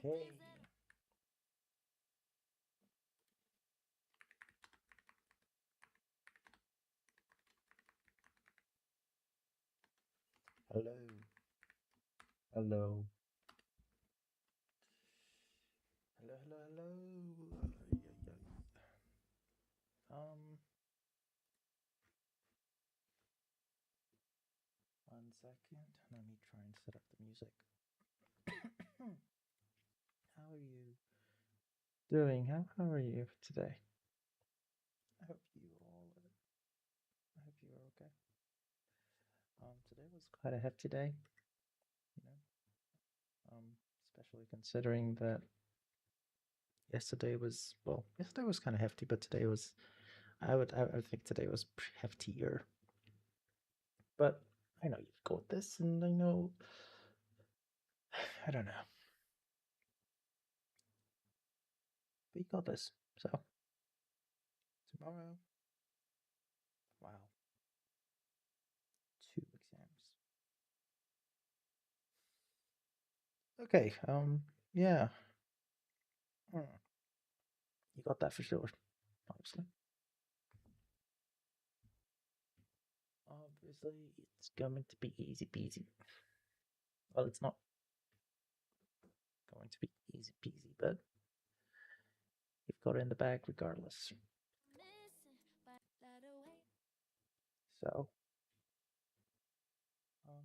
Okay. Hello. Hello. Hello, hello, hello. Ay, ay, ay. One second. Let me try and set up the music. How are you doing? How are you today? I hope you all I hope you are okay. Today was quite a hefty day, you know. Especially considering that yesterday was kind of hefty, but today was I would think today was heftier. But I know you've got this, and I know I don't know, but you got this. So tomorrow, wow, 2 exams. Okay, yeah, hmm, you got that for sure. Obviously, obviously, it's going to be easy peasy. Well, it's not going to be easy peasy, but you've got it in the bag regardless. So, um,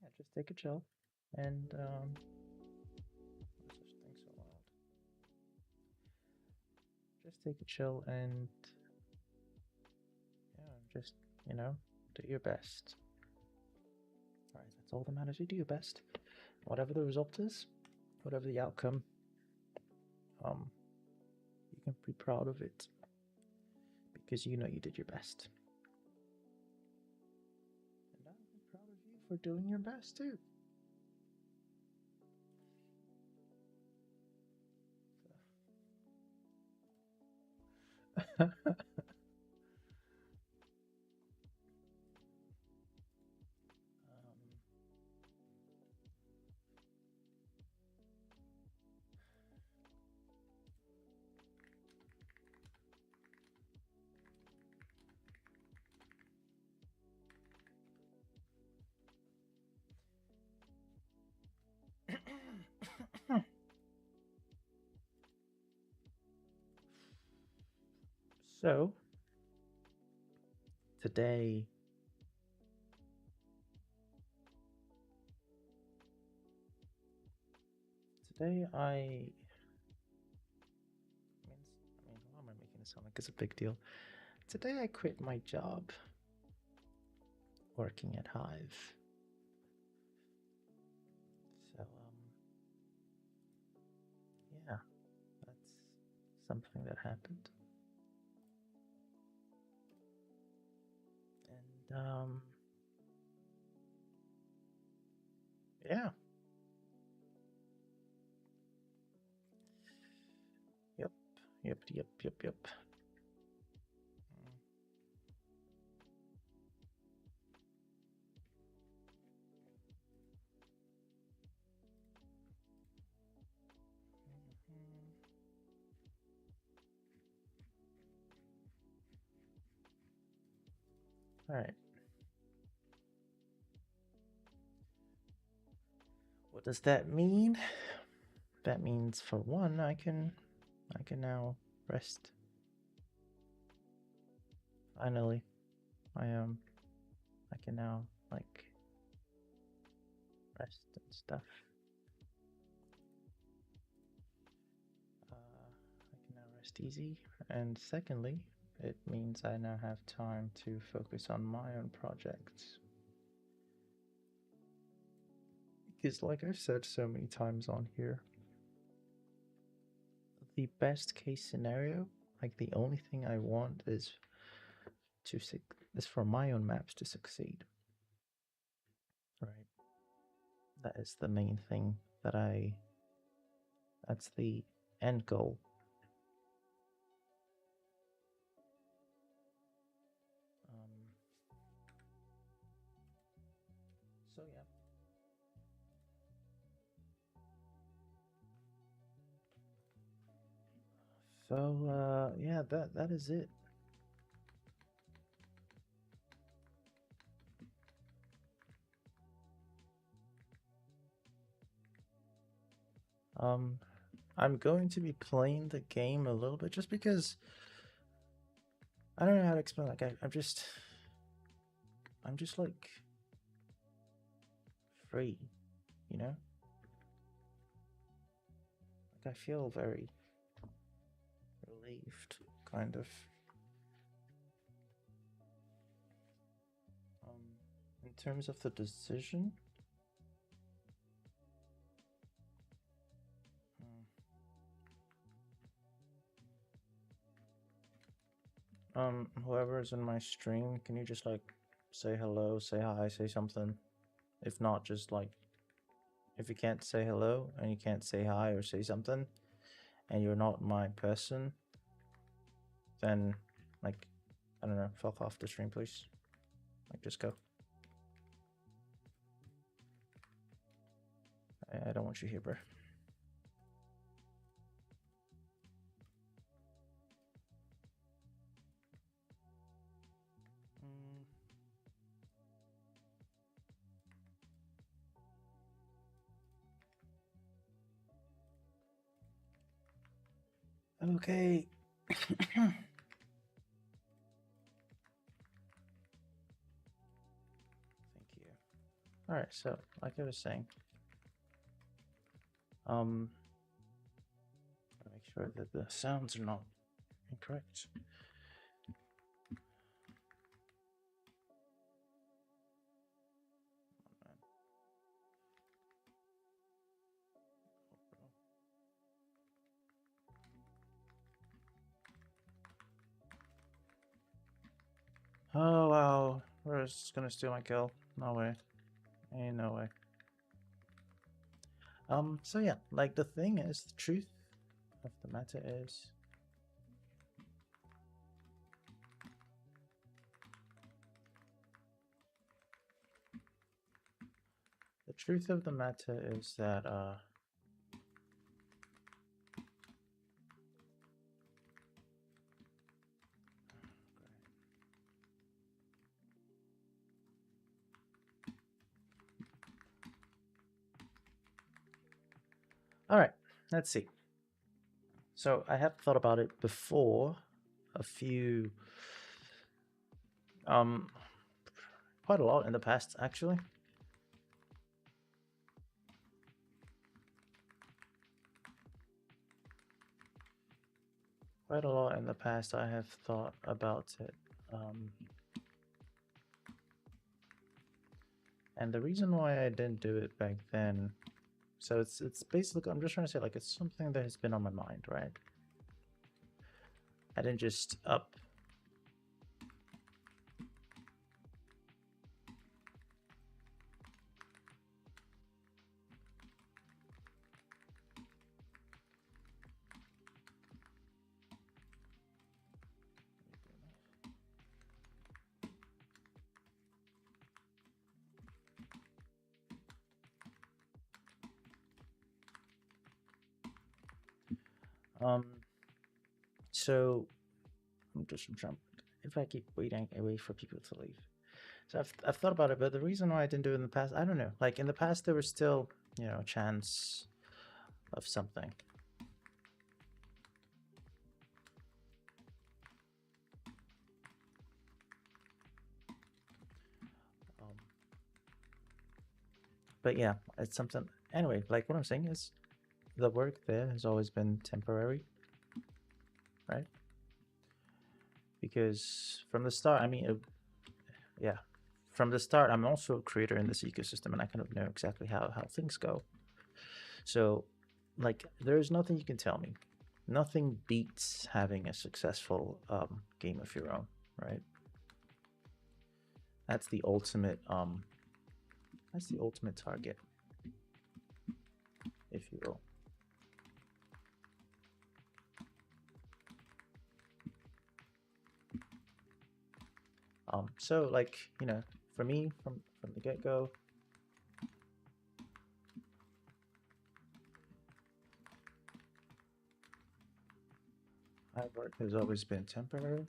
yeah, just take a chill and why is this thing so loud? Just take a chill and yeah, just do your best. All right, that's all that matters. You do your best, whatever the result is, whatever the outcome. Um, you can be proud of it because you know you did your best, and I'm proud of you for doing your best too. So. So today, today why am I making it sound like it's a big deal? Today I quit my job working at Hive. So yeah, that's something that happened. And yeah. Yep. Yep, yep, yep, yep. All right. What does that mean? That means for one, I can now rest. Finally, I can now like rest and stuff. I can now rest easy. And secondly, it means I now have time to focus on my own projects. Because, like I've said so many times on here, the best case scenario, like the only thing I want is is for my own maps to succeed. Right. That is the main thing that's the end goal. Um, so yeah. So yeah, that is it. I'm going to be playing the game a little bit just because I don't know how to explain. Like I'm just like free, you know. Like I feel very relieved, kind of. In terms of the decision, whoever's in my stream, can you just like say hello, say hi, say something? If not, just like if you can't say hello and you can't say hi or say something, and you're not my person, then like I don't know, fuck off the stream, please. Like just go. I don't want you here, bro. Okay. Thank you. All right, so like I was saying, make sure that the sounds are not incorrect. Oh wow, we're just gonna steal my kill. No way. Ain't no way. So yeah, like the thing is, the truth of the matter is, that all right, let's see. So I have thought about it before, a few, quite a lot in the past actually. Quite a lot in the past I have thought about it. And the reason why I didn't do it back then, so it's basically, I'm just trying to say, like, it's something that has been on my mind, right? I didn't just up. So I'm just jumping. If I keep waiting, I wait for people to leave. So I've thought about it, but the reason why I didn't do it in the past, I don't know. Like in the past, there was still, you know, a chance of something. But yeah, it's something. Anyway, like what I'm saying is, the work there has always been temporary, right? Because from the start, I mean, yeah, from the start, I'm also a creator in this ecosystem, and I kind of know exactly how things go. So, like, there's nothing you can tell me. Nothing beats having a successful game of your own, right? That's the ultimate. That's the ultimate target, if you will. So like, you know, for me, from the get-go, Hard work has always been temporary.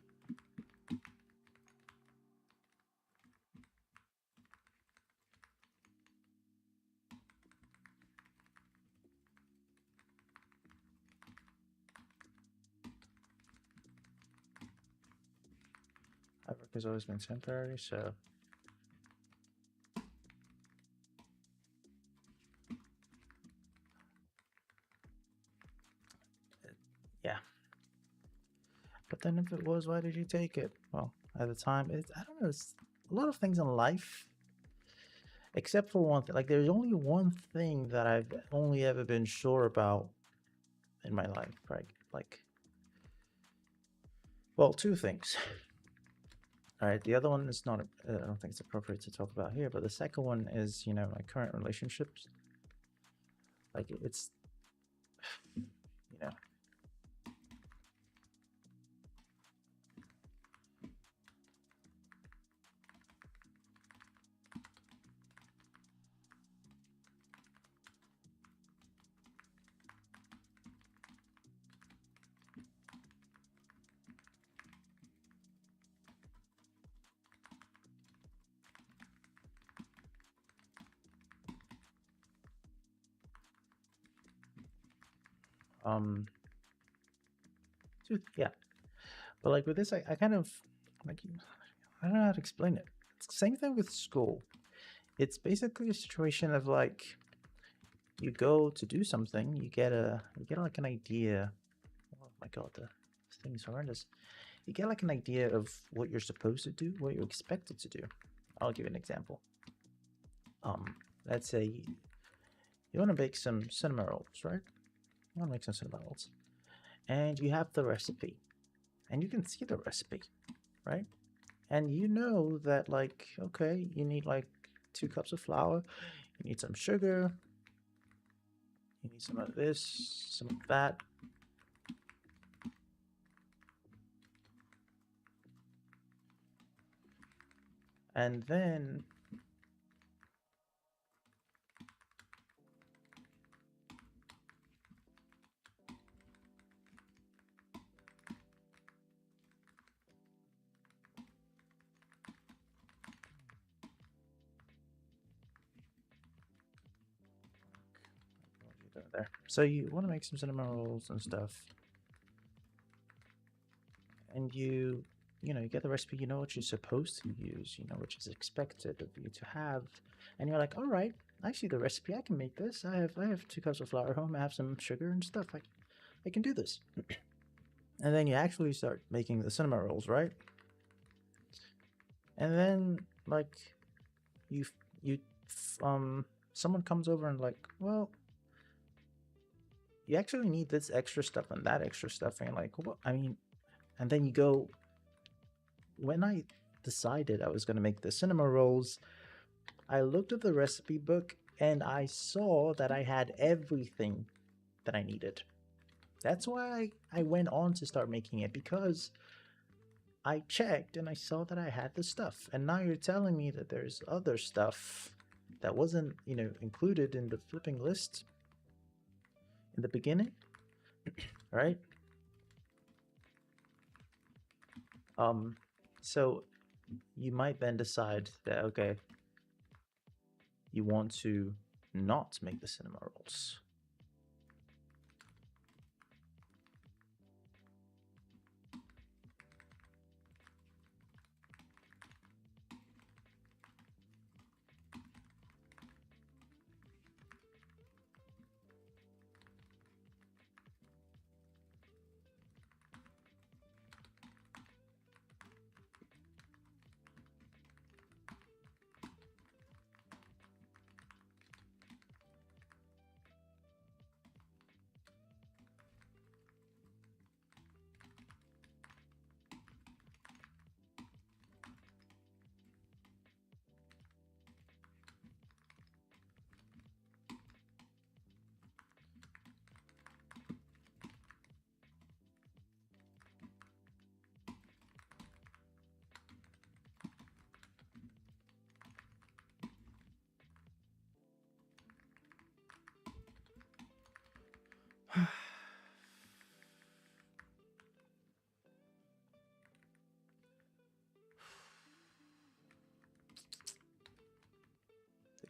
Hard work has always been temporary, so yeah. But then if it was, why did you take it? Well, at the time, I don't know, it's a lot of things in life, except for one thing. Like, there's only one thing that I've only ever been sure about in my life, right? Like, well, two things. All right, the other one is not, I don't think it's appropriate to talk about here, but the second one is, my current relationships. Like, it's, you know, um, yeah. But like with this, I kind of, like, I don't know how to explain it. It's the same thing with school. It's basically a situation of like, you go to do something, you get like an idea. Oh my god, this thing's horrendous. You get like an idea of what you're supposed to do, what you're expected to do. I'll give you an example. Let's say you want to make some cinnamon rolls, right? You want to make some cinnamon rolls, and you have the recipe, and you can see the recipe, right? And you know that, like, okay, you need like 2 cups of flour, you need some sugar, you need some of this, some of that. And then there. So you want to make some cinnamon rolls and stuff, and you get the recipe, you know what you're supposed to use, you know what is expected of you to have, and you're like, all right, I see the recipe, I can make this. I have 2 cups of flour at home, I have some sugar and stuff, I can do this. And then you actually start making the cinnamon rolls, right? And then like you you someone comes over and like, well, you actually need this extra stuff and that extra stuff, and you're like, well, I mean, and then you go, when I decided I was going to make the cinnamon rolls, I looked at the recipe book and I saw that I had everything that I needed. That's why I went on to start making it, because I checked and I saw that I had the stuff. And now you're telling me that there's other stuff that wasn't, included in the flipping list in the beginning, right? So you might then decide that, okay, you want to not make the cinema rolls.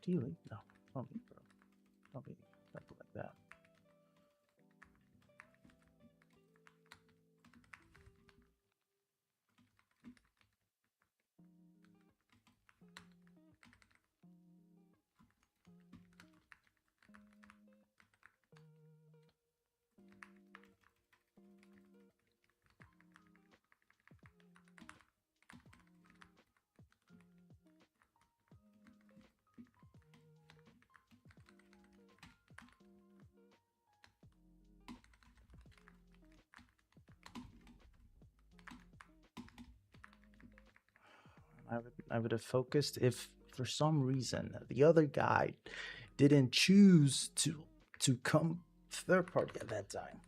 do you leave? No, don't leave, bro. Don't be like that. I would have focused if for some reason the other guy didn't choose to come third party at that time.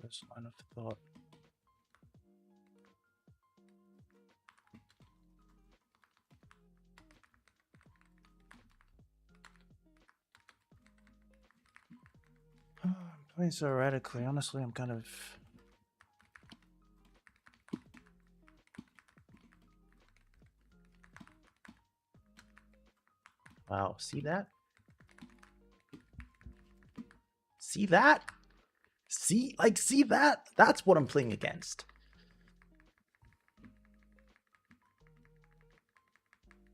First line of thought. I'm playing so erratically. Honestly, I'm kind of. Wow, see that? See that? See that? That's what I'm playing against.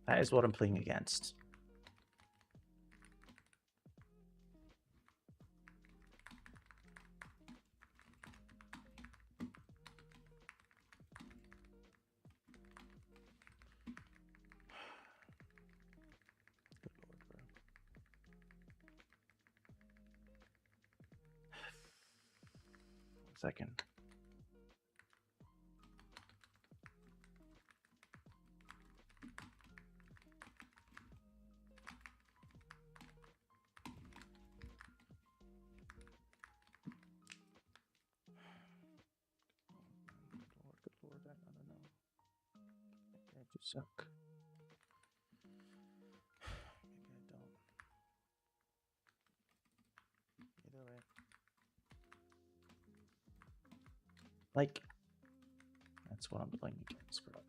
That is what I'm playing against. Second. Good lord, I don't know. I do suck. Maybe I don't. Either way. Like, that's what I'm playing against, bro.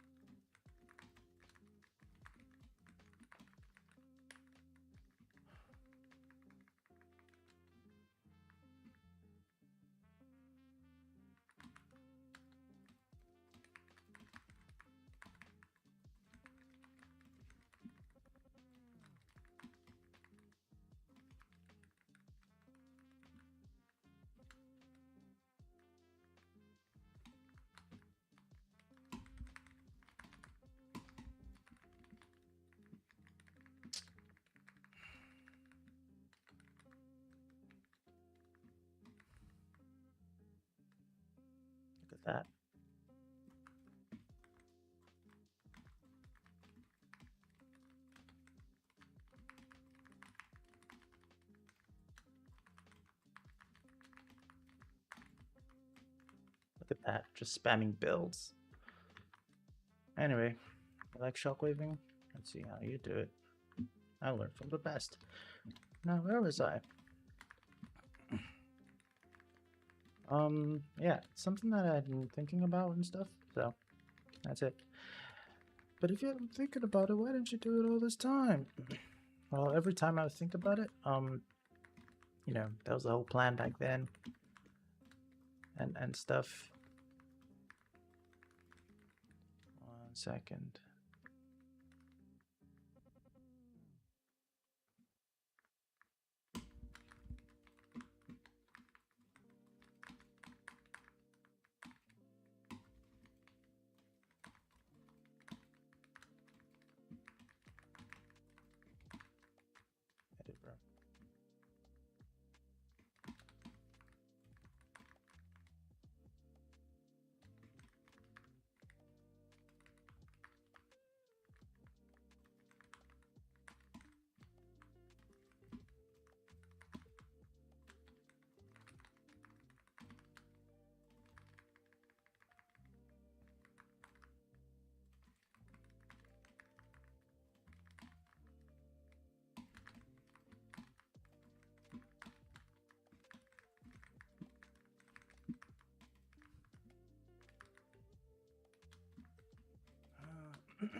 Look at that. Look at that. Just spamming builds. Anyway, you like shockwaving? Let's see how you do it. I learned from the best. Now, where was I? Yeah, something that I've been thinking about and stuff, so that's it. But if you've been thinking about it, why didn't you do it all this time? Well, every time I think about it, you know, that was the whole plan back then, and stuff. 1 second. Edit, bro. Look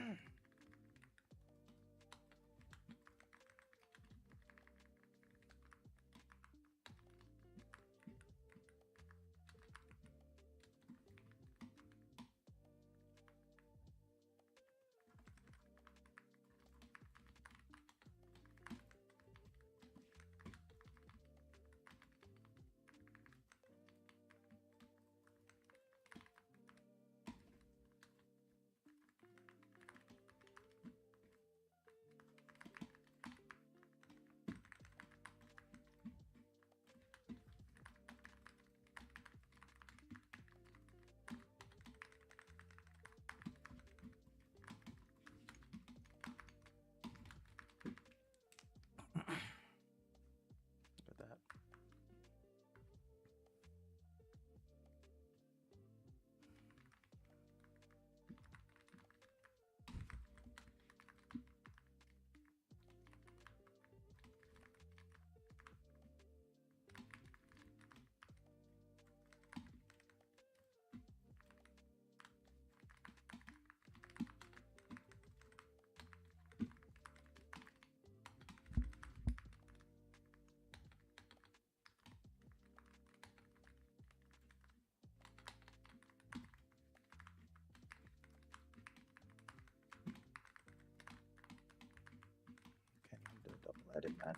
at that. Can't even do a double edit, man.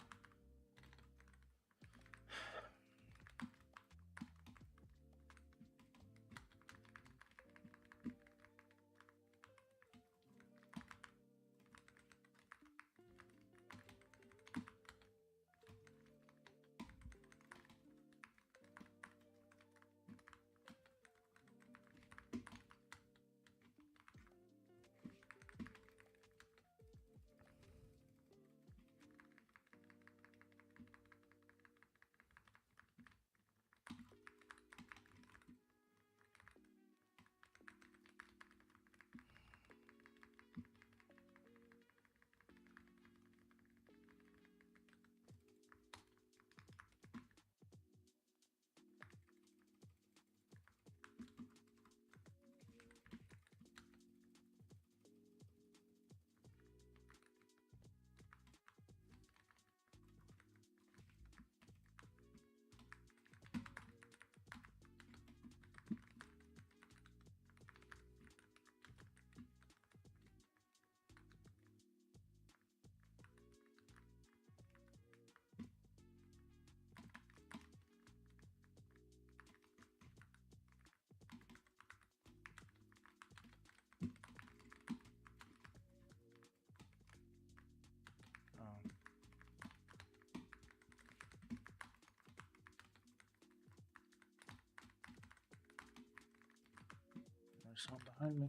There's something behind me.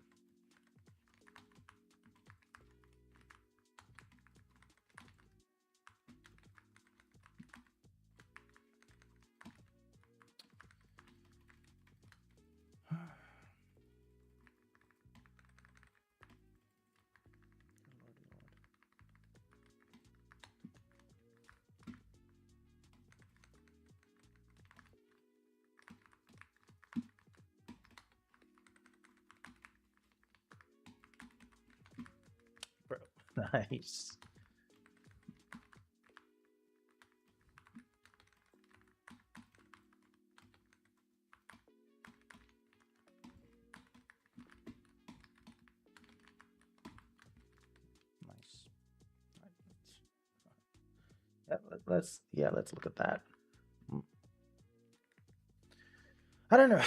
Bro, nice. Nice. Let's look at that. I don't know.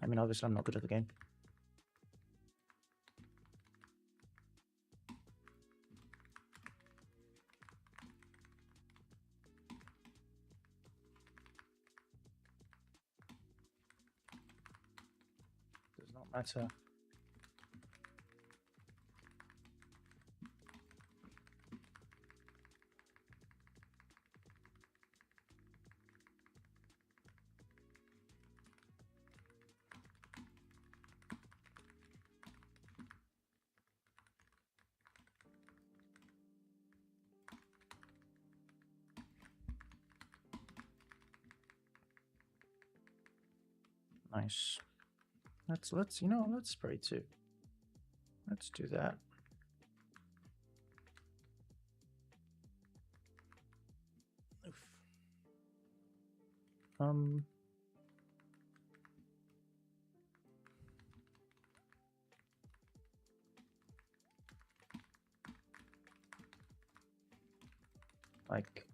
I mean, obviously, I'm not good at the game. Does not matter. Nice. Let's spray too. Let's do that. Oof. Like,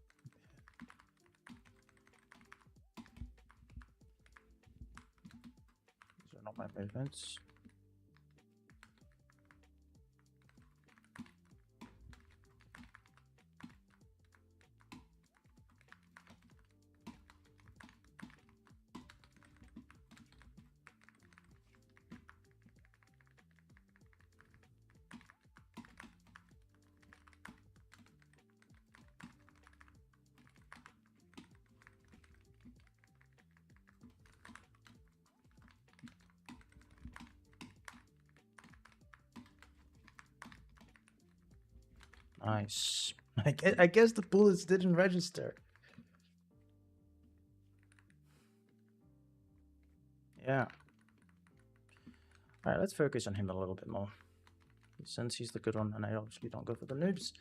these are not my movements. Nice. I guess the bullets didn't register. Yeah. Alright, let's focus on him a little bit more. Since he's the good one, and I obviously don't go for the noobs.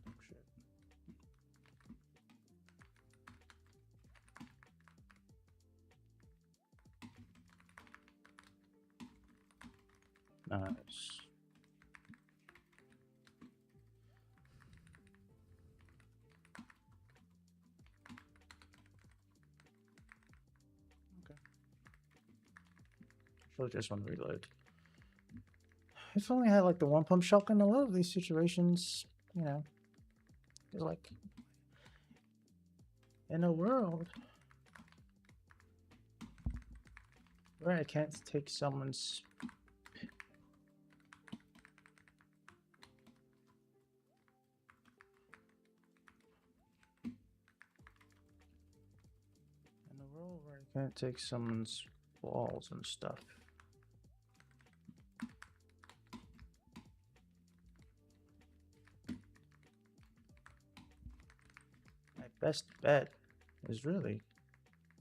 Oh, shit. Nice. Okay. She'll just want to reload. If only I had like the one pump shotgun, a lot of these situations, you know, it's like in a world where I can't take someone's can't take someone's walls and stuff. My best bet is really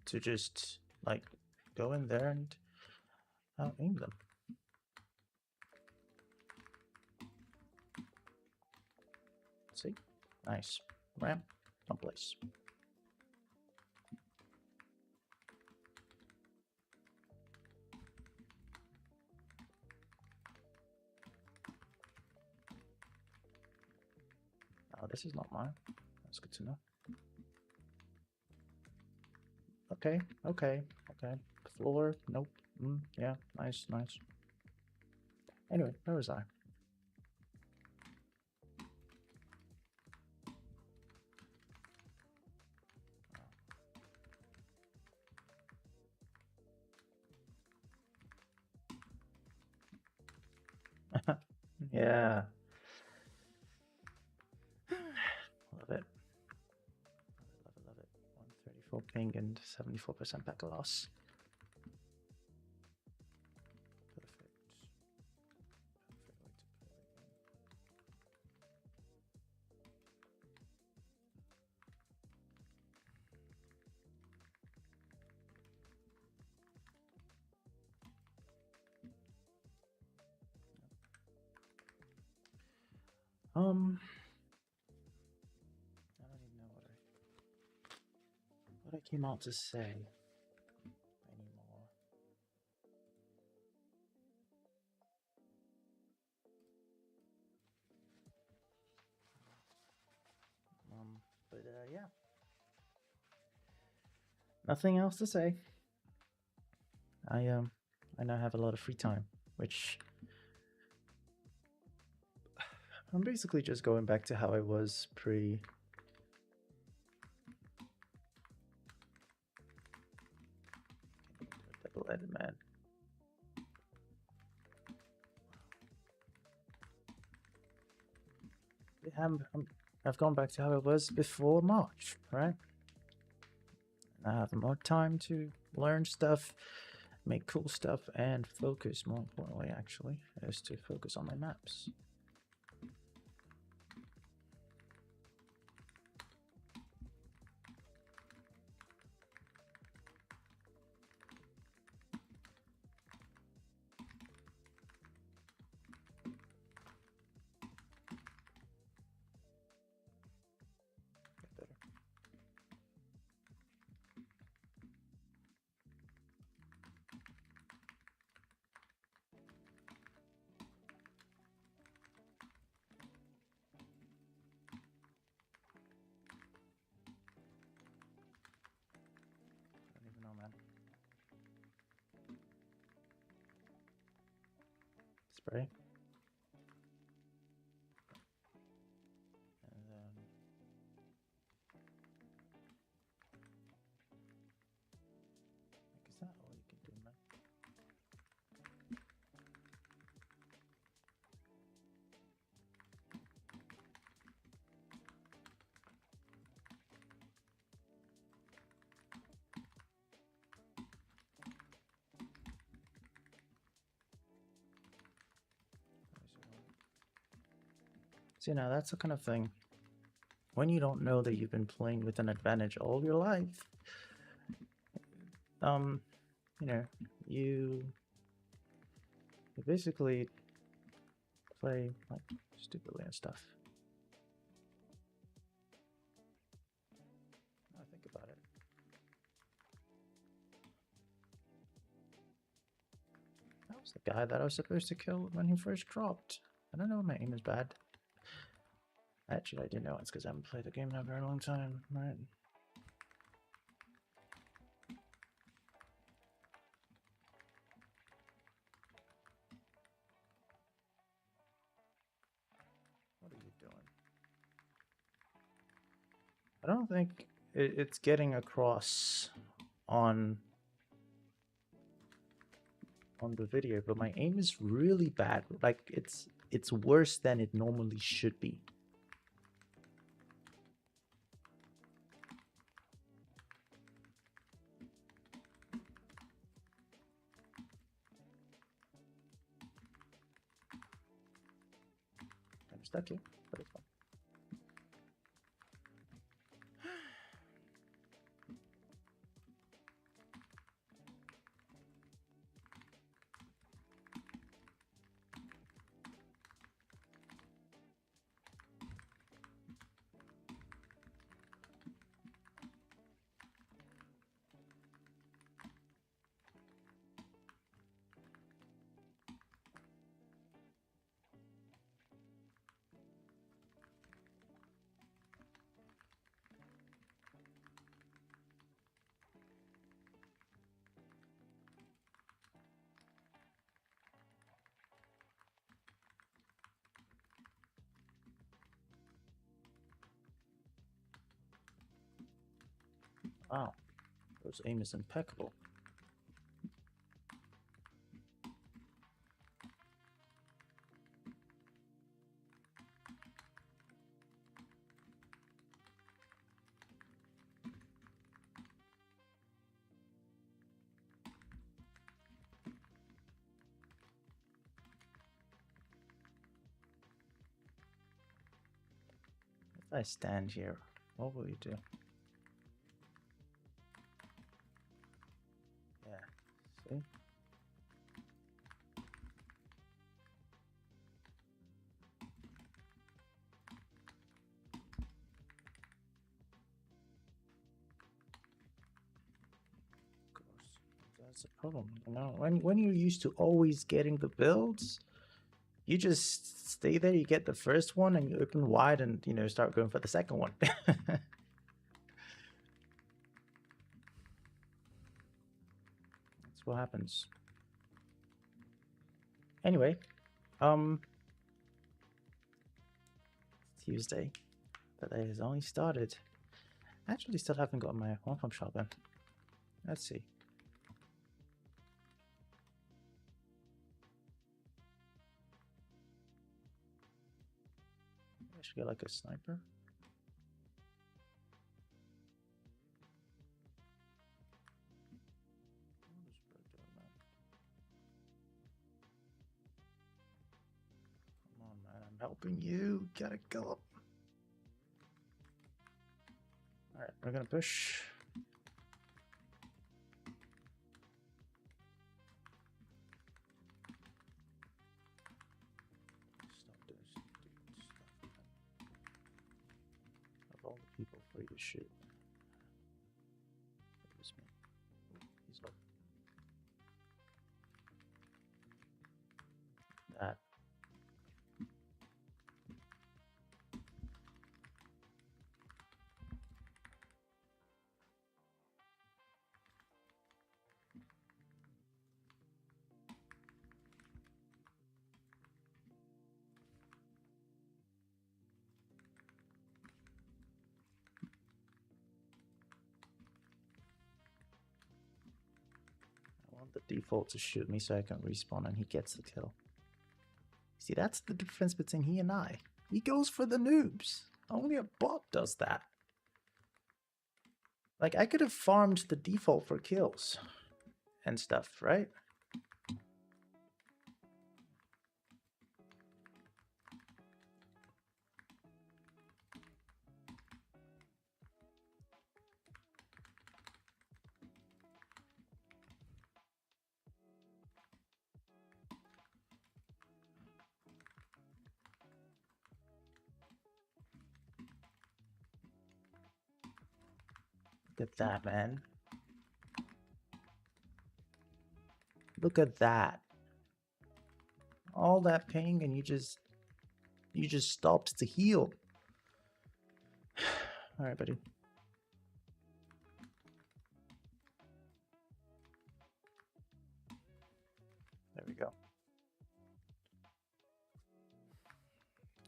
to just like go in there and out-aim them. See? Nice. Ramp, someplace. Oh, this is not mine. That's good to know. Okay, okay, okay. Floor, nope. Yeah, nice, nice. Anyway, where was I? Yeah. Love it. Love it. 134 ping and 74% back loss. Perfect. Perfect way to play the game. I don't even know what I came out to say anymore. But yeah. Nothing else to say. I now have a lot of free time, which I'm basically just going back to how I was pre double-headed man. I've gone back to how I was before March, right? I have more time to learn stuff, make cool stuff, and focus. More importantly, actually, is to focus on my maps. spray. And then is that all you can do, man? See, now that's the kind of thing. When you don't know that you've been playing with an advantage all your life, you know, you basically play like stupidly and stuff. I think about it. That was the guy that I was supposed to kill when he first dropped. I don't know, my aim is bad. Actually, I do know it's because I haven't played the game in a very long time, right? What are you doing? I don't think it's getting across on the video, but my aim is really bad. Like it's worse than it normally should be. I'm stuck here, but it's fine. Wow, those aim is impeccable. If I stand here, what will you do? Yeah, see? That's the problem, you know. When you're used to always getting the builds, you just stay there. You get the first one, and you open wide, and start going for the second one. That's what happens. Anyway, it's Tuesday. The day has only started. I actually still haven't got my one-pump shotgun. Let's see. I should get like a sniper. Come on, man, I'm helping you. Gotta kill him. Alright, we're gonna push. Stop doing stupid stuff, man. Of all the people for you to shoot. It was me. He's up. That. the default to shoot me so I can respawn and he gets the kill. See, that's the difference between he and I. He goes for the noobs. Only a bot does that. Like, I could have farmed the default for kills and stuff, right? Look at that, man. Look at that. All that pain and you just stopped to heal. All right, buddy. There we go.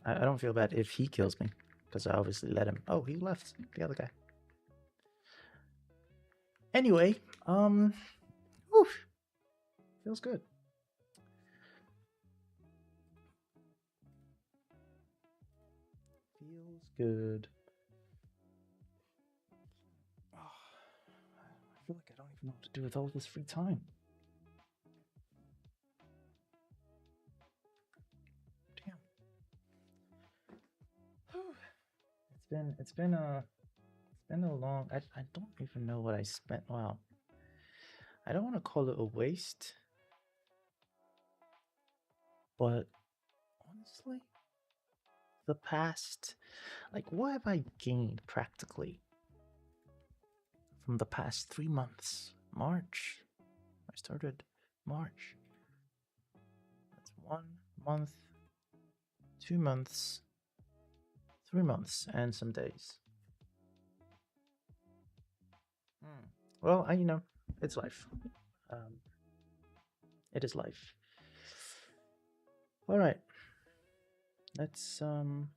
I don't feel bad if he kills me because I obviously let him. Oh, he left the other guy. Anyway, whew, feels good. Feels good. Oh, I feel like I don't even know what to do with all this free time. Damn. It's been a long. I don't even know what I spent. Wow. I don't want to call it a waste, but honestly, the past, like, what have I gained practically from the past 3 months? March. I started March. That's 1 month, 2 months, 3 months, and some days. Well, you know, it's life. It is life. All right. Let's wow,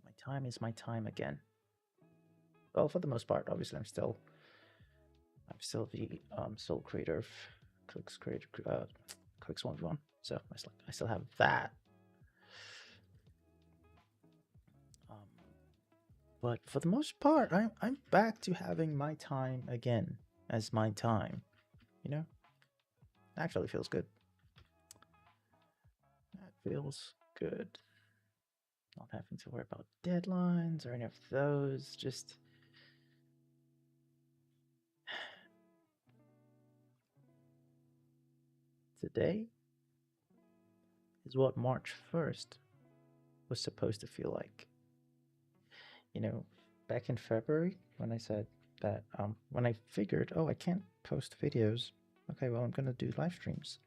my time is my time again. Well, for the most part, obviously, I'm still the sole creator of Clicks 1v1, so I still have that. But for the most part, I'm back to having my time again as my time. You know, actually feels good. That feels good. Not having to worry about deadlines or any of those. Just today is what March 1st was supposed to feel like. You know, back in February when I said that, when I figured, oh, I can't post videos. Okay, well, I'm gonna do live streams.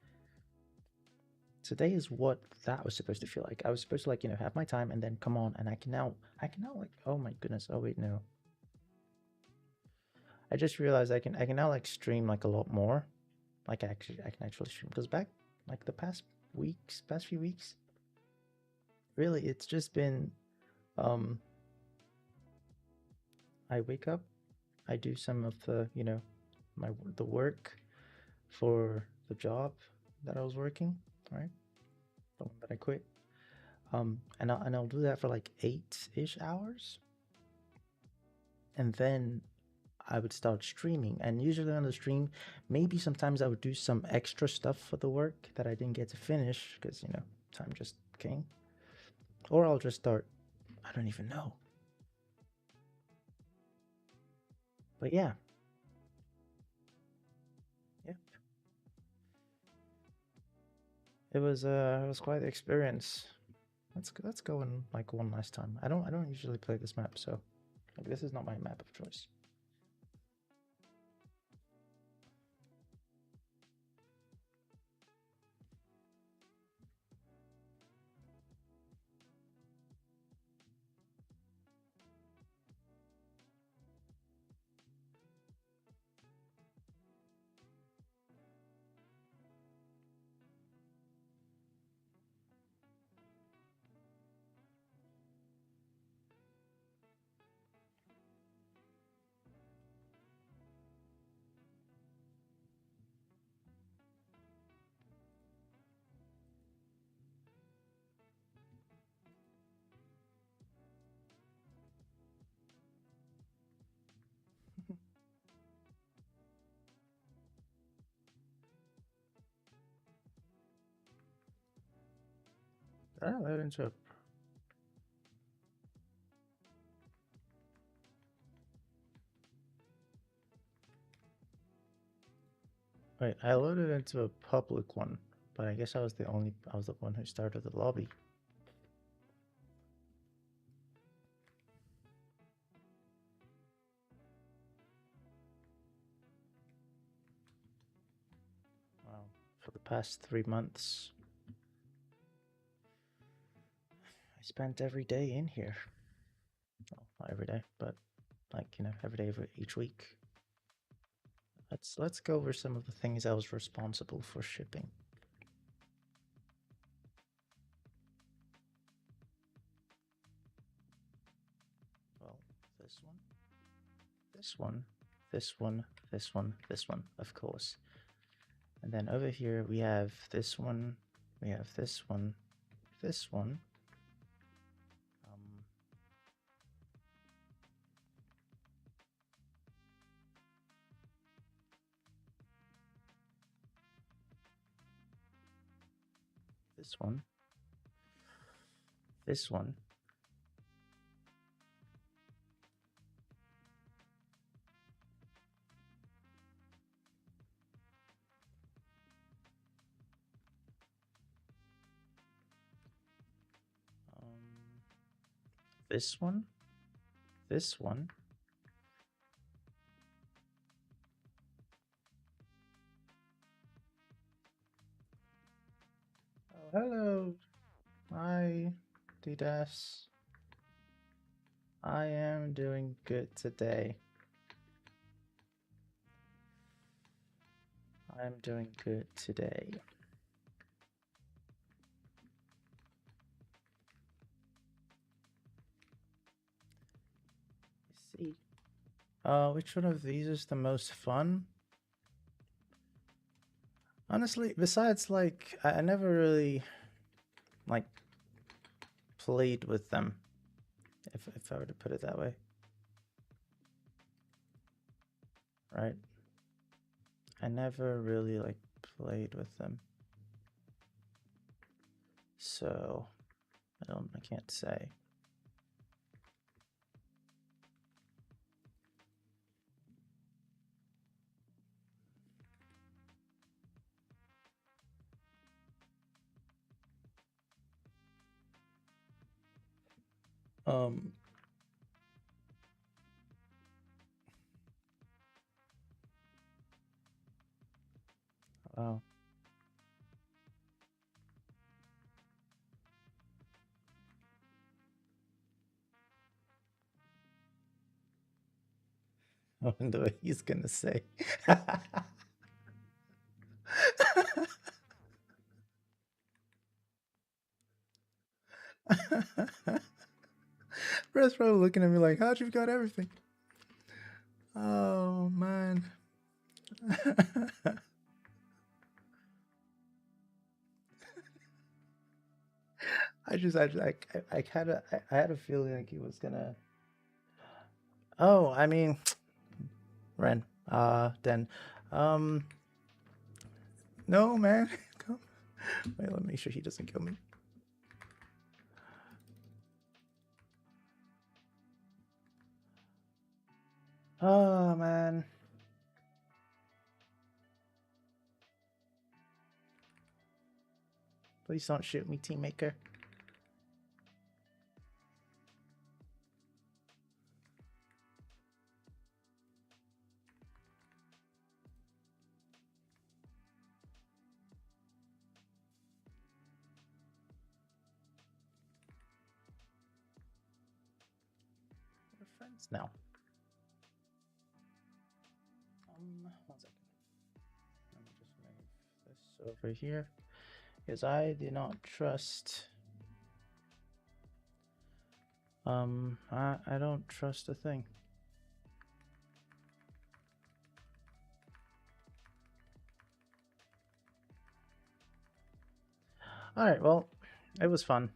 Today is what that was supposed to feel like. I was supposed to, like, you know, have my time and then come on, and I can now like, oh my goodness, oh wait, no. I just realized I can now like stream like a lot more. Like I can actually stream, because back like the past few weeks, really it's just been I wake up, I do some of the, you know, the work for the job that I was working, right? The one that I quit. And I'll do that for like 8-ish hours. And then I would start streaming, and usually on the stream, maybe sometimes I would do some extra stuff for the work that I didn't get to finish because, you know, time just came. Or I'll just start, I don't even know. But yeah. Yep. It was quite the experience. Let's go in like one last time. I don't usually play this map, so like, this is not my map of choice. Did I load into a... Wait, I loaded into a public one, but I guess I was the one who started the lobby. Wow. For the past 3 months, I spent every day in here. Well, not every day, but like, you know, every day of each week. Let's go over some of the things I was responsible for shipping. Well, this one, this one, this one, this one, this one, of course. And then over here we have this one, we have this one, this one. This one, this one, this one, this one, oh, hello, hi, Didas. I am doing good today. I'm doing good today. Let's see. Which one of these is the most fun? Honestly, besides, like, I never really, like, played with them, if I were to put it that way. Right? I never really, like, played with them. So, I can't say. Wow. I wonder what he's gonna say. Brett's probably looking at me like, how'd you got everything? Oh, man. I had a feeling like he was gonna. Oh, I mean, Ren, Den, no, man, come. Wait, let me make sure he doesn't kill me. Oh, man. Please don't shoot me, team maker. We're friends now. 1 second. Let me just move this over here, because I do not trust. I don't trust a thing. All right, well, it was fun.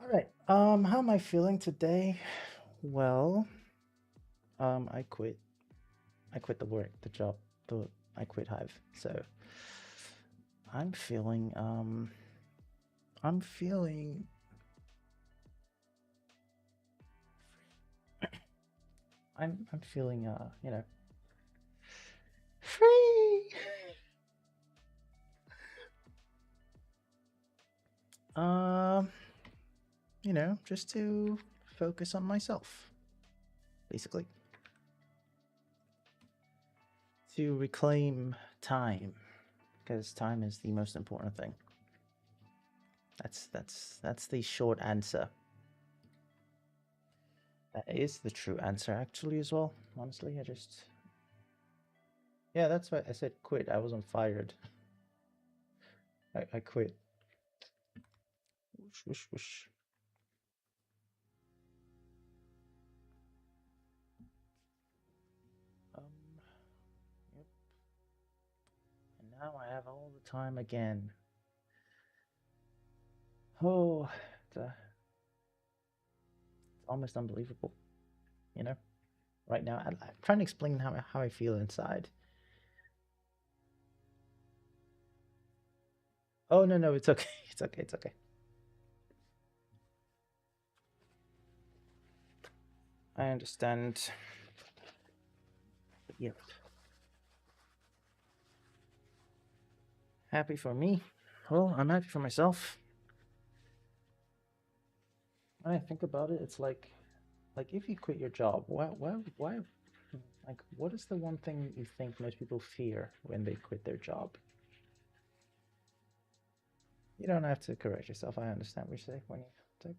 All right. How am I feeling today? Well, I quit. I quit the work, the job. I quit Hive. So I'm feeling. I'm feeling. I'm feeling. Free. Um, just to focus on myself, basically. To reclaim time, because time is the most important thing. That's the short answer. That is the true answer, actually, as well. Honestly, yeah, that's what I said. Quit. I wasn't fired. I quit. Whoosh, whoosh, whoosh. Um, yep. And now I have all the time again. Oh, it's almost unbelievable. You know, right now I'm trying to explain how I feel inside. Oh no, no, it's okay. It's okay. It's okay. I understand. But yeah, happy for me. Well, I'm happy for myself. When I think about it, it's like if you quit your job, why, like, what is the one thing you think most people fear when they quit their job? You don't have to correct yourself. I understand what you say when you take.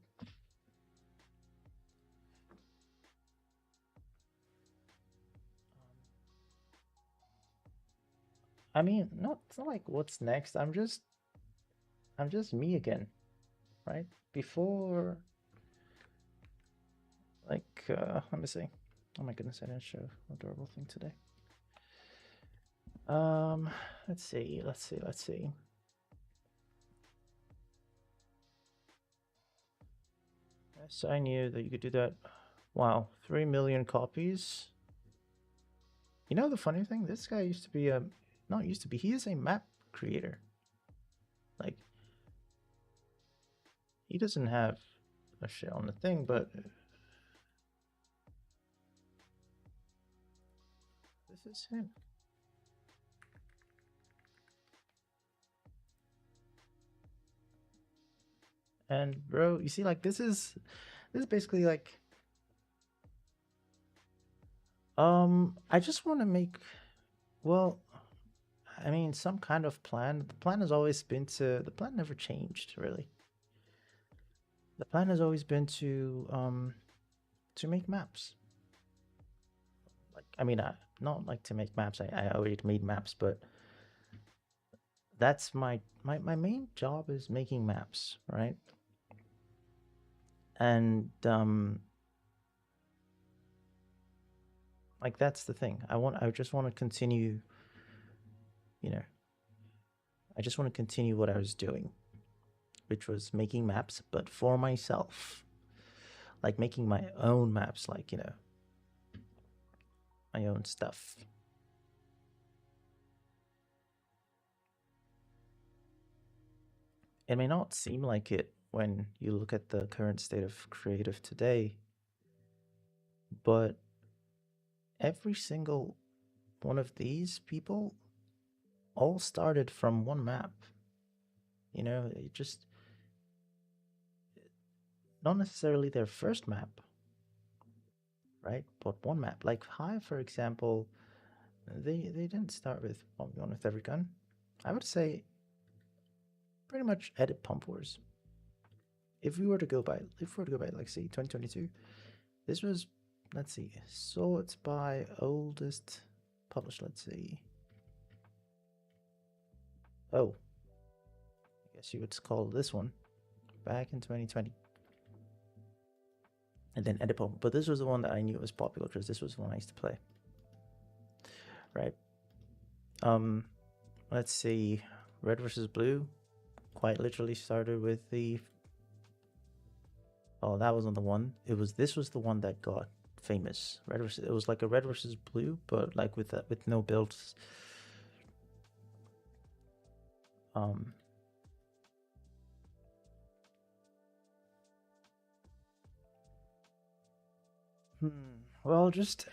I mean, not it's not like what's next. I'm just me again, right? Before, let me see. Oh my goodness, I didn't show adorable thing today. Um, let's see. Yes, I knew that you could do that. Wow, 3 million copies. You know the funny thing? This guy used to be a, not used to be. He is a map creator. Like he doesn't have a shit on the thing, but this is him. And bro, you see, like this is basically like, I just want to make, well, I mean, some kind of plan. The plan has always been the plan never changed really. The plan has always been to make maps. Like, I mean, not like to make maps. I already made maps, but that's my main job is making maps, right? And like that's the thing. I just want to continue, you know, I just want to continue what I was doing, which was making maps, but for myself. Like making my own maps, like, my own stuff. It may not seem like it when you look at the current state of creative today, but every single one of these people all started from one map. It just not necessarily their first map, right? But one map. Like Hive, for example, they didn't start with one with every gun. I would say pretty much edit Pump Wars. If we were to go by like say 2022, this was, let's see, sorts by oldest published. Let's see. Oh, I guess you would call this one back in 2020. And then Edipom. But this was the one that I knew was popular because this was the one I used to play. Right. Um, let's see. Red versus Blue quite literally started with the Oh, that wasn't the one. This was the one that got famous. Red versus it was like a red versus blue, but like with no builds. Um, well, just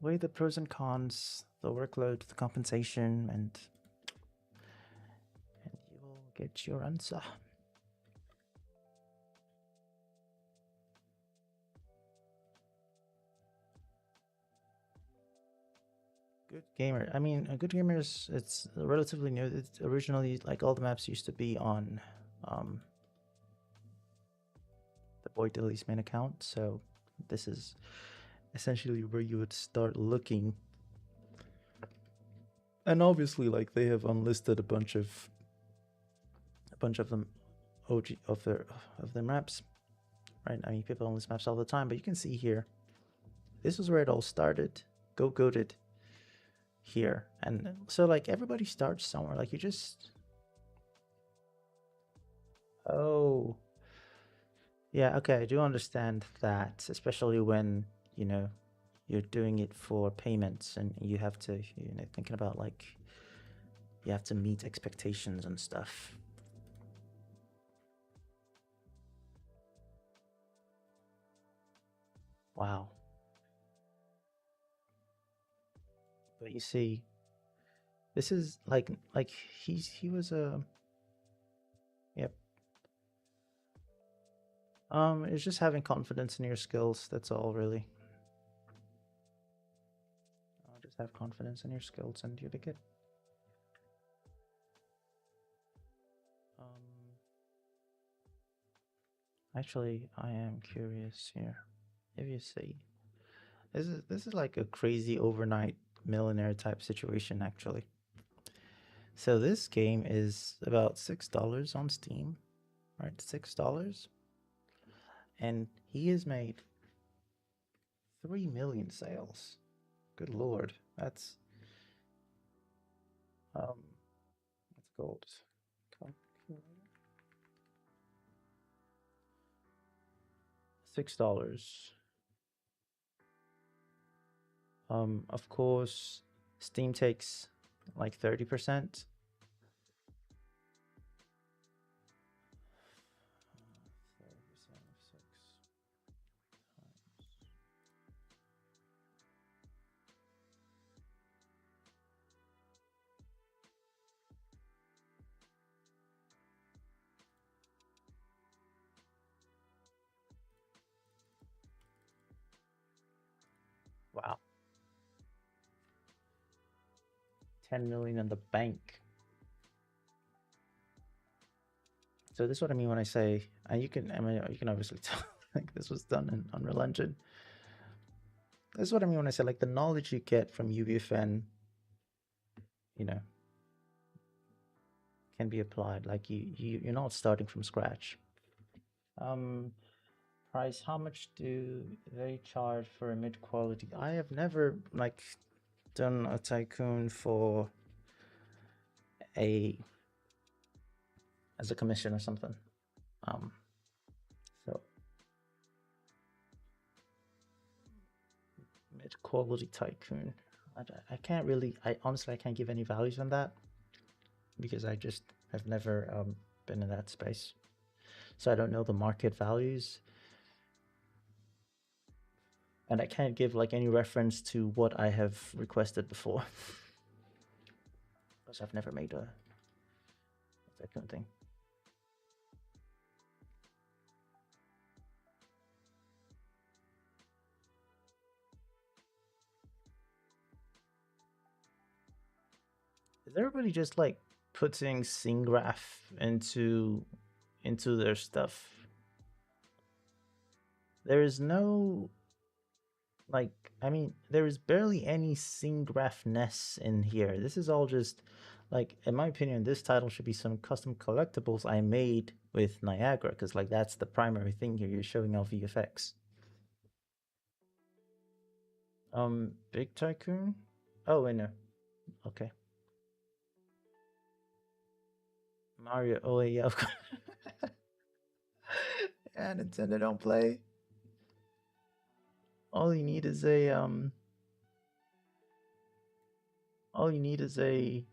weigh the pros and cons, the workload, the compensation, and you will get your answer. Good gamer. I mean, a good gamer is it's relatively new. It's originally like all the maps used to be on um, the Boy Dilly's main account. So this is essentially where you would start looking. And obviously, like they have unlisted a bunch of them OG of their maps, right? I mean, people unlist maps all the time, but you can see here, this is where it all started. Go goated here, and so like everybody starts somewhere. Like you just oh yeah, okay, I do understand that, especially when you're doing it for payments and you have to thinking about like you have to meet expectations and stuff. Wow. But you see, this is like he was a yep. It's just having confidence in your skills. That's all, really. Just have confidence in your skills, and you'll be good. Um, actually, I am curious here. If you see, this is like a crazy overnight millionaire type situation, actually. So this game is about $6 on Steam, right? $6, and he has made 3 million sales. Good lord, um, that's gold. $6. Of course, Steam takes like 30%. 30% of 6 times. Wow. 10 million in the bank. So this is what I mean when I say, and you can obviously tell, like this was done in Unreal Engine. This is what I mean when I say, like the knowledge you get from UEFN, you know, can be applied. Like you're not starting from scratch. Um, price. How much do they charge for a mid quality? I have never like done a tycoon for a as a commission or something. Um, so mid quality tycoon. I can't really. I honestly I can't give any values on that because I just have never been in that space, so I don't know the market values, and I can't give like any reference to what I have requested before because I've never made a tycoon thing. Is everybody just like putting SingGraph into their stuff? There is no like I mean, there is barely any SingGraph-ness in here. This is all just like, in my opinion, this title should be some custom collectibles I made with Niagara, because like that's the primary thing here. You're showing off VFX. Big Tycoon. Oh wait, no. Okay. Mario. Oh yeah, of course. Yeah, Nintendo don't play. All you need is a all you need is a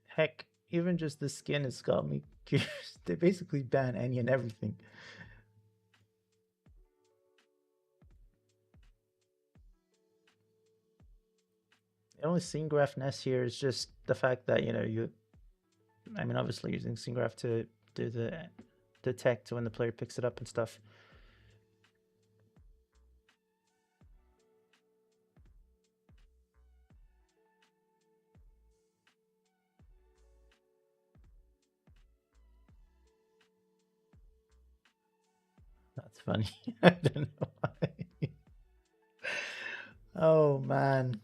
heck, even just the skin has got me curious. They basically ban any and everything. The only scene graphness here is just the fact that, you know, I mean, obviously using scene graph to do the detect when the player picks it up and stuff. That's funny. I don't know why. Oh man.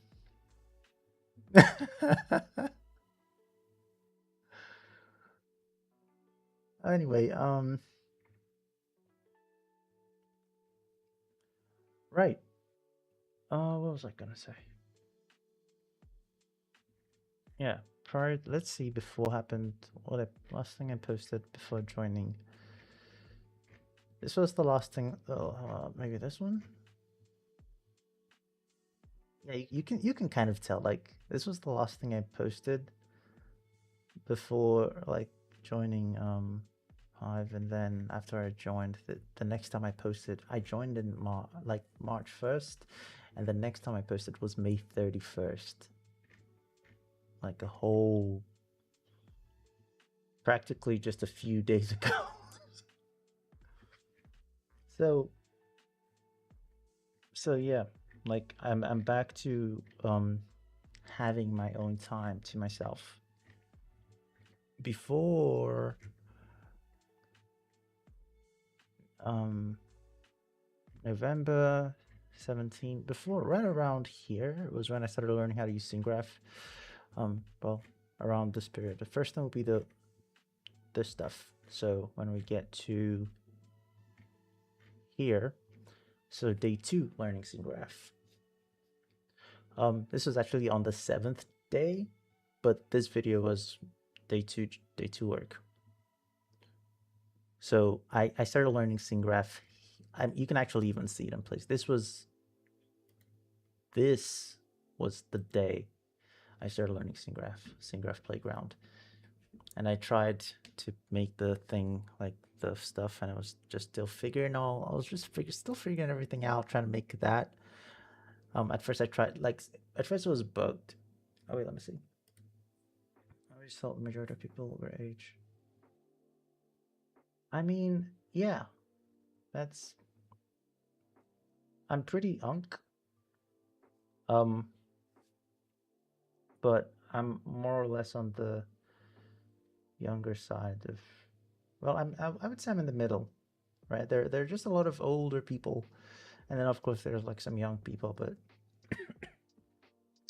Anyway, right. What was I gonna say? Yeah, prior. Let's see. Before happened. Last thing I posted before joining. This was the last thing. Oh, maybe this one. Yeah, you can kind of tell. Like this was the last thing I posted before like joining Hive, and then after I joined, the next time I posted, I joined in March 1st, and the next time I posted was May 31st. Like a whole, practically just a few days ago. So yeah, like I'm back to having my own time to myself. Before November 17, before right around here was when I started learning how to use SceneGraph. Well, around this period. The first thing will be this stuff. So when we get to here, so day 2 learning SceneGraph. This was actually on the 7th day, but this video was day two work. So I started learning SceneGraph. You can actually even see it in place. This was the day I started learning SceneGraph Playground. And I tried to make the thing, like the stuff, and I was just still figuring still figuring everything out, trying to make that. At first I tried, at first it was bugged. Oh wait, let me see. I always thought the majority of people were age. I mean, yeah, I'm pretty unk. But I'm more or less on the younger side of, well, I would say I'm in the middle, right? There are just a lot of older people, and then of course there's like some young people, but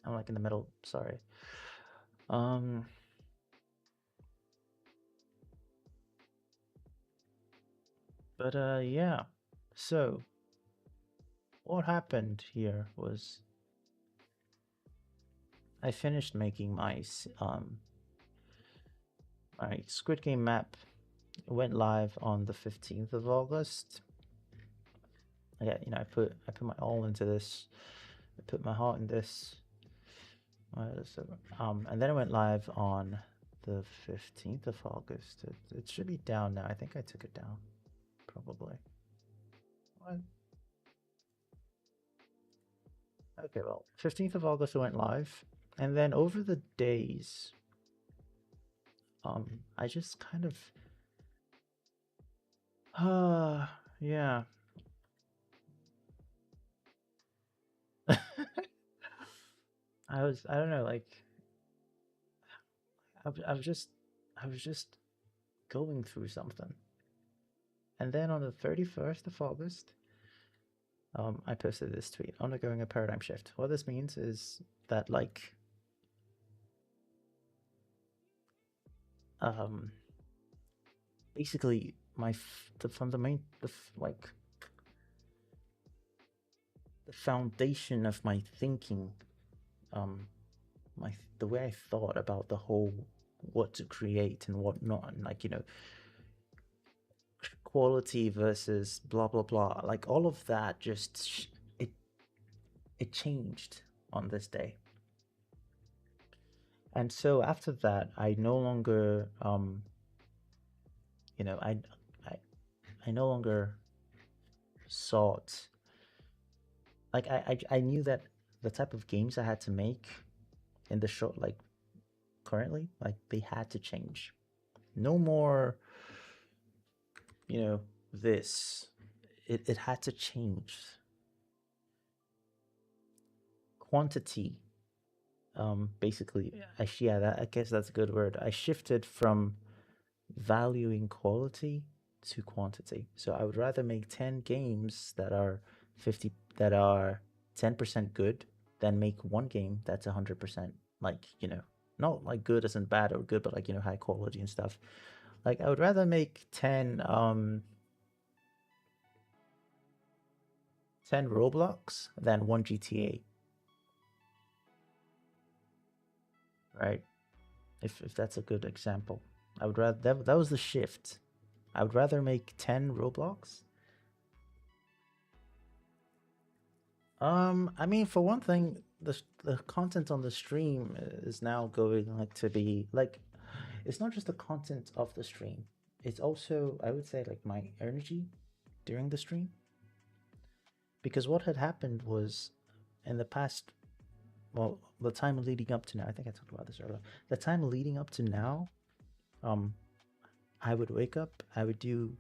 I'm like in the middle. Sorry. But yeah. So what happened here was I finished making my my Squid Game map. It went live on the 15th of August. Yeah, you know, I put my all into this. I put my heart in this. And then it went live on the 15th of August. It should be down now. I think I took it down. Probably. What? Okay, well, 15th of August it went live. And then over the days, I just kind of yeah. I don't know, like I was just going through something. And then on the 31st of August, I posted this tweet, undergoing a paradigm shift. What this means is that, like, basically the foundation of my thinking, the way I thought about the whole what to create and what not, and like, you know, quality versus blah blah blah, like all of that just it it changed on this day. And so after that, I no longer you know, I I no longer sought, like I knew that the type of games I had to make in the show, like currently, like they had to change. No more, you know, this. It had to change. Quantity, basically, yeah, that, I guess that's a good word. I shifted from valuing quality to quantity. So I would rather make 10 games that are 50 that are 10% good than make one game that's 100%, like, you know, not like good isn't bad or good, but like, you know, high quality and stuff. Like I would rather make 10 Roblox than one GTA, right? If that's a good example. I would rather that was the shift. I would rather make 10 Roblox. I mean, for one thing, the content on the stream is now going like to be like, it's not just the content of the stream. It's also, I would say, like my energy during the stream. Because what had happened was, in the past, well, the time leading up to now, I think I talked about this earlier. The time leading up to now, um, I would wake up, I would do,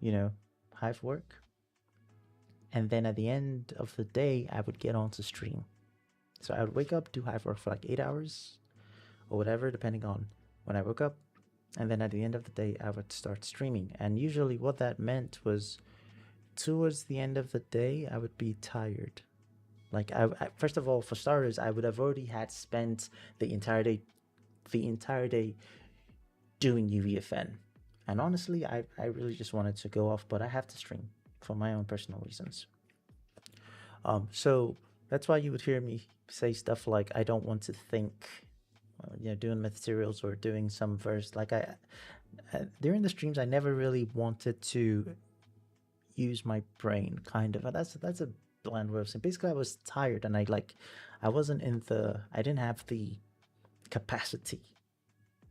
you know, Hive work, and then at the end of the day, I would get onto stream. So I would wake up, do Hive work for like 8 hours or whatever, depending on when I woke up, and then at the end of the day, I would start streaming. And usually, what that meant was, towards the end of the day, I would be tired. Like first of all, for starters, I would have already had spent the entire day, the entire day doing UEFN. And honestly, I really just wanted to go off, but I have to stream for my own personal reasons. So that's why you would hear me say stuff like, I don't want to think, you know, doing materials or doing some verse. Like during the streams, I never really wanted to use my brain, kind of. And that's a bland way of saying. Basically, I was tired, and I wasn't in the, I didn't have the capacity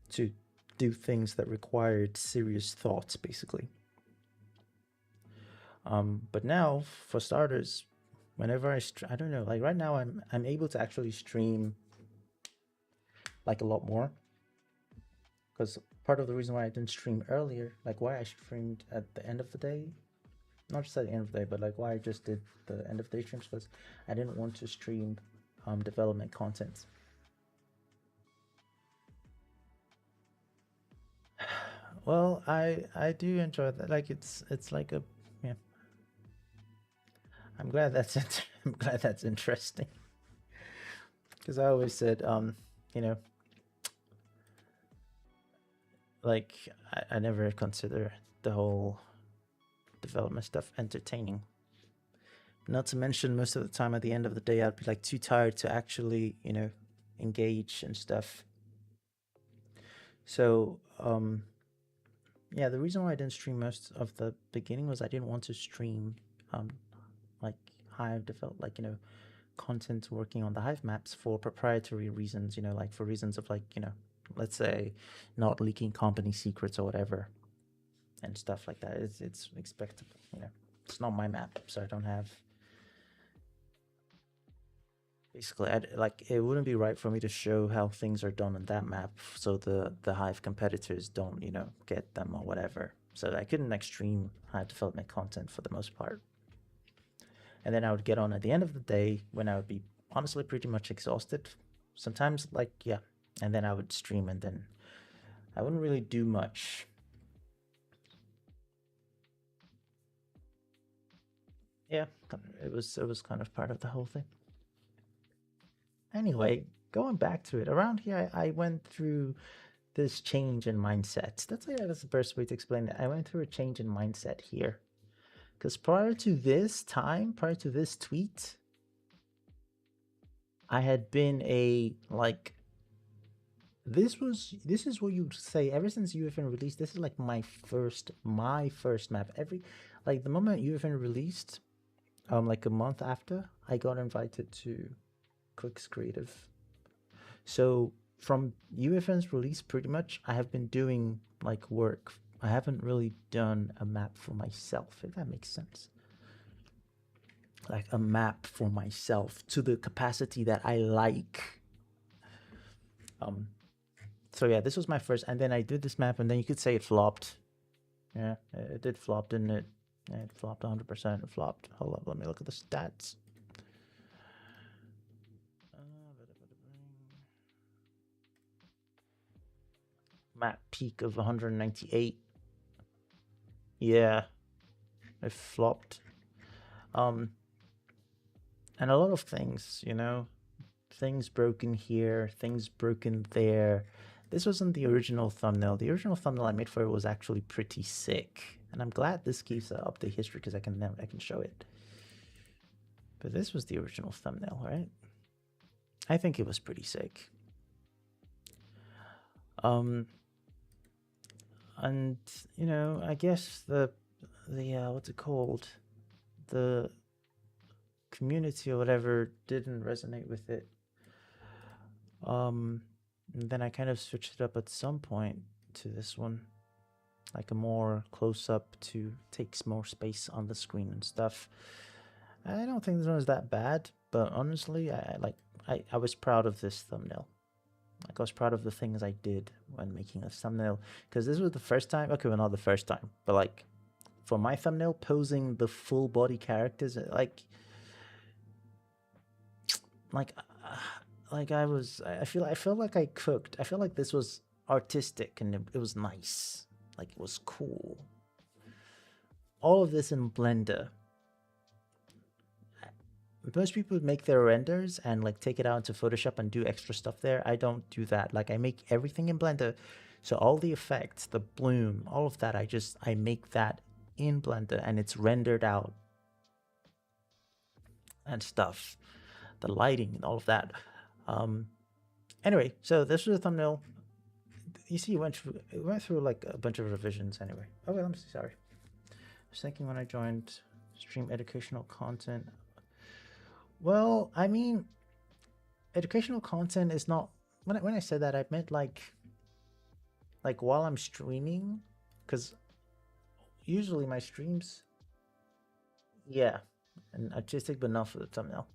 to do things that required serious thoughts, basically. But now, for starters, whenever I don't know, like right now, I'm able to actually stream like a lot more, because part of the reason why I didn't stream earlier, like why I streamed at the end of the day, not just at the end of the day, but like why I just did the end of the day streams, was I didn't want to stream development content. Well, I do enjoy that. Like it's like a, yeah. I'm glad that's I'm glad that's interesting, because I always said, you know, like I never consider the whole development stuff entertaining. Not to mention, most of the time at the end of the day, I'd be like too tired to actually, you know, engage and stuff. So, yeah, the reason why I didn't stream most of the beginning was I didn't want to stream, like Hive develop, like, you know, content working on the Hive maps for proprietary reasons, you know, like for reasons of like, you know, let's say not leaking company secrets or whatever and stuff like that. It's expectable, you know. It's not my map, so I don't have, basically, like it wouldn't be right for me to show how things are done on that map, so the Hive competitors don't, you know, get them or whatever. So I couldn't like stream Hive development content for the most part. And then I would get on at the end of the day when I would be honestly pretty much exhausted. Sometimes, like, yeah, and then I would stream, and then I wouldn't really do much. Yeah, it was kind of part of the whole thing. Anyway, going back to it, around here, I went through this change in mindset. That's the best way to explain it. I went through a change in mindset here. Because prior to this time, prior to this tweet, I had been a like this is what you'd say ever since UEFN released. This is like my first map. Every like the moment UEFN released, like a month after, I got invited to Clicks Creative. So from UEFN's release, pretty much, I have been doing like work. I haven't really done a map for myself, if that makes sense. Like a map for myself to the capacity that I like. Um, so yeah, this was my first, and then I did this map, and then you could say it flopped. Yeah, it did flop, didn't it? Yeah, it flopped 100%. It flopped. Hold up, let me look at the stats. Map peak of 198. Yeah, it flopped. And a lot of things, things broken here, things broken there. This wasn't the original thumbnail. The original thumbnail I made for it was actually pretty sick, and I'm glad this keeps up the history because I can show it. But this was the original thumbnail, right? I think it was pretty sick. And I guess the what's it called? The community or whatever didn't resonate with it. And then I kind of switched it up at some point to this one, like a more close up to takes more space on the screen and stuff. I don't think this one is that bad, but honestly, I was proud of this thumbnail. Like I was proud of the things I did when making a thumbnail, because this was the first time. Okay, well, not the first time, but like for my thumbnail, posing the full body characters, I feel like I cooked. I feel like this was artistic and it was nice. Like it was cool. All of this in Blender. Most people make their renders and like take it out into Photoshop and do extra stuff there. I don't do that. Like I make everything in Blender. So all the effects, the bloom, all of that, I make that in Blender and it's rendered out and stuff. The lighting and all of that. Anyway, so this was a thumbnail. You see, it went through like a bunch of revisions anyway. Oh wait, let me see. Sorry, I was thinking when I joined stream educational content. Well, I mean, educational content is not. When I said that, I meant like while I'm streaming, because usually my streams, yeah, and artistic, but not for the thumbnail.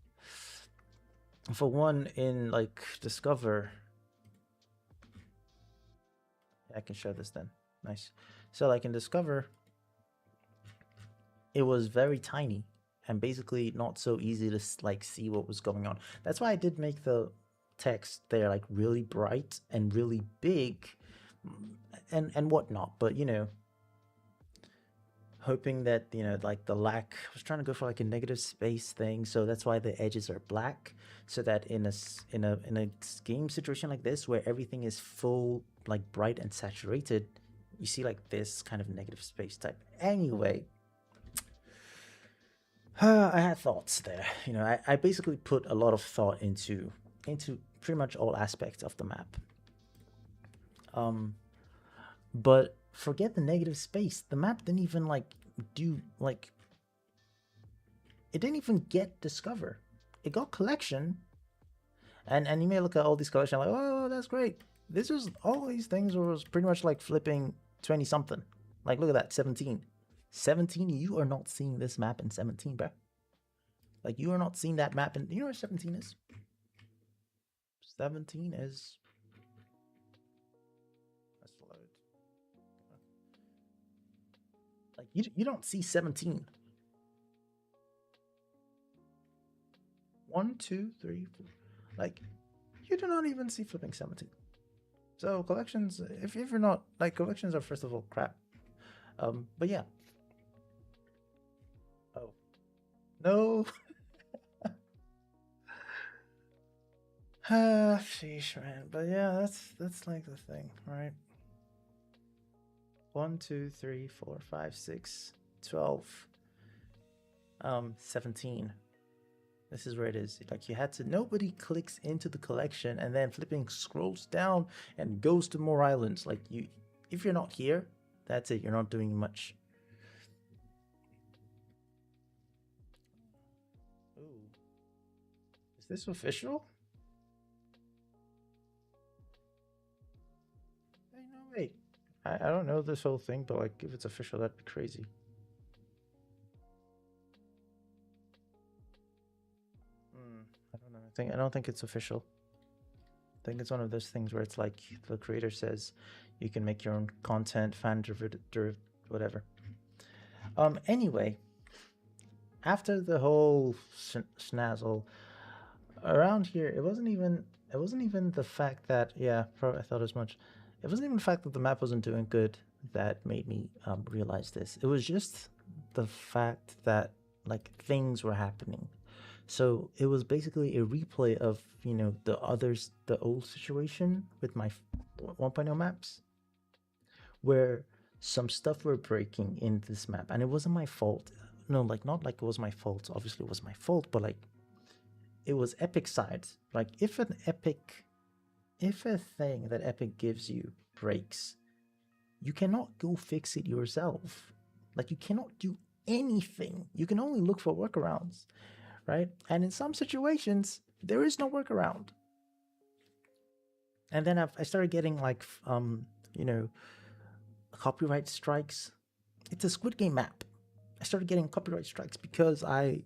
For one, in like Discover, I can show this then. Nice. So like in Discover, it was very tiny and basically not so easy to like see what was going on. That's why I did make the text there like really bright and really big and whatnot. But hoping that like the lack. I was trying to go for like a negative space thing, so that's why the edges are black. So that in a game situation like this where everything is full like bright and saturated, you see like this kind of negative space type. Anyway, I had thoughts there. I basically put a lot of thought into pretty much all aspects of the map. But forget the negative space. The map didn't even it didn't even get Discover. It got collection. And you may look at all these collections like, oh, that's great. This was all these things was pretty much like flipping 20 something. Like look at that, 17. 17, you are not seeing this map in 17, bro. Like you are not seeing that map in, you know where 17 is? 17 is, let's load. Like you don't see 17. 1, 2, 3, 4. Like you do not even see flipping 17. So collections, if you're not like, collections are first of all crap. But yeah. Oh no. Sheesh, man. But yeah, that's like the thing, right? 1, 2, 3, 4, 5, 6, 12. 17. This is where it is. Like you had to, nobody clicks into the collection and then flipping scrolls down and goes to more islands. Like you, if you're not here, that's it. You're not doing much. Ooh, is this official? Hey, no, wait. I don't know this whole thing, but like if it's official, that'd be crazy. I don't know. I don't think it's official. I think it's one of those things where it's like the creator says you can make your own content, fan derivative, whatever. Anyway, after the whole schnazzle around here, it wasn't even the fact that I thought as much. It wasn't even the fact that the map wasn't doing good that made me realize this. It was just the fact that like things were happening. So it was basically a replay of the old situation with my 1.0 maps, where some stuff were breaking in this map, and it wasn't my fault. No, like not like it was my fault. Obviously, it was my fault, but like it was Epic side. Like if a thing that Epic gives you breaks, you cannot go fix it yourself. Like you cannot do anything. You can only look for workarounds, right? And in some situations, there is no workaround. And then I started getting like, copyright strikes. It's a Squid Game map. I started getting copyright strikes because it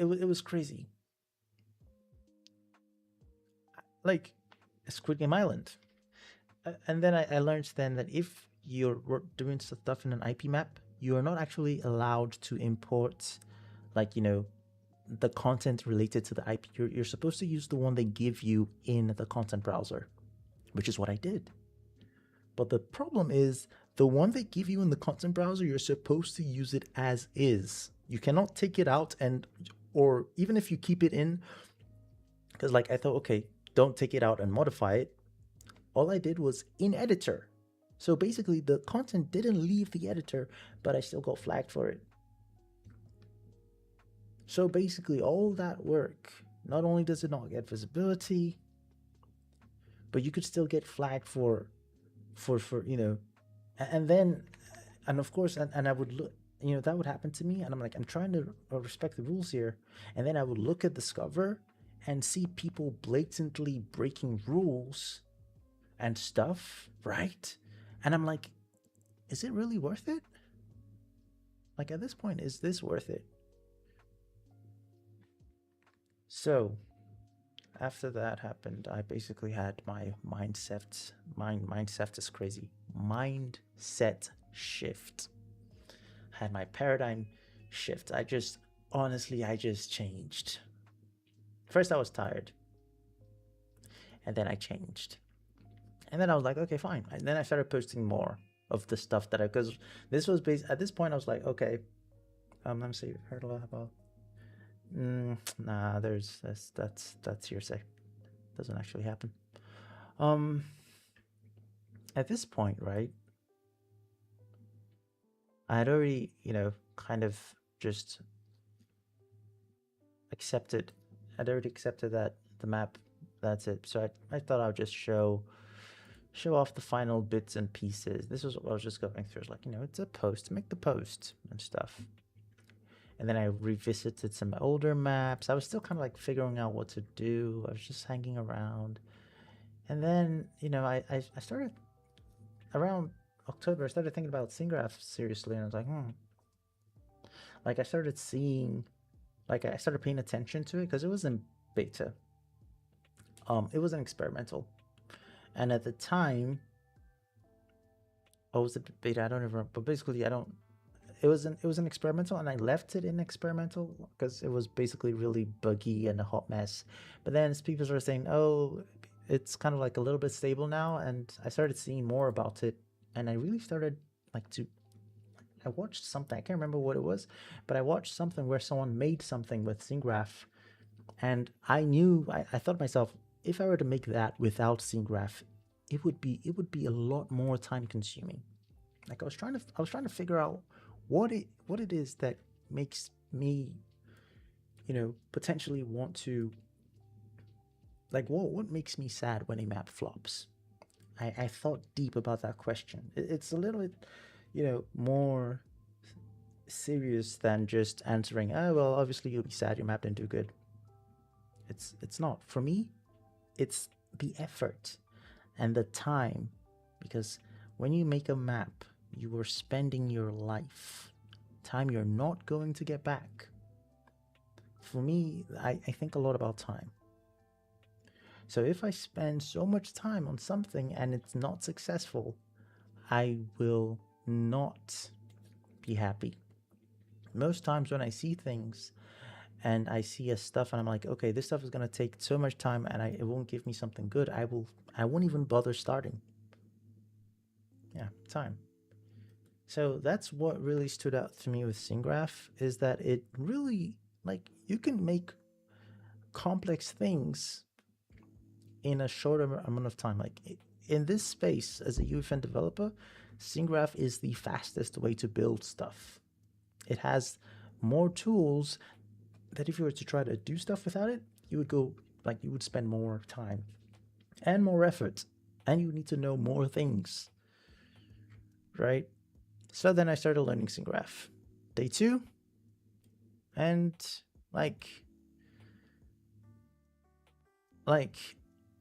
was crazy. Like Squid Game Island. And then I learned then that if you're doing stuff in an IP map, you are not actually allowed to import, like, the content related to the IP. You're supposed to use the one they give you in the content browser, which is what I did. But the problem is the one they give you in the content browser, you're supposed to use it as is. You cannot take it out or even if you keep it in, because like I thought, okay, don't take it out and modify it. All I did was in editor. So basically the content didn't leave the editor, but I still got flagged for it. So basically all that work, not only does it not get visibility, but you could still get flagged for and of course, and I would look, that would happen to me, and I'm like, I'm trying to respect the rules here, and then I would look at Discover and see people blatantly breaking rules and stuff, right? And I'm like, is it really worth it? Like at this point, is this worth it? So after that happened, I basically had my mindset is crazy. Mindset shift. I had my paradigm shift. I just changed. First I was tired. And then I changed. And then I was like, okay, fine. And then I started posting more of the stuff that because this was at this point I was like, okay, let me see, heard a lot about nah, that's hearsay. Doesn't actually happen. At this point, right, I had already, kind of just accepted. I'd already accepted that the map, that's it. So I thought I would just show off the final bits and pieces. This was what I was just going through. It's like, it's a post, make the post and stuff. And then I revisited some older maps. I was still kind of like figuring out what to do. I was just hanging around. And then, I started around October, I started thinking about SceneGraph seriously. And I was like, Like I started seeing, like I started paying attention to it because it was in beta. It was an experimental. And at the time, was it beta? I don't remember. But basically, it was an experimental, and I left it in experimental because it was basically really buggy and a hot mess. But then people started saying, oh, it's kind of like a little bit stable now, and I started seeing more about it, and I really started I watched something, I can't remember what it was, but I watched something where someone made something with SceneGraph, and I thought to myself, if I were to make that without SceneGraph, it would be a lot more time consuming. Like I was trying to figure out what it is that makes me potentially want to, like, what makes me sad when a map flops? I thought deep about that question. It's a little bit, more serious than just answering, oh, well, obviously you'll be sad your map didn't do good. It's not. For me, it's the effort and the time. Because when you make a map, you are spending your life, time you're not going to get back. For me, I think a lot about time. So if I spend so much time on something and it's not successful, I will not be happy. Most times when I see things and I see a stuff and I'm like, okay, this stuff is going to take so much time and it won't give me something good, I won't even bother starting. Yeah, time. So that's what really stood out to me with SingGraph, is that it really, like, you can make complex things in a short amount of time. Like, in this space, as a UEFN developer, SingGraph is the fastest way to build stuff. It has more tools that if you were to try to do stuff without it, you would spend more time and more effort, and you need to know more things, right? So then I started learning SingGraph. Day 2, and like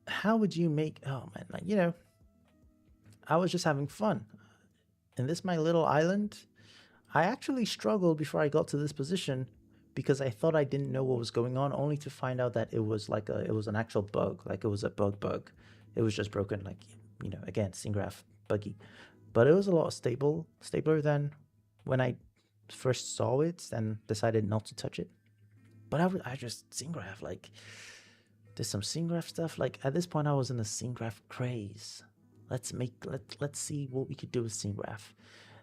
how would you make, oh man, like, I was just having fun. In this my little island, I actually struggled before I got to this position because I thought I didn't know what was going on, only to find out that it was an actual bug, like it was a bug. It was just broken, like, again, SingGraph buggy. But it was a lot stabler than when I first saw it and decided not to touch it. But I just SingGraph, like, did some SingGraph stuff. Like, at this point I was in a SingGraph craze. Let's see what we could do with SingGraph.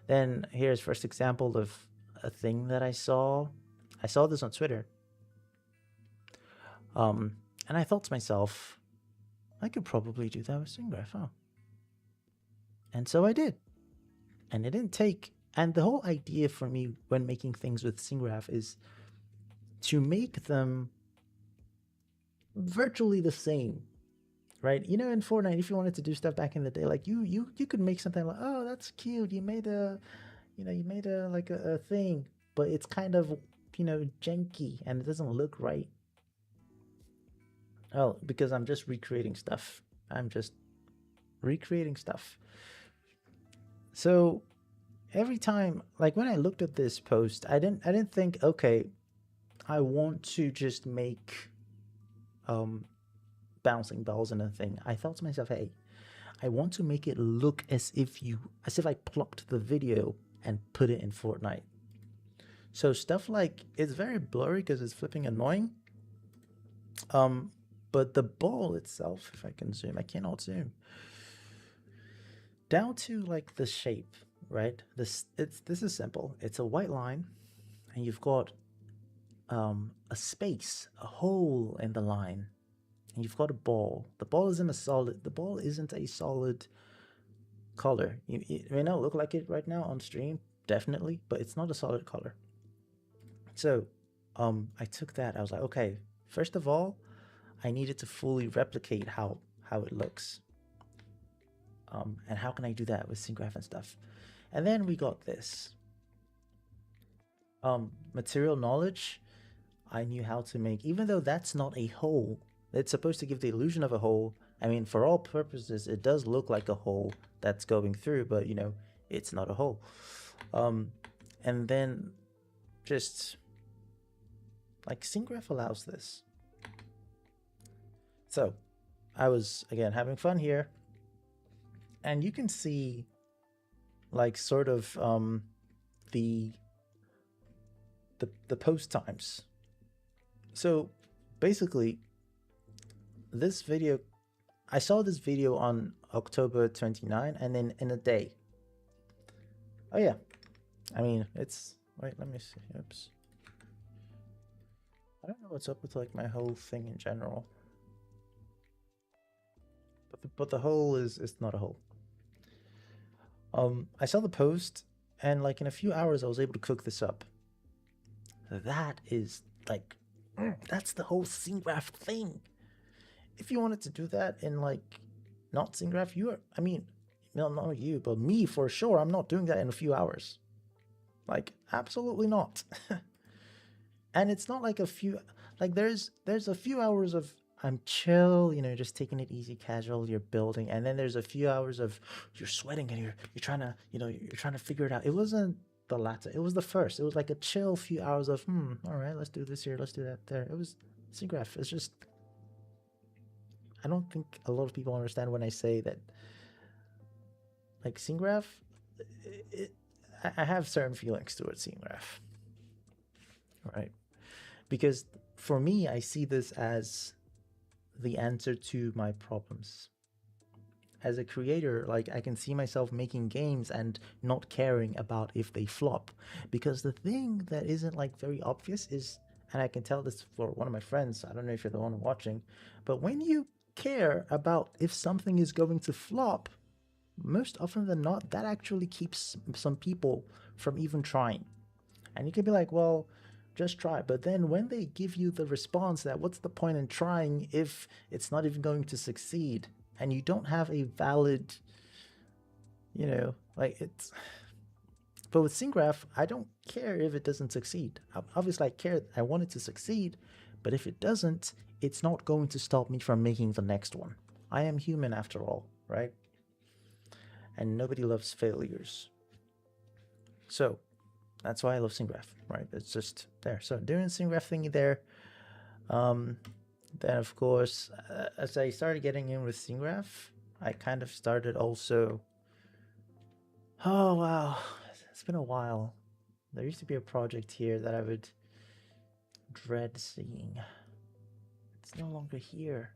Then here's first example of a thing that I saw. I saw this on Twitter. And I thought to myself, I could probably do that with SingGraph, huh? And so I did. And it didn't take, and the whole idea for me when making things with SingGraph is to make them virtually the same, right? In Fortnite, if you wanted to do stuff back in the day, like you could make something like, oh, that's cute, you made a like a thing, but it's kind of janky and it doesn't look right. Oh, because I'm just recreating stuff. So every time, like when I looked at this post, I didn't think, okay, I want to just make bouncing balls in a thing. I thought to myself, hey, I want to make it look as if I plopped the video and put it in Fortnite. So stuff like, it's very blurry because it's flipping annoying. But the ball itself, if I can zoom, I cannot zoom. Down to like the shape, right? This is simple. It's a white line, and you've got a space, a hole in the line, and you've got a ball. The ball isn't a solid color. It may not look like it right now on stream, definitely, but it's not a solid color. So I took that. I was like, okay, first of all, I needed to fully replicate how it looks. And how can I do that with SingGraph and stuff? And then we got this. Material knowledge, I knew how to make, even though that's not a hole, it's supposed to give the illusion of a hole. I mean, for all purposes, it does look like a hole that's going through, but it's not a hole. And then just like SingGraph allows this. So I was, again, having fun here. And you can see like sort of the post times. So basically this video, I saw this video on October 29, and then in a day. Oh yeah. I mean, it's, wait, let me see. Oops. I don't know what's up with like my whole thing in general. But the hole is not a hole. I saw the post, and like in a few hours I was able to cook this up. That is like That's the whole scene graph thing. If you wanted to do that in like not scene graph, I mean, no, not you, but me for sure. I'm not doing that in a few hours. Like, absolutely not. And it's not like a few, like there's a few hours of I'm chill, just taking it easy, casual, you're building, and then there's a few hours of you're sweating and you're trying to, you're trying to figure it out. It wasn't the latter, it was the first. It was like a chill few hours of all right, let's do this here, let's do that there. It was SIGGRAPH. It's just, I don't think a lot of people understand when I say that, like, SIGGRAPH, I have certain feelings towards SIGGRAPH, right? Because for me, I see this as the answer to my problems. As a creator, like, I can see myself making games and not caring about if they flop. Because the thing that isn't like very obvious is, and I can tell this for one of my friends, I don't know if you're the one watching, but when you care about if something is going to flop, most often than not, that actually keeps some people from even trying. And you can be like, well, just try. But then when they give you the response that what's the point in trying if it's not even going to succeed, and you don't have a valid, like it's. But with SIGGRAPH, I don't care if it doesn't succeed. Obviously, I care. I want it to succeed, but if it doesn't, it's not going to stop me from making the next one. I am human after all, right? And nobody loves failures. So that's why I love SIGGRAPH, right? It's just there. So doing SIGGRAPH thingy there. Then of course, as I started getting in with SIGGRAPH, I kind of started also. Oh wow, it's been a while. There used to be a project here that I would dread seeing. It's no longer here.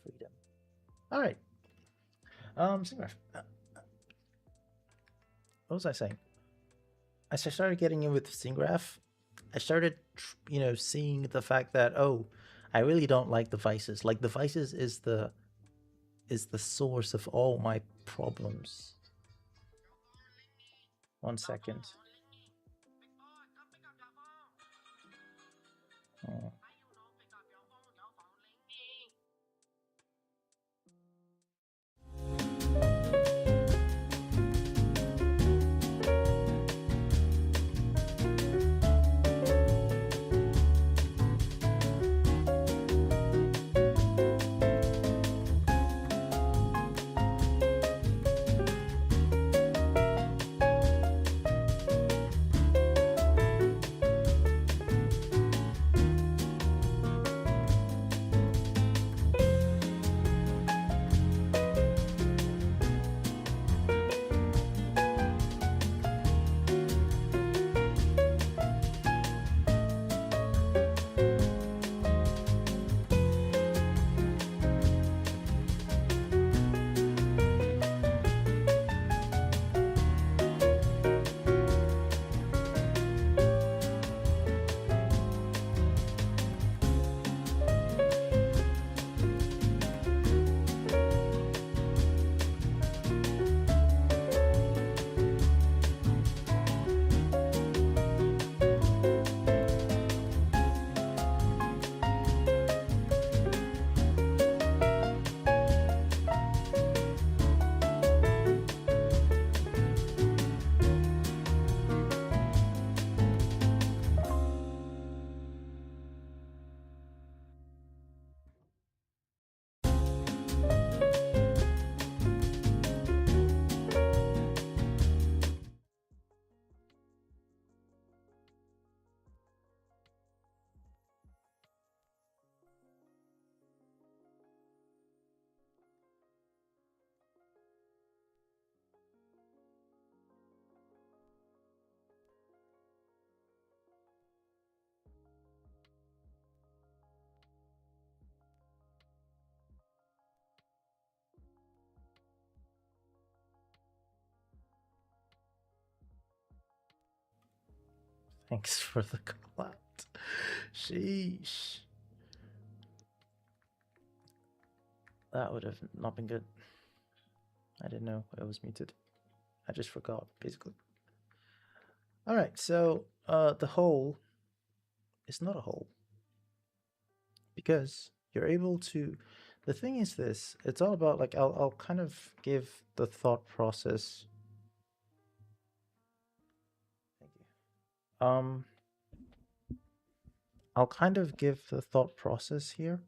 Freedom. All right. SIGGRAPH. What was I saying? As I started getting in with SIGGRAPH, I started, seeing the fact that, oh, I really don't like devices. Like, devices is the source of all my problems. 1 second. Oh. Thanks for the clout. Sheesh. That would have not been good. I didn't know I was muted. I just forgot, basically. All right, so the hole is not a hole because you're able to. The thing is this, it's all about like I'll kind of give the thought process. Thank you. I'll kind of give the thought process here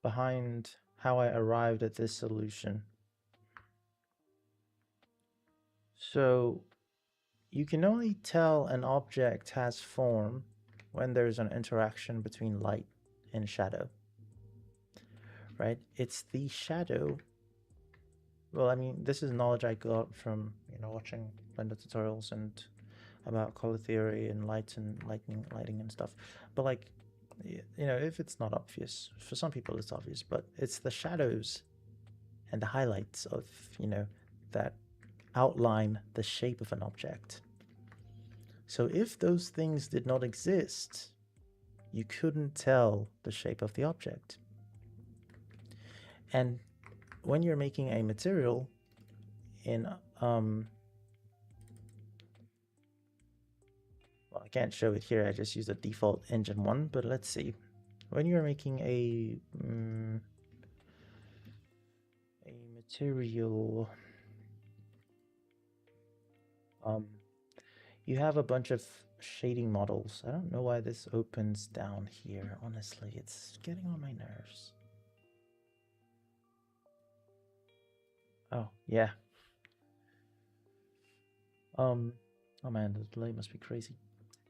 behind how I arrived at this solution. So you can only tell an object has form when there's an interaction between light and shadow, right? It's the shadow. Well, I mean, this is knowledge I got from, watching Blender tutorials and about color theory and light and lighting and stuff. But like, if it's not obvious, for some people it's obvious, but it's the shadows and the highlights of, that outline the shape of an object. So if those things did not exist, you couldn't tell the shape of the object. And when you're making a material in well, I can't show it here, I just used a default engine one, but let's see. When you're making a material, you have a bunch of shading models. I don't know why this opens down here, honestly. It's getting on my nerves. Oh, yeah. Oh man, the delay must be crazy.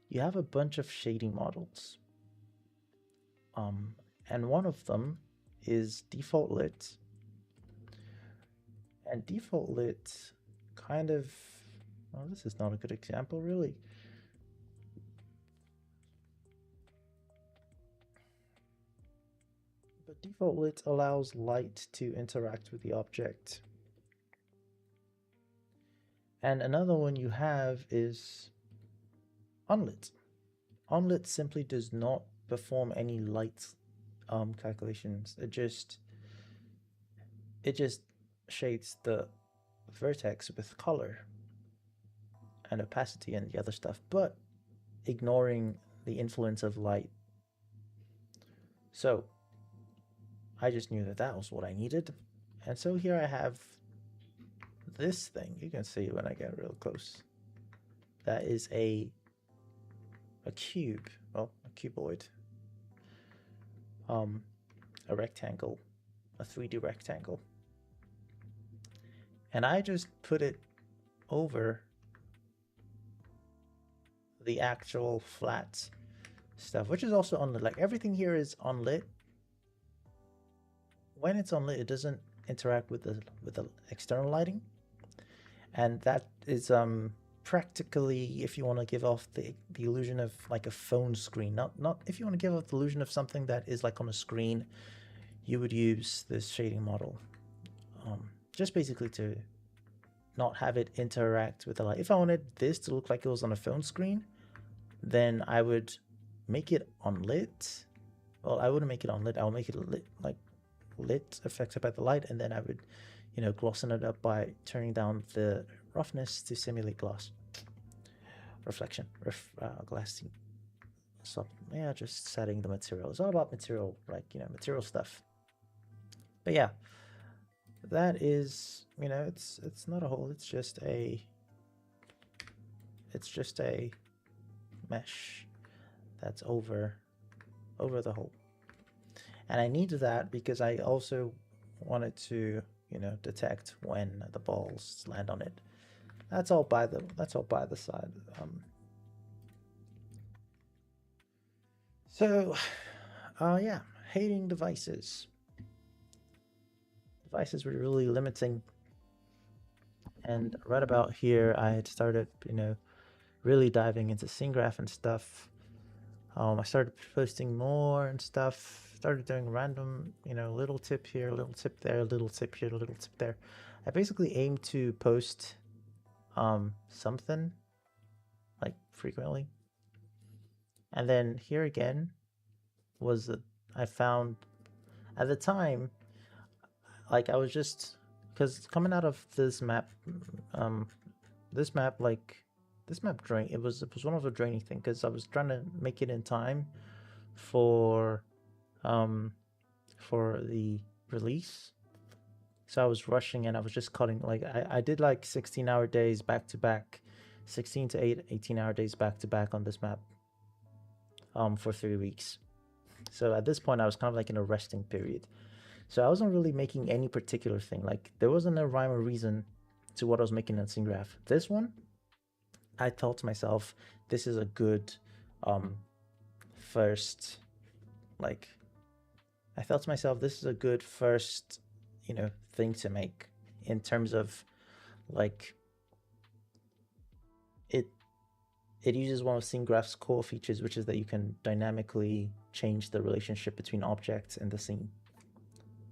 You have a bunch of shading models. And one of them is default lit. And default lit kind of, well, this is not a good example, really. But default lit allows light to interact with the object. And another one you have is unlit. Unlit simply does not perform any light calculations. It just shades the vertex with color and opacity and the other stuff, but ignoring the influence of light. So I just knew that that was what I needed. And so here I have this thing. You can see when I get real close. That is a cube, well, a cuboid, a rectangle, a 3D rectangle. And I just put it over the actual flat stuff, which is also unlit. Like everything here is unlit. When it's unlit, it doesn't interact with the external lighting, and that is practically, if you want to give off the illusion of like a phone screen, not if you want to give off the illusion of something that is like on a screen, you would use this shading model, just basically to not have it interact with the light. If I wanted this to look like it was on a phone screen, then I would make it unlit. Well, I wouldn't make it unlit. I'll make it lit, like lit, affected by the light, and then I would, glossen it up by turning down the roughness to simulate glass reflection, glass. So yeah, just setting the material. It's all about material, like material stuff. But yeah, that is, it's not a hole. It's just a mesh that's over the hole. And I needed that because I also wanted to, detect when the balls land on it. That's all by the side. So, yeah, hating devices. Devices were really limiting. And right about here, I had started, really diving into scene graph and stuff. I started posting more and stuff. Started doing random, little tip here, little tip there, little tip here, little tip there. I basically aim to post something like frequently. And then here again was that I found at the time, like I was just, because coming out of this map, like this map drain. It was one of the draining thing because I was trying to make it in time for the release. So I was rushing and I was just cutting, like I did like 16-hour days back to back, 16 to 18-hour days back to back on this map for 3 weeks. So at this point I was kind of like in a resting period. So I wasn't really making any particular thing. Like there wasn't a rhyme or reason to what I was making in scene graph. This one, I thought to myself, this is a good first, like I thought to myself, this is a good first, you know, thing to make in terms of like it uses one of scene graph's core features, which is that you can dynamically change the relationship between objects in the scene,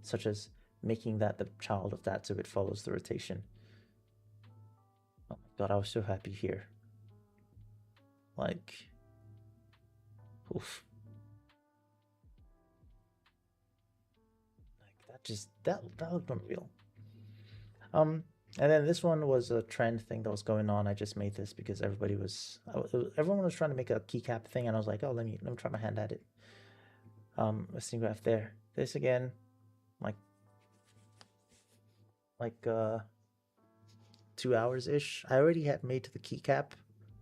such as making that the child of that so it follows the rotation. Oh my god, I was so happy here. Like, oof. Like that looked unreal. And then this one was a trend thing that was going on. I just made this because everyone was trying to make a keycap thing, and I was like, oh, let me try my hand at it. A scene graph there. This again, like 2 hours ish. I already had made the keycap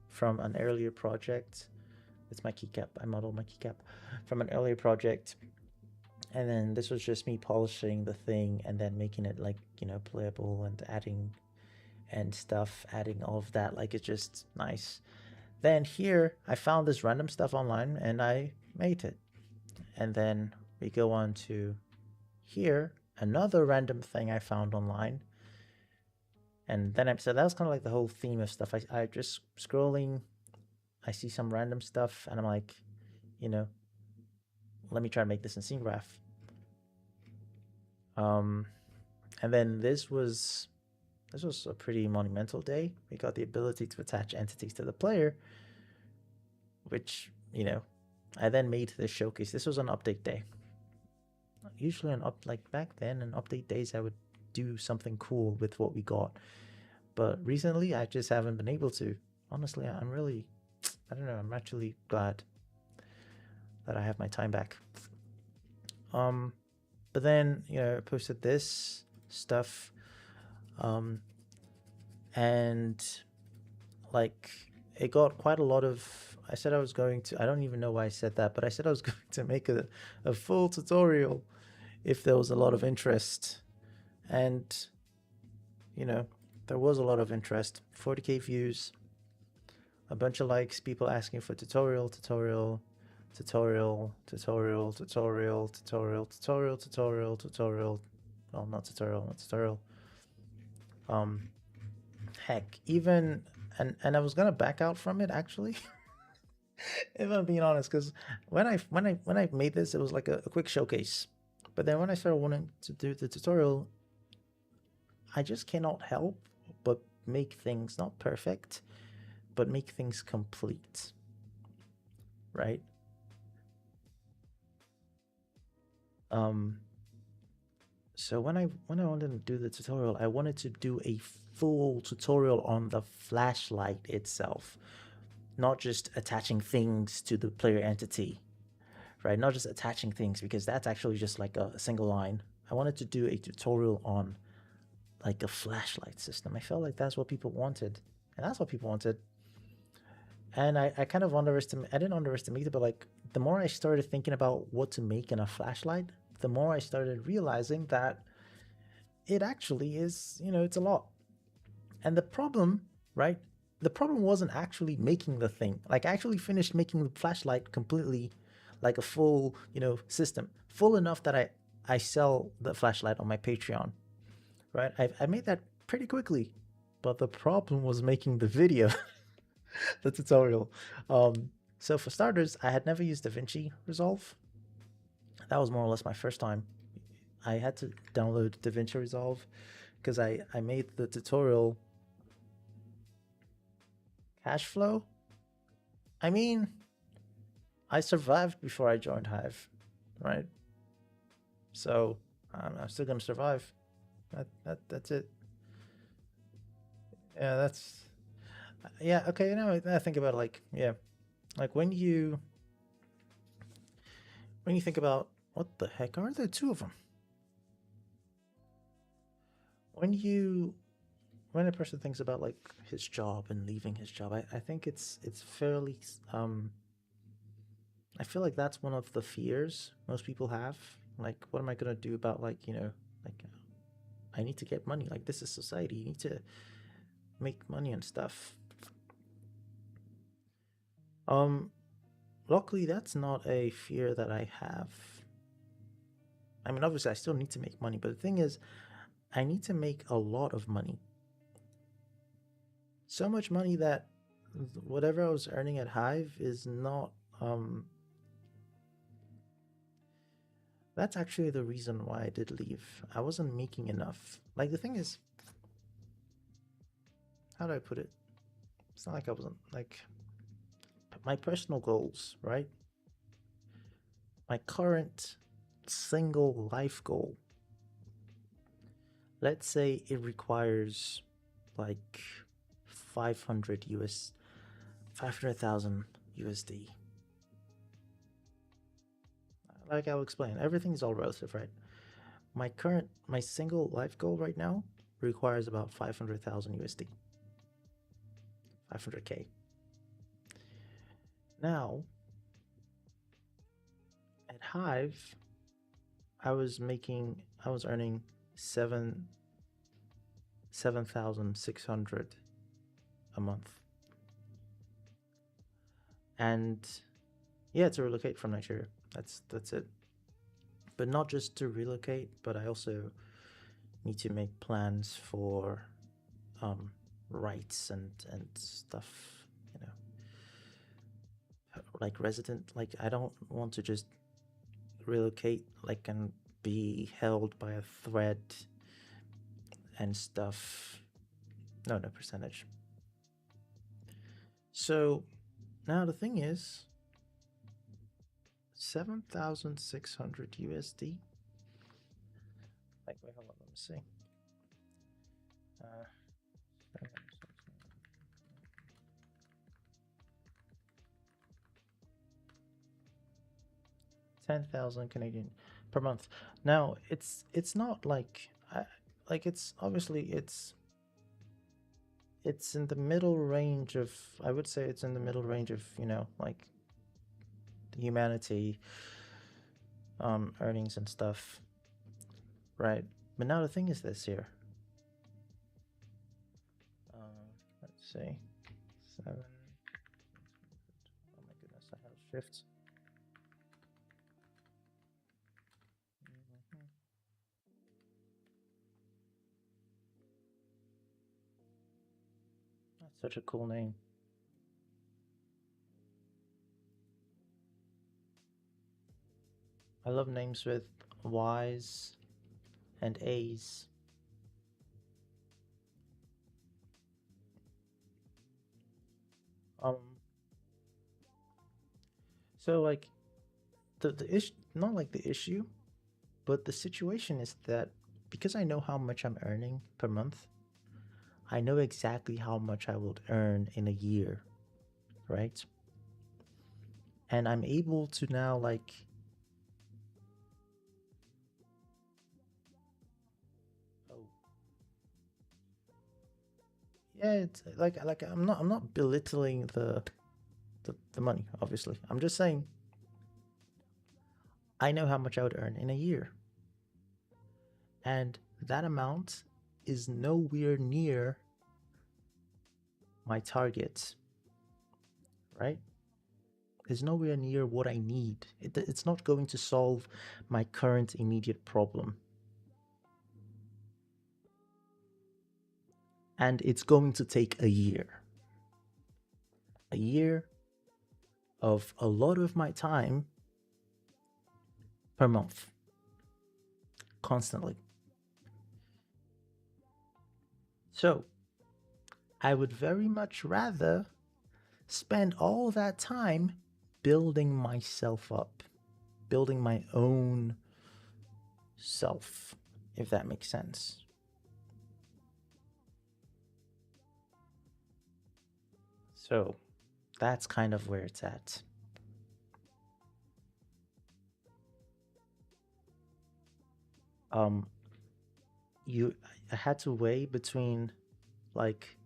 from an earlier project. It's my keycap. I modeled my keycap from an earlier project. And then this was just me polishing the thing and then making it like, you know, playable and adding all of that. Like, it's just nice. Then here I found this random stuff online and I made it. And then we go on to here, another random thing I found online. And then so that was kind of like the whole theme of stuff. I just scrolling, I see some random stuff and I'm like, you know, let me try to make this in scene graph. And then this was a pretty monumental day. We got the ability to attach entities to the player, which, you know, I then made this showcase. This was an update day. Usually like back then on update days, I would do something cool with what we got. But recently I just haven't been able to. Honestly, I don't know, I'm actually glad that I have my time back. But then, you know, I posted this stuff, and like it got quite a lot of, I said I was going to, I don't even know why I said that, but I said I was going to make a full tutorial if there was a lot of interest. And, you know, there was a lot of interest, 40k views, a bunch of likes, people asking for tutorial. Well, not tutorial. Heck, even and I was gonna back out from it actually. If I'm being honest, because when I made this, it was like a quick showcase. But then when I started wanting to do the tutorial, I just cannot help but make things not perfect, but make things complete. Right? So when I wanted to do the tutorial, I wanted to do a full tutorial on the flashlight itself, not just attaching things to the player entity, right? Not just attaching things, because that's actually just like a single line. I wanted to do a tutorial on like a flashlight system. I felt like that's what people wanted, and that's what people wanted. And I kind of I didn't underestimate it, but like the more I started thinking about what to make in a flashlight, the more I started realizing that it actually is, you know, it's a lot. And the problem, right? The problem wasn't actually making the thing. Like I actually finished making the flashlight completely, like a full, you know, system, full enough that I sell the flashlight on my Patreon, right? I made that pretty quickly, but the problem was making the video, the tutorial. So for starters, I had never used DaVinci Resolve. That was more or less my first time. I had to download DaVinci Resolve because I made the tutorial cash flow. I mean, I survived before I joined Hive, right? So I'm still gonna survive. That's it. Yeah, Yeah, okay, I think about it, like, yeah, like when you think about what the heck are there two of them? When you when a person thinks about like his job and leaving his job, I think it's fairly I feel like that's one of the fears most people have. Like, what am I gonna do about, like, like, I need to get money. Like, this is society. You need to make money and stuff. Um, Luckily, that's not a fear that I have. I mean, obviously, I still need to make money, but the thing is, I need to make a lot of money. So much money that whatever I was earning at Hive is not. That's actually the reason why I did leave. I wasn't making enough. Like, the thing is, how do I put it? It's not like I wasn't, like, my personal goals, right? My current single life goal, let's say it requires like 500 US 500,000 USD. Like, I'll explain, everything's all relative, right? My single life goal right now requires about 500,000 USD. 500k. Now, at Hive, I was earning 7,600 a month. And yeah, to relocate from Nigeria. That's it. But not just to relocate, but I also need to make plans for um, rights and stuff. You know, like resident. Like, I don't want to just relocate like and be held by a thread and stuff. No, no percentage. So now the thing is, 7,600 USD. Like, wait, hold on, let me see. Uh, 10,000 Canadian per month. Now, it's not like like, it's obviously it's in the middle range of, I would say it's in the middle range of, like, the humanity earnings and stuff, right? But now the thing is this here. Let's see. 7. Oh my goodness, I have shifts. That's such a cool name. I love names with Y's and A's. Um, so, like, the issue, not like the issue, but the situation is that because I know how much I'm earning per month, I know exactly how much I will earn in a year, right? And I'm able to now, like, oh, yeah, it's like I'm not belittling the money, obviously. I'm just saying I know how much I would earn in a year. And that amount is nowhere near my target, right? It's nowhere near what I need. It's not going to solve my current immediate problem. And it's going to take a year. A year of a lot of my time per month, constantly. So I would very much rather spend all that time building myself up, building my own self, if that makes sense. So that's kind of where it's at. Um, you I had to weigh between like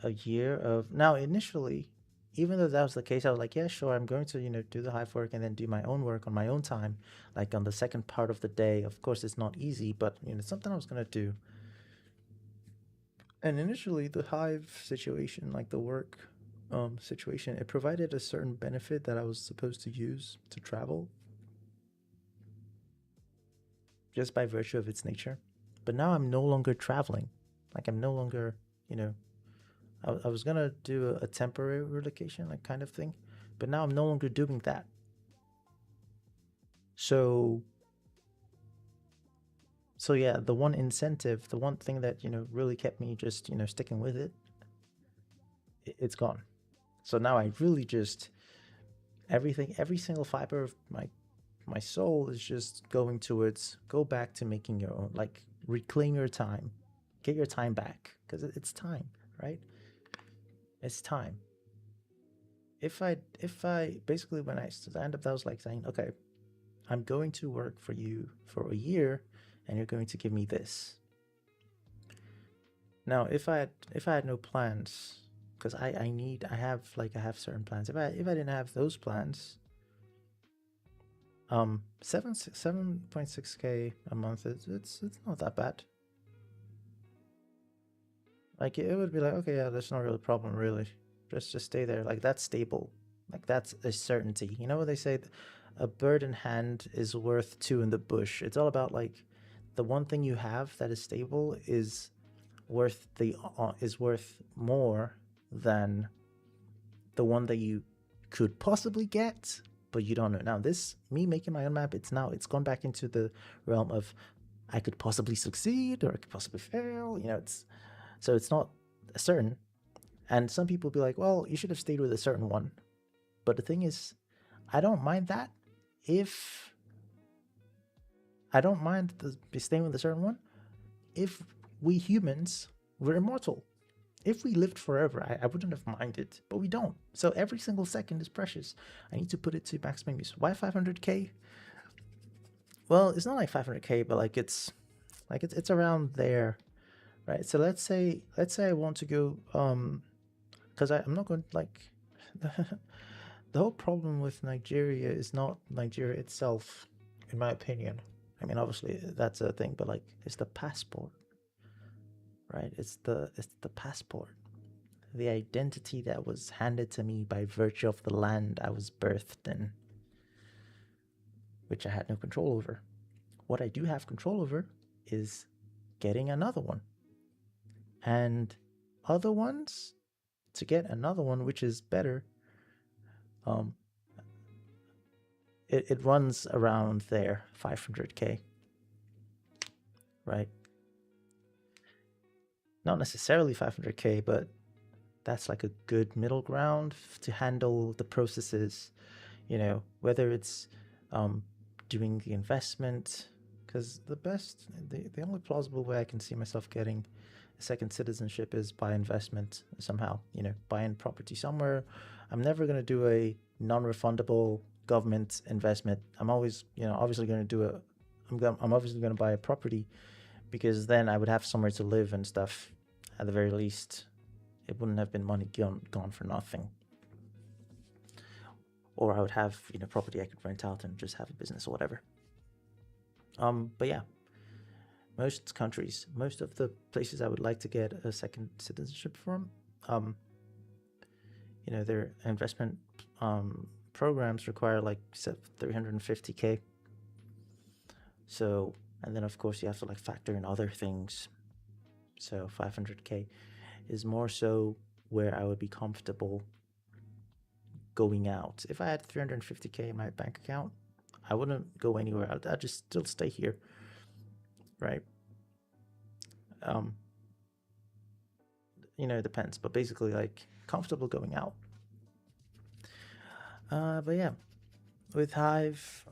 a year of now initially, even though that was the case, I was like, yeah, sure, I'm going to, do the hive work and then do my own work on my own time, like on the second part of the day. Of course, it's not easy, but it's something I was gonna do. And initially, the hive situation, like the work situation, it provided a certain benefit that I was supposed to use to travel just by virtue of its nature. But now I'm no longer traveling. Like I'm no longer, you know, I was gonna do a temporary relocation, like kind of thing, but now I'm no longer doing that. So, so yeah, the one incentive, the one thing that really kept me just sticking with it, it's gone. So now I really just everything, every single fiber of my soul is just going towards go back to making your own, like reclaim your time, get your time back because it's time, right? It's time. If I basically when I stand up, I was like saying, okay, I'm going to work for you for a year, and you're going to give me this. Now, if I had no plans, because I have certain plans. If I didn't have those plans, 7.6K a month, it's not that bad. Like it would be like, okay, yeah, that's not really a problem, really. Just stay there. Like that's stable. Like that's a certainty. You know what they say? A bird in hand is worth two in the bush. It's all about like the one thing you have that is stable is worth more than the one that you could possibly get, but you don't know. Now, this me making my own map, it's gone back into the realm of I could possibly succeed or I could possibly fail. It's not certain. And some people be like, well, you should have stayed with a certain one. But the thing is, I don't mind that if I don't mind staying with a certain one if we humans were immortal. If we lived forever, I wouldn't have minded, but we don't. So every single second is precious. I need to put it to maximum use. Why 500K? Well, it's not like 500K, but it's around there, right? So let's say I want to go because I'm not going like the whole problem with Nigeria is not Nigeria itself, in my opinion. I mean, obviously that's a thing, but like it's the passport, right? It's the passport, the identity that was handed to me by virtue of the land I was birthed in, which I had no control over. What I do have control over is getting another one. And other ones, to get another one, which is better, um, it runs around there, 500K, right? Not necessarily 500K, but that's like a good middle ground to handle the processes, whether it's um, doing the investment, because the only plausible way I can see myself getting a second citizenship is by investment somehow, buying property somewhere. I'm never going to do a non-refundable government investment. I'm always, obviously going to do I'm obviously going to buy a property because then I would have somewhere to live and stuff. At the very least, it wouldn't have been money gone for nothing. Or I would have property I could rent out and just have a business or whatever. But yeah, most countries, most of the places I would like to get a second citizenship from, their investment programs require like 350K. So, and then of course you have to like factor in other things. So 500K is more so where I would be comfortable going out. If I had 350K in my bank account, I wouldn't go anywhere. I'd just still stay here, right? It depends, but basically like comfortable going out. But yeah, with Hive,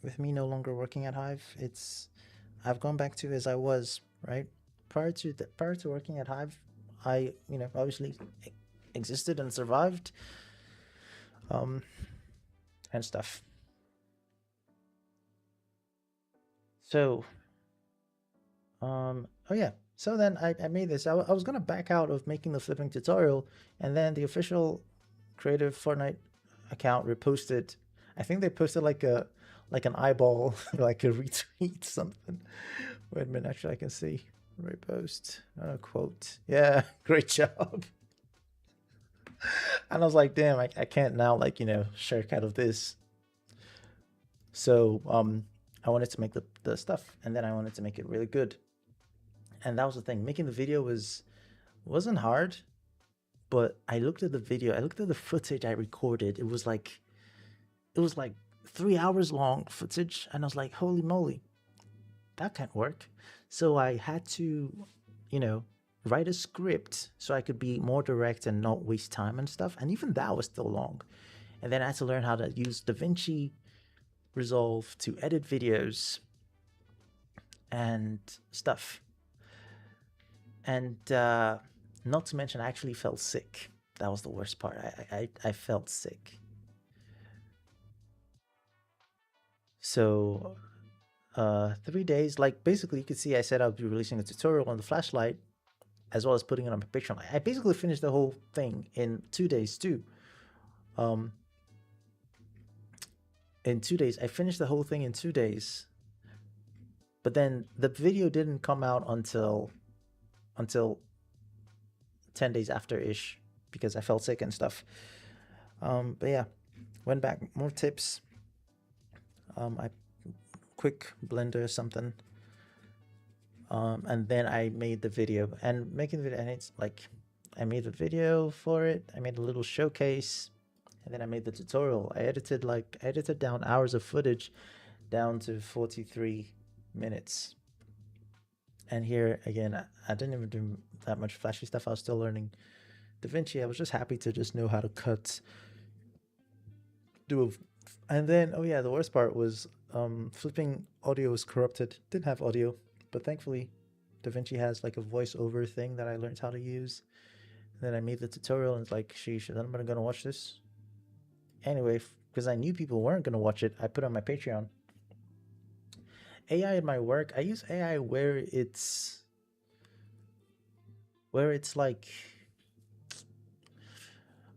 with me no longer working at Hive, I've gone back to as I was, right? Prior to working at Hive, I, obviously existed and survived, um, and stuff. So, oh yeah. So then I made this. I was gonna back out of making the flipping tutorial, and then the official creative Fortnite account reposted. I think they posted like an eyeball, like a retweet something. Wait a minute, actually I can see repost, not a quote. Yeah, great job. And I was like, damn, I can't now like shirk out of this. So I wanted to make the stuff, and then I wanted to make it really good. And that was the thing. Making the video wasn't hard, but I looked at the video, I looked at the footage I recorded. It was like 3 hours long footage, and I was like, holy moly, that can't work. So I had to, write a script so I could be more direct and not waste time and stuff. And even that was still long. And then I had to learn how to use DaVinci Resolve to edit videos and stuff. And not to mention, I actually felt sick. That was the worst part. I felt sick. So 3 days, like basically you could see I said I'll be releasing a tutorial on the flashlight as well as putting it on my picture. I basically finished the whole thing in 2 days too. In 2 days, I finished the whole thing in 2 days. But then the video didn't come out until 10 days after ish because I felt sick and stuff. But yeah, went back, more tips. I quick blender something. And then I made the video, and making the video, and it's like I made the video for it. I made a little showcase, and then I made the tutorial. I edited down hours of footage down to 43 minutes. And here again, I didn't even do that much flashy stuff. I was still learning DaVinci. I was just happy to just know how to cut, and then oh yeah, the worst part was flipping audio was corrupted. Didn't have audio, but thankfully DaVinci has like a voiceover thing that I learned how to use. And then I made the tutorial, and it's like, sheesh, I'm not gonna watch this anyway, because I knew people weren't gonna watch it. I put it on my Patreon. AI in my work, I use AI where it's like,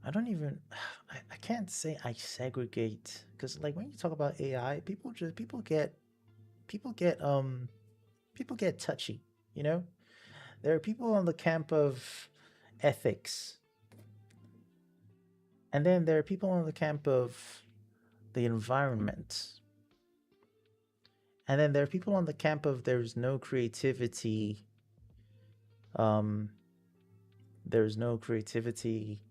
I can't say I segregate, because like when you talk about AI, people get touchy, There are people on the camp of ethics, and then there are people on the camp of the environment, and then there are people on the camp of there's no creativity. There's no creativity.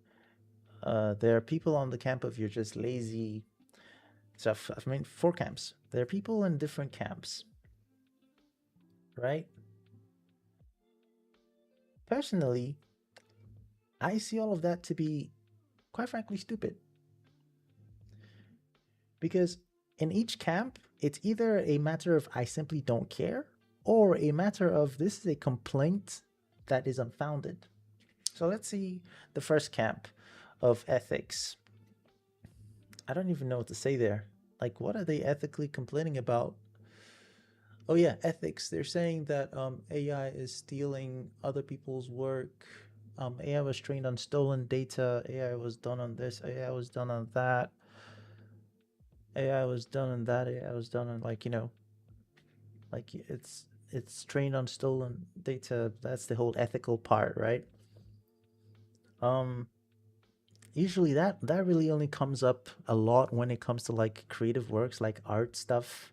There are people on the camp of you're just lazy. So I mean, 4 camps. There are people in different camps, right? Personally, I see all of that to be, quite frankly, stupid. Because in each camp, it's either a matter of I simply don't care, or a matter of this is a complaint that is unfounded. So let's see the first camp of ethics. I don't even know what to say there. Like, what are they ethically complaining about? Oh yeah, ethics. They're saying that AI is stealing other people's work. AI was trained on stolen data. AI was done on this. AI was done on that. AI was done on that. AI was done on like it's trained on stolen data. That's the whole ethical part, right? Usually that really only comes up a lot when it comes to like creative works, like art stuff.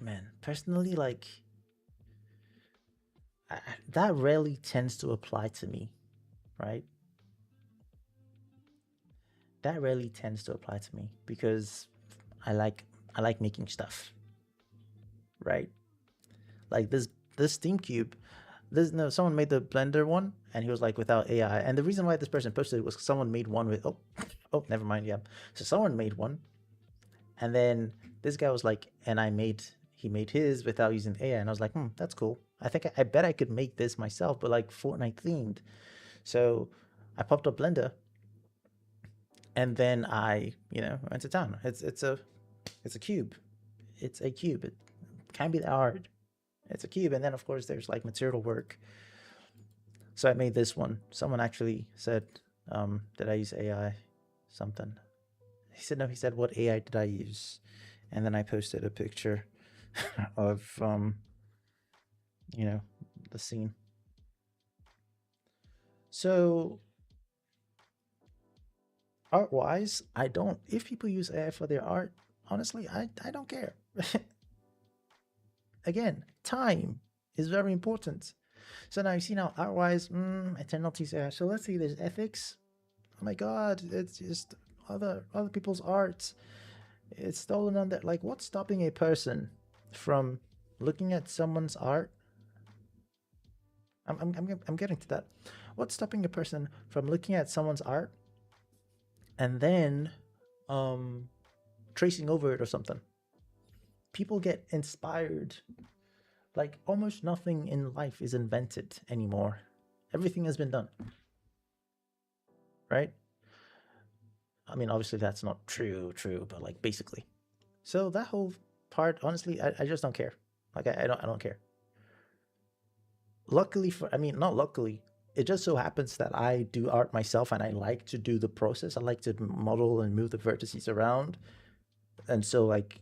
Man, personally, like that rarely tends to apply to me, right? That rarely tends to apply to me because I like making stuff, right? Like this Steam Cube, someone made the Blender one, and he was like without AI. And the reason why this person posted it was someone made one with oh, never mind, yeah. So someone made one, and then this guy was like, and I made he made his without using AI, and I was like, that's cool. I bet I could make this myself, but like Fortnite themed. So I popped up Blender, and then I, went to town. It's a cube. It's a cube. It can't be that hard. It's a cube, and then of course there's like material work. So I made this one. Someone actually said, did I use AI? Something. He said no. He said, what AI did I use? And then I posted a picture of the scene. So art wise, I don't, if people use AI for their art, honestly, I don't care. Again, time is very important. So now you see now art wise, I tend not to use AI. So let's say there's ethics. Oh my god, it's just other people's art. It's stolen on that. Like, what's stopping a person from looking at someone's art? I'm getting to that. What's stopping a person from looking at someone's art and then tracing over it or something? People get inspired. Like, almost nothing in life is invented anymore. Everything has been done. Right? I mean, obviously that's not true, but like basically. So that whole part, honestly, I just don't care. Like I don't care. Luckily not luckily, it just so happens that I do art myself and I like to do the process. I like to model and move the vertices around. And so like,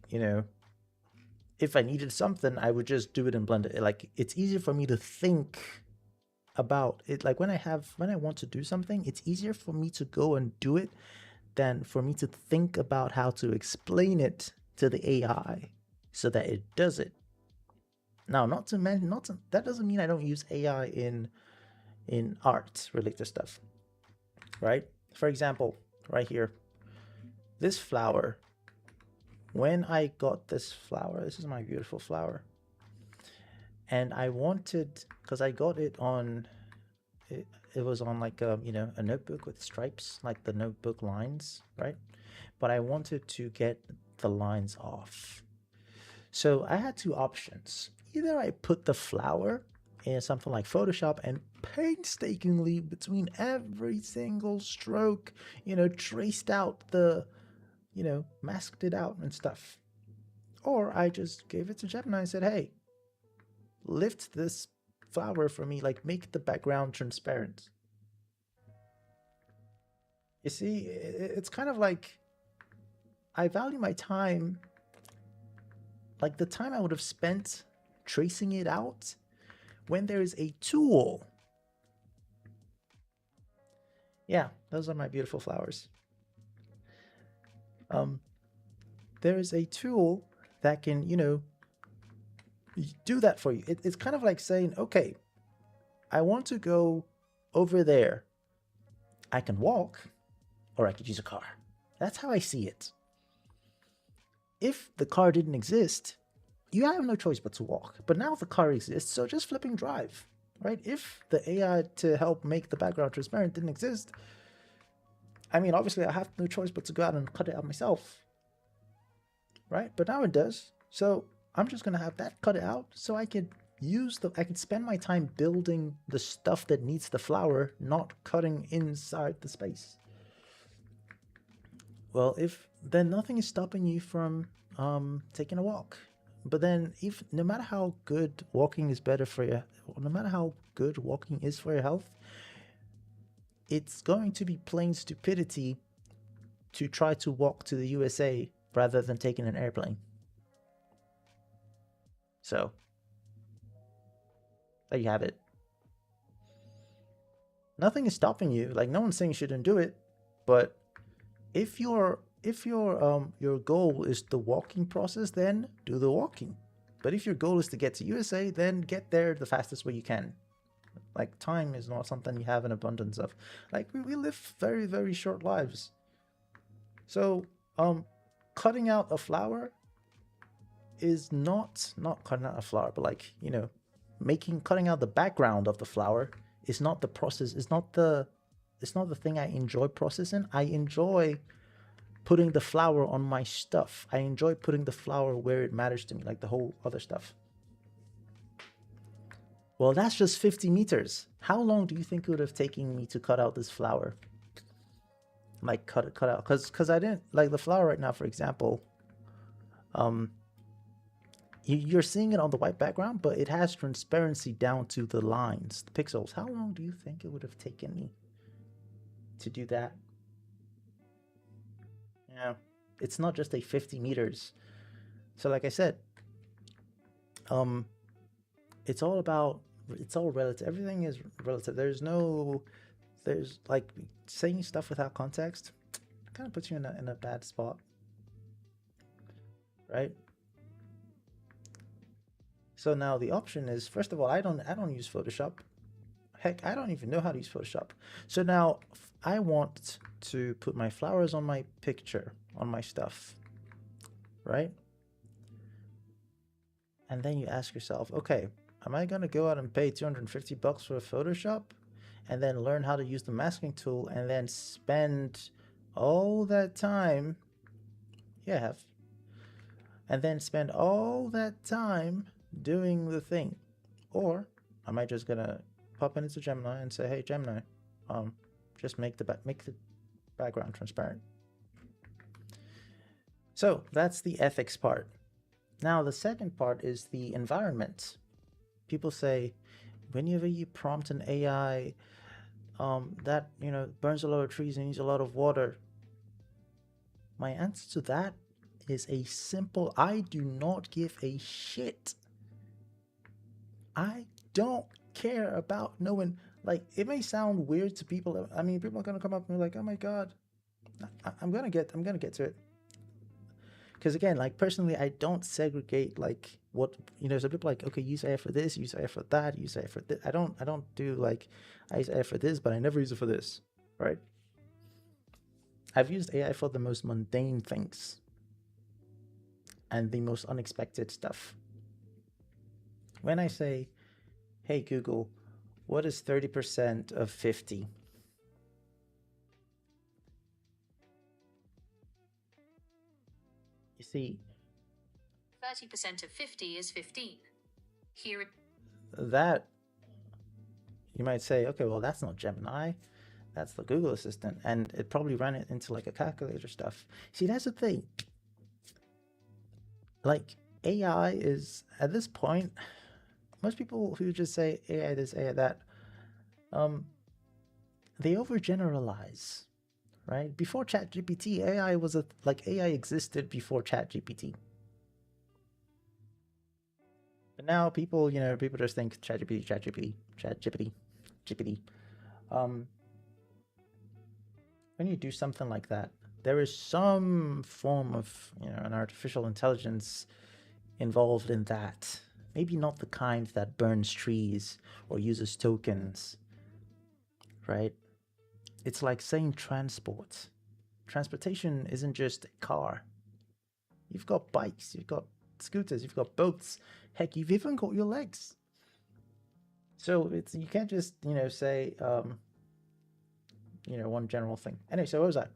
if I needed something, I would just do it in Blender. Like, it's easier for me to think about it. Like when I want to do something, it's easier for me to go and do it than for me to think about how to explain it to the AI so that it does it. Now, that doesn't mean I don't use AI in art related stuff, right? For example, right here, this flower. When I got this flower, this is my beautiful flower, and I wanted, because I got it on, it was on like a notebook with stripes, like the notebook lines, right? But I wanted to get the lines off. So I had two options. Either I put the flower in something like Photoshop and painstakingly between every single stroke, traced out the, masked it out and stuff. Or I just gave it to Gemini and said, hey, lift this flower for me, like make the background transparent. You see, it's kind of like, I value my time, like the time I would have spent tracing it out, when there is a tool. Yeah, those are my beautiful flowers. There is a tool that can, do that for you. It's kind of like saying, okay, I want to go over there. I can walk, or I could use a car. That's how I see it. If the car didn't exist, you have no choice but to walk. But now the car exists, so just flipping drive, right? If the AI to help make the background transparent didn't exist, I mean, obviously I have no choice but to go out and cut it out myself, right? But now it does. So I'm just gonna have that cut it out so I could I can spend my time building the stuff that needs the flower, not cutting inside the space. Well, then nothing is stopping you from taking a walk. But then, no matter how good walking is better for you, no matter how good walking is for your health, it's going to be plain stupidity to try to walk to the USA rather than taking an airplane. So, there you have it. Nothing is stopping you. Like, no one's saying you shouldn't do it, but if your goal is the walking process, then do the walking. But if your goal is to get to USA, then get there the fastest way you can. Like, time is not something you have an abundance of. Like, we live very, very short lives. So, cutting out a flower is not cutting out a flower, but like, cutting out the background of the flower is not the process. It's not the thing I enjoy processing. I enjoy putting the flower on my stuff. I enjoy putting the flower where it matters to me, like the whole other stuff. Well, that's just 50 meters. How long do you think it would have taken me to cut out this flower? Like cut out, because I didn't like the flower right now, for example. You're seeing it on the white background, but it has transparency down to the lines, the pixels. How long do you think it would have taken me to do that? Yeah, it's not just a 50 meters. So like I said, it's all relative. Everything is relative. There's like saying stuff without context kind of puts you in a bad spot, right? So now the option is, first of all, I don't use Photoshop. Heck, I don't even know how to use Photoshop. So now I want to put my flowers on my picture, on my stuff, right? And then you ask yourself, okay, am I going to go out and pay $250 for Photoshop and then learn how to use the masking tool and then spend all that time, and then spend all that time doing the thing? Or am I just going to pop into Gemini and say, hey, Gemini, just make the background transparent? So that's the ethics part. Now, the second part is the environment. People say, whenever you prompt an AI that, burns a lot of trees and needs a lot of water, my answer to that is a simple, I do not give a shit. I don't care about knowing, like, it may sound weird to people. I mean, people are going to come up and be like, oh my God, I'm going to get to it. Because again, like personally, I don't segregate like what, so people like, okay, use AI for this, use AI for that, use AI for this. I don't do like, I use AI for this, but I never use it for this, right? I've used AI for the most mundane things and the most unexpected stuff. When I say, hey Google, what is 30% of 50? You see, 30% of 50 is 15. Here that you might say, okay, well, that's not Gemini, that's the Google Assistant, and it probably ran it into like a calculator stuff. See, that's the thing. Like AI is, at this point, most people who just say AI this, AI that, they overgeneralize, right? Before ChatGPT, AI was AI existed before ChatGPT. But now people just think ChatGPT. When you do something like that, there is some form of, an artificial intelligence involved in that. Maybe not the kind that burns trees or uses tokens, right? It's like saying transport. Transportation isn't just a car. You've got bikes, you've got scooters, you've got boats. Heck, you've even got your legs. So you can't just, say, one general thing. Anyway, so what was that?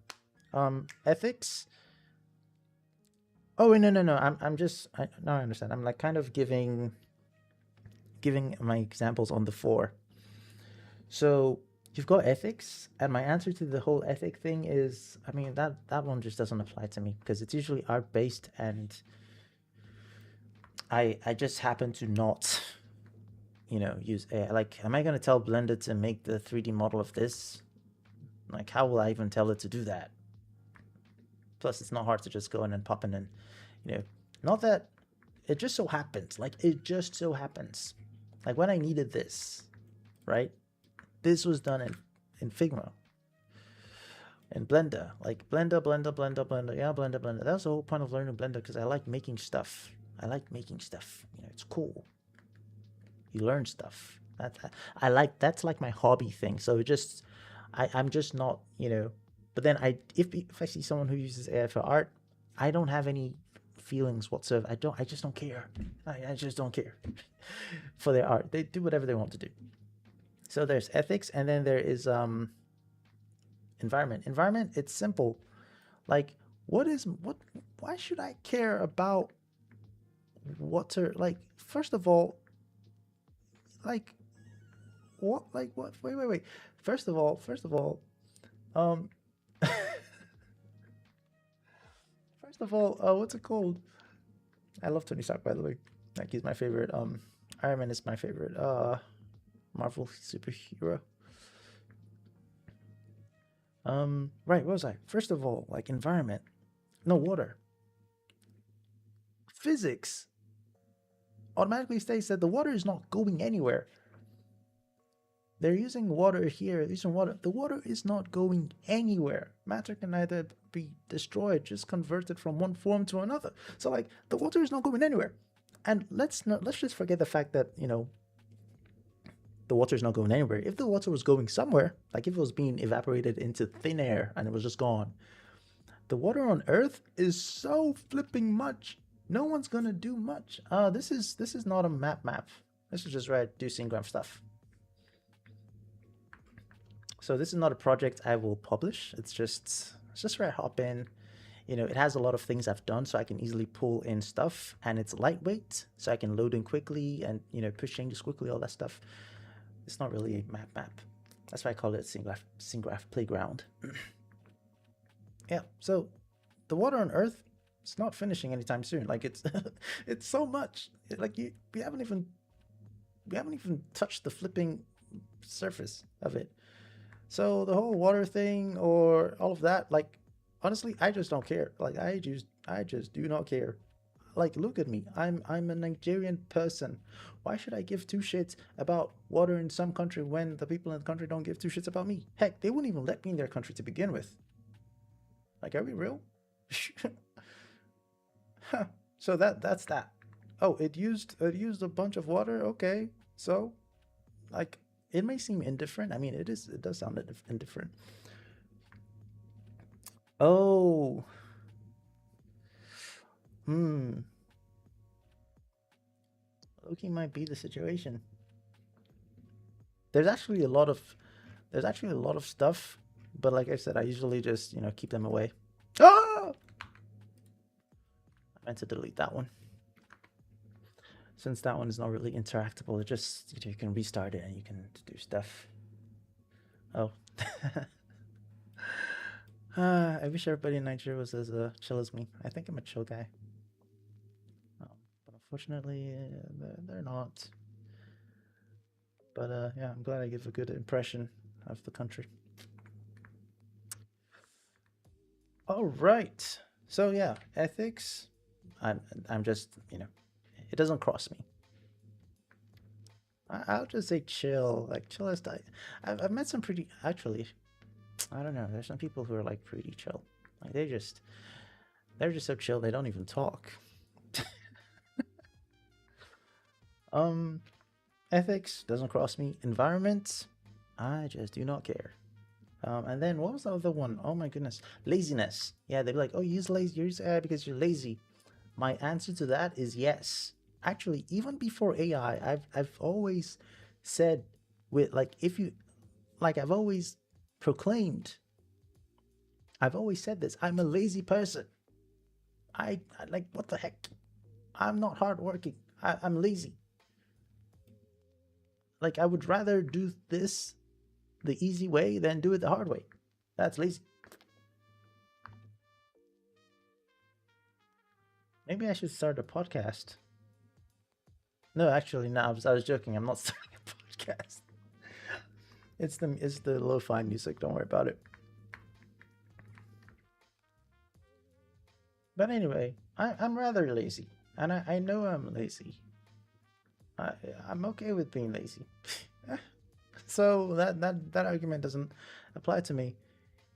Ethics. Oh, no. Now I understand. I'm like kind of giving my examples on the 4. So you've got ethics, and my answer to the whole ethic thing is, I mean, that one just doesn't apply to me because it's usually art based, and I just happen to not, use AI. Like, am I going to tell Blender to make the 3D model of this? Like, how will I even tell it to do that? Plus, it's not hard to just go in and pop in and, not that it just so happens. Like, it just so happens. Like, when I needed this, right? This was done in Figma. In Blender. Like, Blender. Yeah, Blender. That was the whole point of learning Blender, because I like making stuff. It's cool. You learn stuff. That's like my hobby thing. So I'm just not, but then if I see someone who uses AI for art, I don't have any feelings whatsoever. I just don't care. I just don't care for their art. They do whatever they want to do. So there's ethics, and then there is environment. Environment, it's simple. Like, Why should I care about water? Like, first of all, like what? Wait. First of all, um, first of all, what's it called? I love Tony Stark, by the way. Like, he's my favorite. Iron Man is my favorite. Marvel superhero. Right. What was I? First of all, like environment, no water, physics automatically states that the water is not going anywhere. They're using water here. They're using water. The water is not going anywhere. Matter can either be destroyed, just converted from one form to another. So like the water is not going anywhere. And let's just forget the fact that, the water is not going anywhere. If the water was going somewhere, like if it was being evaporated into thin air and it was just gone, the water on Earth is so flipping much. No one's gonna do much. This is not a map. This is just reducing graph stuff. So this is not a project I will publish. It's just where I hop in. It has a lot of things I've done, so I can easily pull in stuff, and it's lightweight, so I can load in quickly and push changes quickly, all that stuff. It's not really a map. That's why I call it SingGraph Playground. Yeah. So the water on Earth, it's not finishing anytime soon. Like it's it's so much. Like we haven't even touched the flipping surface of it. So the whole water thing or all of that, like honestly, I just don't care. Like I just do not care. Like look at me. I'm a Nigerian person. Why should I give two shits about water in some country when the people in the country don't give two shits about me? Heck, they wouldn't even let me in their country to begin with. Like, are we real? Huh. So that's that. Oh, it used a bunch of water. Okay, so like it may seem indifferent. I mean, it does sound indifferent. Oh, Loki might be the situation. There's actually a lot of stuff, but like I said, I usually just keep them away. Ah! I meant to delete that one. Since that one is not really interactable, it just you can restart it and you can do stuff. Oh. I wish everybody in Nigeria was as chill as me. I think I'm a chill guy. But unfortunately, they're not. But yeah, I'm glad I give a good impression of the country. All right. So yeah, ethics. I'm just it doesn't cross me. I'll just say chill, like chill as die. I've met some pretty actually. I don't know. There's some people who are like pretty chill. Like they're just so chill they don't even talk. Ethics doesn't cross me. Environment, I just do not care. And then what was the other one? Oh my goodness, laziness. Yeah, they'd be like, oh, you use lazy, you use AI because you're lazy. My answer to that is yes. Actually, even before AI, I've always said with like if you like I've always proclaimed. I've always said this. I'm a lazy person. I like what the heck? I'm not hardworking. I'm lazy. Like I would rather do this the easy way than do it the hard way. That's lazy. Maybe I should start a podcast. No, actually, no. I was joking. I'm not starting a podcast. It's the lo-fi music. Don't worry about it. But anyway, I'm rather lazy, and I know I'm lazy. I'm okay with being lazy. So that argument doesn't apply to me.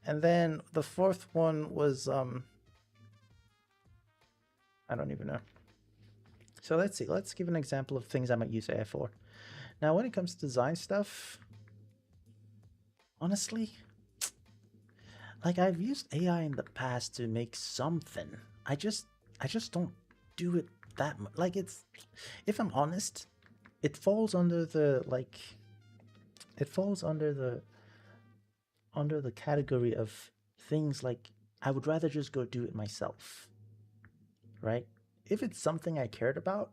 And then the fourth one was I don't even know. So let's see. Let's give an example of things I might use AI for. Now, when it comes to design stuff, honestly, like I've used AI in the past to make something. I just don't do it that much. Like it's, if I'm honest, it falls under the like, it falls under the category of things like I would rather just go do it myself, right? If it's something I cared about,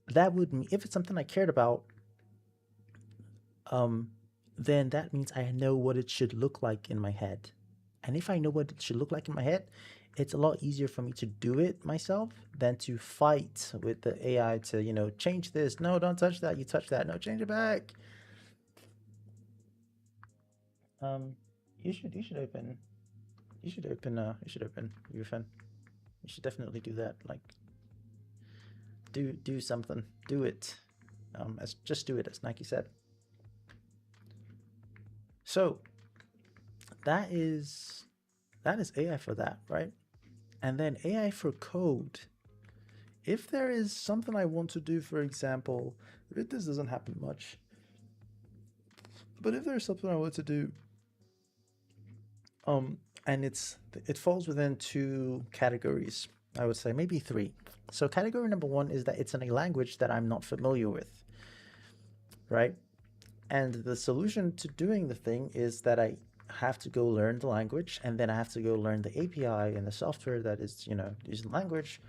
if it's something I cared about, then that means I know what it should look like in my head. And if I know what it should look like in my head, it's a lot easier for me to do it myself than to fight with the AI to, change this. No, don't touch that. You touch that. No, change it back. Um, you should open UEFN. You should definitely do that. Like, do something. Do it. Just do it, as Nike said. So that is AI for that, right? And then AI for code. If there is something I want to do, for example, this doesn't happen much, but if there's something I want to do, and it falls within two categories, I would say maybe three. So category number one is that it's in a language that I'm not familiar with, right? And the solution to doing the thing is that I have to go learn the language, and then I have to go learn the API and the software that is, using the language.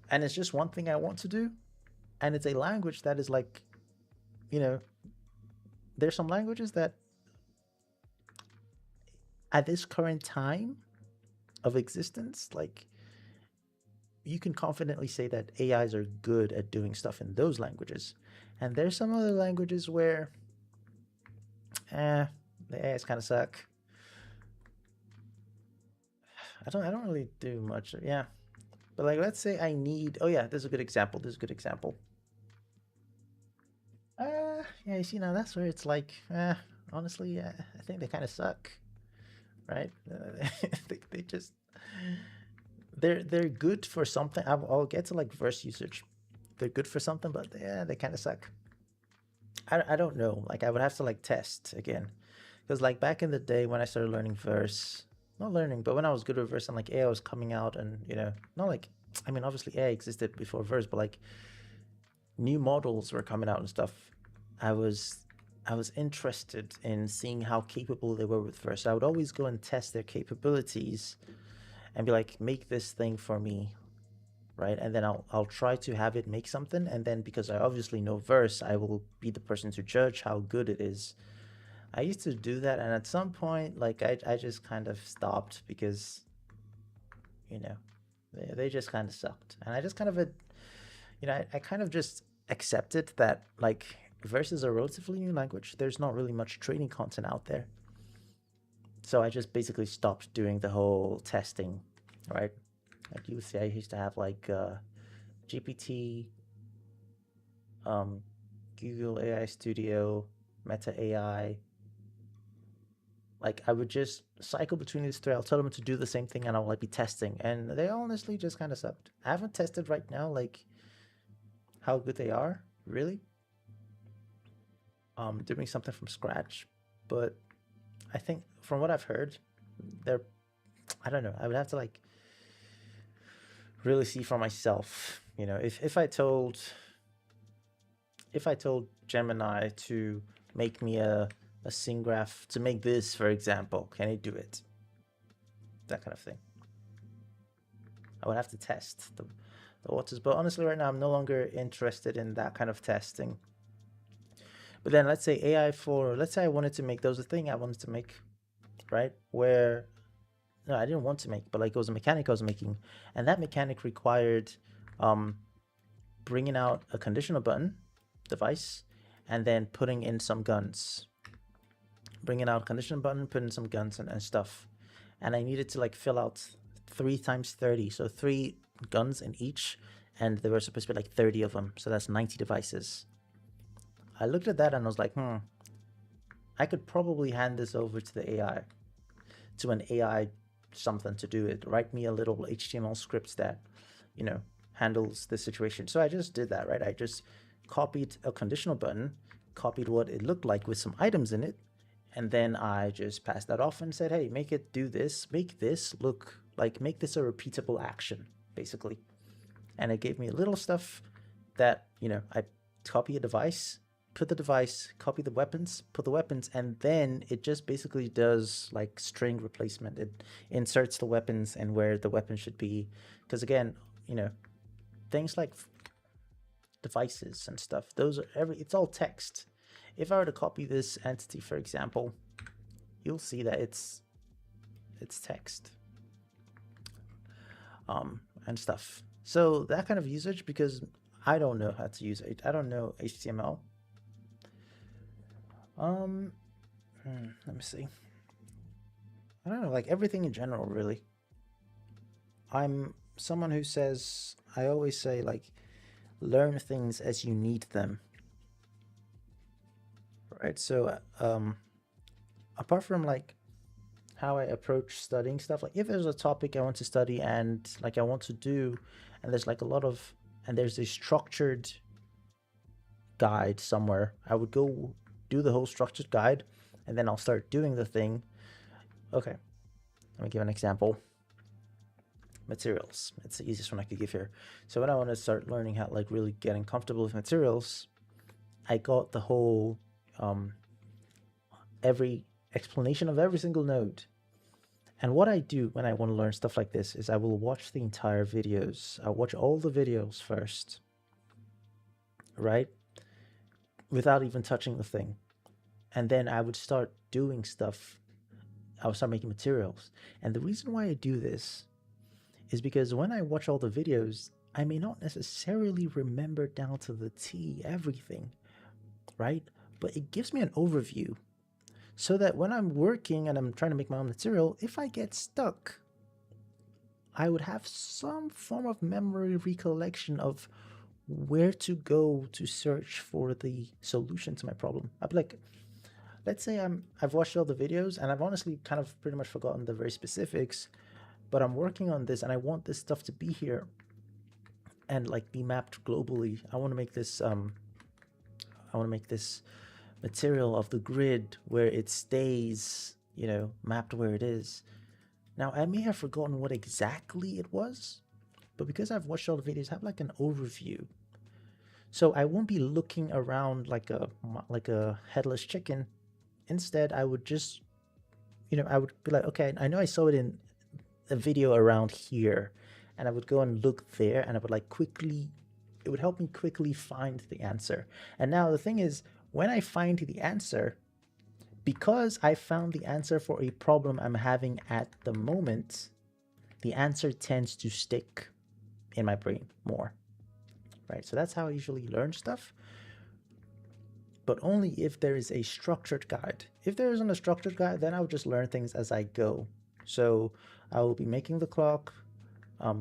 And it's just one thing I want to do. And it's a language that is like, there's some languages that at this current time of existence, like, you can confidently say that AIs are good at doing stuff in those languages. And there's some other languages where, the AIs kind of suck. I don't really do much. Yeah. But like, let's say I need, oh yeah, this is a good example. Yeah, you see, now that's where it's like, honestly, I think they kind of suck, right? They just, they're good for something. I'll get to like verse usage. They're good for something, but yeah, they kind of suck. I don't know. Like, I would have to like test again, because like back in the day when I started learning verse, not learning, but when I was good with verse and like AI was coming out, and not like, I mean, obviously AI existed before verse, but like new models were coming out and stuff. I was interested in seeing how capable they were with verse. So I would always go and test their capabilities and be like, make this thing for me, right? And then I'll try to have it make something, and then because I obviously know verse, I will be the person to judge how good it is. I used to do that, and at some point, like, I just kind of stopped because, they just kind of sucked, and I just kind of, I kind of just accepted that, like, verse is a relatively new language. There's not really much training content out there, so I just basically stopped doing the whole testing, right? Like, you see, I used to have like GPT, Google AI Studio, Meta AI. Like, I would just cycle between these three. I'll tell them to do the same thing, and I'll like be testing, and they honestly just kind of sucked. I haven't tested right now, like, how good they are, really. Doing something from scratch, but I think from what I've heard, they're, I don't know. I would have to like really see for myself. If I told Gemini to make me a scene graph, to make this, for example, can it do it? That kind of thing. I would have to test the waters. But honestly, right now, I'm no longer interested in that kind of testing. But then let's say let's say I wanted to make, those a thing I wanted to make, right? Where, no, I didn't want to make, but like, it was a mechanic I was making. And that mechanic required bringing out a conditional button device and then putting in some guns. Bringing out a conditional button, putting some guns and stuff. And I needed to like fill out 3 times 30. So 3 guns in each. And there were supposed to be like 30 of them. So that's 90 devices. I looked at that and I was like, I could probably hand this over to the AI, to an AI something to do it. Write me a little HTML script that, handles the situation. So I just did that, right? I just copied a conditional button, copied what it looked like with some items in it, and then I just passed that off and said, hey, make it do this, make this look like, make this a repeatable action, basically. And it gave me little stuff that, I copy a device, put the device, copy the weapons, put the weapons, and then it just basically does like string replacement. It inserts the weapons and where the weapon should be. Because again, you know, things like devices and stuff, those are it's all text. If I were to copy this entity, for example, you'll see that it's text and stuff. So that kind of usage, because I don't know how to use it. I don't know HTML. Let me see. I don't know, like everything in general, really. I'm someone who says, I always say, like, learn things as you need them. Right? So, apart from like how I approach studying stuff, like if there's a topic I want to study and like I want to do, and there's like a lot of, and there's a structured guide somewhere, I would go do the whole structured guide and then I'll start doing the thing. Okay, let me give an example. Materials, it's the easiest one I could give here. So when I want to start learning how, like, really getting comfortable with materials, I got the whole every explanation of every single node. And what I do when I want to learn stuff like this is I will watch the entire videos. I'll watch all the videos first, right? Without even touching the thing. And then I would start doing stuff. I would start making materials. And the reason why I do this is because when I watch all the videos, I may not necessarily remember down to the T everything, right? But it gives me an overview so that when I'm working and I'm trying to make my own material, if I get stuck, I would have some form of memory recollection of where to go to search for the solution to my problem. I'd be like, let's say I've watched all the videos and I've honestly kind of pretty much forgotten the very specifics, but I'm working on this and I want this stuff to be here and like be mapped globally. I want to make this material of the grid where it stays, you know, mapped where it is. Now, I may have forgotten what exactly it was, but because I've watched all the videos, I have like an overview. So I won't be looking around like a headless chicken. Instead, I would just, you know, I would be like, okay, I know I saw it in a video around here, and I would go and look there, and I would like quickly, it would help me quickly find the answer. And now the thing is, when I find the answer, because I found the answer for a problem I'm having at the moment, the answer tends to stick in my brain more, right? So that's how I usually learn stuff, but only if there is a structured guide. If there isn't a structured guide, then I'll just learn things as I go. So I will be making the clock.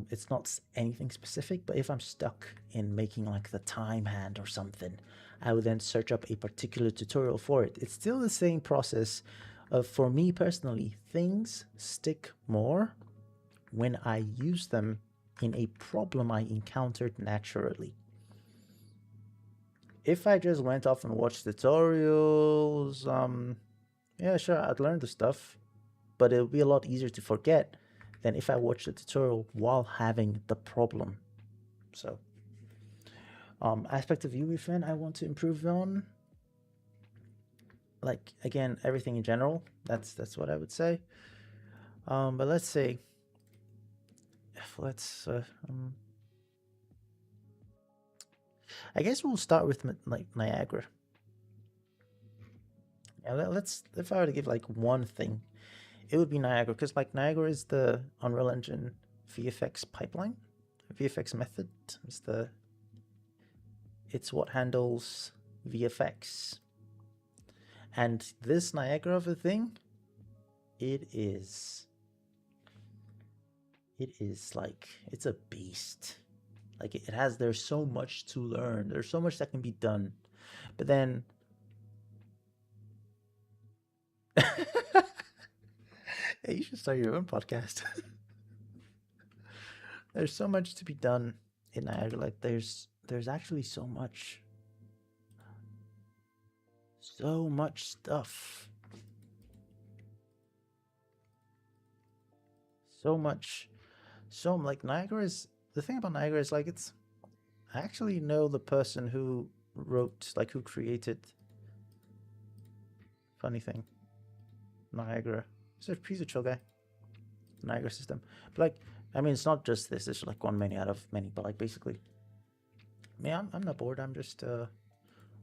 It's not anything specific, but if I'm stuck in making like the time hand or something, I would then search up a particular tutorial for it. It's still the same process of, for me personally, things stick more when I use them in a problem I encountered naturally. If I just went off and watched tutorials, yeah, sure, I'd learn the stuff, but it would be a lot easier to forget than if I watched the tutorial while having the problem. So, aspect of UEFN I want to improve on, like, again, everything in general. That's what I would say. But let's say, I guess we'll start with like Niagara. Yeah, if I were to give like one thing, it would be Niagara, because like Niagara is the Unreal Engine VFX pipeline, VFX method. It's what handles VFX. And this Niagara of a thing, it is like, it's a beast. Like there's so much to learn. There's so much that can be done. But then hey, you should start your own podcast. There's so much to be done in Niagara. Like there's actually so much stuff. Like Niagara is, the thing about Niagara is like, I actually know the person who wrote, like who created. Funny thing, Niagara. He's a chill guy. Niagara system, but like, I mean, it's not just this. It's like one many out of many, but like basically, I mean, I'm not bored. I'm just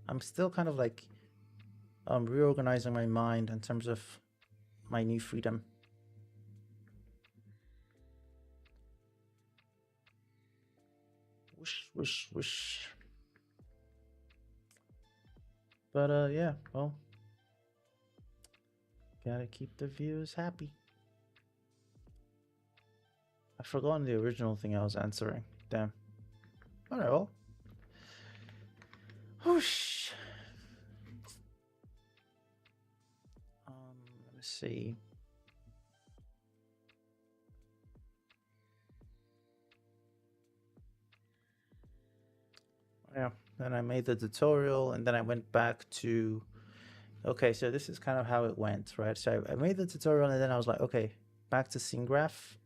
I'm still kind of like reorganizing my mind in terms of my new freedom. Whoosh, whoosh, whoosh. But yeah, well, gotta keep the viewers happy. I've forgotten the original thing I was answering. Damn. Alright, well. Whoosh. Let me see. Yeah, then I made the tutorial and then I went back to, okay, so this is kind of how it went, right? So I made the tutorial and then I was like, okay, back to scene graph.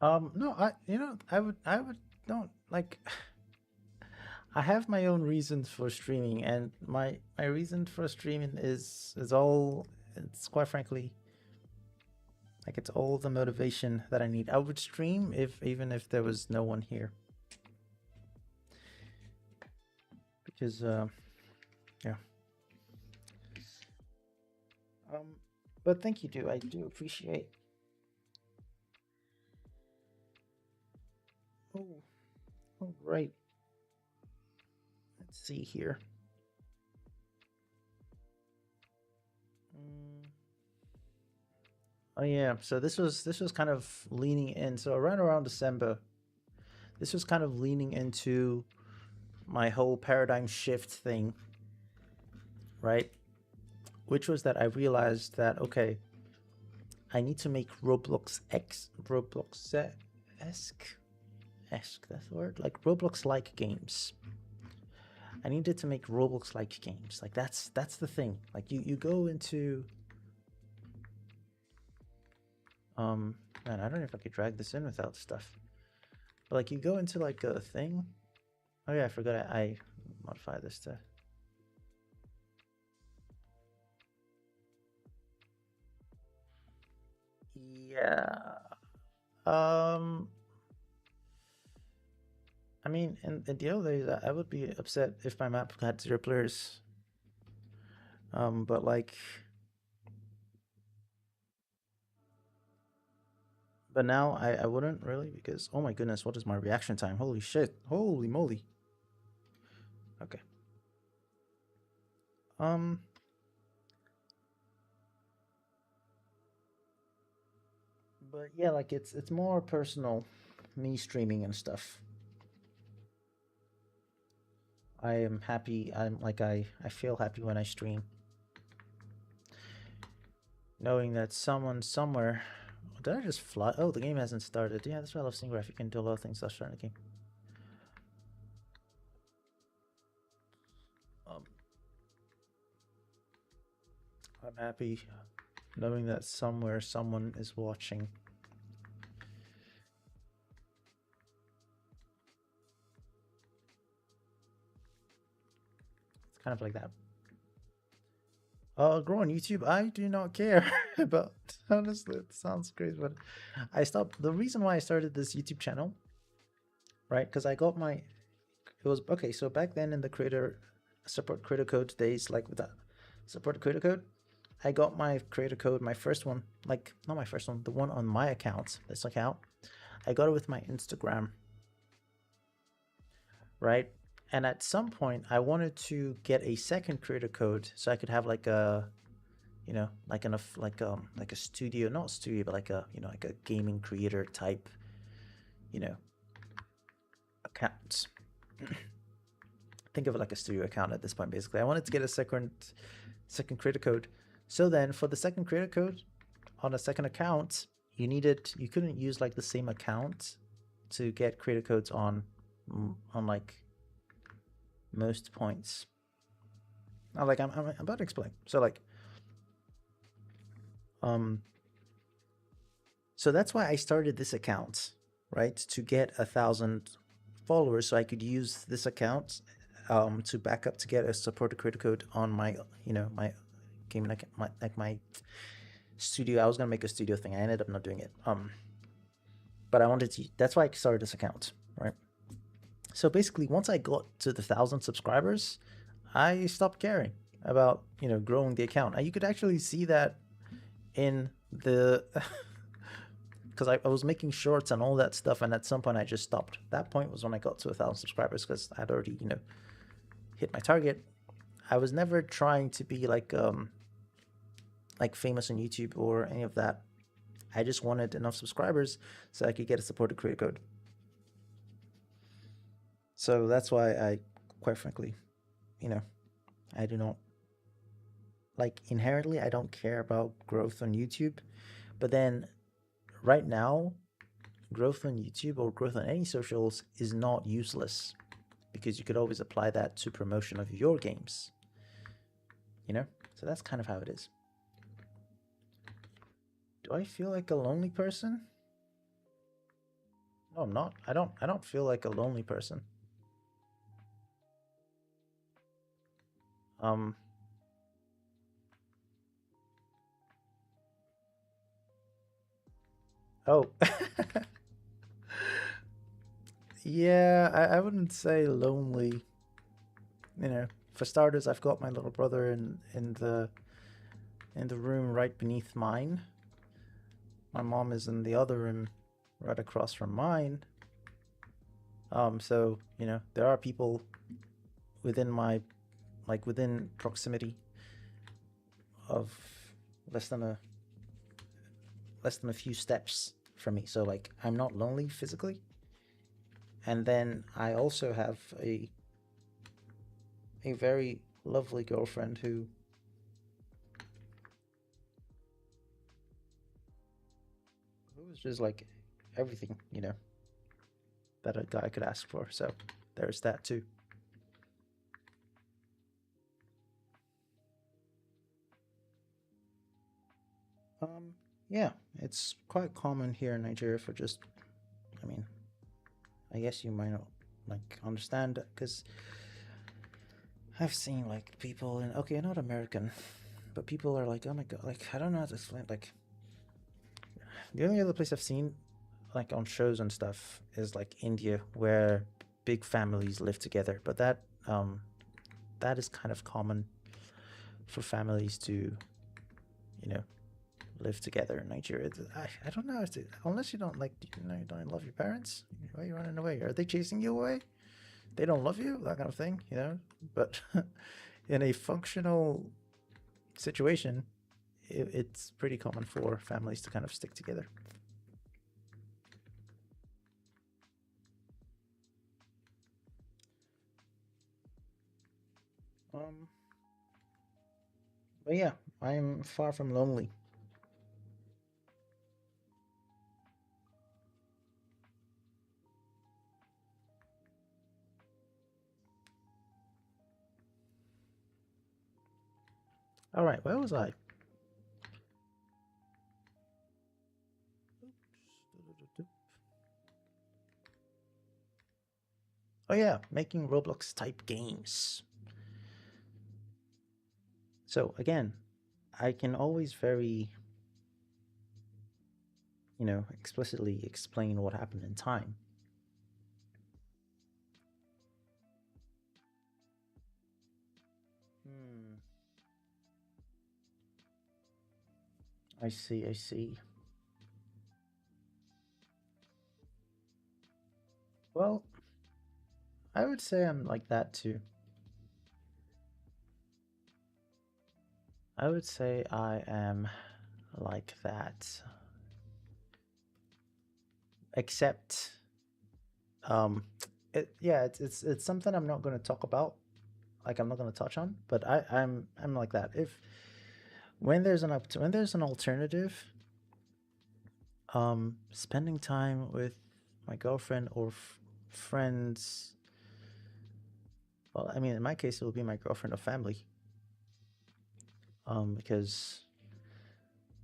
No, I would don't like, I have my own reasons for streaming, and my reason for streaming is all, it's quite frankly, like it's all the motivation that I need. I would stream even if there was no one here. Because yeah. But thank you, I do appreciate. Oh, all right. Let's see here. Oh yeah, so this was kind of leaning in. So around December, this was kind of leaning into my whole paradigm shift thing, right? Which was that I realized that, okay, I need to make Roblox-esque, that's the word, like Roblox-like games. I needed to make Roblox-like games. Like that's the thing. Like you go into man, I don't know if I could drag this in without stuff. But like you go into like a thing. Oh yeah, I forgot I modify this to. Yeah. I mean, in the old days, I would be upset if my map had 0 players. But like, but now I wouldn't really, because oh my goodness, what is my reaction time? Holy shit! Holy moly! Okay. But yeah, like it's more personal, me streaming and stuff. I am happy. I'm like I feel happy when I stream, knowing that someone somewhere. Did I just fly? Oh, the game hasn't started. Yeah, that's why I love SingGraph. You can do a lot of things without starting the game. I'm happy knowing that somewhere someone is watching. It's kind of like that. Grow on YouTube. I do not care about, honestly, it sounds great, but I stopped. The reason why I started this YouTube channel, right? Because I got my, it was okay. So back then in the support creator code days, like with that support creator code, I got my creator code, my first one, like not my first one, the one on my account, this account. I got it with my Instagram, right? And at some point, I wanted to get a second creator code so I could have like a, you know, like a studio, not studio, but like a, you know, like a gaming creator type, you know, account. Think of it like a studio account at this point. Basically, I wanted to get a second creator code. So then, for the second creator code on a second account, you couldn't use like the same account to get creator codes on like most points. Now, like I'm about to explain. So like, so that's why I started this account, right, to get 1,000 followers, so I could use this account to back up to get a supported creator code on my, my game, my studio. I was gonna make a studio thing. I ended up not doing it. But I wanted to. That's why I started this account, right? So basically, once I got to the 1,000 subscribers, I stopped caring about growing the account. And you could actually see that in the because I was making shorts and all that stuff, and at some point I just stopped. That point was when I got to 1,000 subscribers because I'd already hit my target. I was never trying to be like famous on YouTube or any of that. I just wanted enough subscribers so I could get a supported creator code. So that's why I, quite frankly, I do not like inherently, I don't care about growth on YouTube. But then right now, growth on YouTube or growth on any socials is not useless because you could always apply that to promotion of your games. So that's kind of how it is. Do I feel like a lonely person? No, I'm not. I don't feel like a lonely person. Um oh. Yeah, I wouldn't say lonely. For starters, I've got my little brother in the room right beneath mine. My mom is in the other room right across from mine. So, there are people within within proximity of less than a few steps from me. So like I'm not lonely physically. And then I also have a very lovely girlfriend who is just like everything, that a guy could ask for. So there's that too. Yeah, it's quite common here in Nigeria for just, I mean, I guess you might not like understand because I've seen like people in, okay, not American, but people are like, oh my god, like I don't know how to explain. Like the only other place I've seen like on shows and stuff is like India, where big families live together. But that is kind of common for families to, you know, live together in Nigeria. I don't know. Unless you don't like, you don't love your parents. Why are you running away? Are they chasing you away? They don't love you, that kind of thing. But in a functional situation, it's pretty common for families to kind of stick together. Um, but yeah, I'm far from lonely. All right, where was I? Oh yeah, making Roblox type games. So again, I can always very, explicitly explain what happened in time. Hmm. I see, I see. Well, I would say I'm like that too. I would say I am like that. Except, um, yeah, it's something I'm not going to talk about. Like I'm not going to touch on. But I'm like that. If when there's an alternative, spending time with my girlfriend or friends. Well, I mean, in my case, it will be my girlfriend or family. Because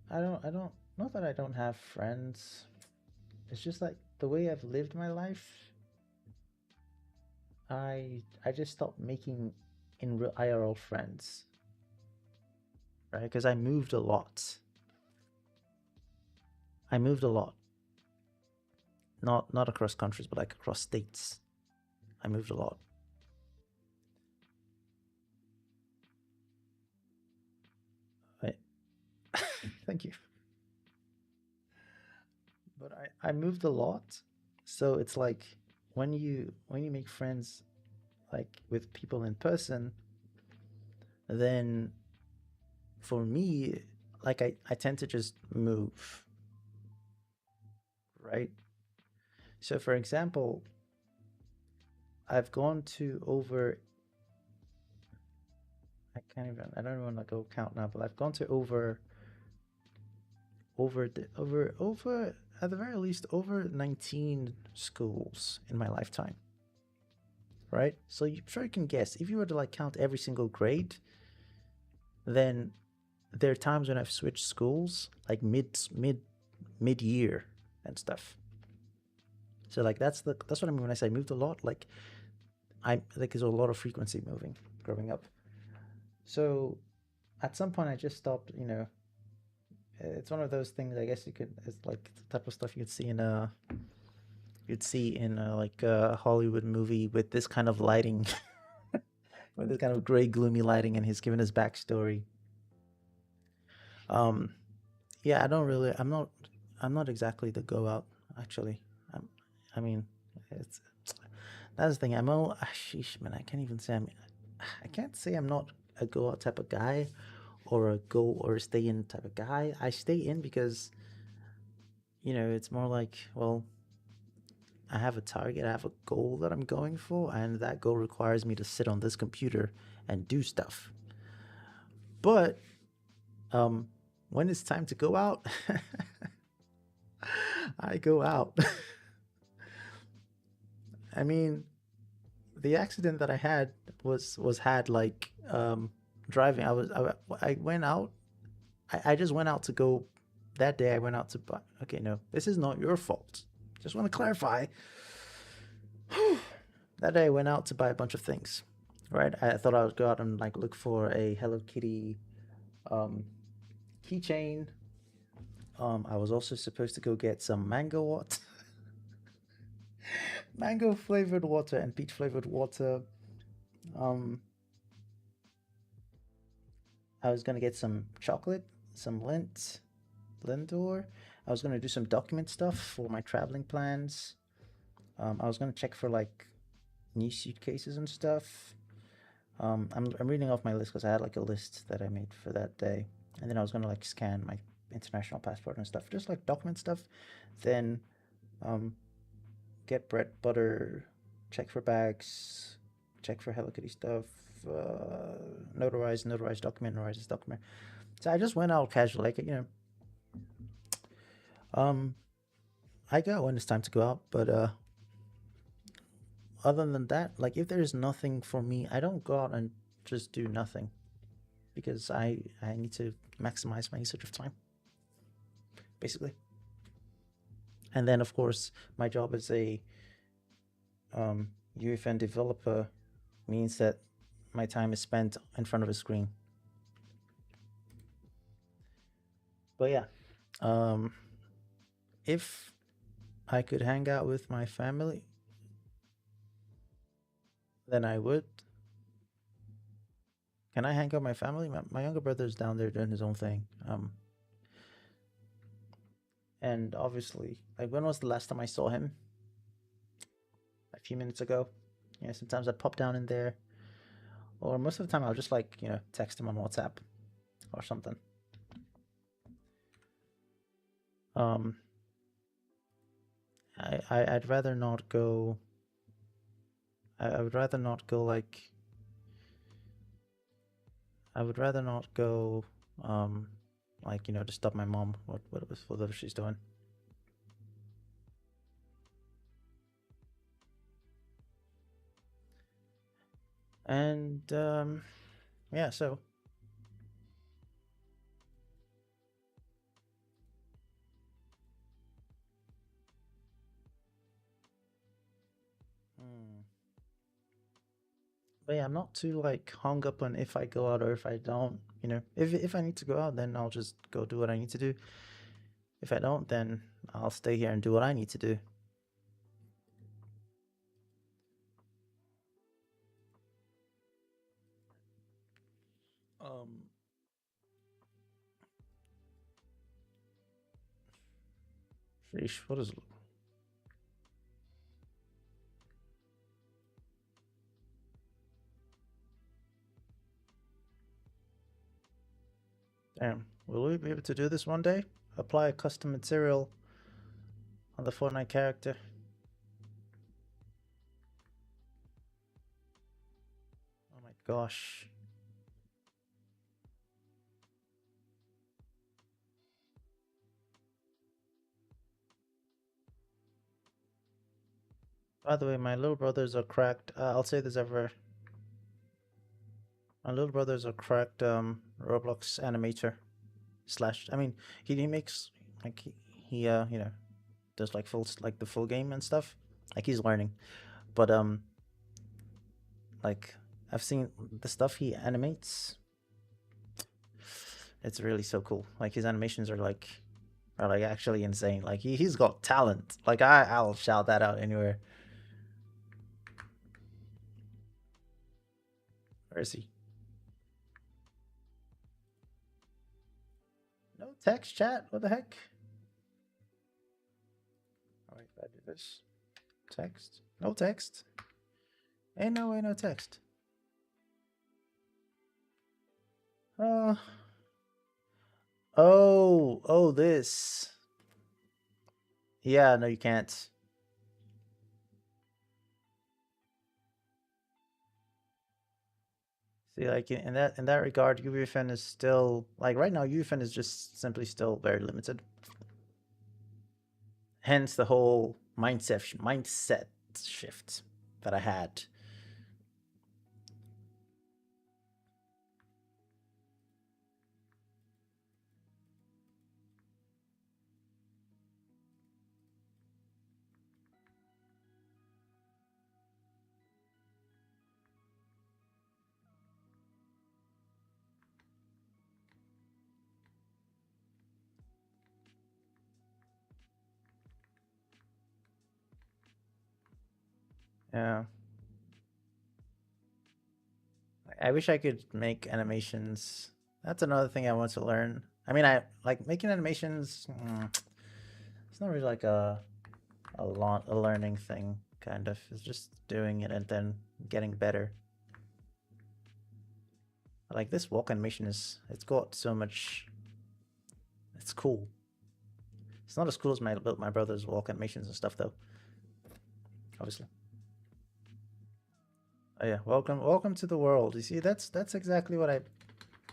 I don't, not that I don't have friends. It's just like the way I've lived my life, I just stopped making in real IRL friends, right? Because I moved a lot. I moved a lot. Not across countries, but like across states. I moved a lot. I, thank you. But I moved a lot, so it's like when you make friends like with people in person, then for me, like I tend to just move, right? So for example, I've gone to over I don't want to go count now, but I've gone to over at the very least over 19 schools in my lifetime, right? So you sure you can guess if you were to like count every single grade, then there are times when I've switched schools like mid year and stuff. So like that's what I mean when I say moved a lot. Like I like there's a lot of frequency moving growing up. So at some point I just stopped. It's one of those things. I guess you could. It's like the type of stuff you'd see in like a Hollywood movie with this kind of lighting, with this kind of gray, gloomy lighting, and he's given his backstory. Um, yeah, I don't really. I'm not exactly the go out. Actually, I'm. I mean, it's that's the thing. Sheesh, man. I can't even say I'm. I can't say I'm not a go out type of guy, or a go or a stay in type of guy. I stay in because it's more like, well, I have a target, I have a goal that I'm going for, and that goal requires me to sit on this computer and do stuff. But um, when it's time to go out, I go out. I mean, the accident that I had was had like driving. I went out. I just went out to go. That day I went out to buy. Okay, no, this is not your fault. Just want to clarify. That day I went out to buy a bunch of things. Right, I thought I would go out and like look for a Hello Kitty um, keychain. I was also supposed to go get some mango water, mango flavored water and peach flavored water. Um, I was gonna get some chocolate, some Lindor. I was gonna do some document stuff for my traveling plans. I was gonna check for like new suitcases and stuff. I'm reading off my list because I had like a list that I made for that day, and then I was gonna like scan my international passport and stuff, just like document stuff. Then um, get bread, butter, check for bags, check for Hello Kitty stuff, notarize document, notarize this document. So I just went out casually, like um, I go when it's time to go out, but other than that, like if there's nothing for me, I don't go out and just do nothing because I need to maximize my usage of time, basically. And then of course my job as a UEFN developer means that my time is spent in front of a screen. But yeah, um, if I could hang out with my family, then I would. Can I hang out with my family? My younger brother's down there doing his own thing. And obviously, like when was the last time I saw him? A few minutes ago. Yeah, sometimes I'd pop down in there, or most of the time I'll just like text him on WhatsApp or something. Um, I'd rather not go. I would rather not go like. I would rather not go. Like to stop my mom. Whatever she's doing. And yeah. So But yeah, I'm not too like hung up on if I go out or if I don't. You know, if I need to go out, then I'll just go do what I need to do. If I don't, then I'll stay here and do what I need to do. Um, Sheesh, what is? Damn, will we be able to do this one day? Apply a custom material on the Fortnite character. Oh my gosh. By the way, my little brothers are cracked. I'll say this ever. My little brothers are cracked Roblox animator slash. I mean, he makes like he you know does like the full game and stuff. Like he's learning, but like I've seen the stuff he animates. It's really so cool. Like his animations are like actually insane. Like he's got talent. Like I'll shout that out anywhere. Where is he? No text chat. What the heck? Oh wait, I do this. Text. No text. Ain't no way, no text. Uh oh, this. Yeah, no, you can't. See, like in that regard, UEFN is still like right now. UEFN is just simply still very limited. Hence the whole mindset shift that I had. Yeah, I wish I could make animations. That's another thing I want to learn. I mean, I like making animations. It's not really like a learning thing. Kind of, it's just doing it and then getting better. Like this walk animation it's got so much. It's cool. It's not as cool as my brother's walk animations and stuff though. Obviously. Oh yeah, welcome to the world. You see, that's exactly what I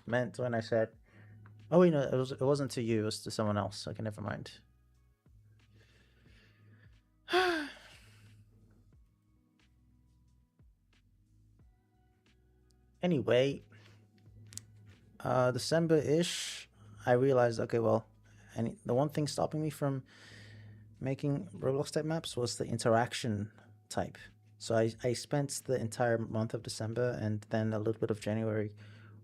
meant when I said. Oh wait, no, it wasn't to you. It was to someone else. Okay, never mind. Anyway, December-ish, I realized, okay, well, and the one thing stopping me from making Roblox type maps was the interaction type. So I spent the entire month of December and then a little bit of January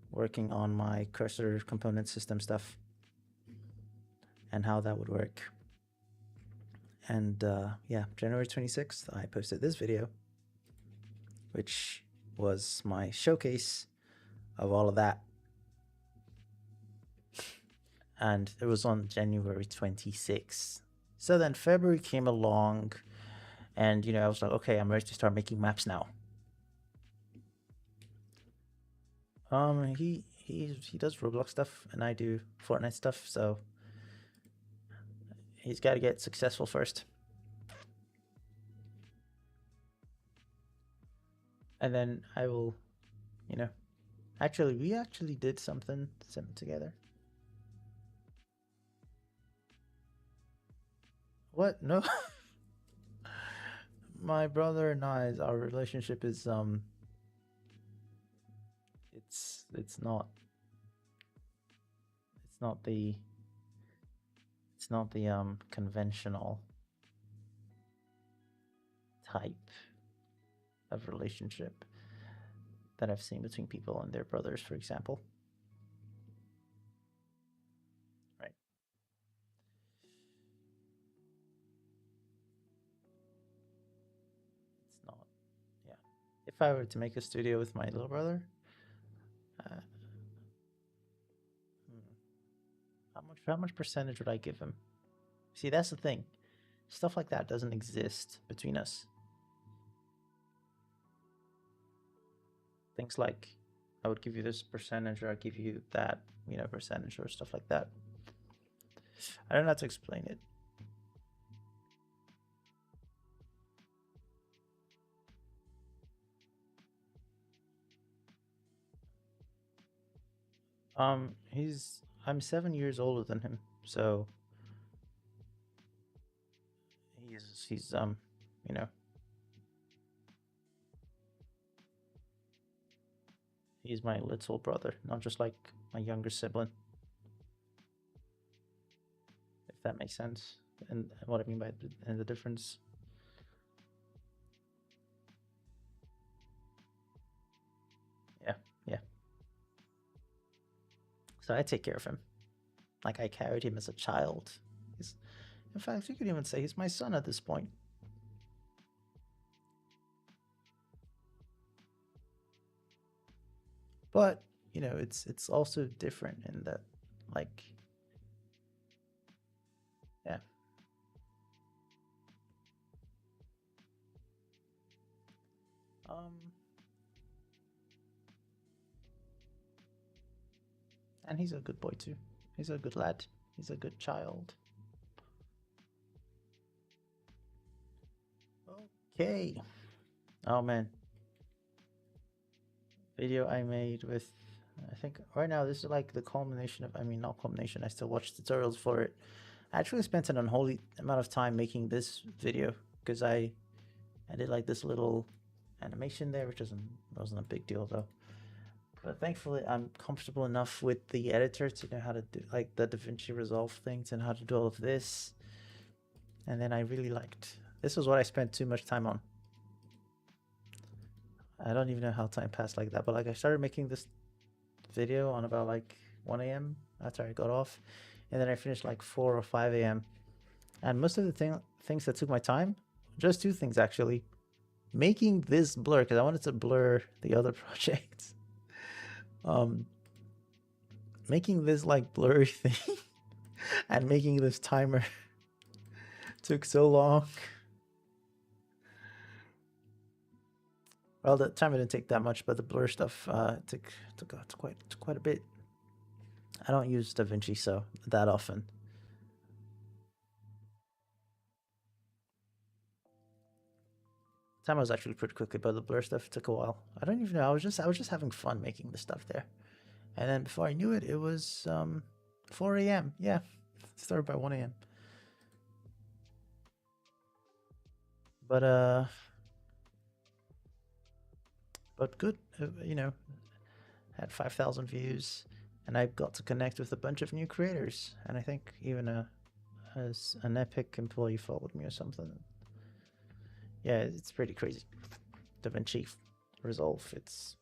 working on my cursor component system stuff and how that would work. And yeah, January 26th, I posted this video, which was my showcase of all of that. And it was on January 26th. So then February came along, and I was like, okay, I'm ready to start making maps now. He does Roblox stuff, and I do Fortnite stuff, so he's got to get successful first. And then I will, actually, we actually did something together. What? No. My brother and our relationship is it's not it's not the conventional type of relationship. that I've seen between people and their brothers, for example. Right. It's not. Yeah. If I were to make a studio with my little brother, uh, hmm, how much percentage would I give him? See, that's the thing. Stuff like that doesn't exist between us. Things like I would give you this percentage or I'd give you that, percentage or stuff like that. I don't know how to explain it. I'm 7 years older than him, so he's you know, he's my little brother, not just like my younger sibling, if that makes sense. And what I mean by the difference. Yeah, yeah. So I take care of him. Like I carried him as a child. In fact, you could even say he's my son at this point. But it's also different in that, like, yeah. Um, and he's a good boy too. He's a good lad. He's a good child. Okay. Oh man, video I made with. I think right now this is like the culmination of. I mean, not culmination. I still watch tutorials for it. I actually spent an unholy amount of time making this video because I did like this little animation there, which wasn't a big deal though. But thankfully, I'm comfortable enough with the editor to know how to do like the DaVinci Resolve things and how to do all of this. And then I really liked this was what I spent too much time on. I don't even know how time passed like that, but like I started making this video on about like 1 a.m. after I got off, and then I finished like 4 or 5 a.m. And most of the things that took my time, just two things actually. Making this blur because I wanted to blur the other projects. Making this like blurry thing and making this timer took so long. Well, the timer didn't take that much, but the blur stuff took quite a bit. I don't use DaVinci so that often. Time was actually pretty quickly, but the blur stuff took a while. I don't even know. I was just having fun making the stuff there, and then before I knew it, it was 4 a.m. Yeah, started by 1 a.m. But good. Had 5,000 views, and I got to connect with a bunch of new creators, and I think even as an Epic employee followed me or something. Yeah, it's pretty crazy. DaVinci Resolve. It's.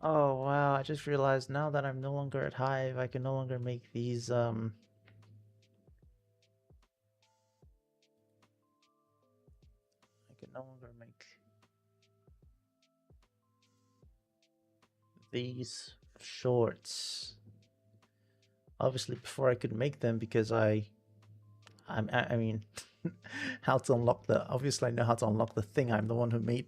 Oh wow! I just realized now that I'm no longer at Hive, I can no longer make these. I can no longer make these shorts. Obviously, before I could make them because I mean, how to unlock the. Obviously, I know how to unlock the thing. I'm the one who made.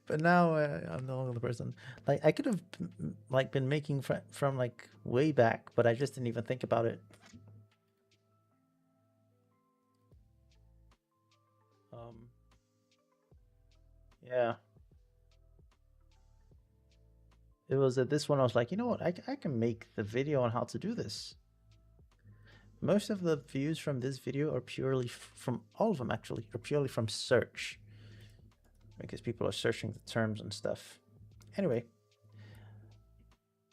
But now I'm no longer the person. Like I could have like been making from like way back, but I just didn't even think about it. Yeah. It was at this one I was like, you know what? I can make the video on how to do this. Most of the views from this video are purely from all of them actually are purely from search because people are searching the terms and stuff. Anyway,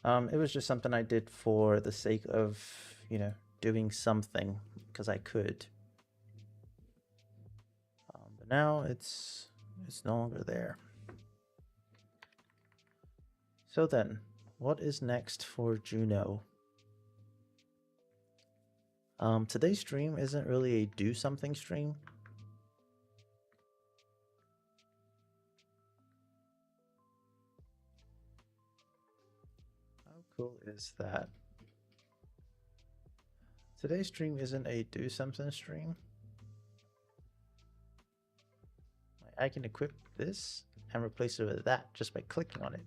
it was just something I did for the sake of doing something because I could. But Now it's no longer there. So then, what is next for Juno? Today's stream isn't really a do something stream. How cool is that? Today's stream isn't a do something stream. I can equip this and replace it with that just by clicking on it.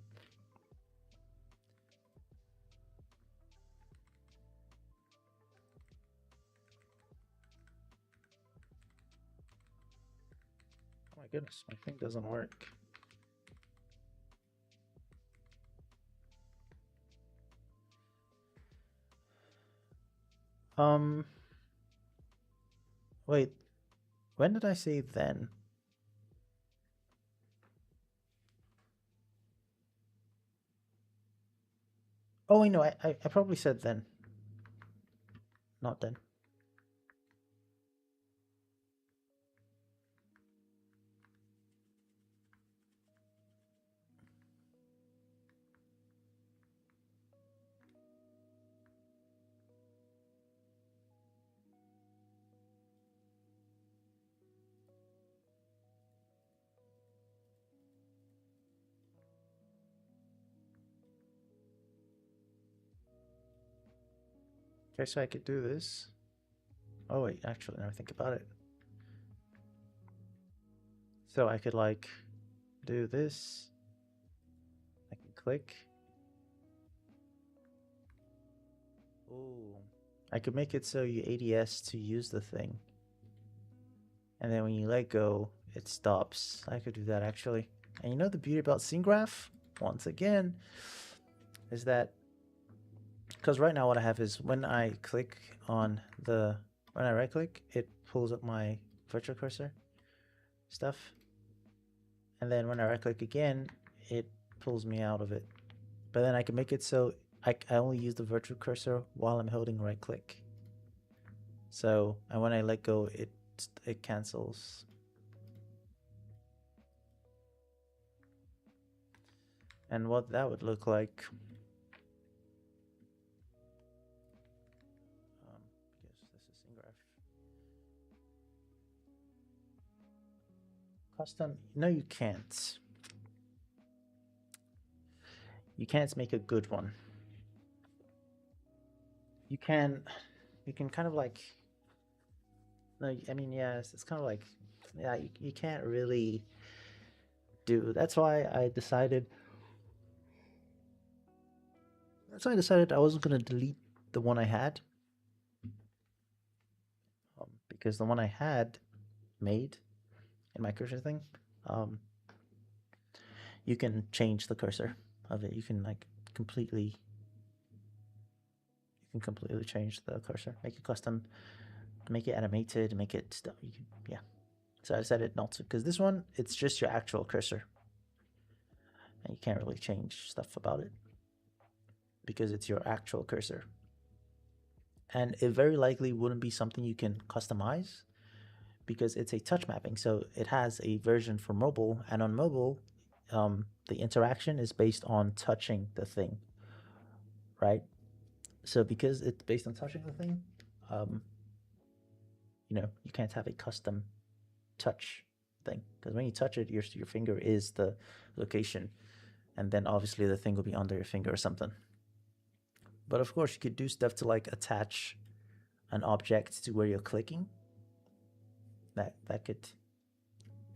Oh my goodness, my thing doesn't work. Wait, when did I say then? Oh, wait, no, I probably said then. Not then. Okay, so I could do this. Oh wait, actually, now I think about it. So I could like do this. I can click. Ooh. I could make it so you ADS to use the thing. And then when you let go, it stops. I could do that actually. And you know the beauty about scene graph, once again, is that because right now what I have is when I click on when I right click, it pulls up my virtual cursor stuff. And then when I right click again, it pulls me out of it. But then I can make it so I only use the virtual cursor while I'm holding right click. So, and when I let go, it cancels. And what that would look like, because this is SingGraph. Custom, no you can't. You can't make a good one. You can kind of like, no, I mean, yes, it's kind of like, yeah, you can't really do. That's why I decided I wasn't going to delete the one I had. Because the one I had made in my cursor thing, you can change the cursor of it. You can like completely change the cursor, make it custom, make it animated, make it stuff. You can, yeah. So I decided not to, because this one, it's just your actual cursor. And you can't really change stuff about it because it's your actual cursor. And it very likely wouldn't be something you can customize because it's a touch mapping. So it has a version for mobile, and on mobile, the interaction is based on touching the thing, right? So because it's based on touching the thing, you can't have a custom touch thing because when you touch it, your finger is the location, and then obviously the thing will be under your finger or something. But of course, you could do stuff to like attach an object to where you're clicking. That could,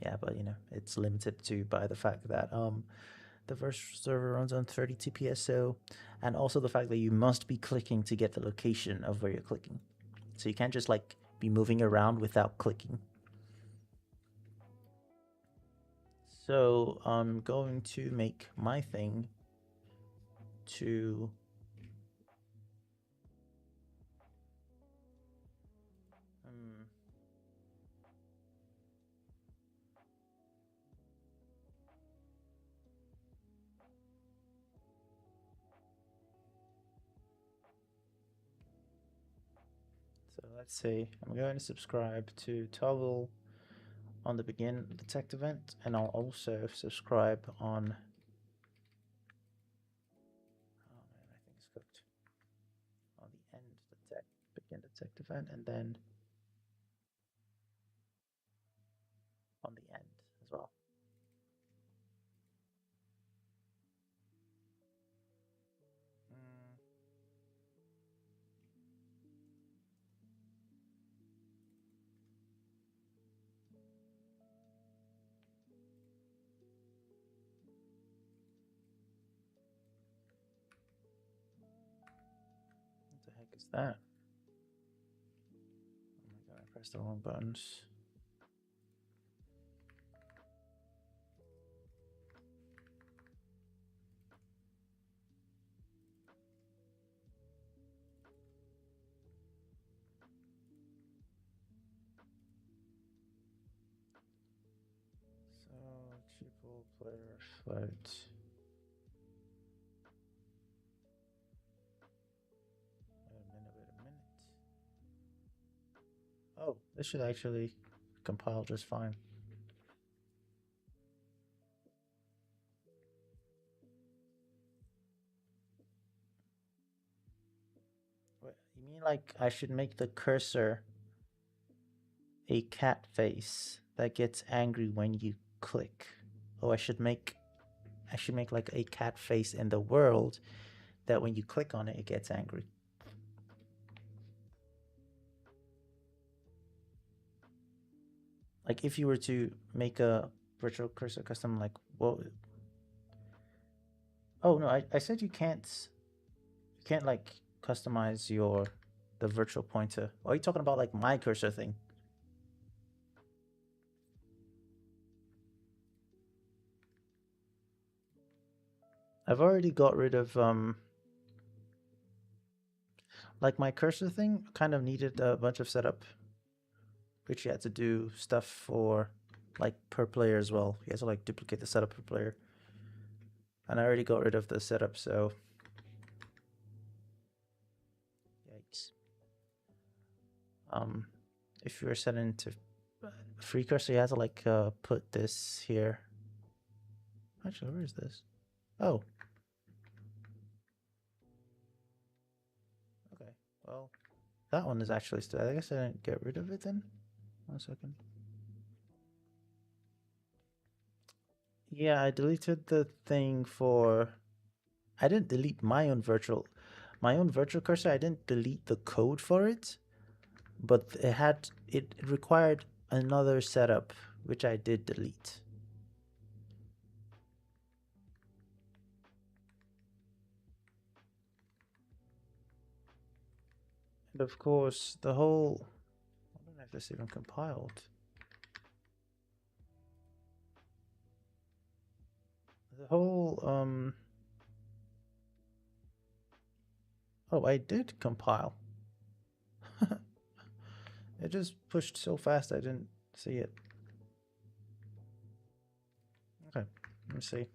yeah, but it's limited to by the fact that the first server runs on 30 TPS, so, and also the fact that you must be clicking to get the location of where you're clicking. So you can't just like be moving around without clicking. So I'm going to make my thing to so let's say I'm going to subscribe to toggle on the begin detect event, and I'll also subscribe on. Oh man, I think it's cooked. On the end detect begin detect event, and then on the end as well. Mm. What the heck is that? Oh my god, I pressed the wrong buttons. So, triple player float. Wait a minute. Oh, this should actually compile just fine. Wait, you mean like I should make the cursor a cat face that gets angry when you click? Oh, I should make like a cat face in the world that when you click on it, it gets angry. Like if you were to make a virtual cursor custom, like what? Oh no, I said you can't like customize the virtual pointer. Or are you talking about like my cursor thing? I've already got rid of like my cursor thing kind of needed a bunch of setup, which you had to do stuff for like per player as well. You had to like duplicate the setup per player. And I already got rid of the setup, so yikes. If you were setting to free cursor, you have to like put this here. Actually, where is this? Oh. Okay. Well, that one is actually still. I guess I didn't get rid of it then. 1 second. Yeah, I deleted the thing for. I didn't delete my own virtual cursor. I didn't delete the code for it, but it required another setup, which I did delete. And of course, the whole. I don't know if this even compiled. The whole Oh, I did compile. It just pushed so fast I didn't see it. Okay, let me see.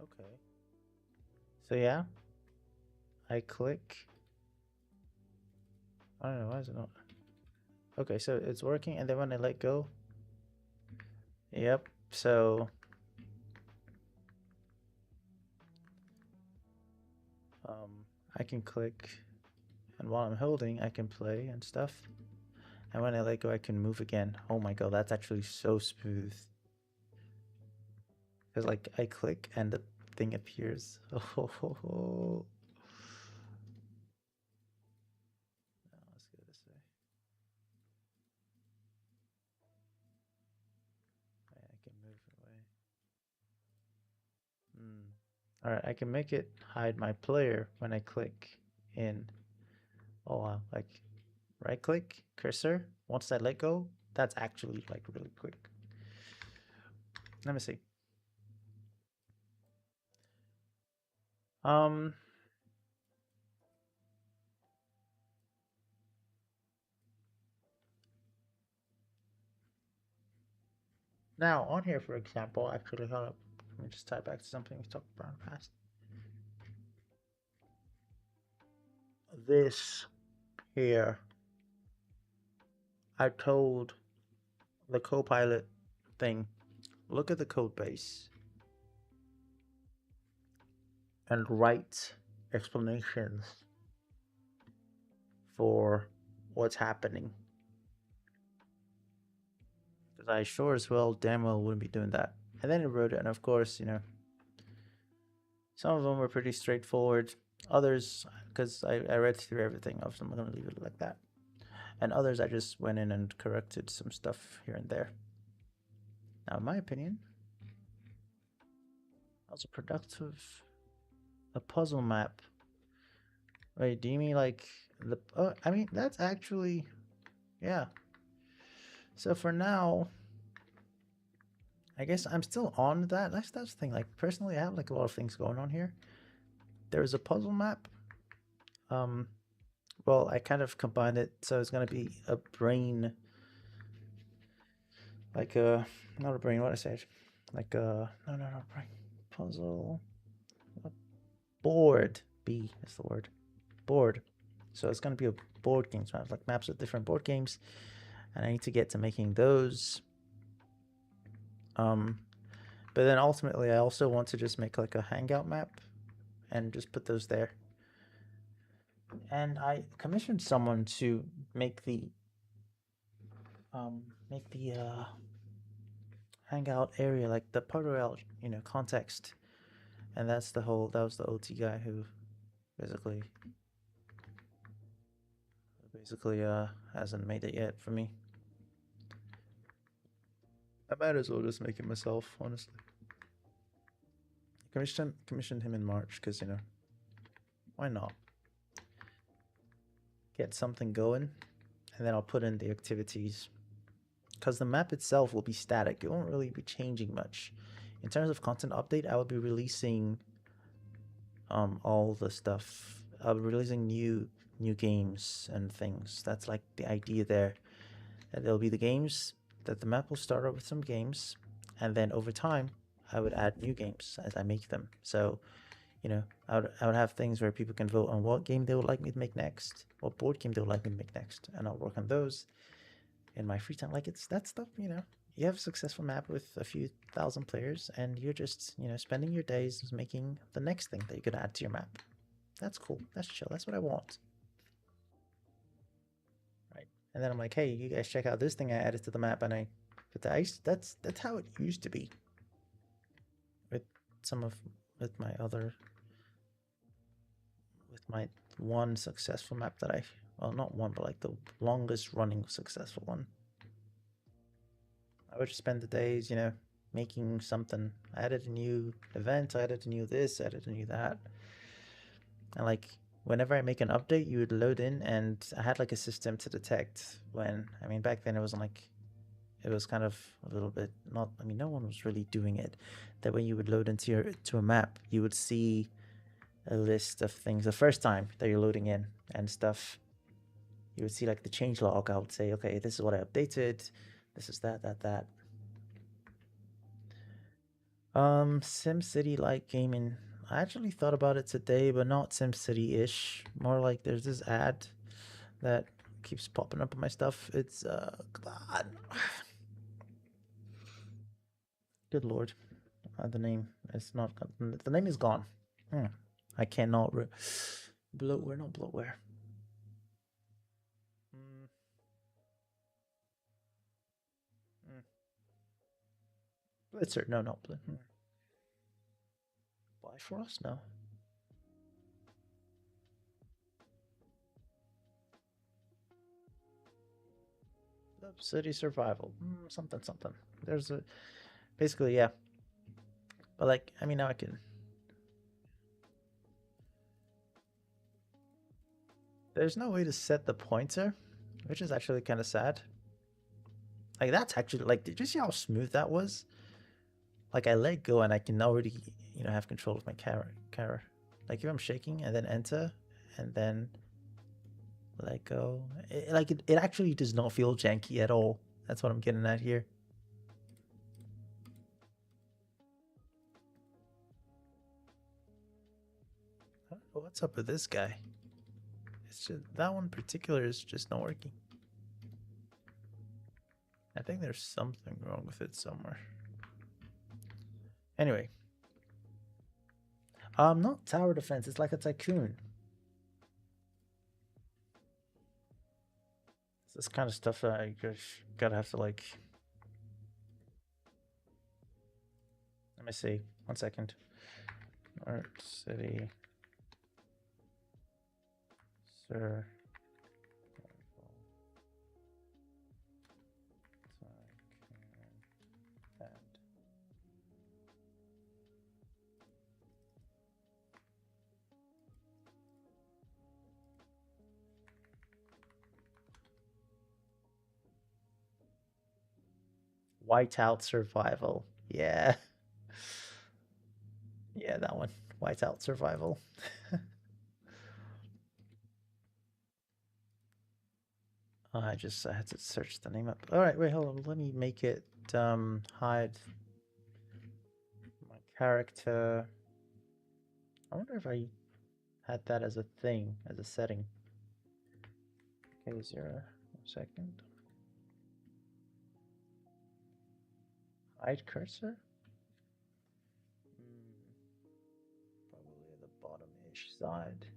Okay. So yeah, I click. I don't know, why is it not? Okay, so it's working, and then when I let go, yep. So I can click, and while I'm holding, I can play and stuff. And when I let go, I can move again. Oh my god, that's actually so smooth. Because like I click and the thing appears. Oh. No, let's go this way. I can move away. All right, I can make it hide my player when I click in. Oh wow, like right click, cursor. Once I let go, that's actually like really quick. Let me see. Um, Now on here, for example, actually, hold up. Let me just tie back to something we talked about in the past. This here, I told the Copilot thing, look at the code base and write explanations for what's happening. Because I sure as well damn well wouldn't be doing that. And then it wrote it, and of course, you know, some of them were pretty straightforward. Others, because I read through everything of them, I'm going to leave it like that. And others, I just went in and corrected some stuff here and there. Now, in my opinion, that was a puzzle map. Wait, do you mean like the? Oh, I mean that's actually, yeah. So for now, I guess I'm still on that. That's the thing. Like personally, I have like a lot of things going on here. There's a puzzle map. Well, I kind of combined it, so it's gonna be a brain, like a not a brain. What I said, like a no brain puzzle board. B is the word, board. So it's gonna be a board games map, like maps of different board games, and I need to get to making those. But then ultimately, I also want to just make like a hangout map, and just put those there. And I commissioned someone to make the hangout area, like the ProtoRel, you know, context. And that was the OT guy who basically hasn't made it yet for me. I might as well just make it myself, honestly. Commissioned him in March because, you know, why not? Get something going, and then I'll put in the activities. Because the map itself will be static. It won't really be changing much. In terms of content update, I will be releasing all the stuff. I'll be releasing new games and things. That's like the idea there. That there'll be the games, that the map will start out with some games, and then over time I would add new games as I make them. So, you know, I would have things where people can vote on what game they would like me to make next, what board game they would like me to make next, and I'll work on those in my free time. Like it's that stuff, you know. You have a successful map with a few thousand players, and you're just, you know, spending your days making the next thing that you could add to your map. That's cool. That's chill. That's what I want. Right. And then I'm like, hey, you guys check out this thing I added to the map, and I put the ice. That's how it used to be. With with my one successful map that well, not one, but like the longest running successful one. I would just spend the days, you know, making something. I added a new event, I added a new this, I added a new that. And like whenever I make an update, you would load in, and I had like a system to detect when, I mean, back then it wasn't like, it was kind of a little bit not, I mean, no one was really doing it. That when you would load into a map, you would see a list of things the first time that you're loading in and stuff. You would see like the change log. I would say, okay, this is what I updated. This is that. SimCity like gaming. I actually thought about it today, but not SimCity-ish. More like there's this ad that keeps popping up on my stuff. It's God. Good lord. The name is not, the name is gone. I cannot bloatware, not bloatware. Blitzer, no, not Blitzer. Bifrost, no. City survival, something. There's a, basically, yeah. But like, I mean, now I can. There's no way to set the pointer, which is actually kind of sad. Like that's actually like, did you see how smooth that was? Like I let go and I can already, you know, have control of my camera. Like if I'm shaking and then enter and then let go, it actually does not feel janky at all. That's what I'm getting at here. What's up with this guy? It's just that one in particular is just not working. I think there's something wrong with it somewhere. Anyway. Not tower defense, it's like a tycoon. It's this kind of stuff that I gotta have to like. Let me see. 1 second. Art City. Sir. Whiteout Survival. Yeah. Yeah, that one. Whiteout Survival. I had to search the name up. All right, wait, hold on. Let me make it hide my character. I wonder if I had that as a thing, as a setting. Okay, 0. 1 second. Hide cursor? Probably the bottom-ish side.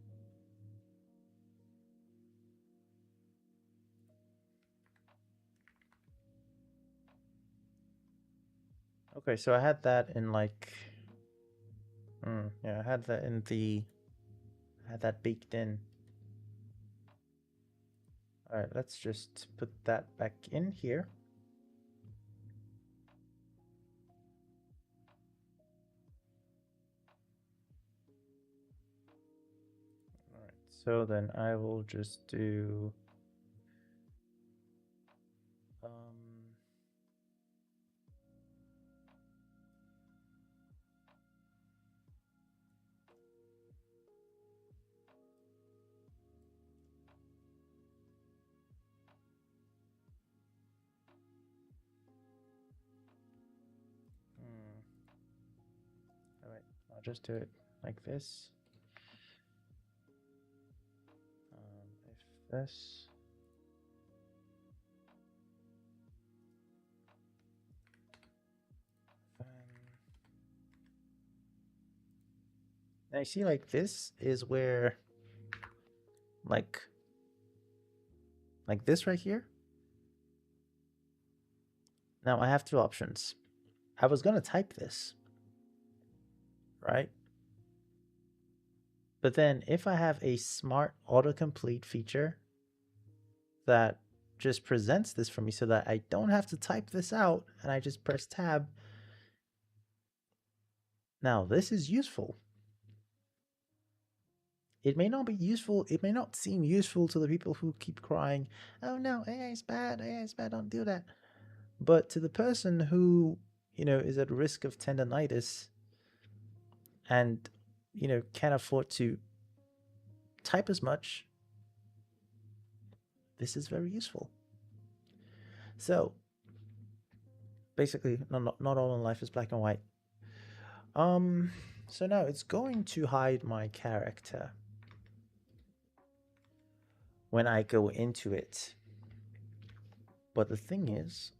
Okay, so I had that in like, yeah, I had that in I had that baked in. All right, let's just put that back in here. All right, so then I will just do all right, I'll just do it like this. If this. Now you see, like, this is where, like this right here. Now I have two options. I was gonna type this, right? But then if I have a smart autocomplete feature that just presents this for me so that I don't have to type this out and I just press tab. Now this is useful. It may not be useful, it may not seem useful to the people who keep crying, oh no, AI is bad, don't do that. But to the person who, is at risk of tendonitis and, can't afford to type as much, this is very useful. So basically, not all in life is black and white. So now it's going to hide my character when I go into it. But the thing is,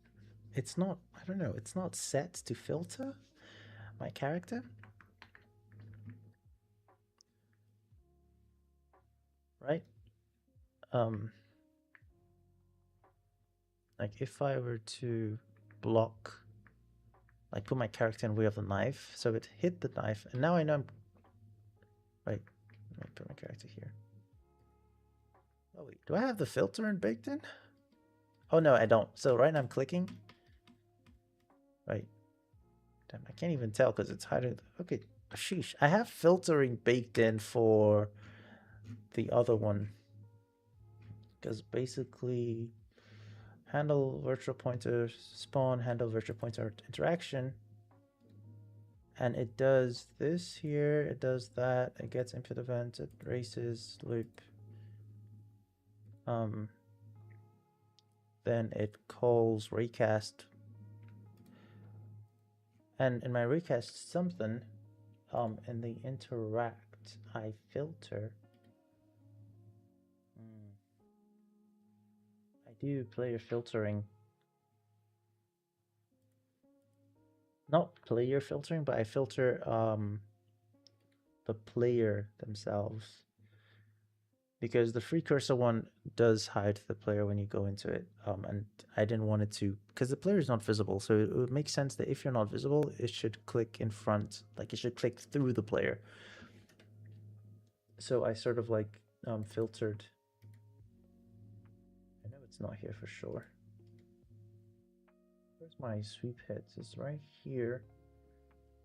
it's not, I don't know, it's not set to filter my character. Right? Like if I were to block, like put my character in way of the knife, so it hit the knife, and now I know I'm, right, let me put my character here. Oh wait, do I have the filter in baked in? Oh no, I don't. So right now I'm clicking. Right. Damn, I can't even tell because it's hiding. Okay, sheesh. I have filtering baked in for the other one. Because basically, handle virtual pointer spawn, handle virtual pointer interaction. And it does this here, it does that, it gets input events, it races loop. Then it calls recast. And in my recast something, in the interact, I filter. I do player filtering. Not player filtering, but I filter the player themselves. Because the free cursor one does hide the player when you go into it. And I didn't want it to, because the player is not visible. So it would make sense that if you're not visible, it should click in front, like it should click through the player. So I sort of like filtered. I know it's not here for sure. Where's my sweep hits? It's right here.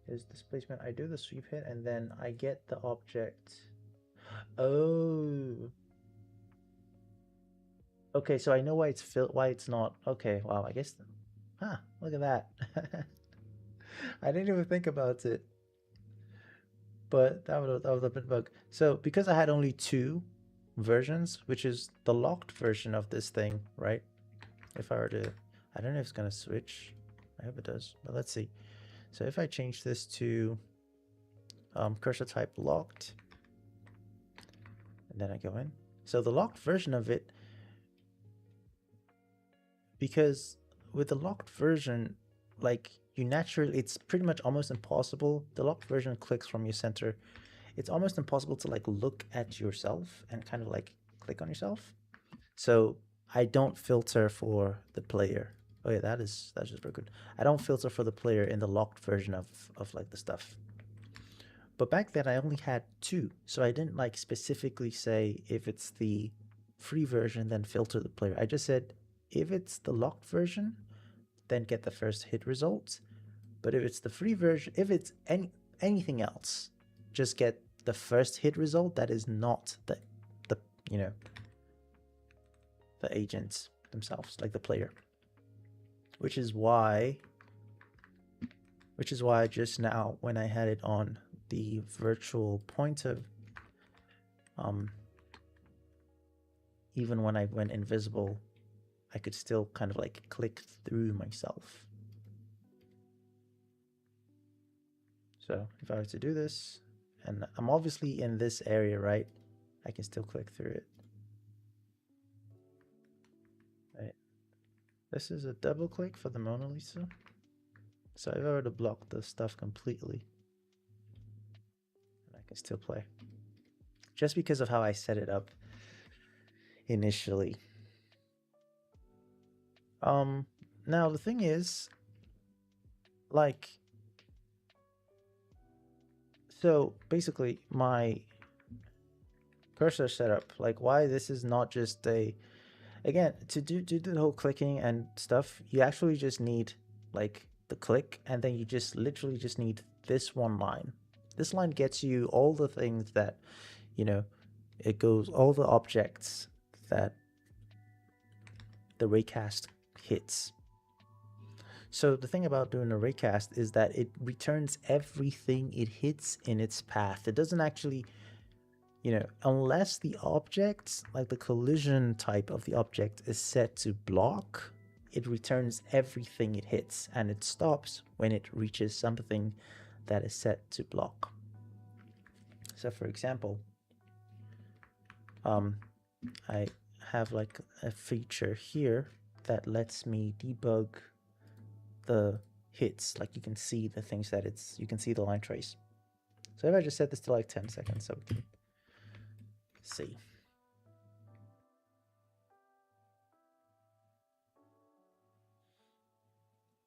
Is displacement. I do the sweep hit and then I get the object. Oh. Okay, so I know why it's why it's not. Okay, wow, I guess. Look at that. I didn't even think about it. But that was a bit bug. So because I had only 2 versions, which is the locked version of this thing, right? If I were to, I don't know if it's gonna switch. I hope it does, but let's see. So if I change this to cursor type locked, and then I go in. So the locked version of it, because with the locked version, like you naturally, it's pretty much almost impossible. The locked version clicks from your center. It's almost impossible to like look at yourself and kind of like click on yourself. So I don't filter for the player. Oh yeah, that's just very good. I don't filter for the player in the locked version of like the stuff. But back then I only had 2, so I didn't like specifically say if it's the free version then filter the player. I just said if it's the locked version, then get the first hit result. But if it's the free version, if it's anything else, just get the first hit result that is not the you know, the agents themselves, like the player. Which is why just now when I had it on the virtual pointer, even when I went invisible, I could still kind of like click through myself. So if I were to do this, and I'm obviously in this area, right? I can still click through it. Right. This is a double click for the Mona Lisa. So if I were to block the stuff completely, I can still play. Just because of how I set it up initially. Now the thing is, like, so basically my cursor setup, like why this is not just a, again, to do the whole clicking and stuff, you actually just need like the click, and then you just literally just need this one line. This line gets you all the things that, you know, it goes, all the objects that the raycast hits. So the thing about doing a raycast is that it returns everything it hits in its path. It doesn't actually, you know, unless the object, like the collision type of the object is set to block, it returns everything it hits, and it stops when it reaches something that is set to block. So for example, I have like a feature here that lets me debug the hits. Like you can see the things that you can see the line trace. So if I just set this to like 10 seconds, so we can see.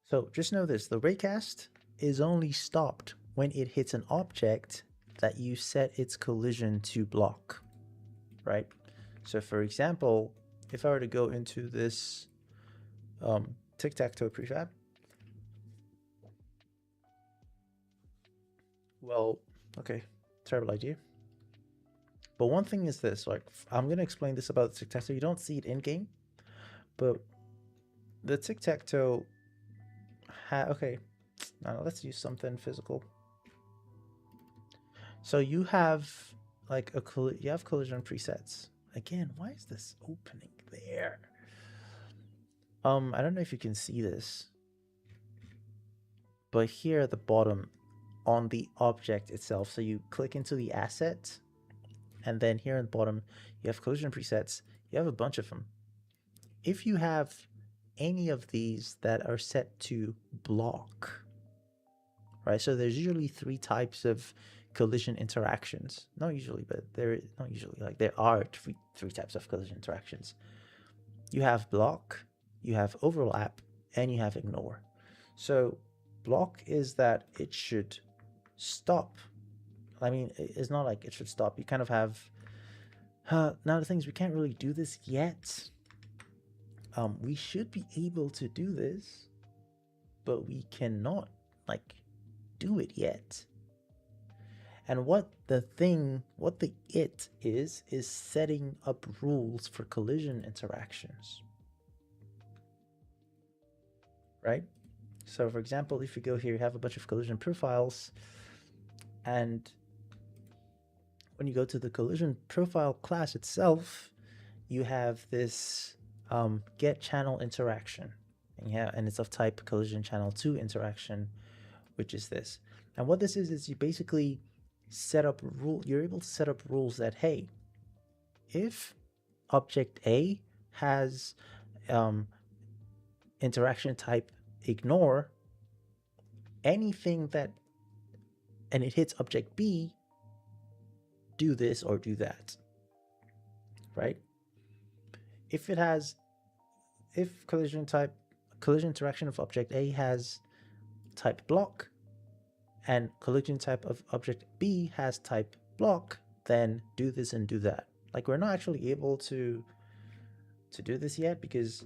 So just know this, the raycast is only stopped when it hits an object that you set its collision to block, right? So for example, if I were to go into this tic-tac-toe prefab, well, okay, terrible idea. But one thing is this, like, I'm going to explain this about the tic-tac-toe. You don't see it in-game, but the tic-tac-toe, okay, now let's use something physical. So you have like you have collision presets. Again, why is this opening there? I don't know if you can see this, but here at the bottom, on the object itself. So you click into the asset, and then here at the bottom, you have collision presets. You have a bunch of them. If you have any of these that are set to block, right? So there's usually 3 types of collision interactions. Not usually, but there are three types of collision interactions. You have block, you have overlap, and you have ignore. So block is that it should stop. I mean, it's not like it should stop. You kind of have now the thing is we can't really do this yet. We should be able to do this, but we cannot like do it yet. And what the it is setting up rules for collision interactions, right? So for example, if you go here, you have a bunch of collision profiles, and when you go to the collision profile class itself, you have this get channel interaction, and it's of type collision channel 2 interaction, which is this. And what this is you basically set up you're able to set up rules that, hey, if object A has interaction type ignore, anything that and it hits object B, do this or do that, right? If collision interaction of object A has type block, and collision type of object B has type block, then do this and do that. Like, we're not actually able to do this yet, because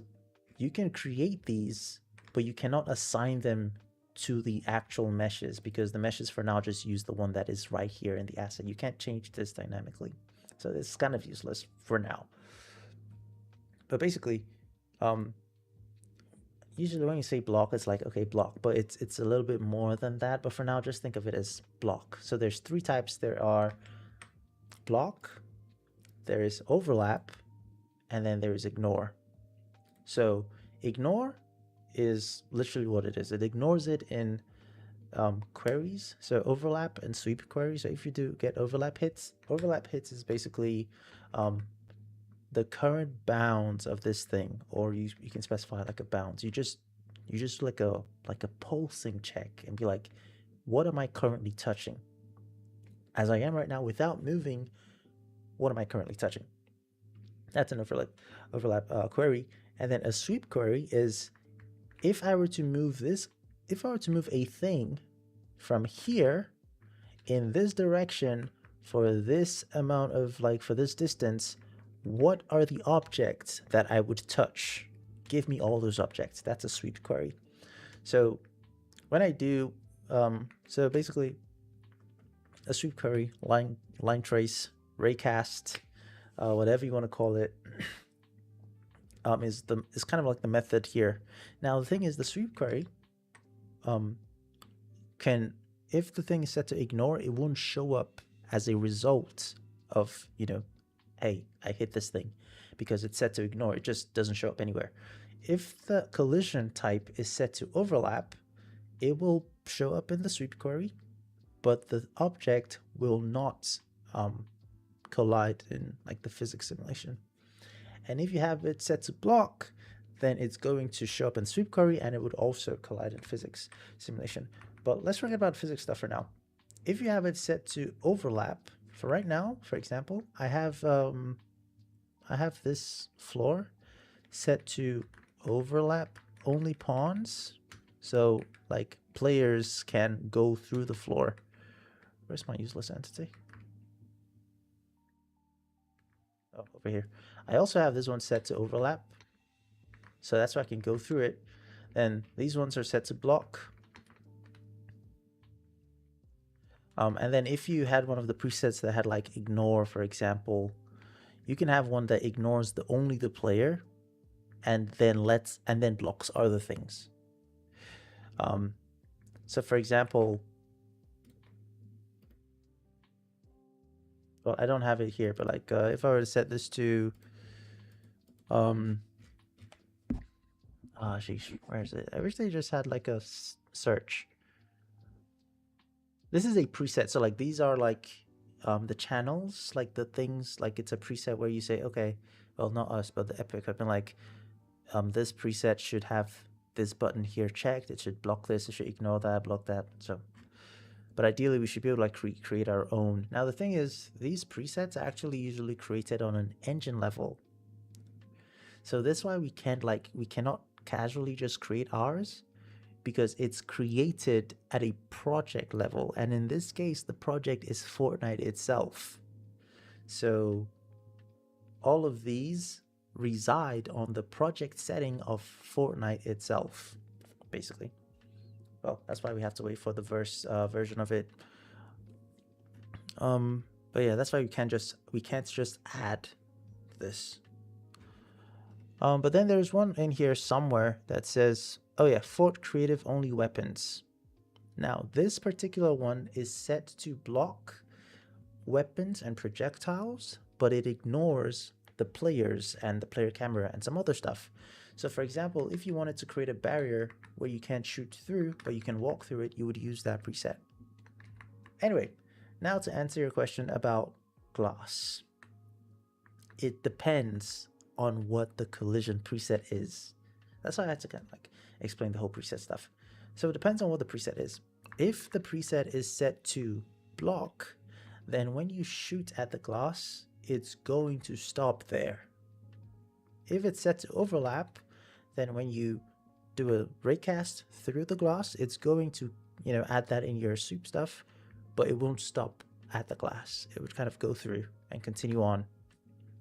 you can create these, but you cannot assign them to the actual meshes, because the meshes for now just use the one that is right here in the asset. You can't change this dynamically. So it's kind of useless for now. But basically, usually when you say block, it's like, okay, block, but it's a little bit more than that. But for now, just think of it as block. So there's 3 types. There are block, there is overlap, and then there is ignore. So ignore is literally what it is. It ignores it in queries. So overlap and sweep queries. So if you do get overlap hits is basically the current bounds of this thing, or you can specify like a bounds. You just like a pulsing check and be like, what am I currently touching? As I am right now without moving, what am I currently touching? That's an overlap query. And then a sweep query is, if I were to move a thing from here in this direction for this amount of for this distance, what are the objects that I would touch? Give me all those objects. That's a sweep query. So when I do, so basically a sweep query, line trace, raycast, whatever you want to call it, is kind of like the method here. Now the thing is, the sweep query can, if the thing is set to ignore, it won't show up as a result of, hey, I hit this thing, because it's set to ignore. It just doesn't show up anywhere. If the collision type is set to overlap, it will show up in the sweep query, but the object will not collide in the physics simulation. And if you have it set to block, then it's going to show up in sweep query, and it would also collide in physics simulation. But let's forget about physics stuff for now. If you have it set to overlap, for right now, for example, I have this floor set to overlap only pawns, so players can go through the floor. Where's my useless entity? Oh, over here. I also have this one set to overlap, so that's why I can go through it. And these ones are set to block. And then if you had one of the presets that had ignore, for example, you can have one that ignores only the player, and then blocks other things. So for example, well, I don't have it here, but if I were to set this to sheesh, where is it? I wish they just had a search. this is a preset. So like these are like the channels, like the things, like it's a preset where you say, okay, well, not us, but the Epic have been like, this preset should have this button here checked. It should block this. It should ignore that, block that. So, but ideally we should be able to like create our own. Now the thing is, these presets are actually usually created on an engine level. So that's why we cannot casually just create ours, because it's created at a project level. And in this case, the project is Fortnite itself. So all of these reside on the project setting of Fortnite itself, basically. Well, that's why we have to wait for the version of it. But yeah, that's why we can't just add this. But then there's one in here somewhere that says, oh yeah, Fort Creative only weapons. Now this particular one is set to block weapons and projectiles, but it ignores the players and the player camera and some other stuff. So for example, if you wanted to create a barrier where you can't shoot through, but you can walk through it, you would use that preset. Anyway, now to answer your question about glass. It depends on what the collision preset is. That's why I had to kind of like explain the whole preset stuff. So it depends on what the preset is. If the preset is set to block, then when you shoot at the glass, it's going to stop there. If it's set to overlap, then when you do a raycast through the glass, it's going to, add that in your sweep stuff, but it won't stop at the glass. It would kind of go through and continue on.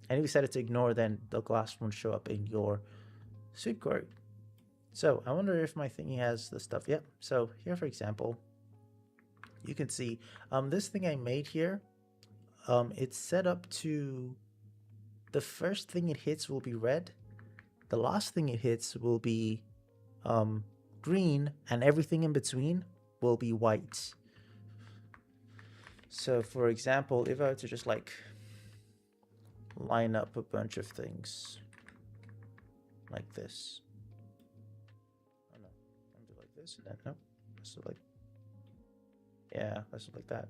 And if you set it to ignore, then the glass won't show up in your sweep query. So I wonder if my thingy has the stuff. Yep. So here, for example, you can see this thing I made here. It's set up to the first thing it hits will be red. The last thing it hits will be green, and everything in between will be white. So for example, if I were to just like line up a bunch of things like this. Oh no, I'm do like this and then no. Let's do like, yeah, let's do like that.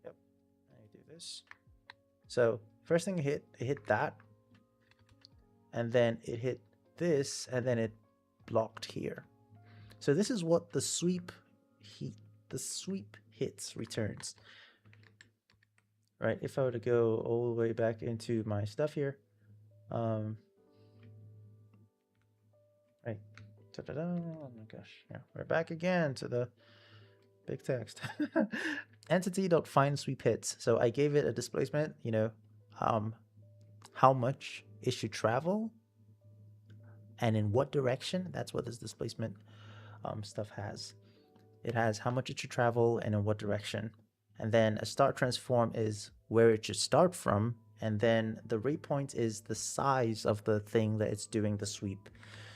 Yep. And you do this. So first thing it hit that, and then it hit this, and then it blocked here. So this is what the sweep hits returns. Right, if I were to go all the way back into my stuff here, right, oh my gosh, yeah, we're back again to the big text. Entity.find sweep hits. So I gave it a displacement, how much it should travel and in what direction. That's what this displacement stuff has. It has how much it should travel and in what direction. And then a start transform is where it should start from. And then the rate point is the size of the thing that it's doing the sweep.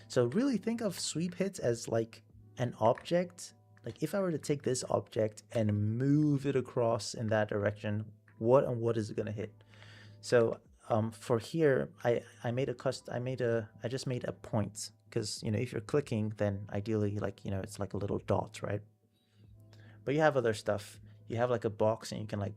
So really think of sweep hits as like an object. Like if I were to take this object and move it across in that direction, what is it going to hit? So for here, I just made a point, because if you're clicking, then ideally it's like a little dot, right? But you have other stuff. You have like a box, and you can like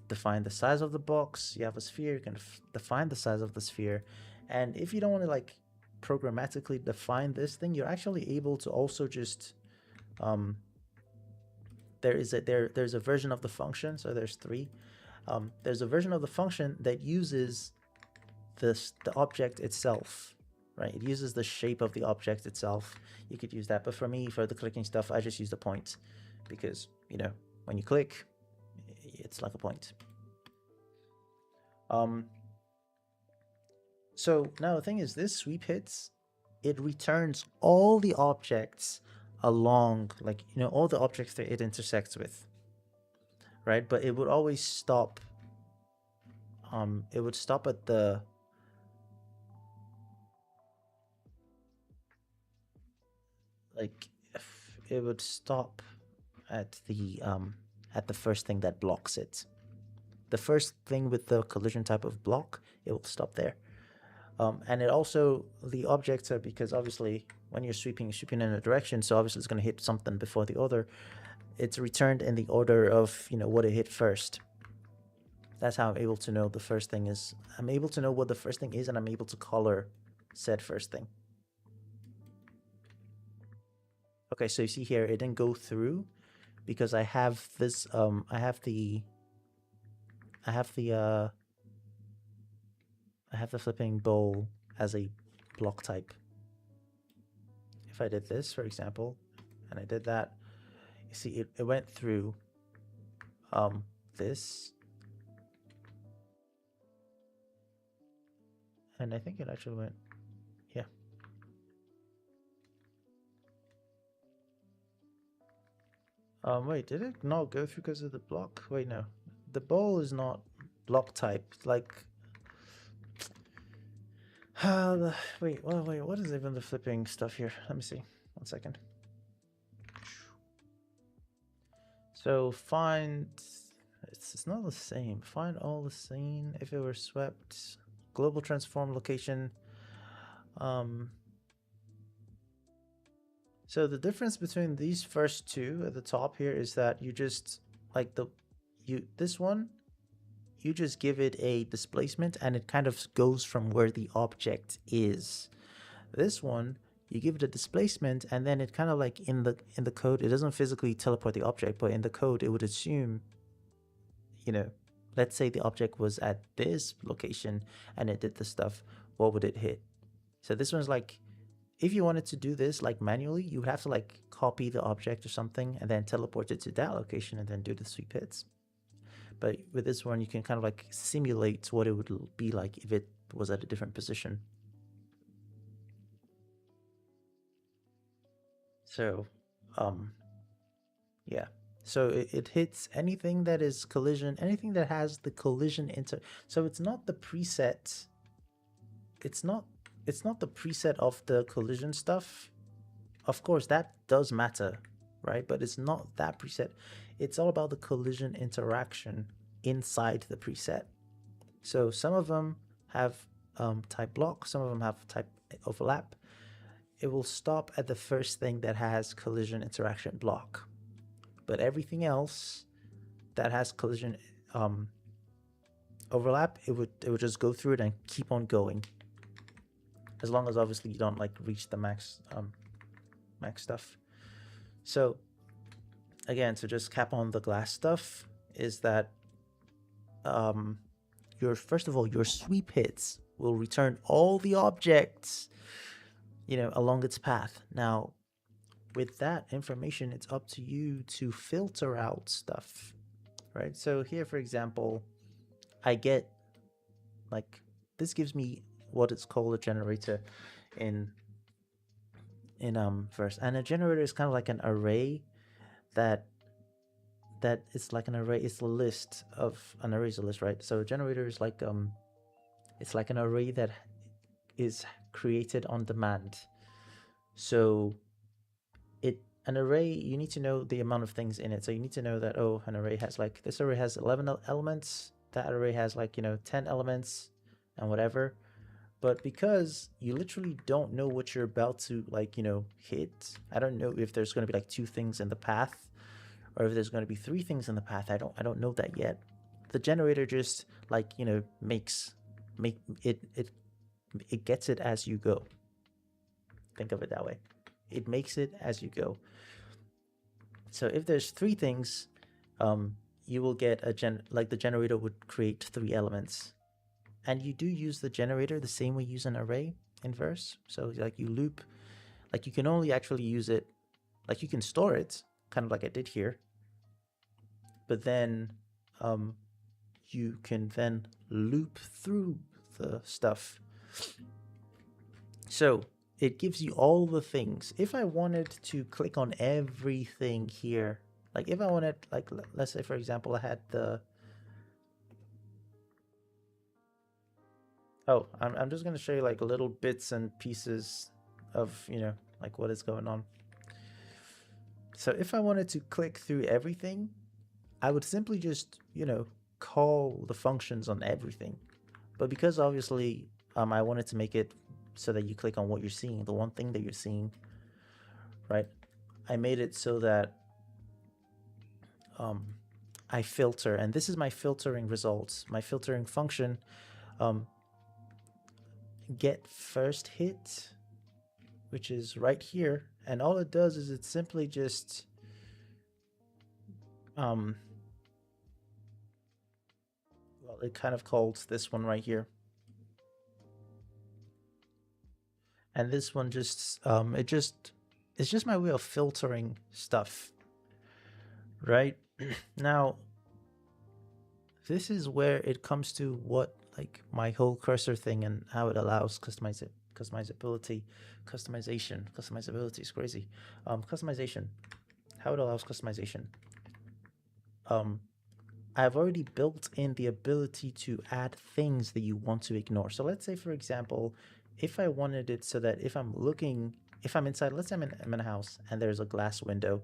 define the size of the box. You have a sphere, you can define the size of the sphere. And if you don't want to like programmatically define this thing, you're actually able to also just there's a version of the function. So there's three. There's a version of the function that uses the object itself, right? It uses the shape of the object itself. You could use that, but for me, for the clicking stuff, I just use the point, because when you click, it's like a point. So now the thing is, this sweep hits, it returns all the objects along, like all the objects that it intersects with, right? But it would always stop. It would stop at the it would stop at the first thing that blocks it. The first thing with the collision type of block, it will stop there. And it also, the objects are, because obviously when you're sweeping in a direction, so obviously it's going to hit something before the other. it's returned in the order of, you know, what it hit first. That's how I'm able to know the first thing is. I'm able to know what the first thing is, and I'm able to color said first thing. Okay, so you see here, it didn't go through because I have this, I have the flipping bowl as a block type. If I did this, for example, and I did that, you see it went through this, and I think it actually went, yeah. Wait, did it not go through because of the block? Wait, no, the bowl is not block type. Like, wait, what is even the flipping stuff here? Let me see. 1 second. So find, it's not the same. Find all the scene if it were swept. Global transform location. So the difference between these first two at the top here is that you just like this one, you just give it a displacement and it kind of goes from where the object is. This one, you give it a displacement and then it kind of like in the code, it doesn't physically teleport the object, but in the code it would assume, you know, let's say the object was at this location and it did the stuff, what would it hit? So this one's like, if you wanted to do this like manually, you would have to like copy the object or something and then teleport it to that location and then do the sweep hits. But with this one, you can kind of like simulate what it would be like if it was at a different position. So, yeah. So it hits anything that is collision, anything that has the collision so it's not the preset. It's not the preset of the collision stuff. Of course, that does matter, right? But it's not that preset. It's all about the collision interaction inside the preset. So some of them have type block, some of them have type overlap. It will stop at the first thing that has collision interaction block. But everything else that has collision overlap, it would just go through it and keep on going. As long as obviously you don't like reach the max stuff. So again, to just cap on the glass stuff is that first of all, your sweep hits will return all the objects, you know, along its path. Now, with that information, it's up to you to filter out stuff, right? So here, for example, I get like, this gives me what is called a generator in verse, and a generator is kind of like an array that it's like an array. It's a list of an array is a list, right? So a generator is like it's like an array that is created on demand. So an array, you need to know the amount of things in it. So you need to know that, oh, an array has like, this array has 11 elements, that array has like, you know, 10 elements and whatever. But because you literally don't know what you're about to like, you know, hit, I don't know if there's going to be like 2 things in the path or if there's going to be 3 things in the path. I don't know that yet. The generator just like, you know, it gets it as you go. Think of it that way. It makes it as you go. So if there's 3 things, you will get the generator would create 3 elements. And you do use the generator the same way you use an array in verse. So like you loop, like you can only actually use it, like you can store it, kind of like I did here. But then you can then loop through the stuff. So it gives you all the things. If I wanted to click on everything here, like if I wanted, like, let's say for example, I had I'm just going to show you like little bits and pieces of, you know, like what is going on. So if I wanted to click through everything, I would simply just, you know, call the functions on everything. But because obviously I wanted to make it so that you click on what you're seeing, the one thing that you're seeing, right? I made it so that I filter, and this is my filtering results. My filtering function, get first hit, which is right here, and all it does is it simply just well, it kind of calls this one right here, and this one just it's just my way of filtering stuff, right? Now this is where it comes to what, like, my whole cursor thing and how it allows customizability. Customizability is crazy. Customization, how it allows customization. I've already built in the ability to add things that you want to ignore. So let's say, for example, if I wanted it so that if I'm inside, let's say I'm in a house and there's a glass window.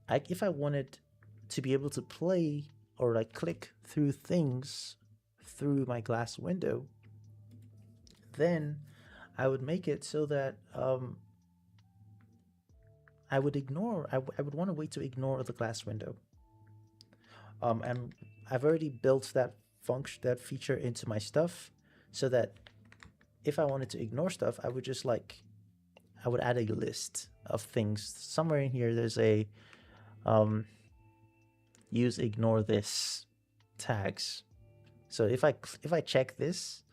If I wanted to be able to play or like click through things through my glass window, then I would make it so that I would want a way to ignore the glass window. And I've already built that feature into my stuff, so that if I wanted to ignore stuff, I would add a list of things. Somewhere in here, there's a use ignore this tags. So if I check this,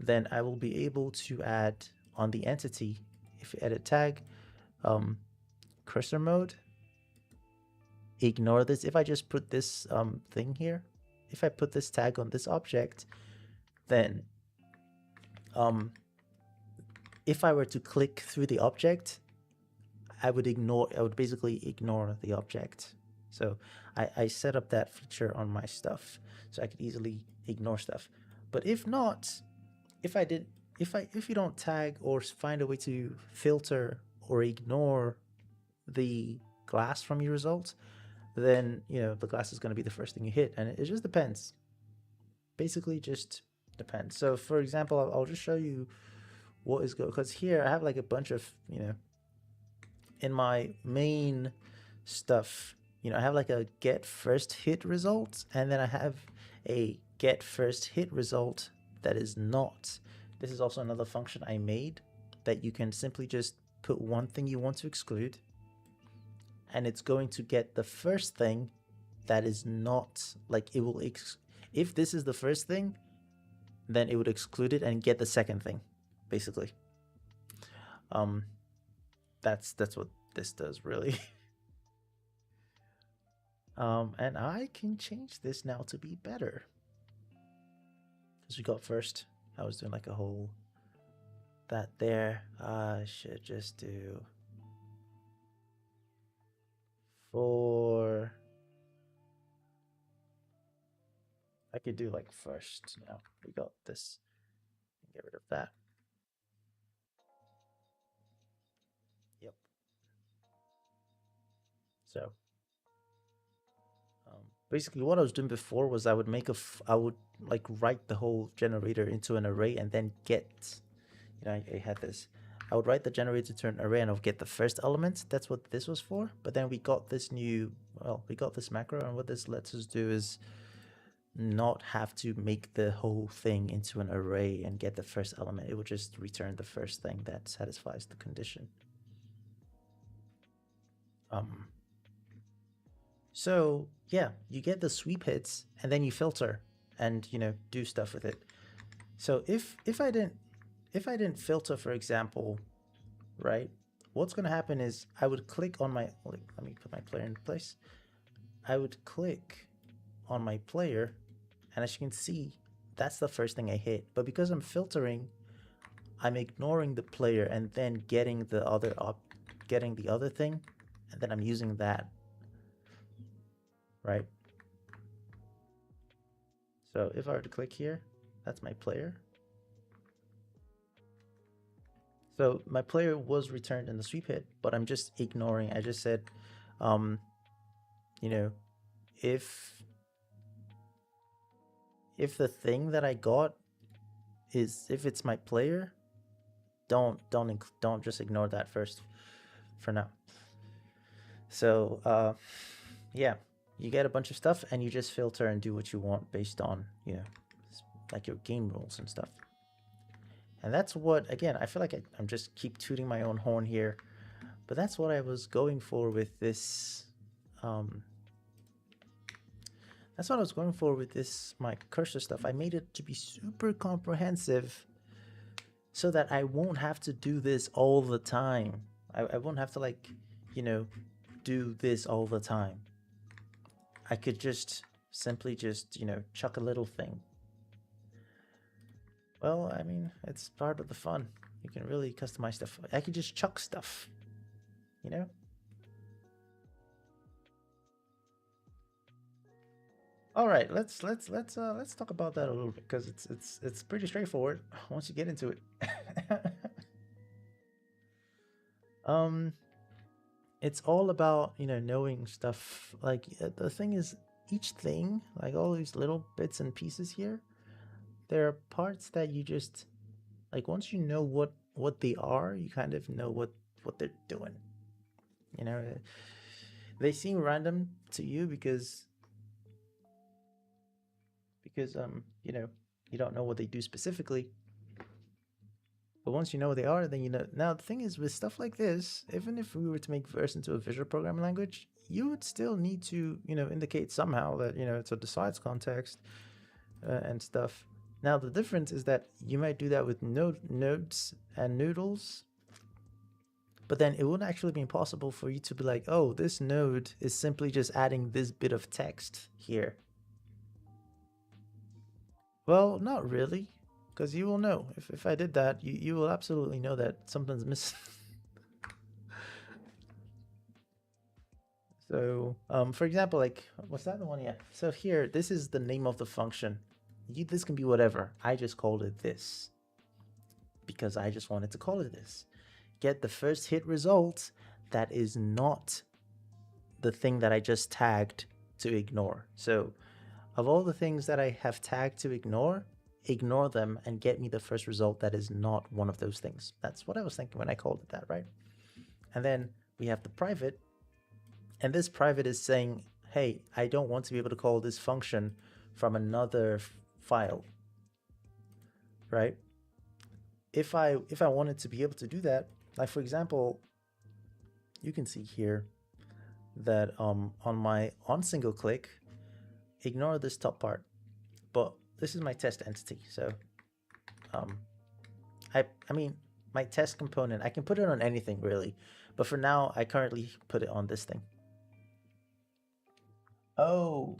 then I will be able to add on the entity, if you edit tag, cursor mode, ignore this. If I just put this thing here, if I put this tag on this object, then if I were to click through the object, I would basically ignore the object. So I set up that feature on my stuff so I could easily ignore stuff. But if not, if you don't tag or find a way to filter or ignore the glass from your results, then the glass is going to be the first thing you hit, and it just depends. Basically, just depends. So, for example, I'll just show you what is good, because here I have like a bunch of in my main stuff. I have like a get first hit result, and then I have a get first hit result that is not. This is also another function I made that you can simply just put one thing you want to exclude, and it's going to get the first thing that is not, like, it will if this is the first thing, then it would exclude it and get the second thing, basically. That's what this does, really. And I can change this now to be better, because we got first. I was doing like a whole that there. I should just do for. I could do like first now. We got this. Get rid of that. Yep. So basically, what I was doing before was I would like write the whole generator into an array and then get. I had this. I would write the generator to an array and I would get the first element. That's what this was for. But then we got this macro, and what this lets us do is not have to make the whole thing into an array and get the first element. It would just return the first thing that satisfies the condition. So yeah, you get the sweep hits and then you filter and do stuff with it. So if I didn't filter, for example, right, what's going to happen is I would click on my, let me put my player in place. I would click on my player, and as you can see, that's the first thing I hit. But because I'm filtering, I'm ignoring the player and then getting the other thing, and then I'm using that, right? So if I were to click here, that's my player. So my player was returned in the sweep hit, but I'm just ignoring. I just said, if the thing that I got is, if it's my player, don't just ignore that first for now. So yeah, you get a bunch of stuff and you just filter and do what you want based on, like your game rules and stuff. And that's what, again, I feel like I'm just keep tooting my own horn here, but that's what I was going for with this. Um, that's what I was going for with this, my cursor stuff. I made it to be super comprehensive so that I won't have to do this all the time. I won't have to, like, do this all the time. I could just simply just, chuck a little thing. Well, I mean, it's part of the fun. You can really customize stuff. I could just chuck stuff, you know? All right, let's talk about that a little bit because it's pretty straightforward once you get into it. um, it's all about knowing stuff. Like the thing is, each thing, like all these little bits and pieces here, there are parts that you just like once you know what they are, you kind of know what they're doing. You know, they seem random to you because you don't know what they do specifically. But once you know what they are, then you know. Now the thing is with stuff like this, even if we were to make verse into a visual programming language, you would still need to indicate somehow that it's a decides context and stuff. Now the difference is that you might do that with nodes and noodles, but then it wouldn't actually be impossible for you to be like, oh, this node is simply just adding this bit of text here. Well, not really, because you will know. If I did that, you will absolutely know that something's missing. So, for example, like, what's that the one? Yeah. So here, this is the name of the function. This can be whatever. I just called it this because I just wanted to call it this. Get the first hit result that is not the thing that I just tagged to ignore. So of all the things that I have tagged to ignore them and get me the first result that is not one of those things. That's what I was thinking when I called it that, right? And then we have the private, and this private is saying, hey, I don't want to be able to call this function from another file, right? If I wanted to be able to do that, like for example, you can see here that on single click, ignore this top part, but this is my test entity. So I mean my test component, I can put it on anything really, but for now I currently put it on this thing. Oh,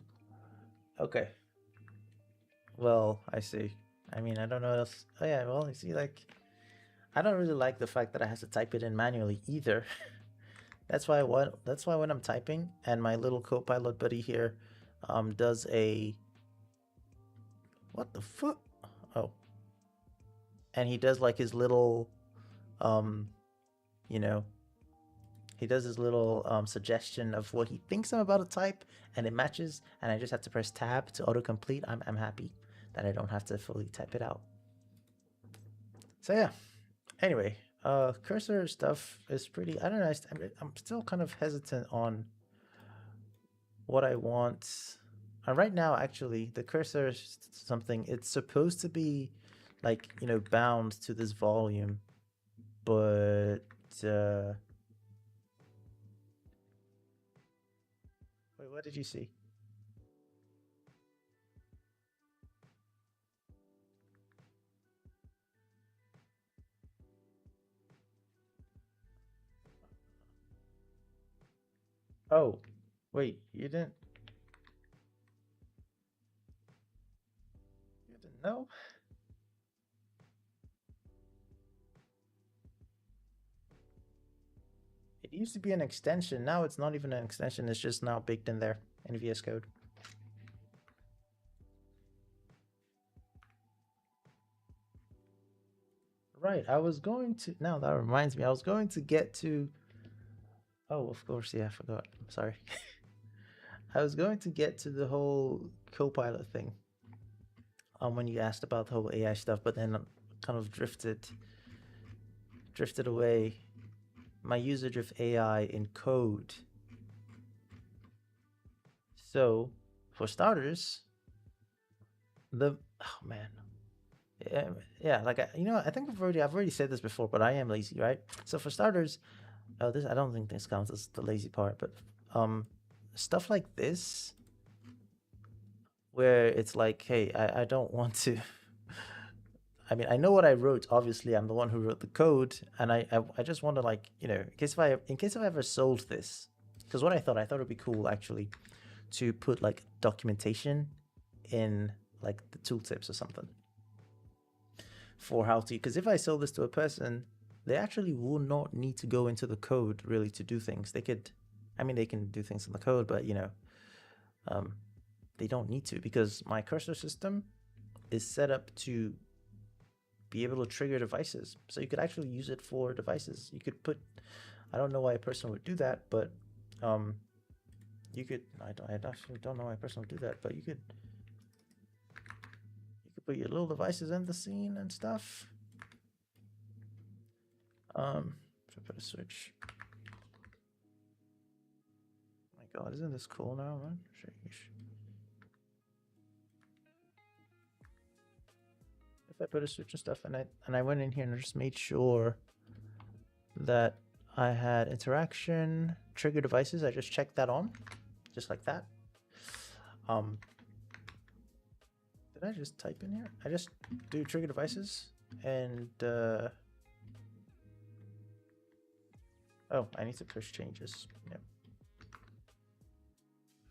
okay. Well, I see. I mean, I don't know what else. Oh yeah, well, you see, like, I don't really like the fact that I have to type it in manually either. That's why when I'm typing and my little Copilot buddy here does a what the fuck? Oh. And he does like his little um you know, he does his little suggestion of what he thinks I'm about to type and it matches and I just have to press tab to autocomplete. I'm happy that I don't have to fully type it out. So yeah. Anyway, cursor stuff is pretty. I don't know. I'm still kind of hesitant on what I want. Right now, actually, the cursor is something. It's supposed to be like bound to this volume, but wait, what did you see? Oh, wait, you didn't know? It used to be an extension. Now it's not even an extension. It's just now baked in there in VS Code. Right. I was going to. Now that reminds me. I was going to get to. Oh, of course. Yeah, I forgot. I'm sorry. I was going to get to the whole Copilot thing. When you asked about the whole AI stuff, but then kind of drifted away. My user drift AI in code So, for starters, oh man, yeah, yeah, like I think I've already said this before, but I am lazy, right? So for starters, this I don't think this counts as the lazy part, but um, stuff like this where it's like, hey, I don't want to. I mean, I know what I wrote. Obviously, I'm the one who wrote the code, and I just want to, like, in case I ever sold this, because what I thought it'd be cool actually to put like documentation in like the tooltips or something for how to. Because if I sell this to a person, they actually will not need to go into the code really to do things. They could, I mean, they can do things in the code, but um, they don't need to, because my cursor system is set up to be able to trigger devices. So you could actually use it for devices. You could put, I don't know why a person would do that, but you could, I actually don't know why a person would do that, but you could put your little devices in the scene and stuff. So put a switch. My God, isn't this cool now, man? Sheesh. If I put a switch and stuff, and I went in here and I just made sure that I had interaction, trigger devices. I just checked that on, just like that. Did I just type in here? I just do trigger devices and oh, I need to push changes. Yep.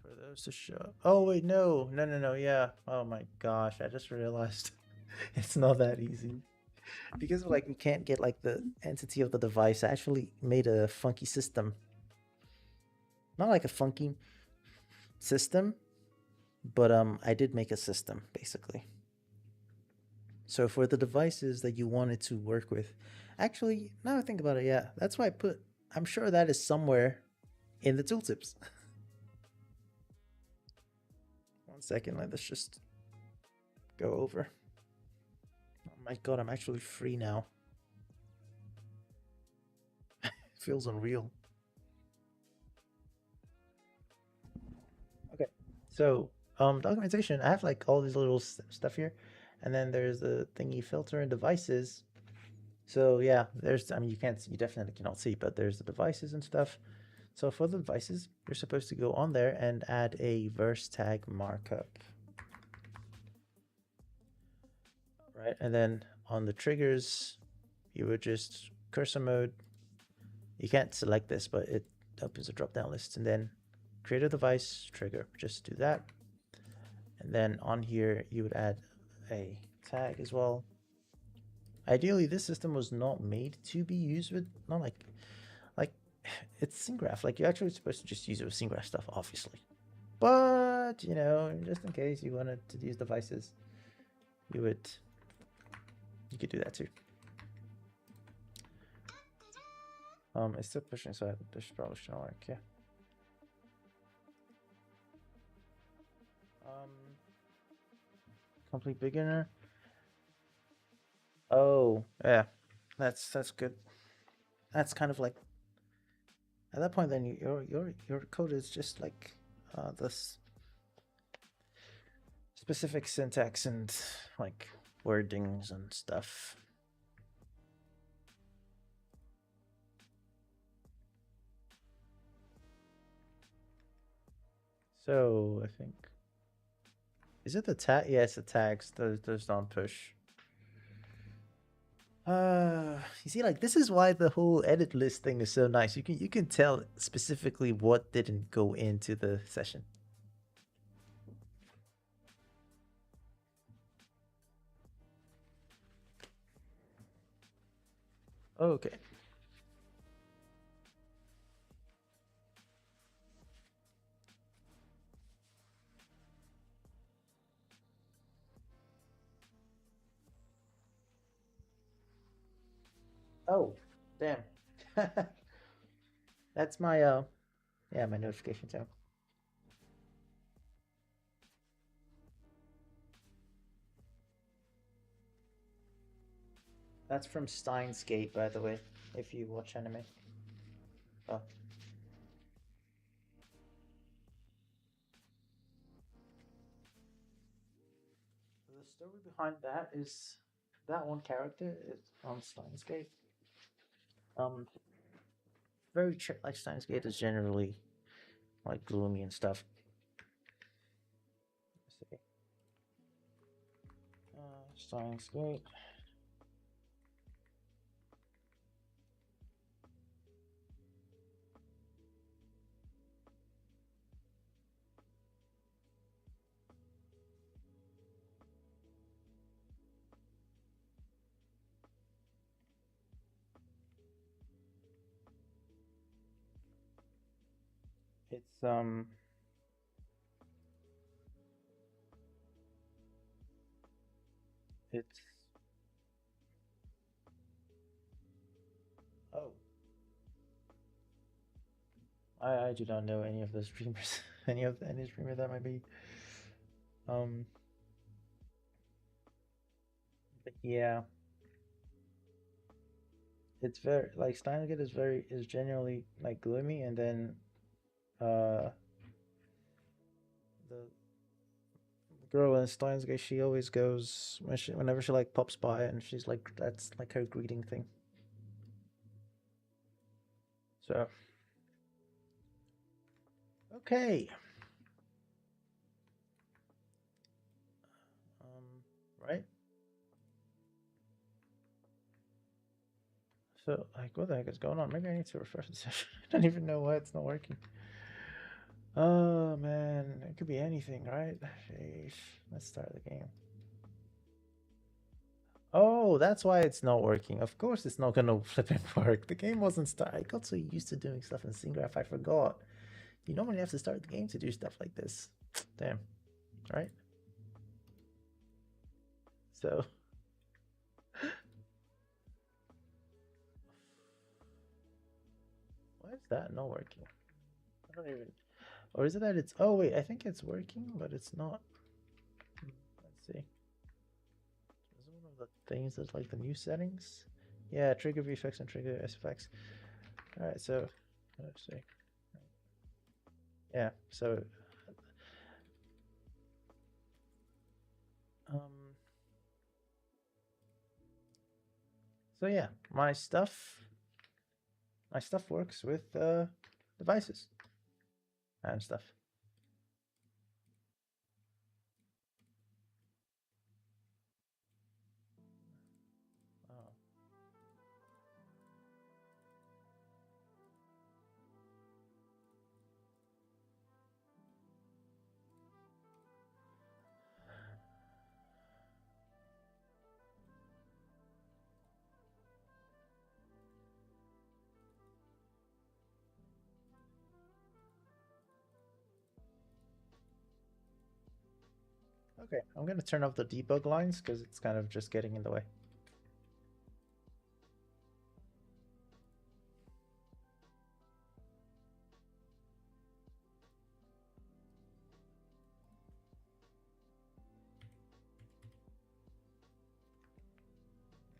For those to show. Oh wait, no, yeah. Oh my gosh, I just realized it's not that easy. Because of, like, we can't get like the entity of the device. I actually made a funky system. Not like a funky system, but I did make a system basically. So for the devices that you wanted to work with, actually, now I think about it, yeah, that's why I'm sure that is somewhere in the tooltips. One second, let's just go over. Oh my God, I'm actually free now. It feels unreal. Okay, so documentation. I have like all these little stuff here, and then there's the thingy filter and devices. So yeah, I mean, you definitely cannot see, but there's the devices and stuff. So for the devices, you're supposed to go on there and add a verse tag markup, right? And then on the triggers, you would just cursor mode. You can't select this, but it opens a drop down list, and then create a device trigger. Just do that. And then on here, you would add a tag as well. Ideally, this system was not made to be used with, not like it's SceneGraph. Like, you're actually supposed to just use it with SceneGraph stuff, obviously. But, just in case you wanted to use devices, you could do that too. It's still pushing, so this probably shouldn't work, yeah. Complete beginner. Oh, yeah. That's good. That's kind of like, at that point then your code is just like this specific syntax and like wordings and stuff. So I think, is it the tag? Yeah, it's the tags. Those don't push. You see, like, this is why the whole edit list thing is so nice. You can tell specifically what didn't go into the session. Okay. Oh, damn. That's my yeah, my notification tone. That's from Steins Gate, by the way, if you watch anime. Oh. behind that is that one character is on Steins Gate. Um, like Steins Gate is generally like gloomy and stuff. Let's see. Steins Gate. It's it's oh, I do not know any of those streamers. Any streamer that might be. Um, but yeah, it's very like Steins Gate is genuinely like gloomy, and then uh the girl in Steins Gate, she always goes whenever she like pops by, and she's like that's like her greeting thing. So okay, right. So like, what the heck is going on? Maybe I need to refresh the session. I don't even know why it's not working. Oh man, it could be anything, right? Sheesh. Let's start the game. Oh, that's why it's not working. Of course it's not gonna flipping work. The game wasn't start. I got so used to doing stuff in SceneGraph, I forgot. You normally have to start the game to do stuff like this. Damn. Right? So why is that not working? I don't even, or is it that it's, oh wait, I think it's working, but it's not. Let's see. Is it one of the things that's like the new settings? Yeah, trigger VFX and trigger SFX. Alright, so let's see. Yeah, so um so yeah, my stuff works with devices and stuff. Oh. Okay, I'm gonna turn off the debug lines because it's kind of just getting in the way.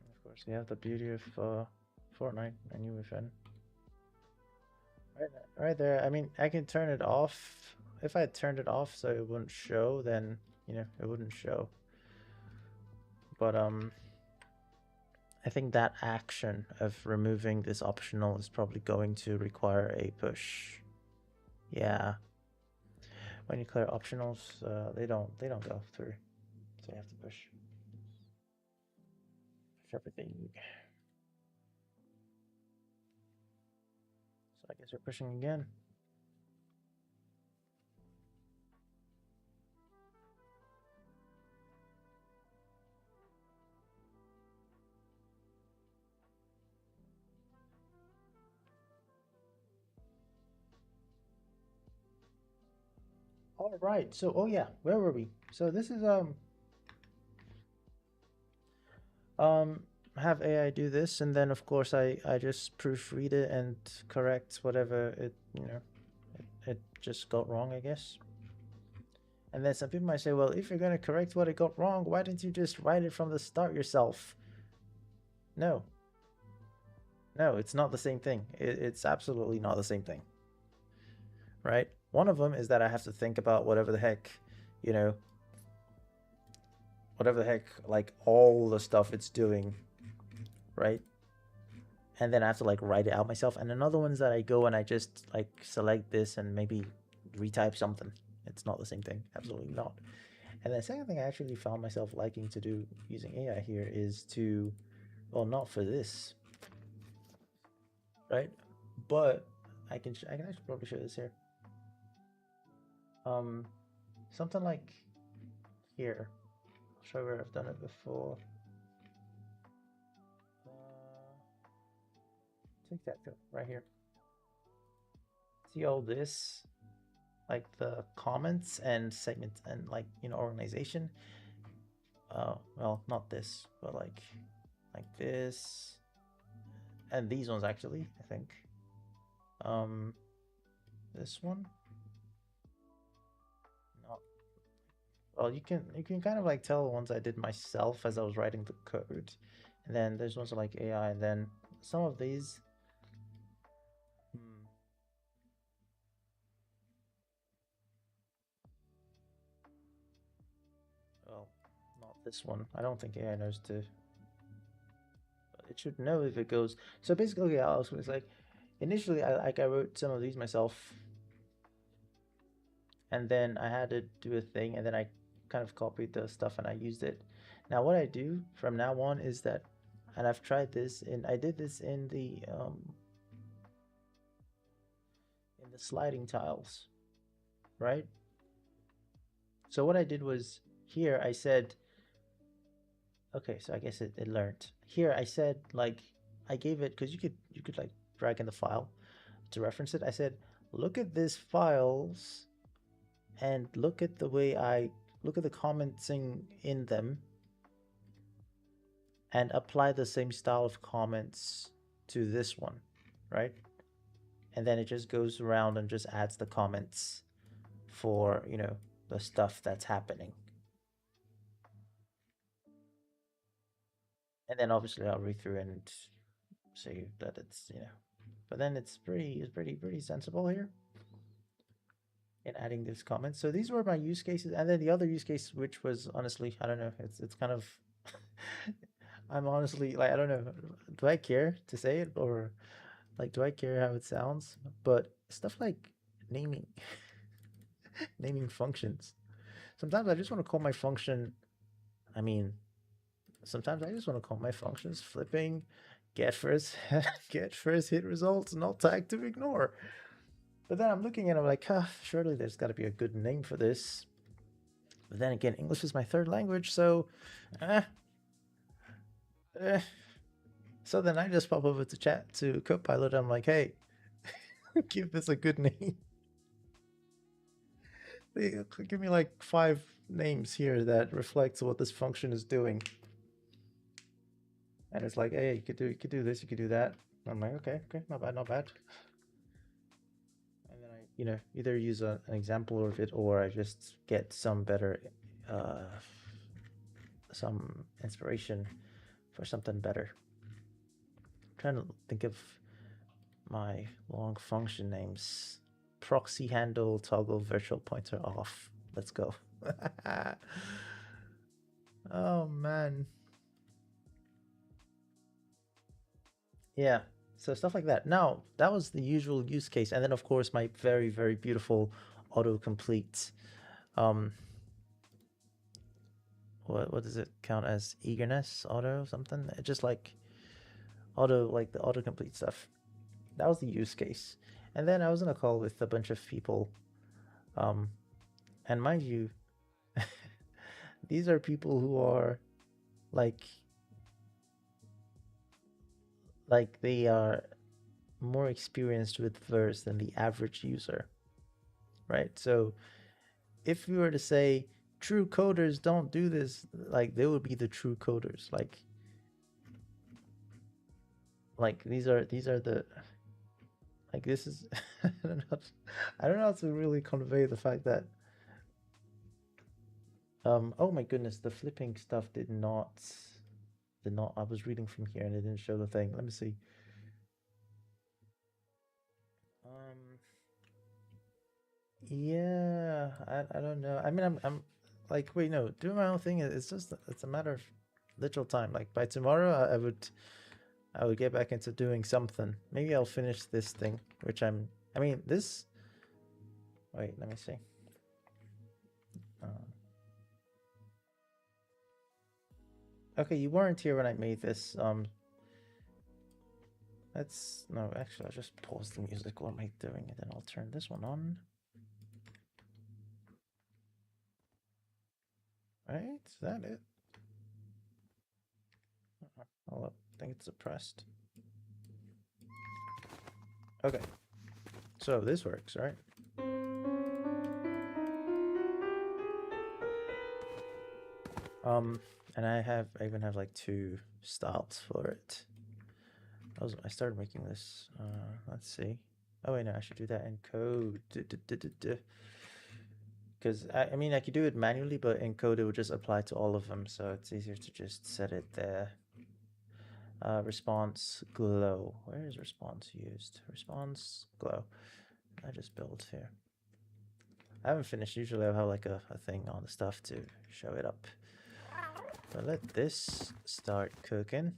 Of course, you have the beauty of Fortnite and UEFN. Right there. I mean, I can turn it off. If I turned it off so it wouldn't show, then it wouldn't show. But I think that action of removing this optional is probably going to require a push. Yeah. When you clear optionals, they don't go through, so you have to push everything. So I guess we're pushing again. All right. So, oh yeah, where were we? So this is have AI do this, and then of course I just proofread it and correct whatever it just got wrong, I guess. And then some people might say, well, if you're going to correct what it got wrong, why didn't you just write it from the start yourself? No. No, it's not the same thing. It's absolutely not the same thing. Right? One of them is that I have to think about whatever the heck, whatever the heck, like all the stuff it's doing, right? And then I have to like write it out myself. And another one's that I go and I just like select this and maybe retype something. It's not the same thing, absolutely not. And the second thing I actually found myself liking to do using AI here is to, well, not for this, right? But I can actually probably show this here. Um, Something like here. I'll show where I've done it before. Take that right here. See all this, like the comments and segments and like organization. Well, not this, but like this and these ones actually. I think. Um, this one. No. Well, you can kind of like tell the ones I did myself as I was writing the code, and then there's ones like AI, and then some of these. Hmm, well, not this one. I don't think AI knows to. It should know if it goes. So basically, yeah, I was like, initially, I wrote some of these myself, and then I had to do a thing, and then I kind of copied the stuff and I used it. Now, what I do from now on is that, and I've tried this, and I did this in the sliding tiles, right? So what I did was here I said, okay, so I guess it learned. Here I said like I gave it because you could like drag in the file to reference it. I said, look at these files and look at the way I look at the commenting in them and apply the same style of comments to this one, right? And then it just goes around and just adds the comments for, the stuff that's happening. And then obviously I'll read through and see that it's. But then it's pretty sensible here in adding these comments. So these were my use cases, and then the other use case, which was honestly, I don't know, it's kind of, I'm honestly like, I don't know, do I care to say it or like, do I care how it sounds? But stuff like naming, naming functions. Sometimes I just want to call my function. I mean, sometimes I just want to call my functions flipping get first get first hit results, not tag to ignore. But then I'm looking at it, I'm like, surely there's got to be a good name for this. But then again, English is my third language, so eh, eh. So then I just pop over to chat to Copilot. I'm like, hey, give this a good name. Give me like 5 names here that reflects what this function is doing. And it's like, hey, you could do this, you could do that. I'm like, okay, not bad, not bad. And then I, either use an example of it or I just get some better, some inspiration for something better. I'm trying to think of my long function names. Proxy handle toggle virtual pointer off. Let's go. Oh man. Yeah. So stuff like that. Now, that was the usual use case. And then of course my very, very beautiful autocomplete. What does it count as? Eagerness auto something? Just like the autocomplete stuff. That was the use case. And then I was in a call with a bunch of people. And mind you, these are people who are like they are more experienced with verse than the average user, right? So if we were to say true coders don't do this, like they would be the true coders. Like these are the like this is I don't know how to really convey the fact that oh my goodness, the flipping stuff did not I was reading from here and it didn't show the thing. Let me see. Um yeah, I don't know. I mean I'm like wait, no, doing my own thing. It's just it's a matter of literal time. Like by tomorrow, I would get back into doing something. Maybe I'll finish this thing, which I mean, this. Wait, let me see. Okay, you weren't here when I made this. Let's no. Actually, I'll just pause the music. What am I doing? And then I'll turn this one on. Right? Is that it? Hold up. I think it's suppressed. Okay. So this works, right? And I even have like 2 styles for it. I started making this. Let's see. Oh wait, no, I should do that in code. Because I mean, I could do it manually, but in code it would just apply to all of them, so it's easier to just set it there. Response glow. Where is response used? Response glow. I just built here. I haven't finished. Usually I have like a thing on the stuff to show it up. But let this start cooking.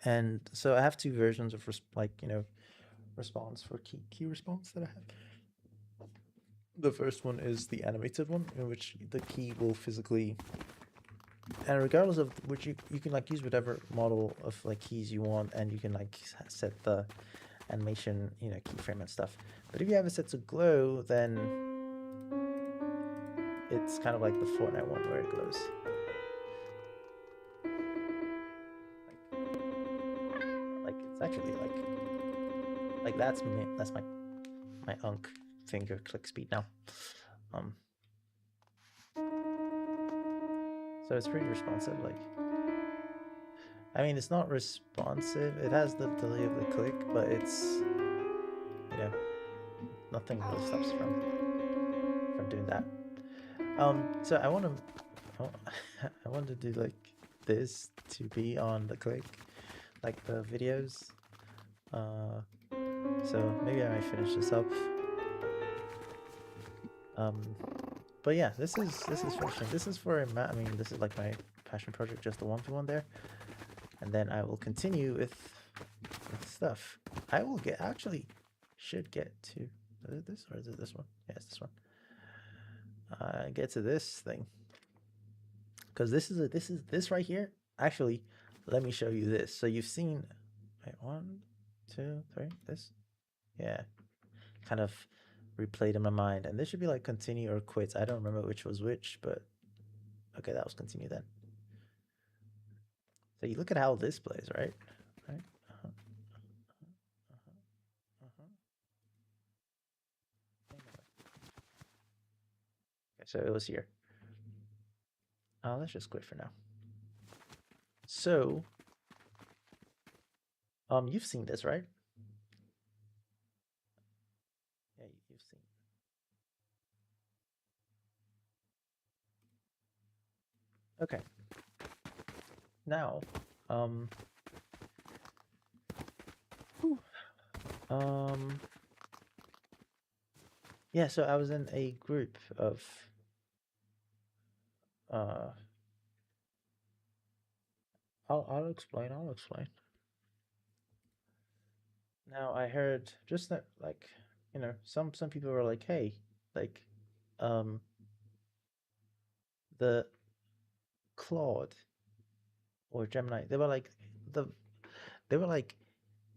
And so I have 2 versions of response for key response that I have. The first one is the animated one, in which the key will physically, and regardless of which you can like use whatever model of like keys you want, and you can like set the animation, keyframe and stuff. But if you have it set to glow, then it's kind of like the Fortnite one where it glows. Like it's actually like that's me. That's my unk finger click speed now. So it's pretty responsive. Like, I mean, it's not responsive. It has the delay of the click, but it's nothing really stops from doing that. So I want to I want to do like this to be on the click, like the videos. So maybe I might finish this up. But yeah, this is finishing. This is for I mean, this is like my passion project, just the 1v1 there, and then I will continue with stuff. I will should get to this, or is it this one? Yeah, it's this one. Get to this thing, because this right here. Actually, let me show you this. So you've seen, wait, 1, 2, 3, this, yeah, kind of replayed in my mind, and this should be like continue or quit. I don't remember which was which, but okay, that was continue then. So you look at how this plays, right? Right. Okay, so it was here. Let's just quit for now. So, you've seen this, right? Yeah, you've seen. Okay. Now, yeah. So I was in a group of, I'll explain. I'll explain. Now I heard just that, like, some people were like, hey, like, the Claude or Gemini, they were like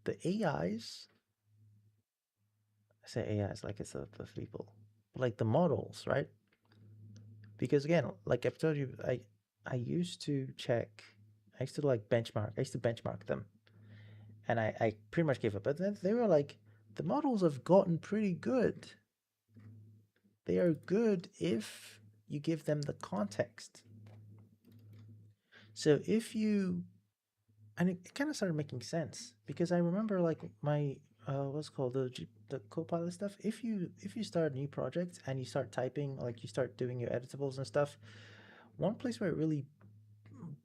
the AIs. I say AIs like it's the people, like the models, right? Because again, like I've told you, I used to check. I used to like benchmark. I used to benchmark them, and I pretty much gave up. But then they were like, the models have gotten pretty good. They are good if you give them the context. So if you, and it kind of started making sense, because I remember like my what's called the Copilot stuff. If you start a new project and you start typing, like you start doing your editables and stuff, one place where it really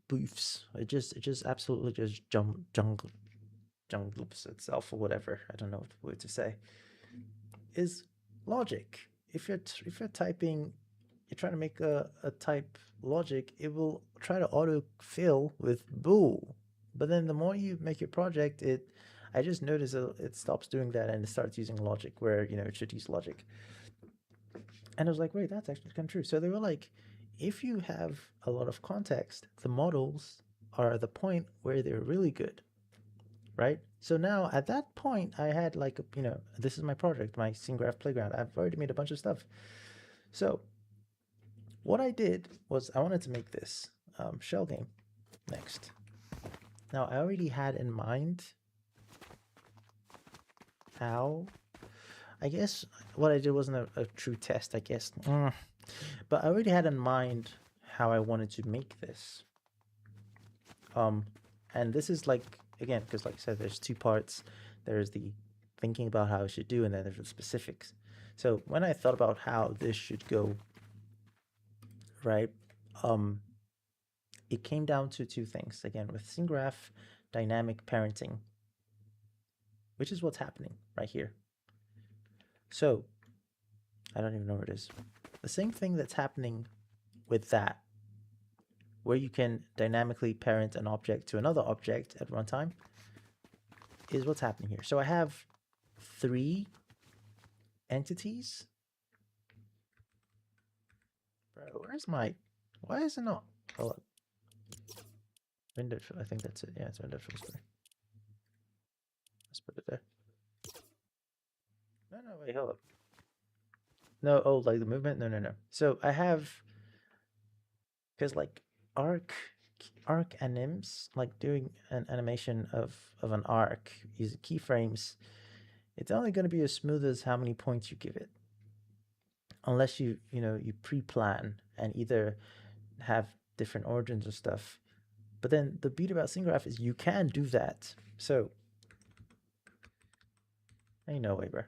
boofs, it just absolutely just jungles itself, or whatever, I don't know what word to say, is logic. If you're typing you try to make a type logic, it will try to autofill with bool. But then the more you make your project, I just noticed it stops doing that and it starts using logic where, it should use logic. And I was like, wait, that's actually kind of true. So they were like, if you have a lot of context, the models are the point where they're really good, right? So now at that point, I had like, this is my project, my scene graph playground. I've already made a bunch of stuff. So what I did was I wanted to make this shell game next. Now I already had in mind how, I guess what I did wasn't a true test, I guess. But I already had in mind how I wanted to make this. And this is like, again, because like I said, there's two parts. There's the thinking about how I should do, and then there's the specifics. So when I thought about how this should go, right, it came down to two things. Again, with scene graph, dynamic parenting, which is what's happening right here. So I don't even know where it is. The same thing that's happening with that, where you can dynamically parent an object to another object at runtime, is what's happening here. So I have 3 entities. Bro, why is it not? Hold up. Window, I think that's it. Yeah, it's window full screen. Let's put it there. No, wait, hold up. No, oh, like the movement? No. So I have, because like arc anims, like doing an animation of an arc using keyframes, it's only going to be as smooth as how many points you give it, unless you pre-plan and either have different origins or stuff. But then the beauty about scene graph is you can do that. So ain't no way, bro.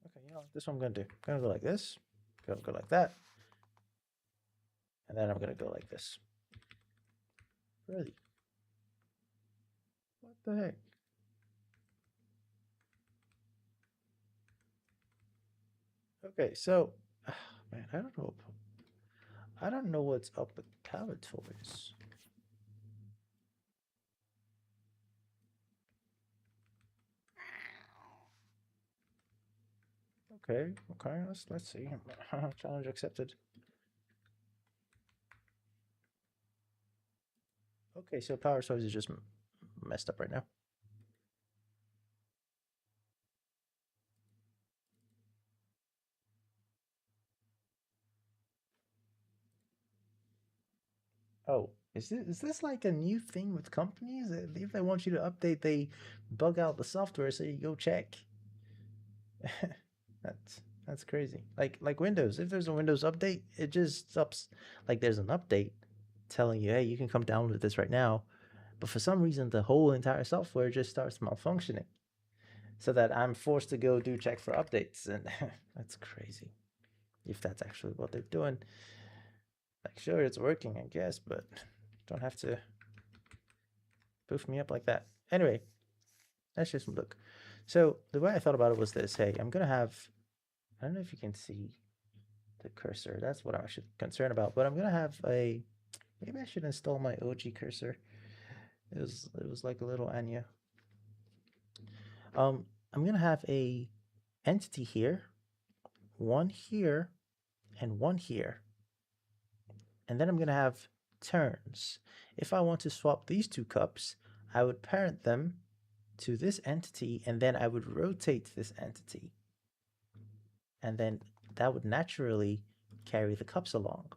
Okay, this is what I'm gonna do. I'm gonna go like this, go like that, and then I'm gonna go like this. Really? What the heck? Okay, so man, I don't know. I don't know what's up with Tower Toys. Okay, let's see. Challenge accepted. Okay, so Power Toys is just messed up right now. Oh, is this like a new thing with companies? If they want you to update, they bug out the software so you go check. That's crazy. Like Windows, if there's a Windows update, it just stops. Like there's an update telling you, hey, you can come download this right now. But for some reason, the whole entire software just starts malfunctioning, so that I'm forced to go do check for updates, and that's crazy. If that's actually what they're doing, like sure, it's working, I guess, but don't have to poof me up like that. Anyway, let's just look. So the way I thought about it was this: hey, I'm gonna have. I don't know if you can see the cursor. That's what I'm actually concerned about. But I'm gonna have a. Maybe I should install my OG cursor. It was like a little Anya. I'm gonna have a entity here, one here, and one here, and then I'm gonna have turns. If I want to swap these 2 cups, I would parent them to this entity, and then I would rotate this entity, and then that would naturally carry the cups along.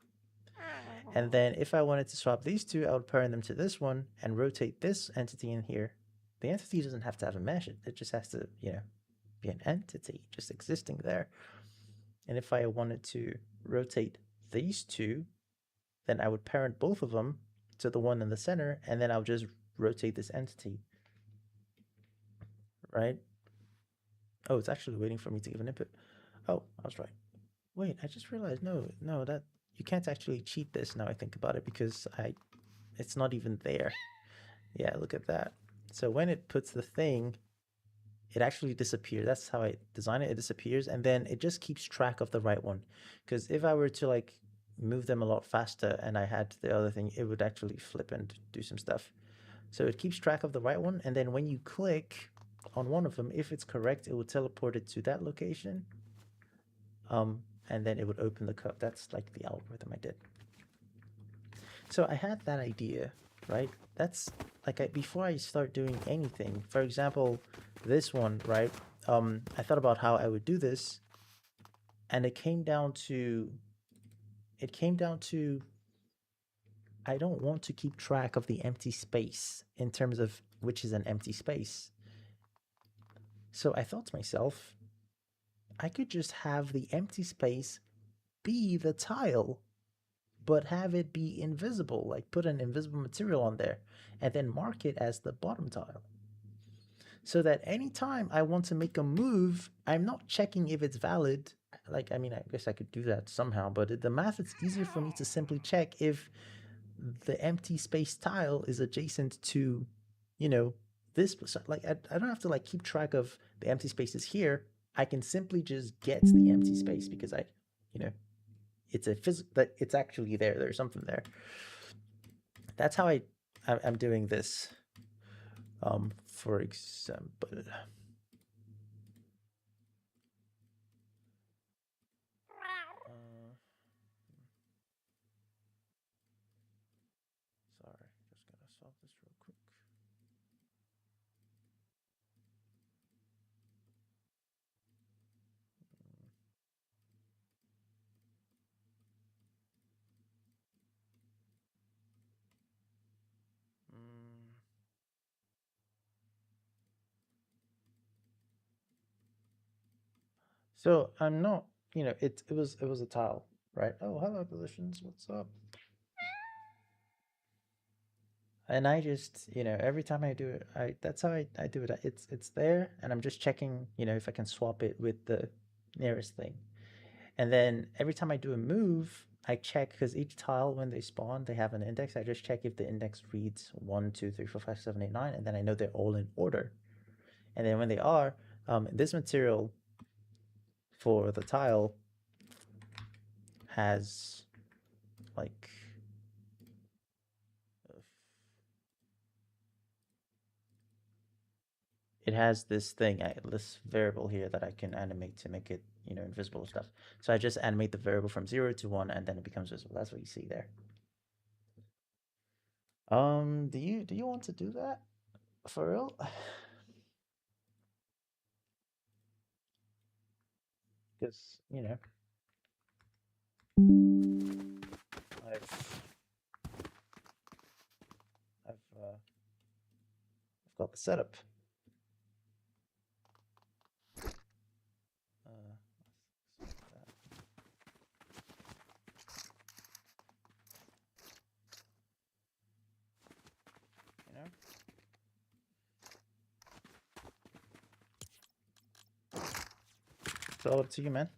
And then if I wanted to swap these 2, I would parent them to this one and rotate this entity in here. The entity doesn't have to have a mesh. It just has to, be an entity just existing there. And if I wanted to rotate these 2, then I would parent both of them to the one in the center, and then I'll just rotate this entity, right? Oh, it's actually waiting for me to give an input. Oh, I was right. Wait, I just realized, no, that you can't actually cheat this now I think about it, because it's not even there. Yeah, look at that. So when it puts the thing, it actually disappears. That's how I design it. It disappears, and then it just keeps track of the right one. Because if I were to like move them a lot faster and I had the other thing, it would actually flip and do some stuff. So it keeps track of the right one, and then when you click on one of them, if it's correct, it will teleport it to that location. And then it would open the cup. That's like the algorithm I did. So I had that idea, right? That's like before I start doing anything. For example, this one, right? I thought about how I would do this, and it came down to I don't want to keep track of the empty space in terms of which is an empty space. So I thought to myself, I could just have the empty space be the tile, but have it be invisible, like put an invisible material on there and then mark it as the bottom tile. So that anytime I want to make a move, I'm not checking if it's valid. Like, I mean, I guess I could do that somehow, but the math, it's easier for me to simply check if the empty space tile is adjacent to, you know, this. Like, I don't have to like keep track of the empty spaces here. I can simply just get the empty space because you know, it's a that it's actually there. There's something there. That's how I'm doing this. For example, sorry, just gotta solve this real quick. So I'm not, you know, it was a tile, right? Oh, hello, Galatians, what's up? And I just, you know, every time I do it, that's how I do it. It's there, and I'm just checking, you know, if I can swap it with the nearest thing. And then every time I do a move, I check because each tile when they spawn, they have an index. I just check if the index reads 1, 2, 3, 4, 5, 7, 8, 9, and then I know they're all in order. And then when they are, this material for the tile has like it has this thing, this variable here that I can animate to make it, you know, invisible stuff. So I just animate the variable from 0 to 1, and then it becomes visible. That's what you see there. Do you want to do that for real? Because you know, I've I've got the setup. You know. It's all up to you, man.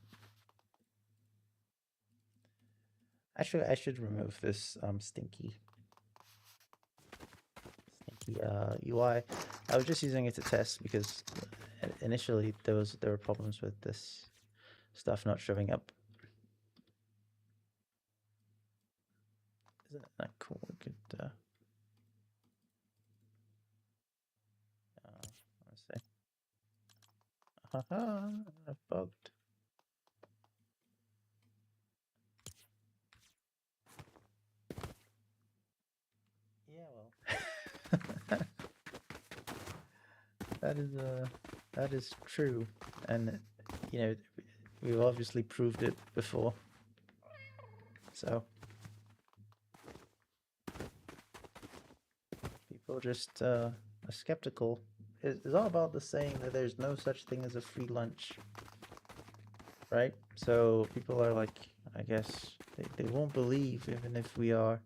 Actually, I should remove this stinky UI. I was just using it to test because initially there were problems with this stuff not showing up. Isn't that cool? We could let's see. Haha, I bugged. Yeah, well, that is true, and you know, we've obviously proved it before. So people just are skeptical. It's all about the saying that there's no such thing as a free lunch, right? So people are like, I guess they won't believe even if we are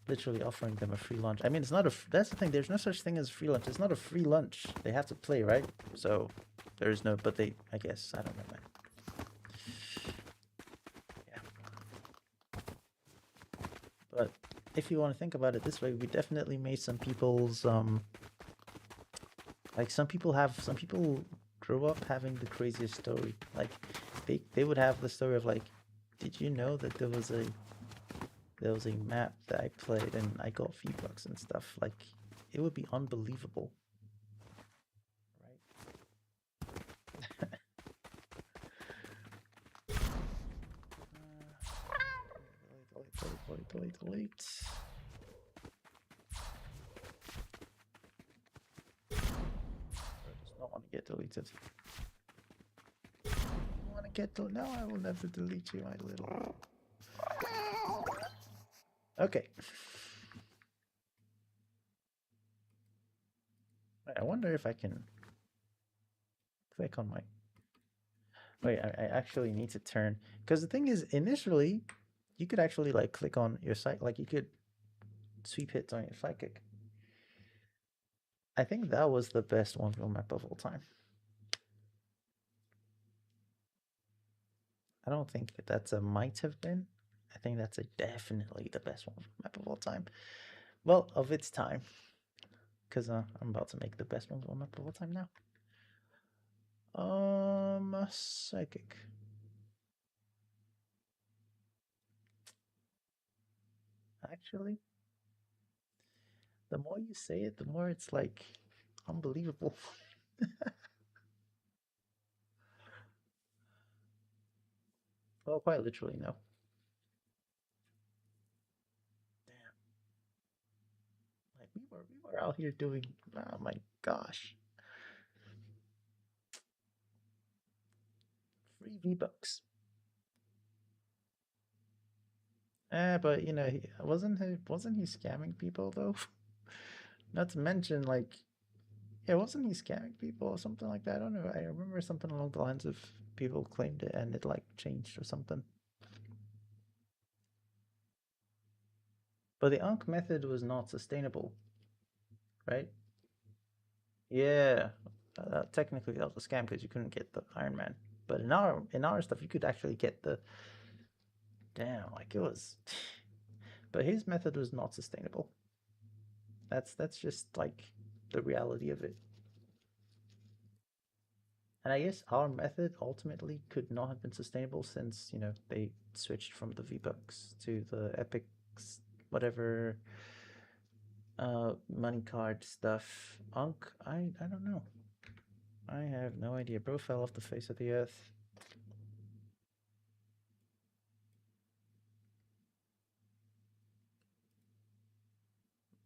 literally offering them a free lunch. I mean, it's not a. That's the thing. There's no such thing as free lunch. It's not a free lunch. They have to play, right? So there is no. But they, I guess, I don't know, man. Yeah. But if you want to think about it this way, we definitely made some people's Like some people grow up having the craziest story. Like they would have the story of like, did you know that there was a map that I played and I got V-Bucks and stuff. Like it would be unbelievable, right? Delete. Does not want to get deleted. You want to get deleted? No, I will never delete you, my little. Okay. I wonder if I can click on my. Wait, I actually need to turn because the thing is, initially, you could actually like click on your site, like you could sweep hits on your sidekick. I think that was the best 1v1 map of all time. I don't think that's a might have been. I think that's a definitely the best 1v1 map of all time. Well, of its time, because I'm about to make the best 1v1 map of all time now. Psychic. Actually, the more you say it, the more it's like unbelievable. Well, quite literally, no. Damn. Like we were out here doing. Oh my gosh. Free V-Bucks. But you know, wasn't he scamming people though? Not to mention, like, yeah, wasn't he scamming people or something like that? I don't know. I remember something along the lines of people claimed it and it like changed or something. But the Ankh method was not sustainable, right? Yeah, technically that was a scam because you couldn't get the Iron Man. But in our stuff, you could actually get the damn like it was. But his method was not sustainable. That's just like the reality of it. And I guess our method ultimately could not have been sustainable since, you know, they switched from the V-Bucks to the Epics, whatever money card stuff. Unk, I don't know. I have no idea. Bro fell off the face of the earth.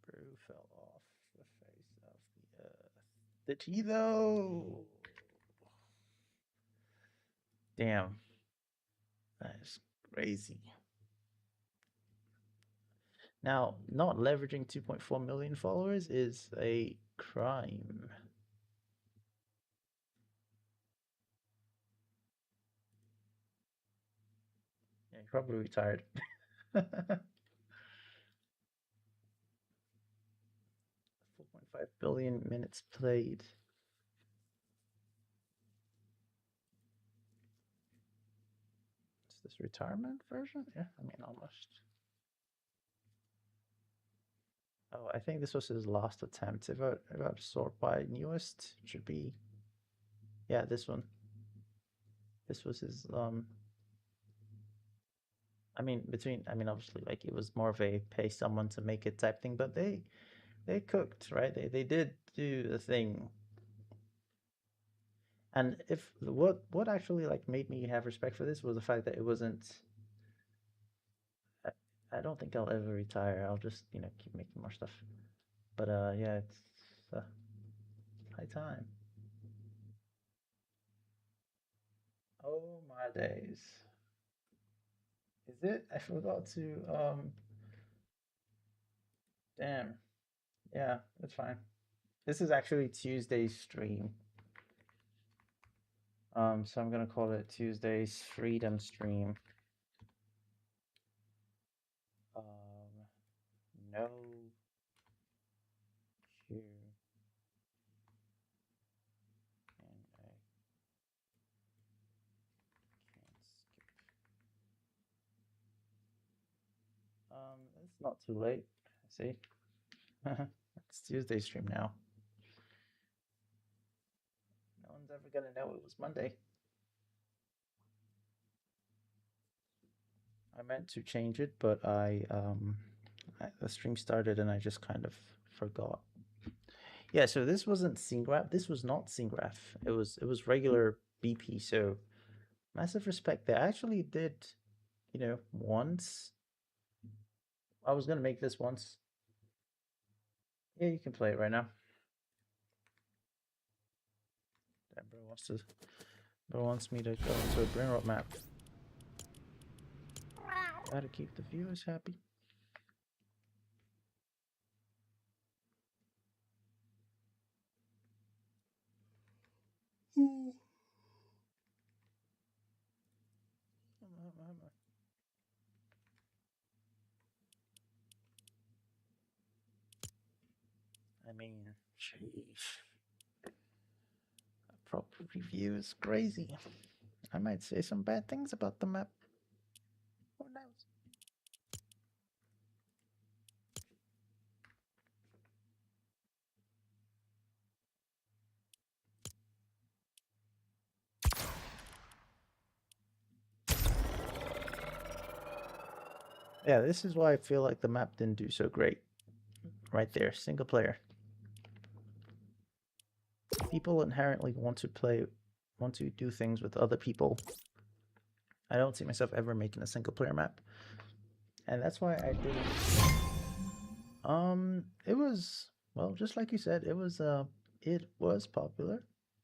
Bro fell off the face of the earth. Did he though? Damn. That is crazy. Now, not leveraging 2.4 million followers is a crime. Yeah, he probably retired. 4.5 billion minutes played. Is this retirement version? Yeah, I mean, almost. Oh, I think this was his last attempt. If I sort by newest, it should be, yeah, this one. This was his I mean obviously like it was more of a pay someone to make it type thing, but they cooked, right? They did do the thing. And if what actually like made me have respect for this was the fact that it wasn't I, I don't think I'll ever retire. I'll just, you know, keep making more stuff. But yeah, it's high time. Oh my days. Is it? I forgot to damn. Yeah, that's fine. This is actually Tuesday's stream. So I'm gonna call it Tuesday's Freedom Stream. No queue, and I can't skip. It's not too late. I see. It's Tuesday stream now. one's ever gonna know it was Monday. I meant to change it, but the stream started and I just kind of forgot. Yeah, so this wasn't scene graph. This was not scene graph. It was regular BP. So massive respect there. I actually did, once. I was gonna make this once. Yeah, you can play it right now. That bro wants me to go into a brain rot map. Gotta keep the viewers happy. Ooh. I mean, sheesh. A proper review is crazy. I might say some bad things about the map. Who knows? Yeah, this is why I feel like the map didn't do so great. Right there, single player. People inherently want to do things with other people. I don't see myself ever making a single player map. And that's why I didn't. It was, well, just like you said, it was popular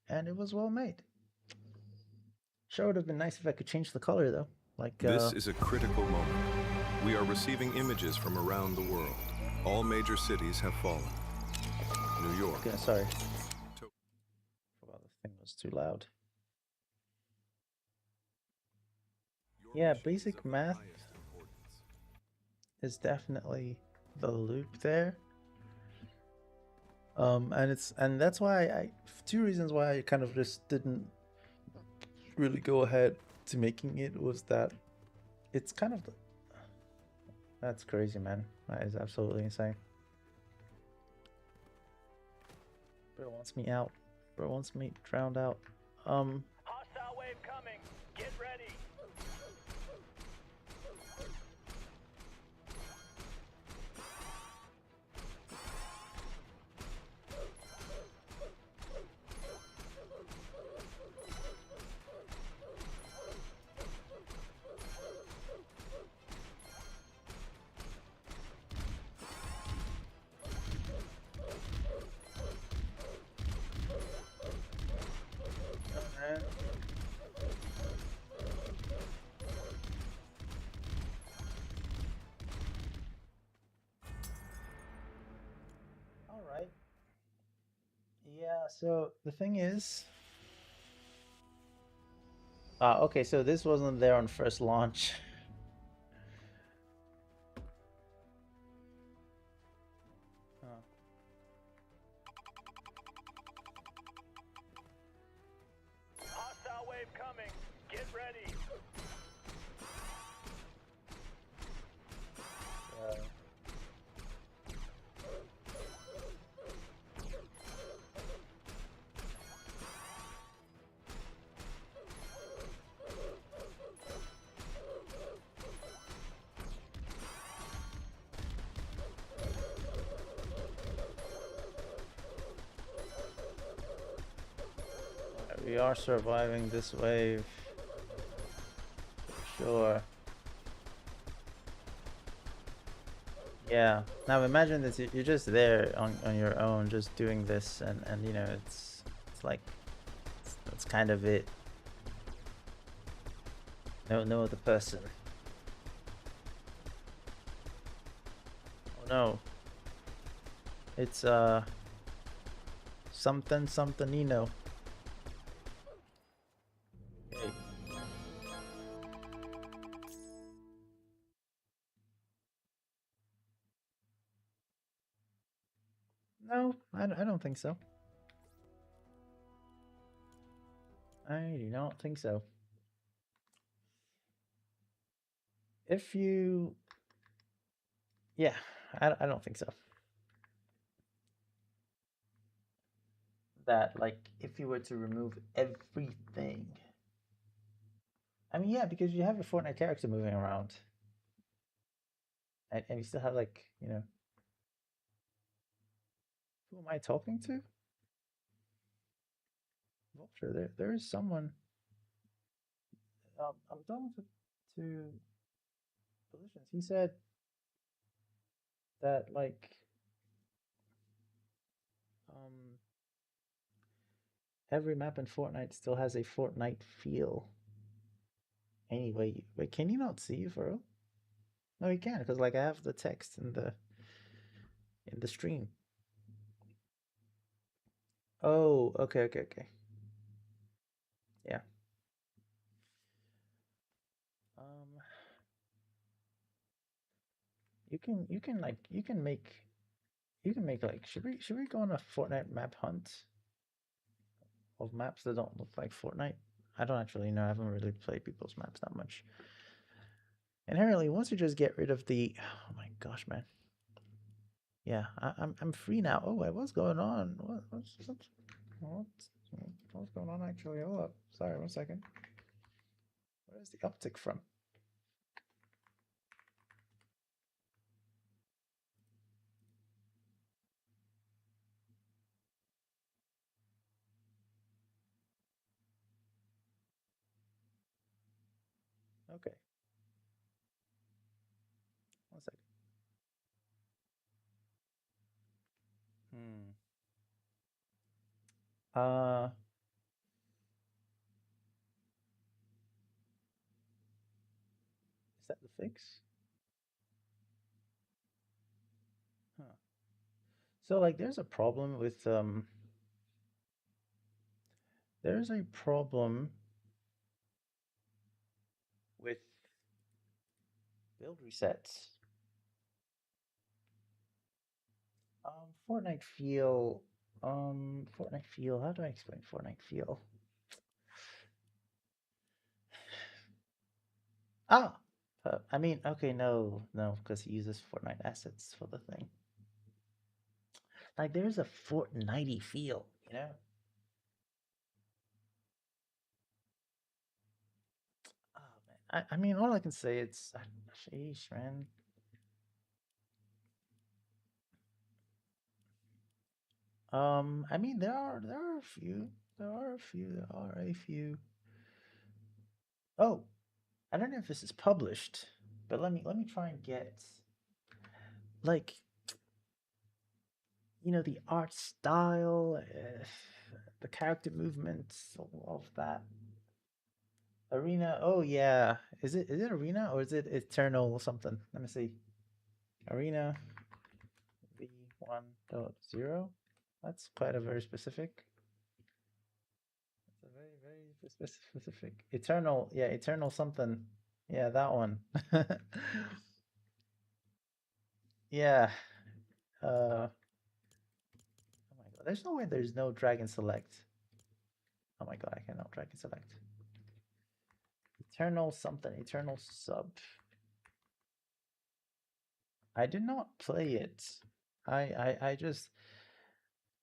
and it was well made. Sure would have been nice if I could change the color though. This is a critical moment. We are receiving images from around the world. All major cities have fallen. New York. Okay, sorry. Well, the thing was too loud. Yeah, basic math is definitely the loop there. And that's why two reasons why I kind of just didn't really go ahead to making it was that it's kind of that's crazy, man. That is absolutely insane. Bro wants me out. Bro wants me drowned out. Hostile wave coming. Get ready. All right. Yeah, so the thing is, okay, so this wasn't there on first launch. Huh. Hostile wave coming. Get ready. We are surviving this wave. For sure. Yeah. Now imagine this, you're just there on your own, just doing this, and you know, it's like, that's kind of it. No other person. Oh no. It's, something-something-ino. Okay. No, I don't think so. I do not think so. If you... Yeah, I don't think so. that, like, if you were to remove everything. I mean, yeah, because you have your Fortnite character moving around, and you still have, like, who am I talking to? Vulture. There is someone. I'm talking to Collisions. He said that, like, um every map in Fortnite still has a Fortnite feel. Anyway, wait, can you not see for real? No, you can, because, like, I have the text in the stream. Oh, okay, okay, okay. Yeah. Um, you can make, like, should we go on a Fortnite map hunt of maps that don't look like Fortnite? I don't actually know. I haven't really played people's maps that much. Inherently, once you just get rid of the, oh my gosh, man. Yeah, I'm free now. Oh, wait, what's going on? What's going on actually? Hold up. Sorry, 1 second. Where's the uptick from? Okay. 1 second. Hmm. Uh, is that the fix? Huh. So, like, there's a problem with there's a problem with build resets. Fortnite feel. Fortnite feel. How do I explain Fortnite feel? Ah, I mean, okay, no, because he uses Fortnite assets for the thing. Like, there's a Fortnite feel, you know? Oh man, I mean, all I can say it's, sheesh, man. I mean, there are a few, there are a few. Oh, I don't know if this is published, but let me try and get, like, the art style, the character movements, all of that. Arena. Oh yeah, is it Arena or is it Eternal something? Let me see. Arena V1.0. That's quite a very specific. That's a very very specific. Eternal. Yeah, Eternal something. Yeah, that one. Yeah. Oh my god. There's no way there's no Dragon Select. Oh my god, I cannot Dragon Select. Eternal something. Eternal sub. I did not play it. I just,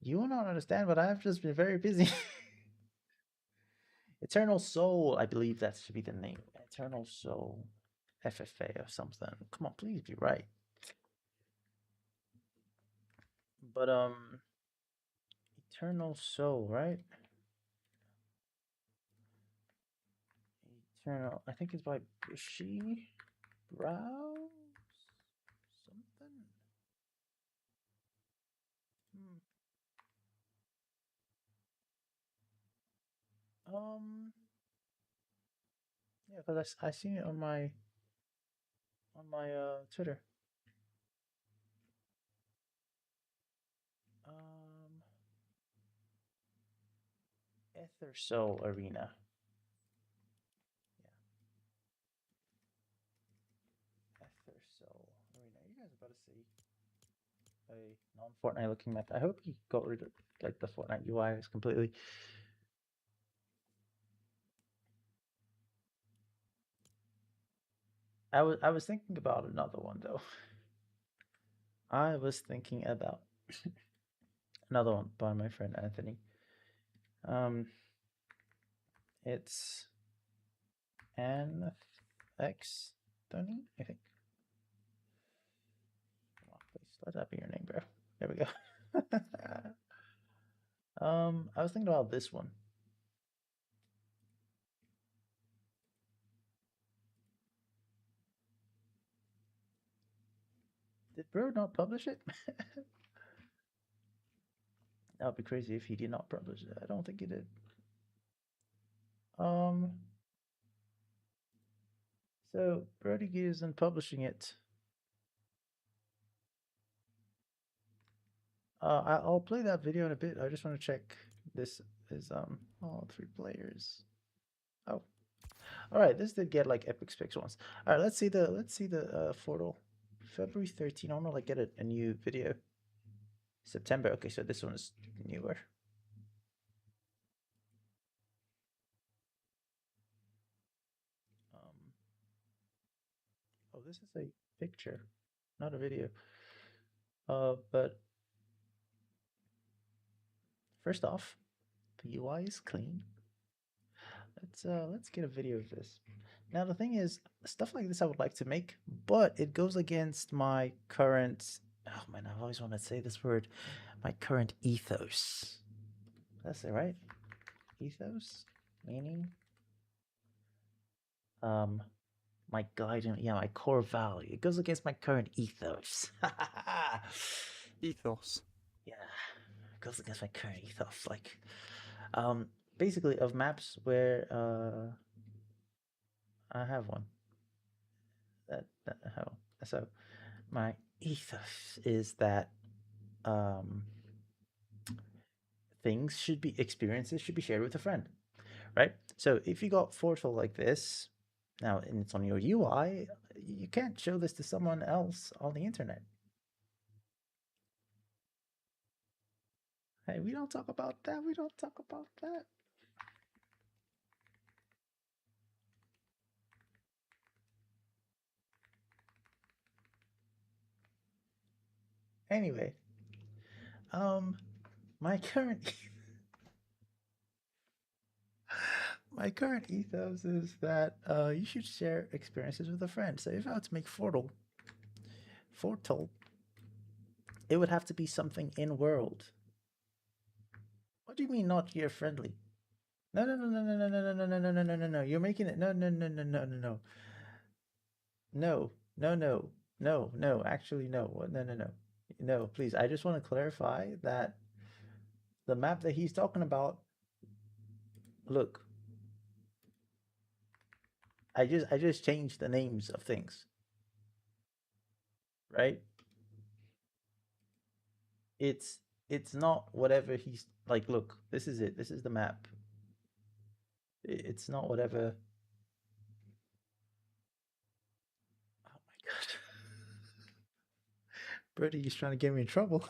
you will not understand, but I've just been very busy. Eternal Soul, I believe that should be the name. Eternal Soul, FFA or something. Come on, please be right. But Eternal Soul, right? Eternal, I think it's by Bushy Brows, something. Yeah, because I seen it on my Twitter. Um, Ether Soul Arena. Yeah, Ether Soul Arena. You guys are about to see a non-Fortnite looking map. I hope he got rid of, like, the Fortnite UI is completely. I was thinking about another one though. I was thinking about another one by my friend Anthony. It's NX Tony, I think. Come on, please let that be your name, bro. There we go. I was thinking about this one. Did bro not publish it? That would be crazy if he did not publish it. I don't think he did. So Brody isn't publishing it. I'll play that video in a bit. I just want to check this is all 3 players. Oh, all right. This did get like epic specs once. All right, let's see the photo. February 13. I'm gonna like get a new video. September. Okay, so this one is newer. Oh, this is a picture, not a video. But first off, the UI is clean. Let's get a video of this. Now the thing is, stuff like this I would like to make, but it goes against my current. Oh man, I've always wanted to say this word. My current ethos. That's it, right? Ethos, meaning. My guiding, yeah, my core value. It goes against my current ethos. Ethos. Yeah, it goes against my current ethos. Like, basically of maps where I have one. So my ethos is that experiences should be shared with a friend, right? So if you got Fortal like this now and it's on your UI, you can't show this to someone else on the internet. Hey, we don't talk about that. We don't talk about that. Anyway, my current my current ethos is that you should share experiences with a friend. So if I were to make Fortal, it would have to be something in world. What do you mean not year friendly? No. You're making it. No. No. Actually, no. No, please. I just want to clarify that the map that he's talking about. Look, I just changed the names of things, right? It's not whatever he's like. Look, this is it. This is the map. It's not whatever. Oh my god, Brody, he's trying to get me in trouble.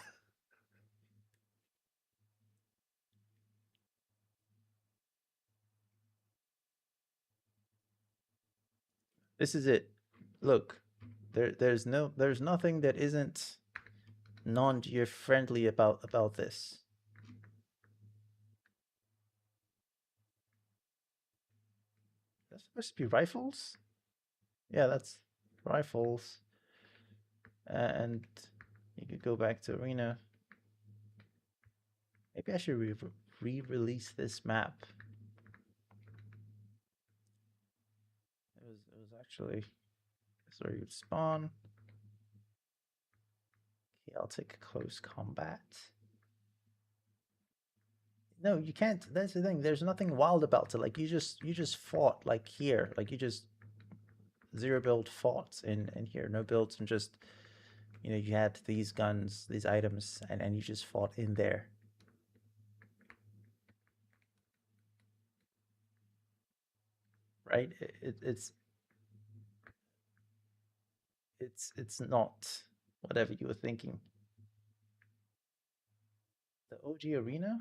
This is it. Look, there's nothing that isn't non-gear friendly about this. That's supposed to be rifles. Yeah, that's rifles. And you could go back to arena. Maybe I should re-release this map. It was actually sorry, you'd spawn. Okay, I'll take close combat. No, you can't. That's the thing. There's nothing wild about it. Like you just fought like here. Like you just zero build fought in here. No builds and just you had these guns, these items, and you just fought in there. Right? It's not whatever you were thinking. The OG arena?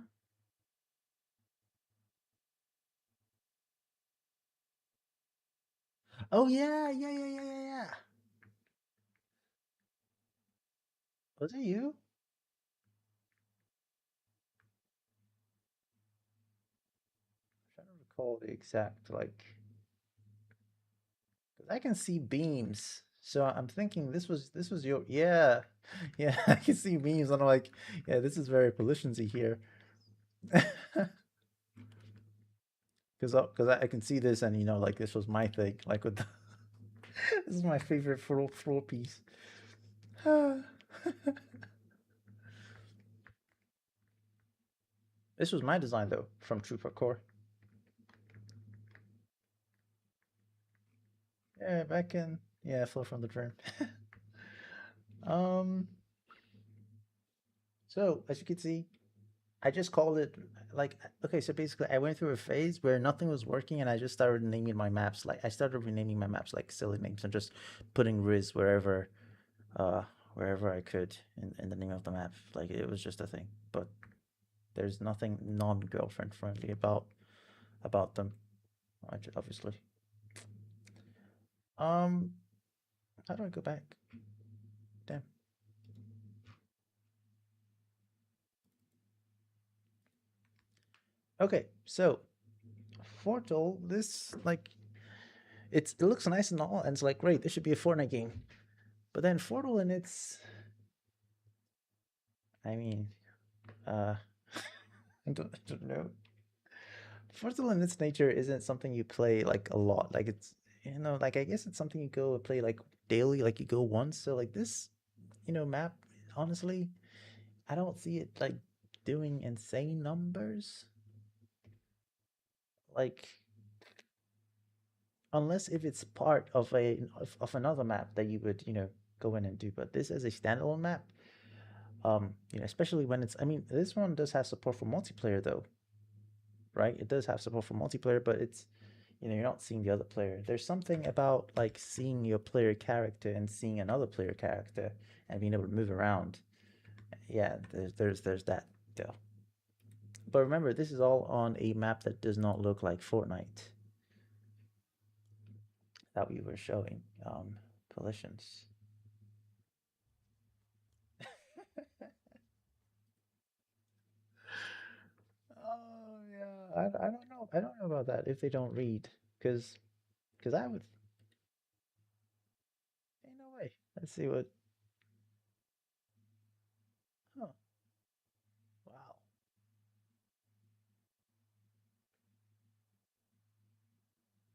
Oh yeah. Was it you? recall the exact like, 'cause I can see beams. So I'm thinking this was your yeah. Yeah, I can see beams and I'm like, yeah, this is very pollution-y here. Because I can see this and like this was my thing. Like with the this is my favorite floor piece. This was my design though, from Trooper Core. Yeah, back in Flow from the Dream. um so as you can see, I just called it like okay, so basically I went through a phase where nothing was working and I just started naming my maps. Like I started renaming my maps like silly names and just putting Riz uh wherever I could in the name of the map. Like it was just a thing. But there's nothing non-girlfriend friendly about them, obviously. Um, how do I go back? Damn. Okay, so Fortal, this like it looks nice and all, and it's like great. This should be a Fortnite game, but then Fortal in its, I mean, uh, I don't know. Fortal in its nature isn't something you play like a lot. Like it's like I guess it's something you go play like daily, like you go once. So like this, map, honestly, I don't see it like doing insane numbers. Like unless if it's part of of another map that you would go in and do. But this as a standalone map, especially when it's, I mean, this one does have support for multiplayer though, right? It does have support for multiplayer, but it's you're not seeing the other player. There's something about like seeing your player character and seeing another player character and being able to move around. Yeah, there's that though. But remember, this is all on a map that does not look like Fortnite that we were showing. Collisions. Oh yeah, I don't know. I don't know about that if they don't read, because I would. Ain't no way. Let's see what. Huh. Wow.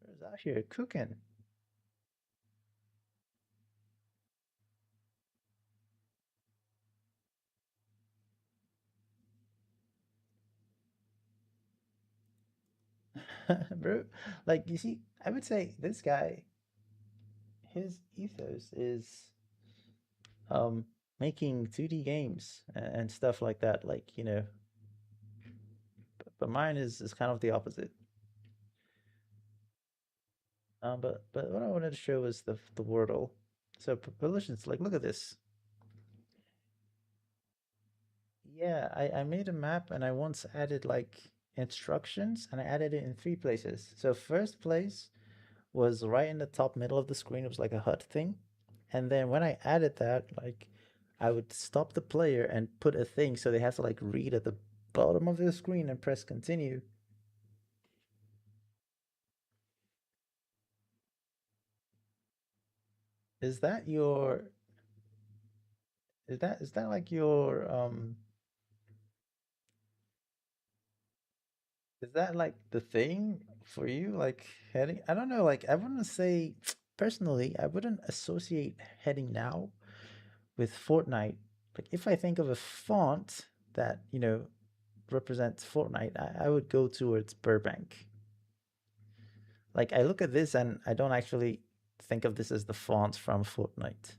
There's out here cooking. Bro, like you see, I would say this guy, his ethos is um making 2D games and stuff like that. Like but mine is kind of the opposite. But what I wanted to show was the Wordle. So Perlission's like, look at this. Yeah, I made a map and I once added like instructions and I added it in 3 places. So first place was right in the top middle of the screen. It was like a HUD thing. And then when I added that, like I would stop the player and put a thing so they have to like read at the bottom of the screen and press continue. Is that your is that like your is that like the thing for you? Like heading? I don't know. Like I wouldn't say personally, I wouldn't associate heading now with Fortnite. Like if I think of a font that represents Fortnite, I would go towards Burbank. Like I look at this and I don't actually think of this as the font from Fortnite.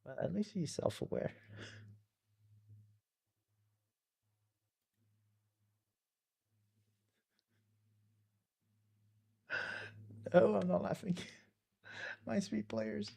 But at least he's self-aware. Oh, I'm not laughing. My sweet players.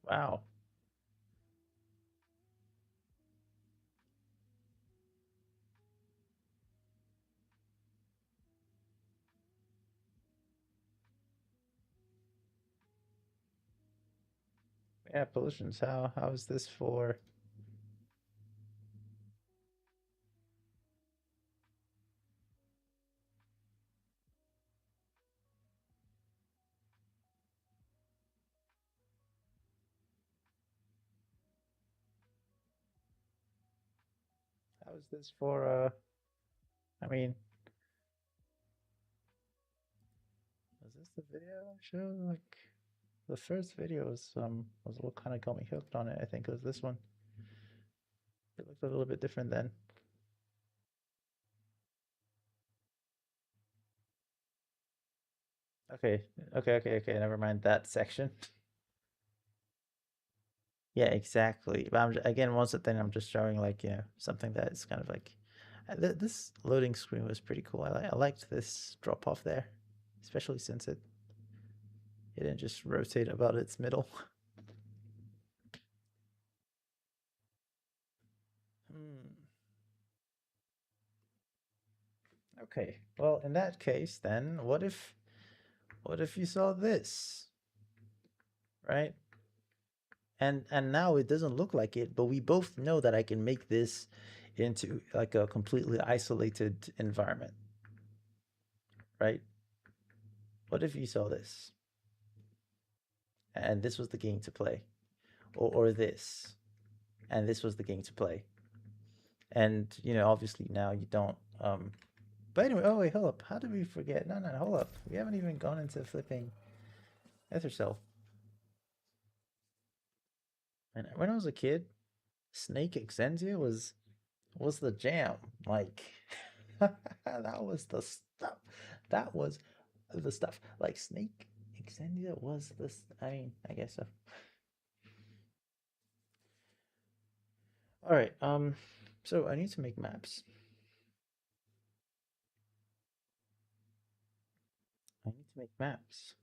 Wow. Yeah, pollutions. How is this for? How is this for? I mean, was this the video I showed? Like the first video was what kind of got me hooked on it. I think it was this one. It looked a little bit different then. Okay, okay. Never mind that section. Yeah, exactly. But again, once again, I'm just showing like something that is kind of like this loading screen was pretty cool. I liked this drop off there, especially since it didn't just rotate about its middle. Hmm. Okay. Well, in that case, then what if you saw this, right? And now it doesn't look like it, but we both know that I can make this into like a completely isolated environment, right? What if you saw this and this was the game to play, or this and this was the game to play, and obviously now you don't. But anyway, oh wait, hold up. How did we forget? No, hold up. We haven't even gone into flipping Ethercell. And when I was a kid, Snake Exensia was the jam. Like that was the stuff. That was the stuff. Like Snake Exendia was this. I mean, I guess so. All right. So I need to make maps. I need to make maps.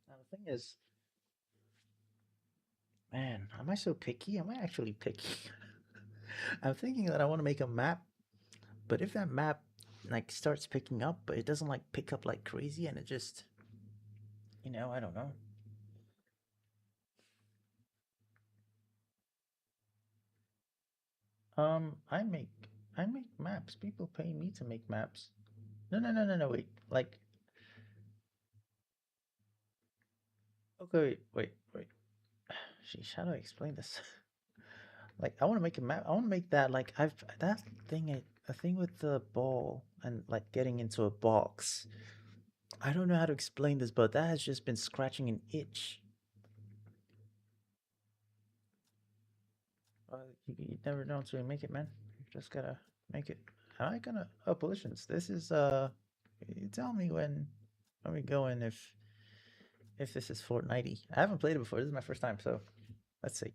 Now the thing is, man, am I so picky? Am I actually picky? I'm thinking that I want to make a map, but if that map like starts picking up, but it doesn't like pick up like crazy, and it just, I don't know. I make maps. People pay me to make maps. No. Wait. Like, okay, wait. Sheesh, how do I explain this? Like, I want to make a map. I want to make that like that thing. A thing with the ball and like getting into a box. I don't know how to explain this, but that has just been scratching an itch. You never know until you make it, man. You just gotta make it. Am I gonna? Oh, pollutions. This is You tell me when we go in if this is Fortnite. I haven't played it before. This is my first time, so let's see.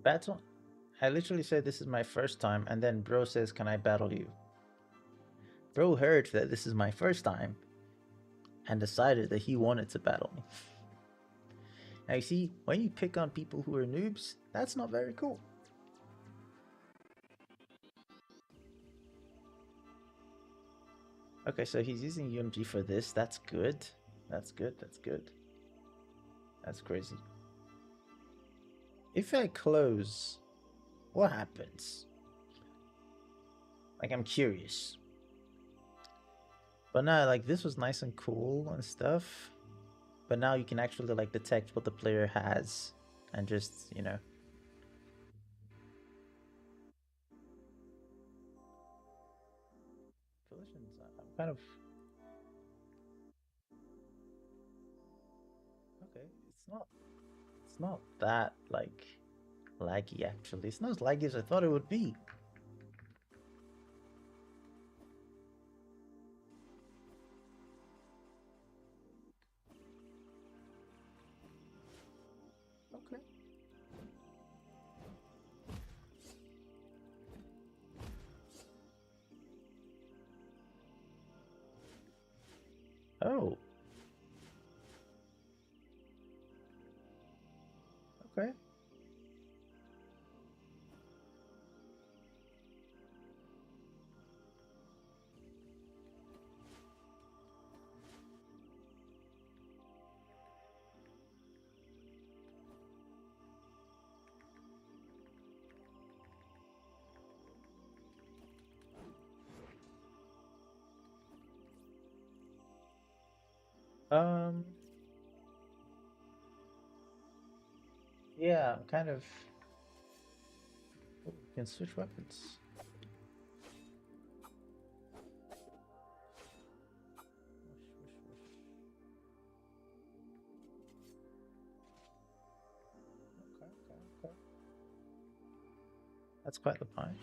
Battle. I literally said this is my first time, and then bro says, "Can I battle you?" Bro heard that this is my first time and decided that he wanted to battle me. Now you see, when you pick on people who are noobs, that's not very cool. Okay, so he's using UMG for this. That's good. That's good. That's good. That's crazy. If I close, what happens? Like, I'm curious. But now, like, this was nice and cool and stuff. But now you can actually, like, detect what the player has and just, Collisions. I'm kind of. not that like laggy actually. It's not as laggy as I thought it would be. Okay. Oh. Okay. Um, yeah, I'm kind of. Oh, you can switch weapons. Okay, okay, okay. That's quite the point.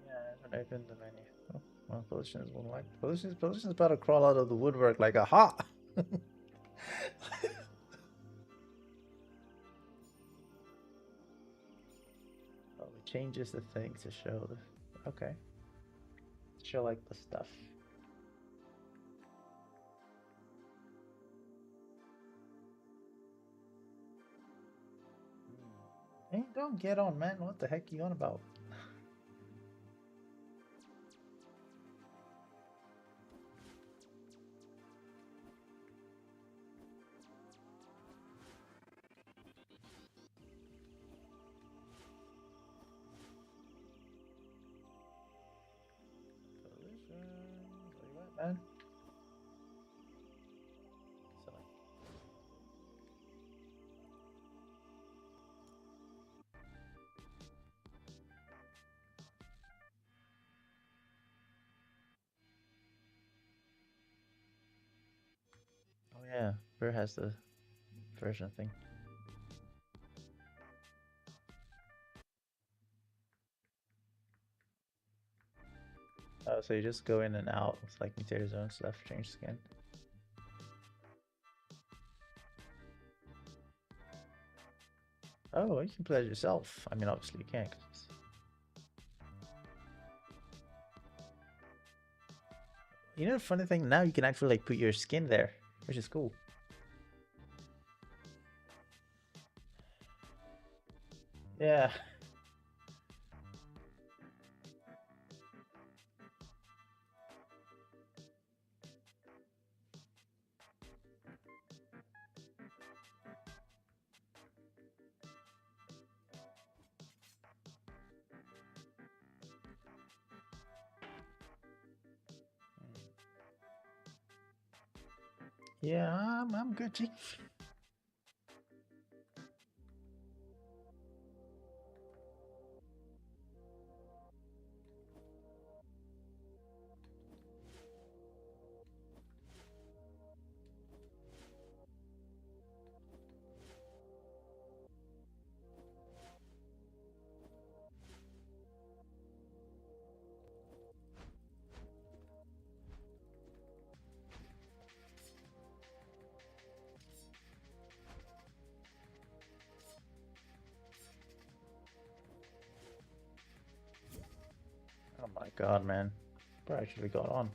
Yeah, I haven't opened the menu. Oh, well, Pollution is one like Pollution is about to crawl out of the woodwork like aha. Oh, it changes the thing to show the okay. Show like the stuff. Hey, don't get on, man. What the heck you on about? Pollution. Where you at, man? Select. Oh yeah, Bear has the version thing. Oh, so you just go in and out with like Meteor Zone stuff, change skin. Oh, you can play it yourself. I mean, obviously you can't. You know the funny thing? Now you can actually like put your skin there, which is cool. Yeah. Yeah, I'm good, G. Oh my god, man. Bro actually got on.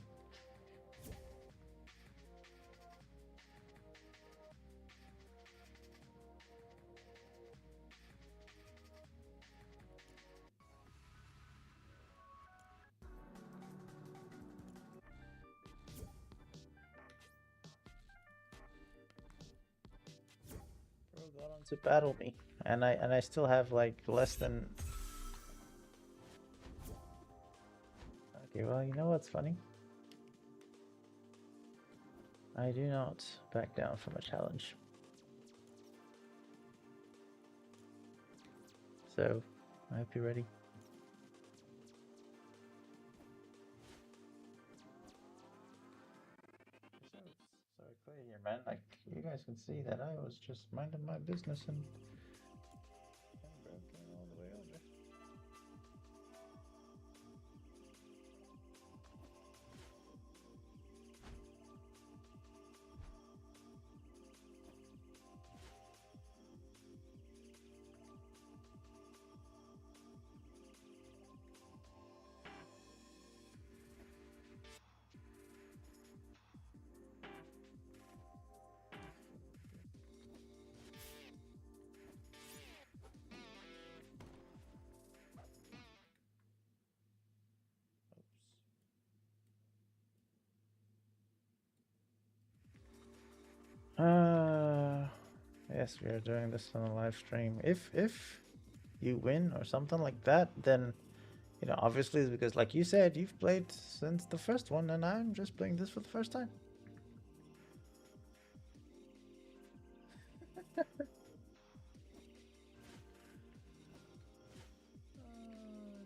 Bro got on to battle me. And I still have like less than. Okay, well, you know what's funny? I do not back down from a challenge. So, I hope you're ready. So clear here, man. Like, you guys can see that I was just minding my business and broken all the way over. Yes, we are doing this on a live stream. If you win or something like that, then obviously it's because, like you said, you've played since the first one, and I'm just playing this for the first time.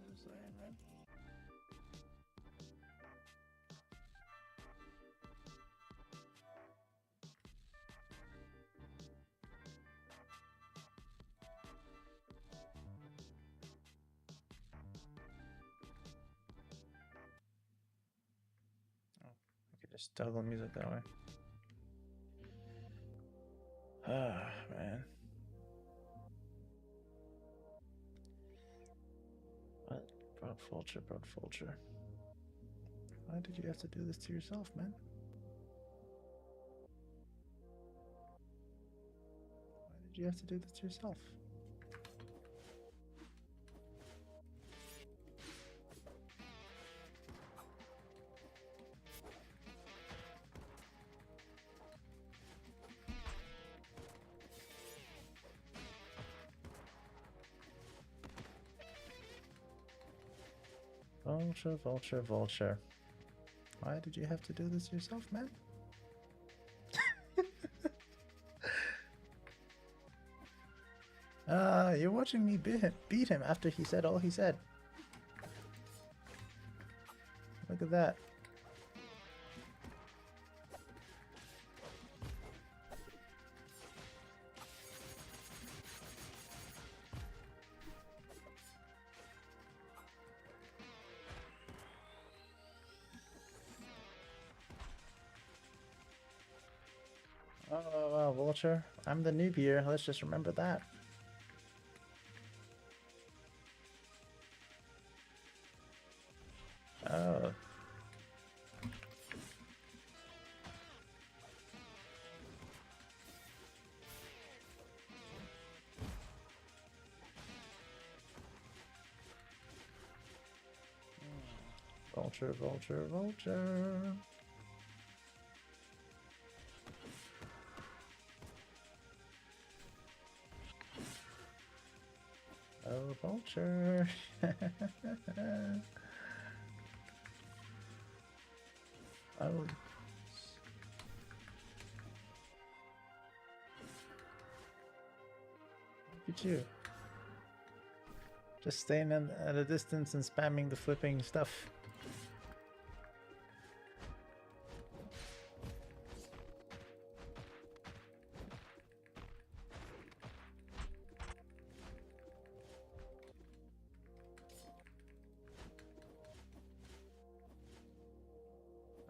Just saying, man. Oh, I could just toggle music that way. Ah, man. What? Broad Vulture. Why did you have to do this to yourself, man? Why did you have to do this to yourself? Vulture. Why did you have to do this yourself, man? You're watching me beat him after he said all he said. Look at that. Oh, well, Vulture. I'm the noob here. Let's just remember that. Oh. Vulture. Oh, Vulture. Oh. Look at you. Just staying at a distance and spamming the flipping stuff.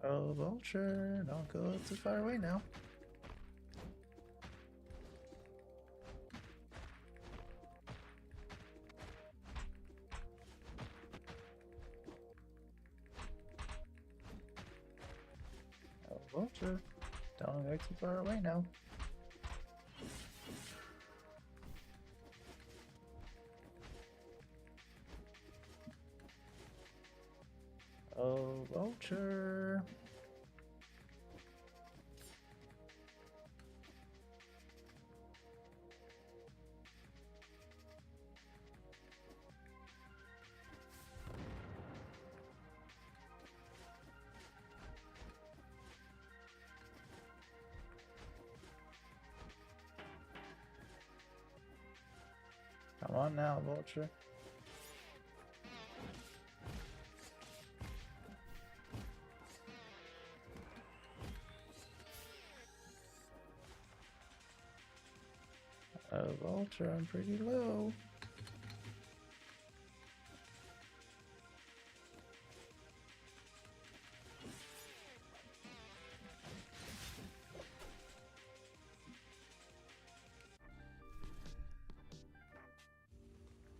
Oh, Vulture, don't go too far away now. Oh, Vulture, don't go too far away now. Oh, Vulture. Come on now, Vulture. Vulture, I'm pretty low.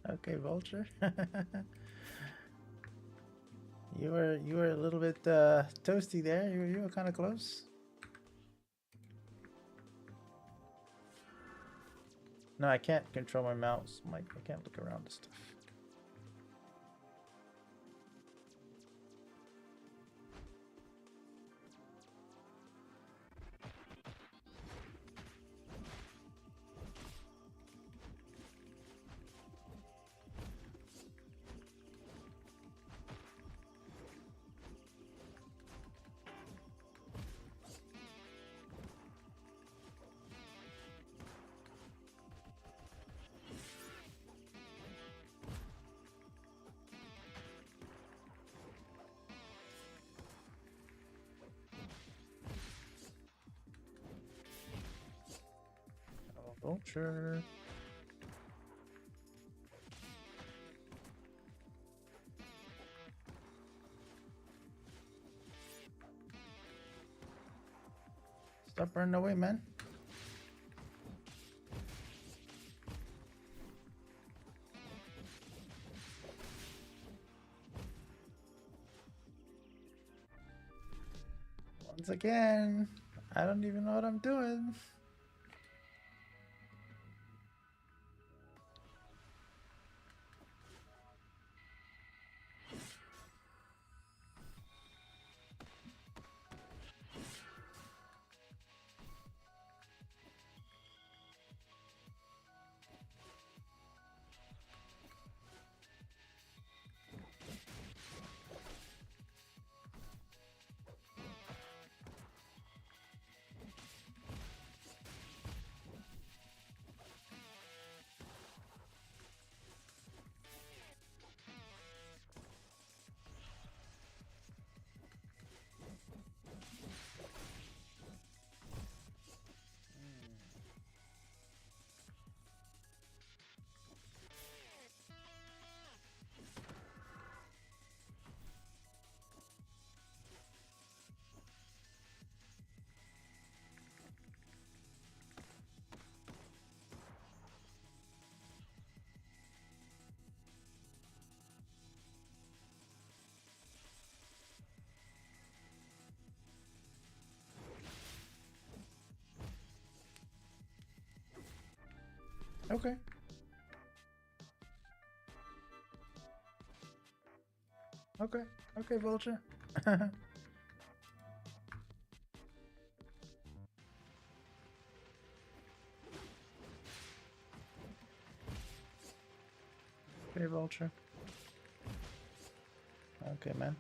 Okay, Vulture. You were a little bit toasty there. You were kind of close. No, I can't control my mouse. I can't look around this stuff. Vulture. Stop running away, man. Once again, I don't even know what I'm doing. Okay. Okay. Okay, Vulture. Okay, Vulture. Okay, man.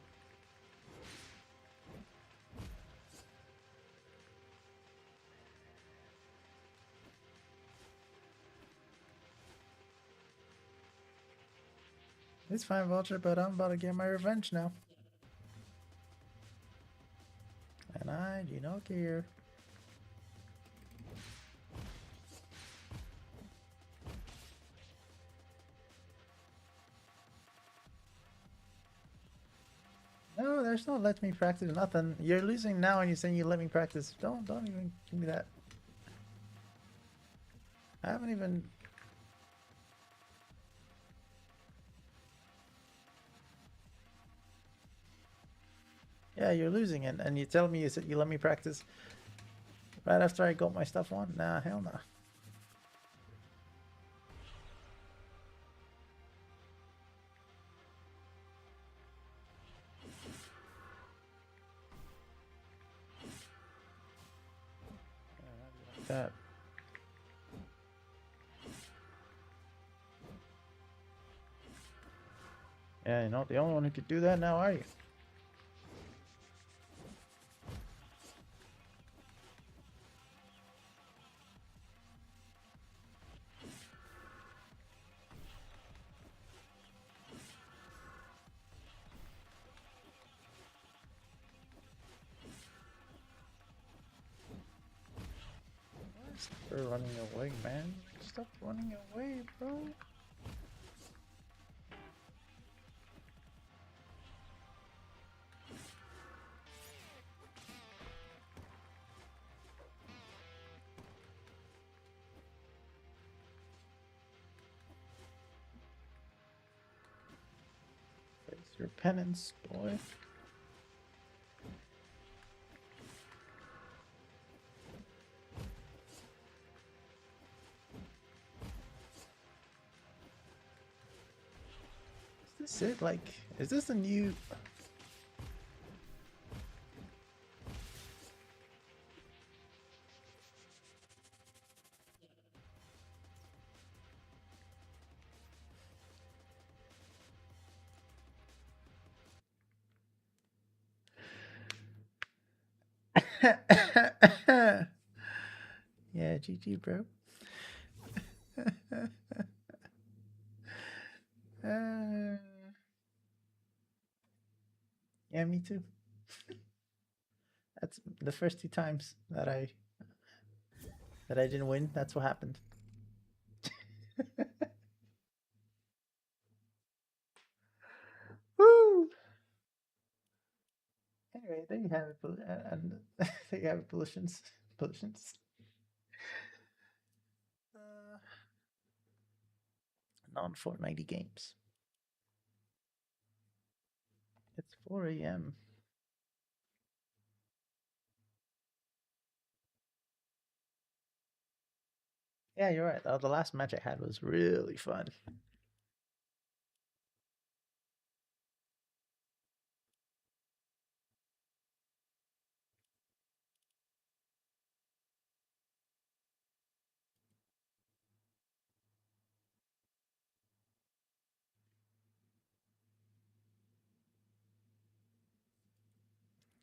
It's fine, Vulture, but I'm about to get my revenge now. And I do not care. No, there's no let me practice nothing. You're losing now and you're saying you let me practice. Don't even give me that. I haven't even... Yeah, you're losing it, and you tell me you said you let me practice right after I got my stuff on? Nah, hell no. Like that. Yeah, you're not the only one who could do that now, are you? We're running away, man. Stop running away, bro. Face your penance, boy. Is this it? Like, is this a new... Yeah, GG, bro. Yeah, me too. That's the first 2 times that I didn't win. That's what happened. Woo! Anyway, there you have it, and there you have it, Pollutions. Non-Fortnite games. It's 4 a.m. Yeah, you're right. The last match I had was really fun.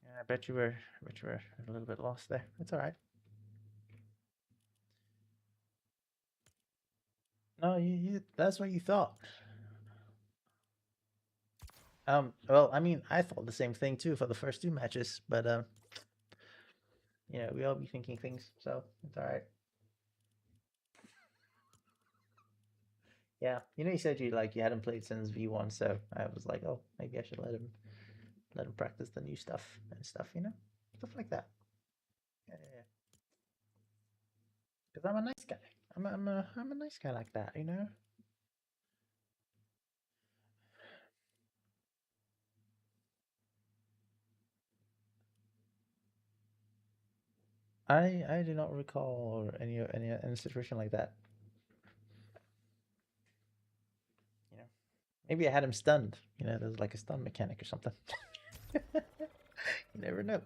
Yeah, I bet you were a little bit lost there. It's all right. No, you that's what you thought. Well, I mean, I thought the same thing too for the first 2 matches, but we all be thinking things, so it's all right. Yeah, you said you hadn't played since V1, so I was like, oh, maybe I should let him practice the new stuff and stuff, stuff like that. Yeah, because I'm a nice guy. I'm a nice guy like that, I do not recall any situation like that. Maybe I had him stunned. There's like a stun mechanic or something. You never know.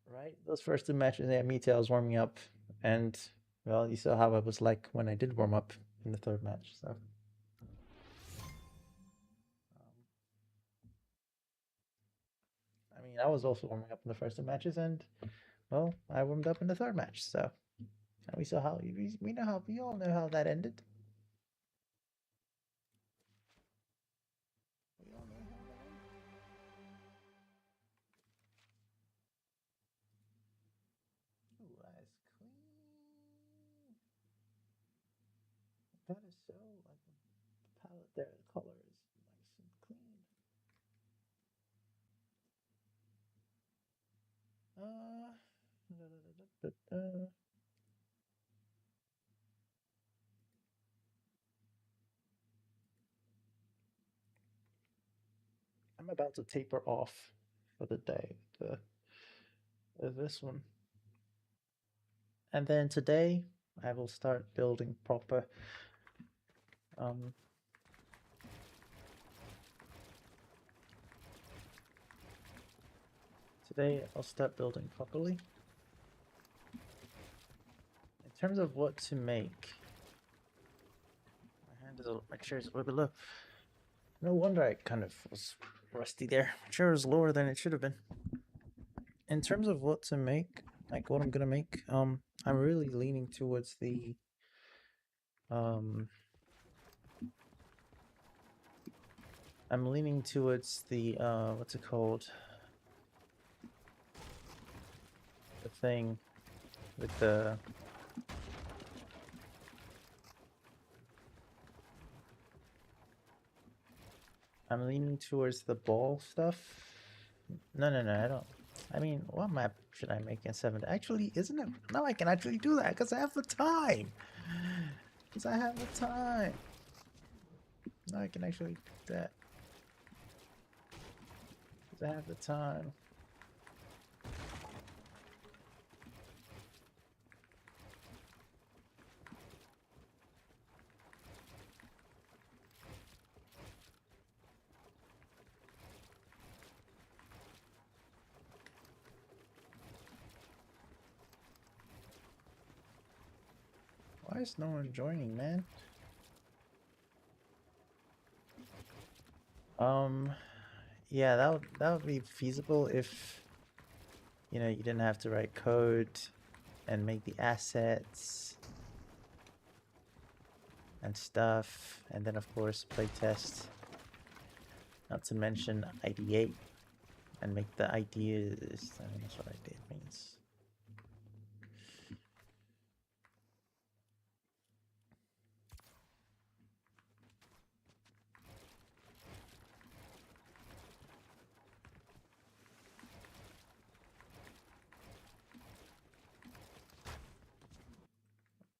Right, those first 2 matches, yeah, me too. I was warming up, and well, you saw how I was like when I did warm up in the 3rd match. So, I mean, I was also warming up in the first 2 matches, and well, I warmed up in the 3rd match. So, and we saw how we know how we all know how that ended. We all know how that ended. Ooh, that's clean. That is so like the palette there. The color is nice and clean. I'm about to taper off for the day. This one. And then today I will start building proper today I'll start building properly. In terms of what to make, my chair is a little bit low. No wonder I kind of was rusty there. My chair is lower than it should have been. In terms of what to make, like what I'm gonna make, I'm really leaning towards the what's it called? the thing with the I'm leaning towards the ball stuff. No, I don't. I mean, what map should I make in 7? Actually, isn't it? No, I can actually do that because I have the time. Because I have the time. No, I can actually do that. Because I have the time. Why is no one joining, man? Yeah, that would be feasible if, you know, you didn't have to write code and make the assets and stuff, and then of course playtest. Not to mention ideate and make the ideas. I mean, that's what ideate means.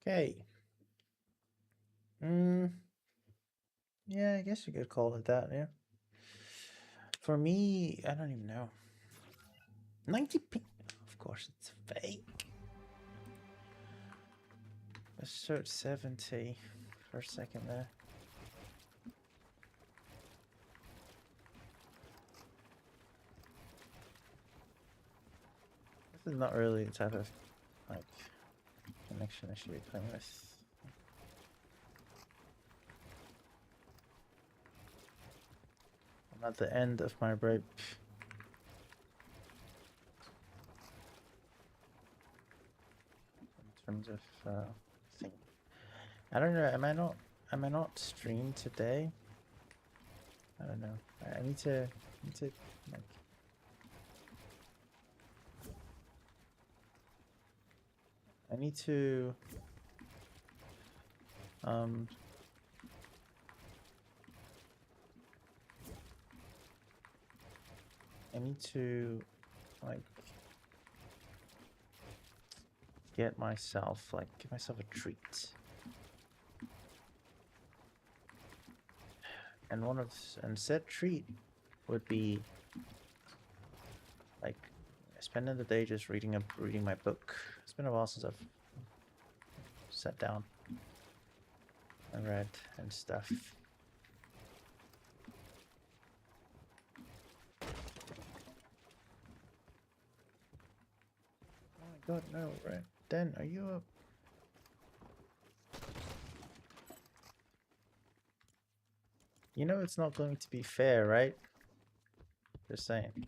Okay. Yeah, I guess you could call it that, yeah. For me, I don't even know. 90p. Of course, it's fake. Let's search 70 for a second there. This is not really the type of, like, connection I should be playing with. I'm at the end of my break. In terms of thing. I don't know, am I not streamed today? I don't know. I need to like I need to like give myself a treat. And said treat would be like spending the day just reading my book. It's been a while since I've sat down and read and stuff. Oh my god, no, right. Dan, are you up? You know it's not going to be fair, right? Just saying.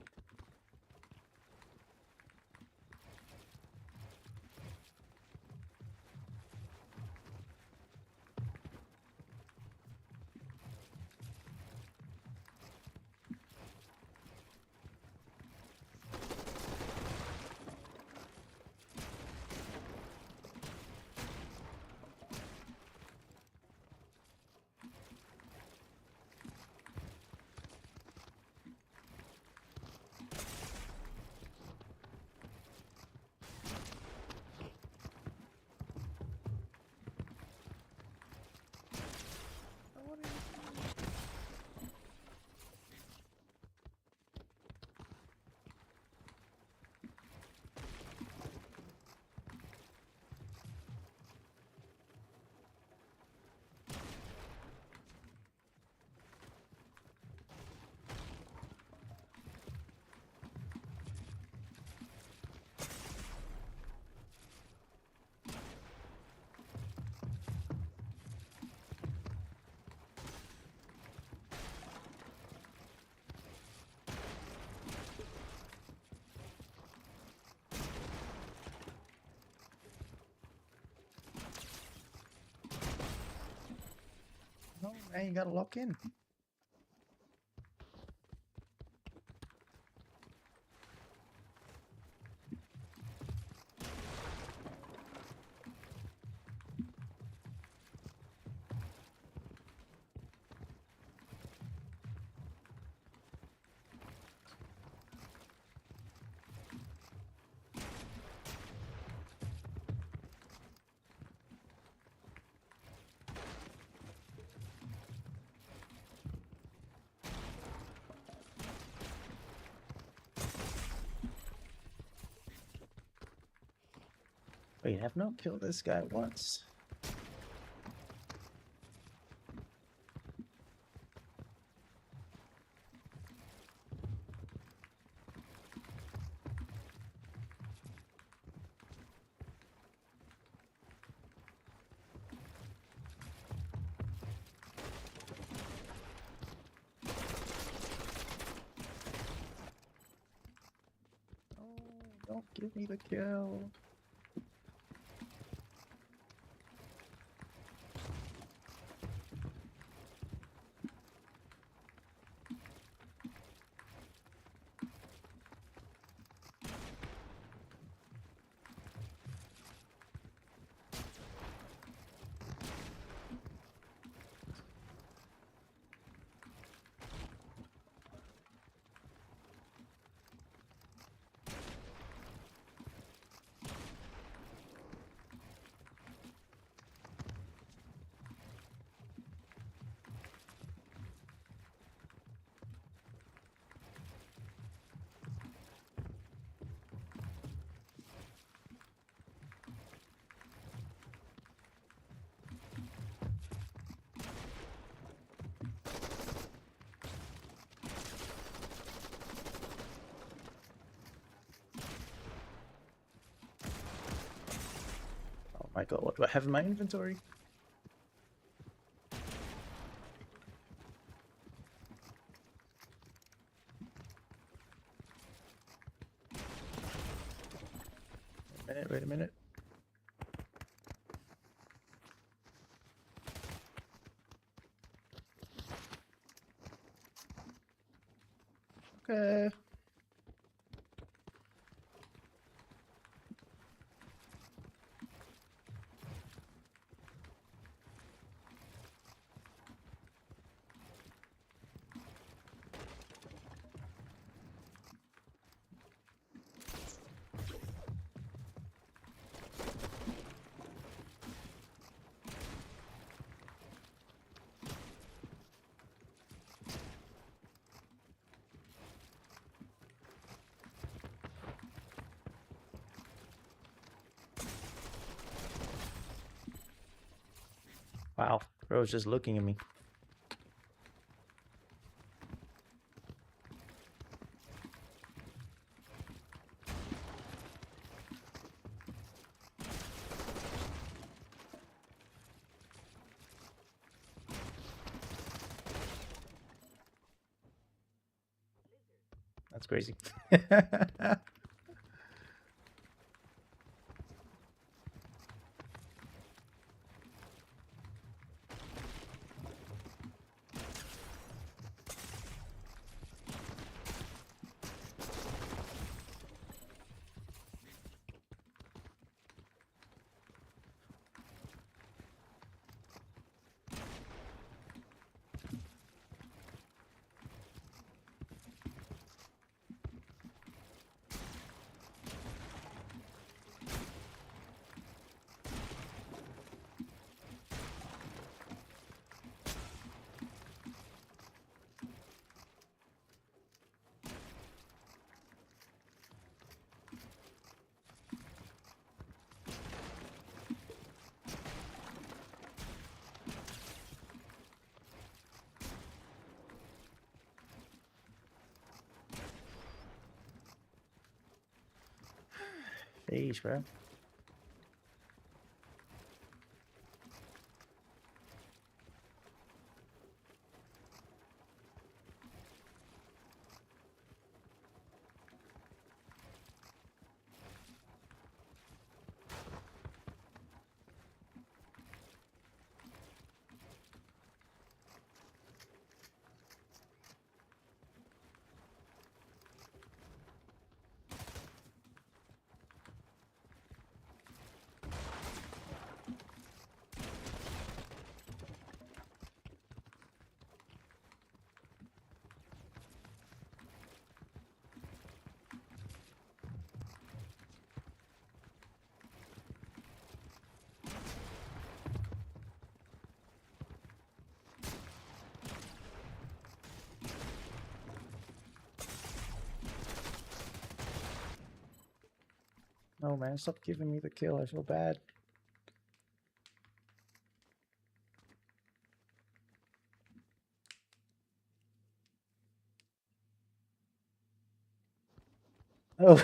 No, man, you gotta lock in. Wait, I've not killed this guy once. Don't give me the kill. Oh my god, what do I have in my inventory? Wait a minute. Okay. Wow, bro's just looking at me. That's crazy. Sheesh, bro. No, man, stop giving me the kill. I feel bad. Oh.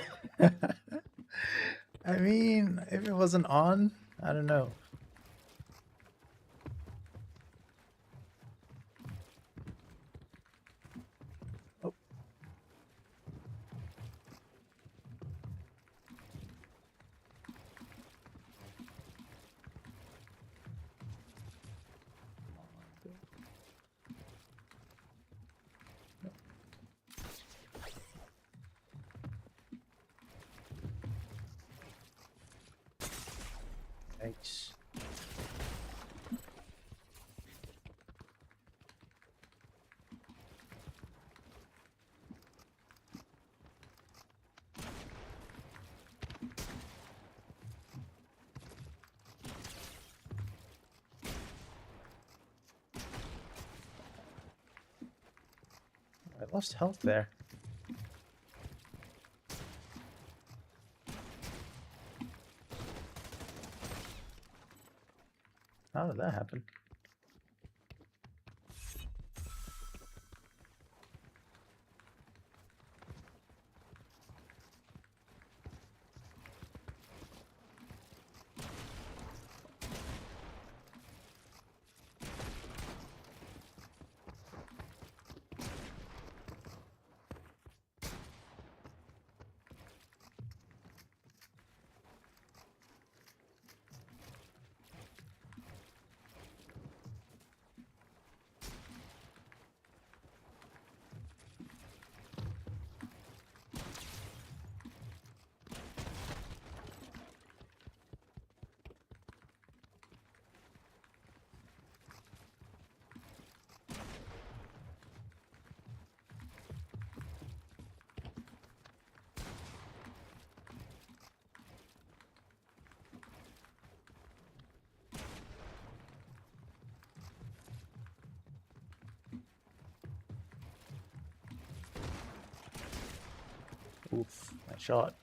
I mean, if it wasn't on, I don't know. Oh. Yikes. I lost health there. How did that happen? Oof, nice shot.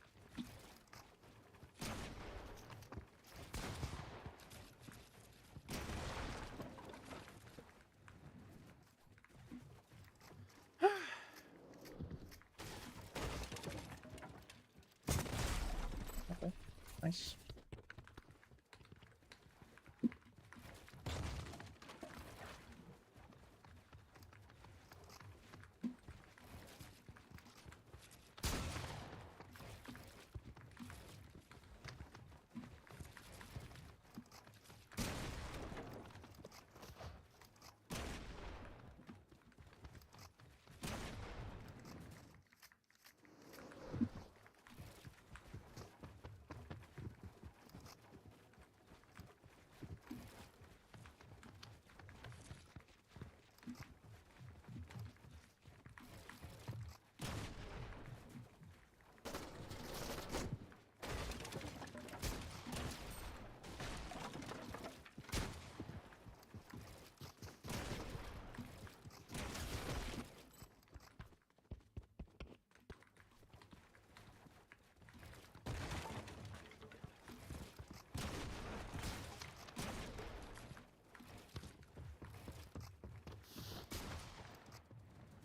Okay, nice.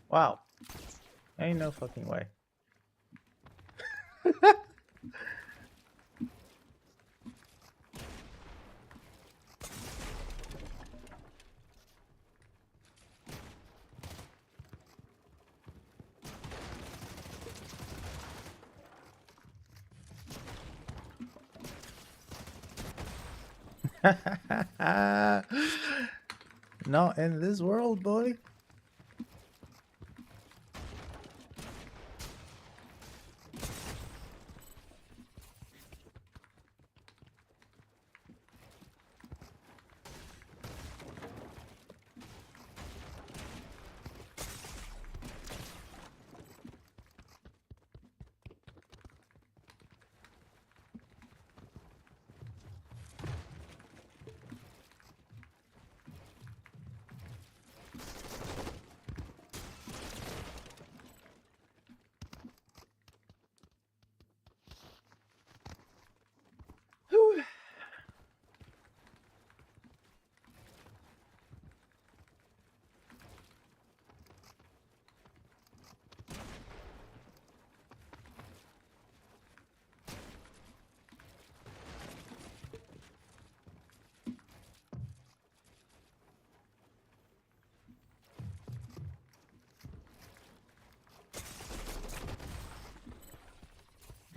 Wow. Ain't no fucking way. Not in this world, boy.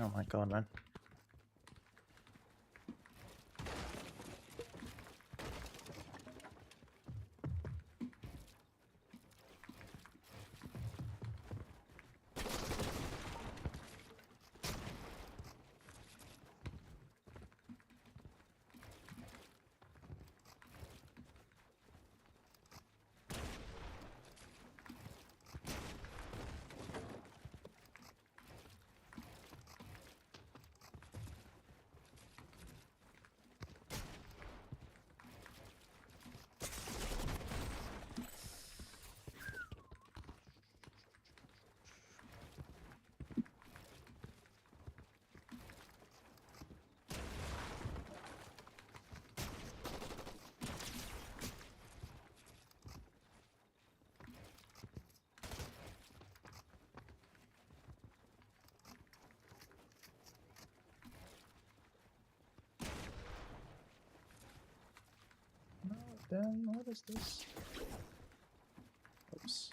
Oh my god, man. No, then what is this? Oops.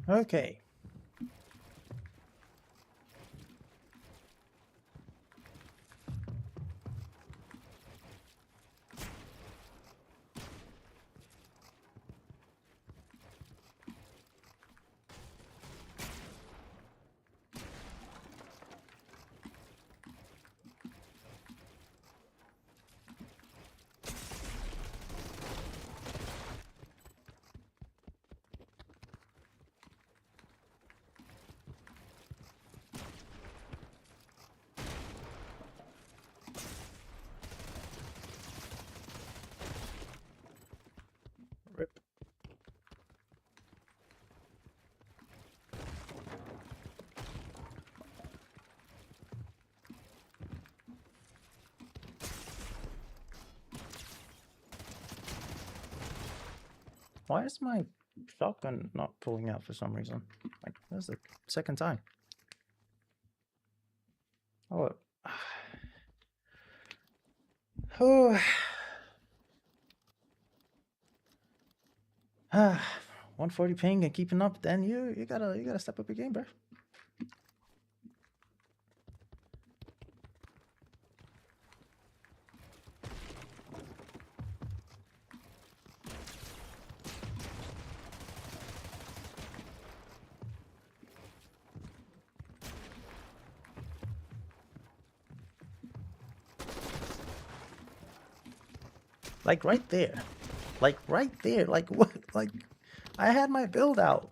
Okay. Rip. Why is my shotgun not pulling out for some reason? Like, this is the second time. Oh. Oh. 140 ping and keeping up, then you gotta step up your game, bro. Like right there. Like right there. Like what? Like I had my build out.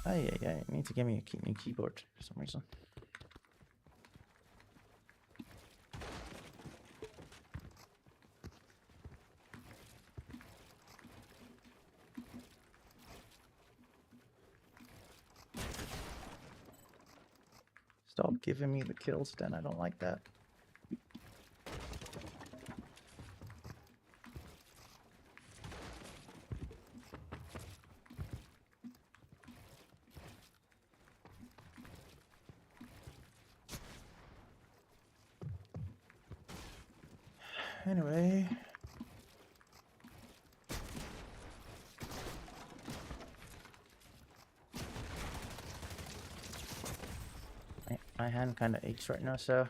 Oh yeah, you need to give me a new keyboard for some reason. Stop giving me the kills, then. I don't like that. Anyway. My hand kind of aches right now, so.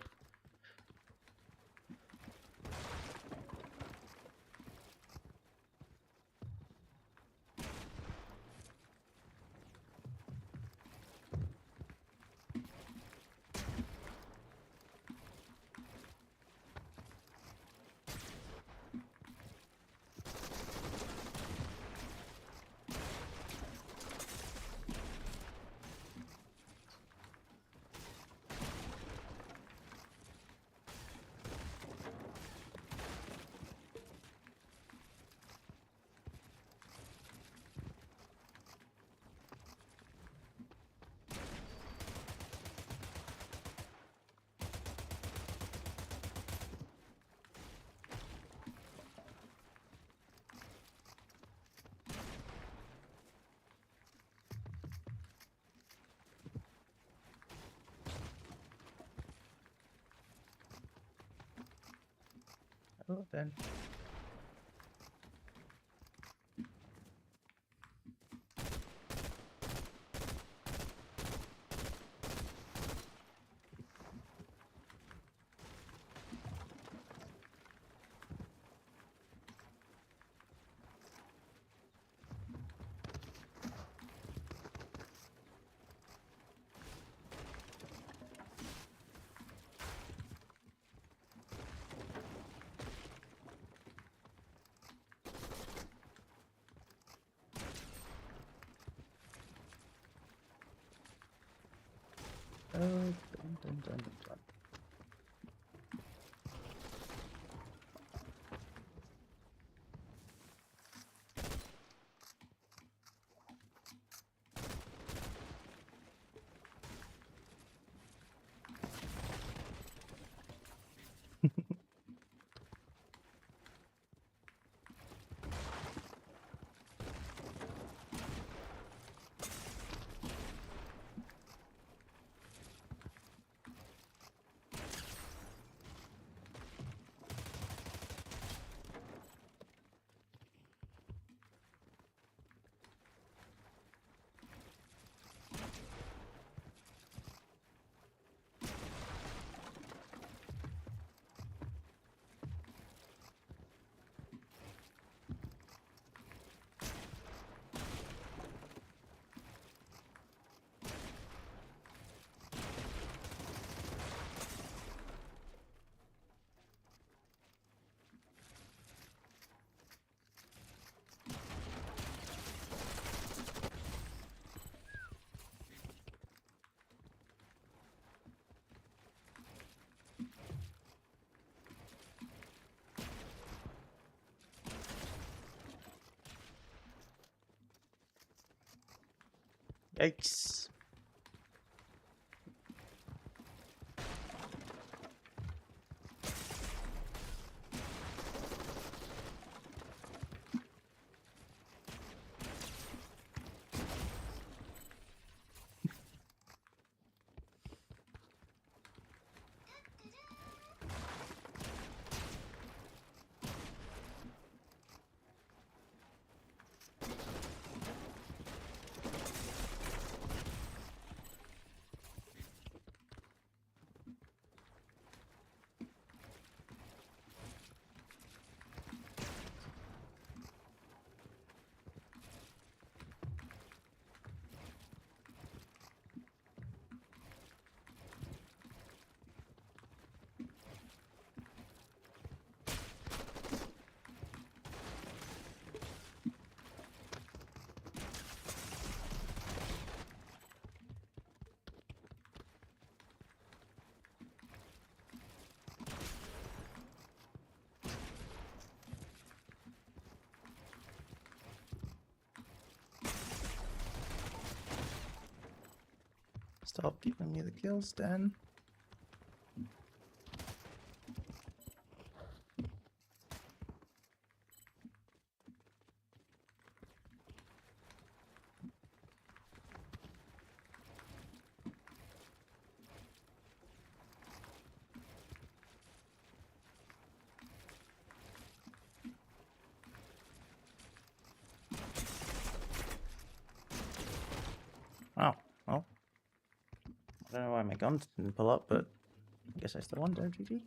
Oh, then. Oh, dun, dun, dun, dun, dun. Yikes. Stop giving me the kills, Dan. why my gun didn't pull up, but I guess I still won there, GG.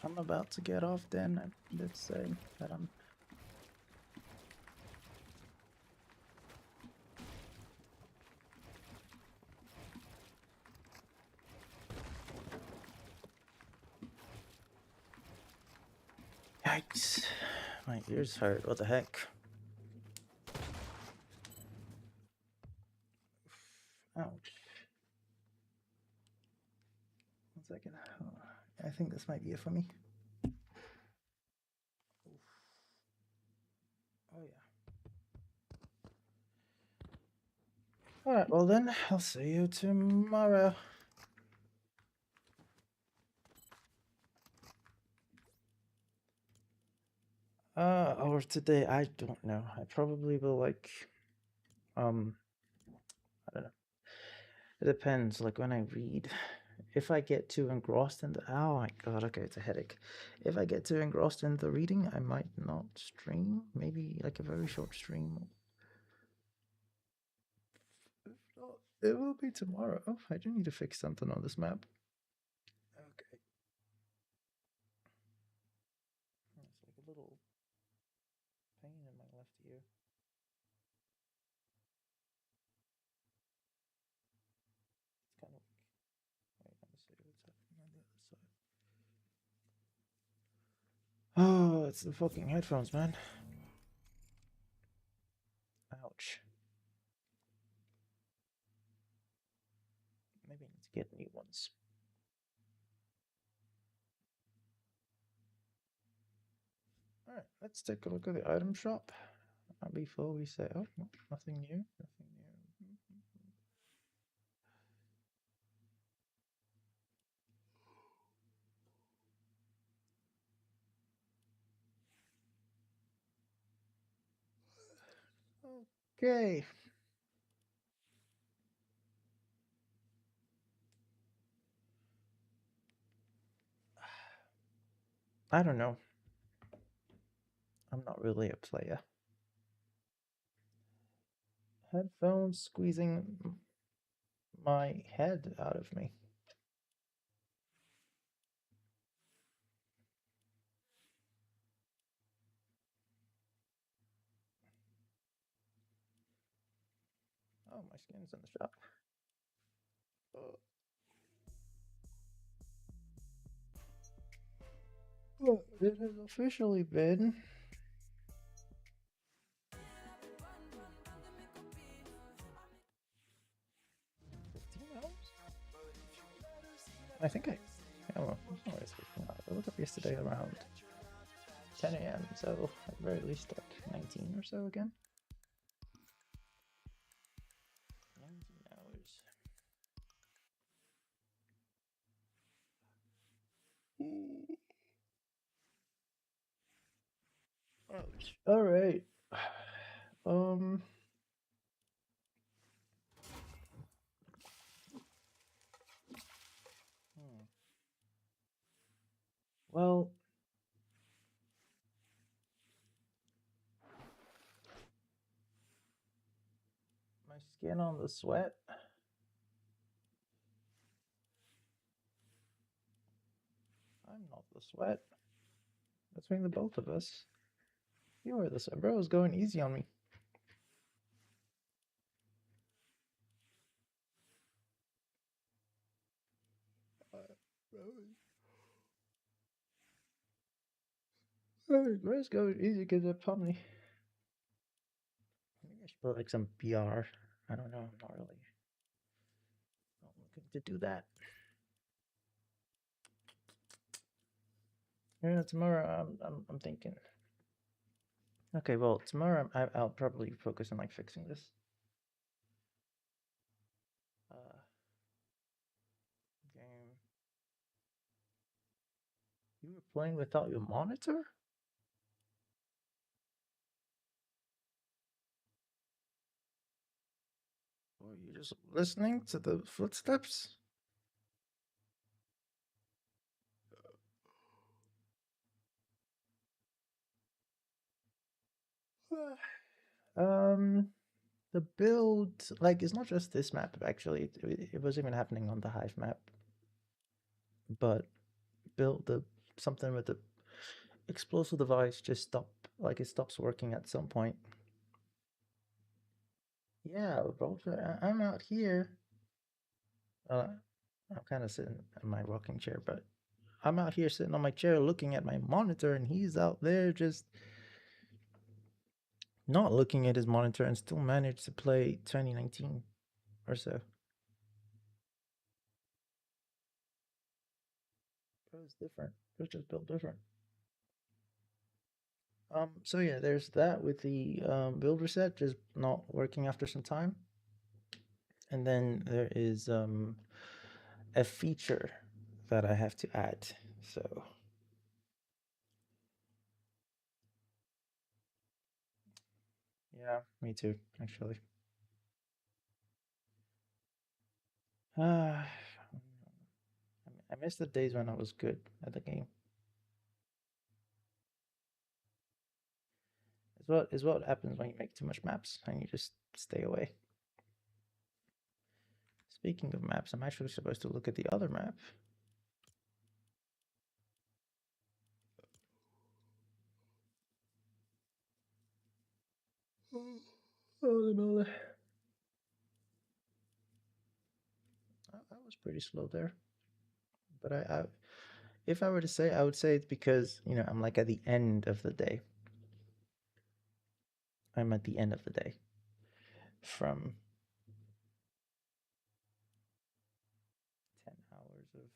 I'm about to get off then. I did say that I'm... Yikes. My ears hurt. What the heck? Ouch. 1 second. I think this might be it for me. Oh yeah. Alright, well then, I'll see you tomorrow. Or today, I don't know. I probably will like, I don't know. It depends, like when I read. If I get too engrossed in the, oh my god, okay, it's a headache. If I get too engrossed in the reading, I might not stream. Maybe like a very short stream. If not, it will be tomorrow. Oh, I do need to fix something on this map. Okay. It's like a little pain in my left ear. It's kind of like, wait, let me see what's happening on the other side. Oh, it's the fucking headphones, man. Ouch. Maybe I need to get new ones. Alright, let's take a look at the item shop before we say, oh, no, nothing new, nothing new. Okay. I don't know. I'm not really a player. Headphones squeezing my head out of me. Oh, my skin's in the shop. Well, it has officially been 15 hours? I think I don't know, it's not always 15 hours. I woke up yesterday around 10 a.m. so at the very least like 19 or so again. 19 hours. Ouch. All right. Hmm. Well, my skin on the sweat. I'm not the sweat. Between the both of us. You are the sweat. Bro is going easy on me. Bro's going easy because it pumped me. Maybe I should put like some BR. I don't know. I'm not really not looking to do that. Yeah, tomorrow I'm thinking. Okay, well tomorrow I'll probably focus on like fixing this. You were playing without your monitor? Or you just listening to the footsteps? Um, the build, like, it's not just this map, actually. It was even happening on the Hive map. But build the something with the explosive device just like it stops working at some point. Yeah, bro, I'm out here. I'm kind of sitting in my rocking chair, but I'm out here sitting on my chair looking at my monitor, and he's out there just not looking at his monitor and still managed to play 2019 or so. It was different. It was just built different. So yeah, there's that with the build reset just not working after some time. And then there is a feature that I have to add. So yeah, me too, actually. I miss the days when I was good at the game. It's what happens when you make too much maps and you just stay away. Speaking of maps, I'm actually supposed to look at the other map. Holy moly. I was pretty slow there. But if I were to say, I would say it's because, I'm like at the end of the day. I'm at the end of the day. From 10 hours of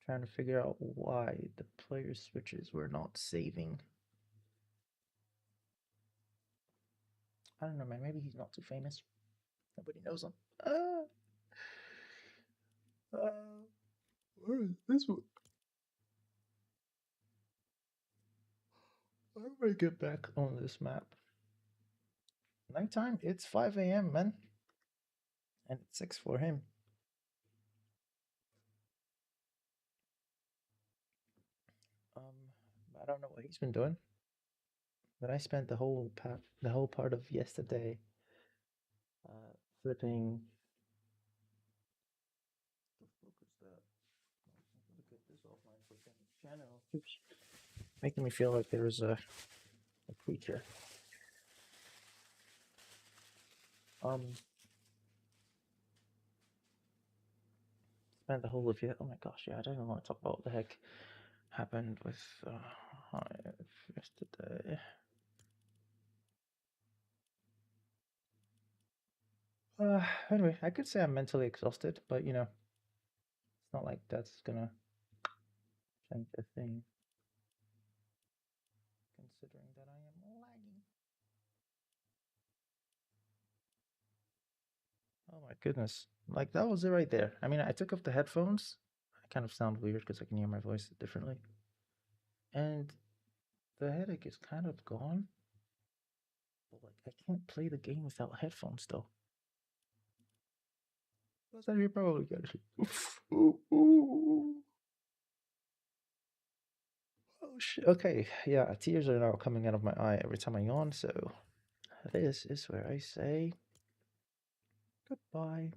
trying to figure out why the player switches were not saving. I don't know, man. Maybe he's not too famous. Nobody knows him. Where is this one? How do I get back on this map? Nighttime? It's 5 a.m., man. And it's 6 for him. I don't know what he's been doing. But I spent the whole part of yesterday flipping. The fuck is that? Let me get this off my freaking channel. Oops. Making me feel like there was a creature. Spent the whole of it. Oh my gosh, yeah, I don't even want to talk about what the heck happened with Hive yesterday. Anyway, I could say I'm mentally exhausted, but it's not like that's gonna change a thing, considering that I am lagging. Oh my goodness. Like, that was it right there. I mean, I took off the headphones. I kind of sound weird because I can hear my voice differently. And the headache is kind of gone. But, like, I can't play the game without headphones, though. That's actually probably good. Oh, shit. Okay, yeah, tears are now coming out of my eye every time I yawn, so this is where I say goodbye.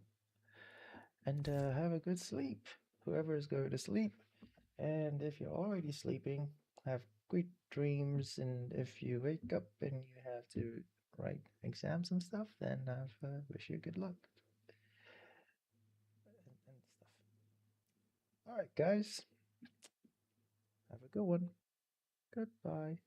And have a good sleep, whoever is going to sleep. And if you're already sleeping, have great dreams. And if you wake up and you have to write exams and stuff, then I wish you good luck and stuff. All right, guys, have a good one. Goodbye.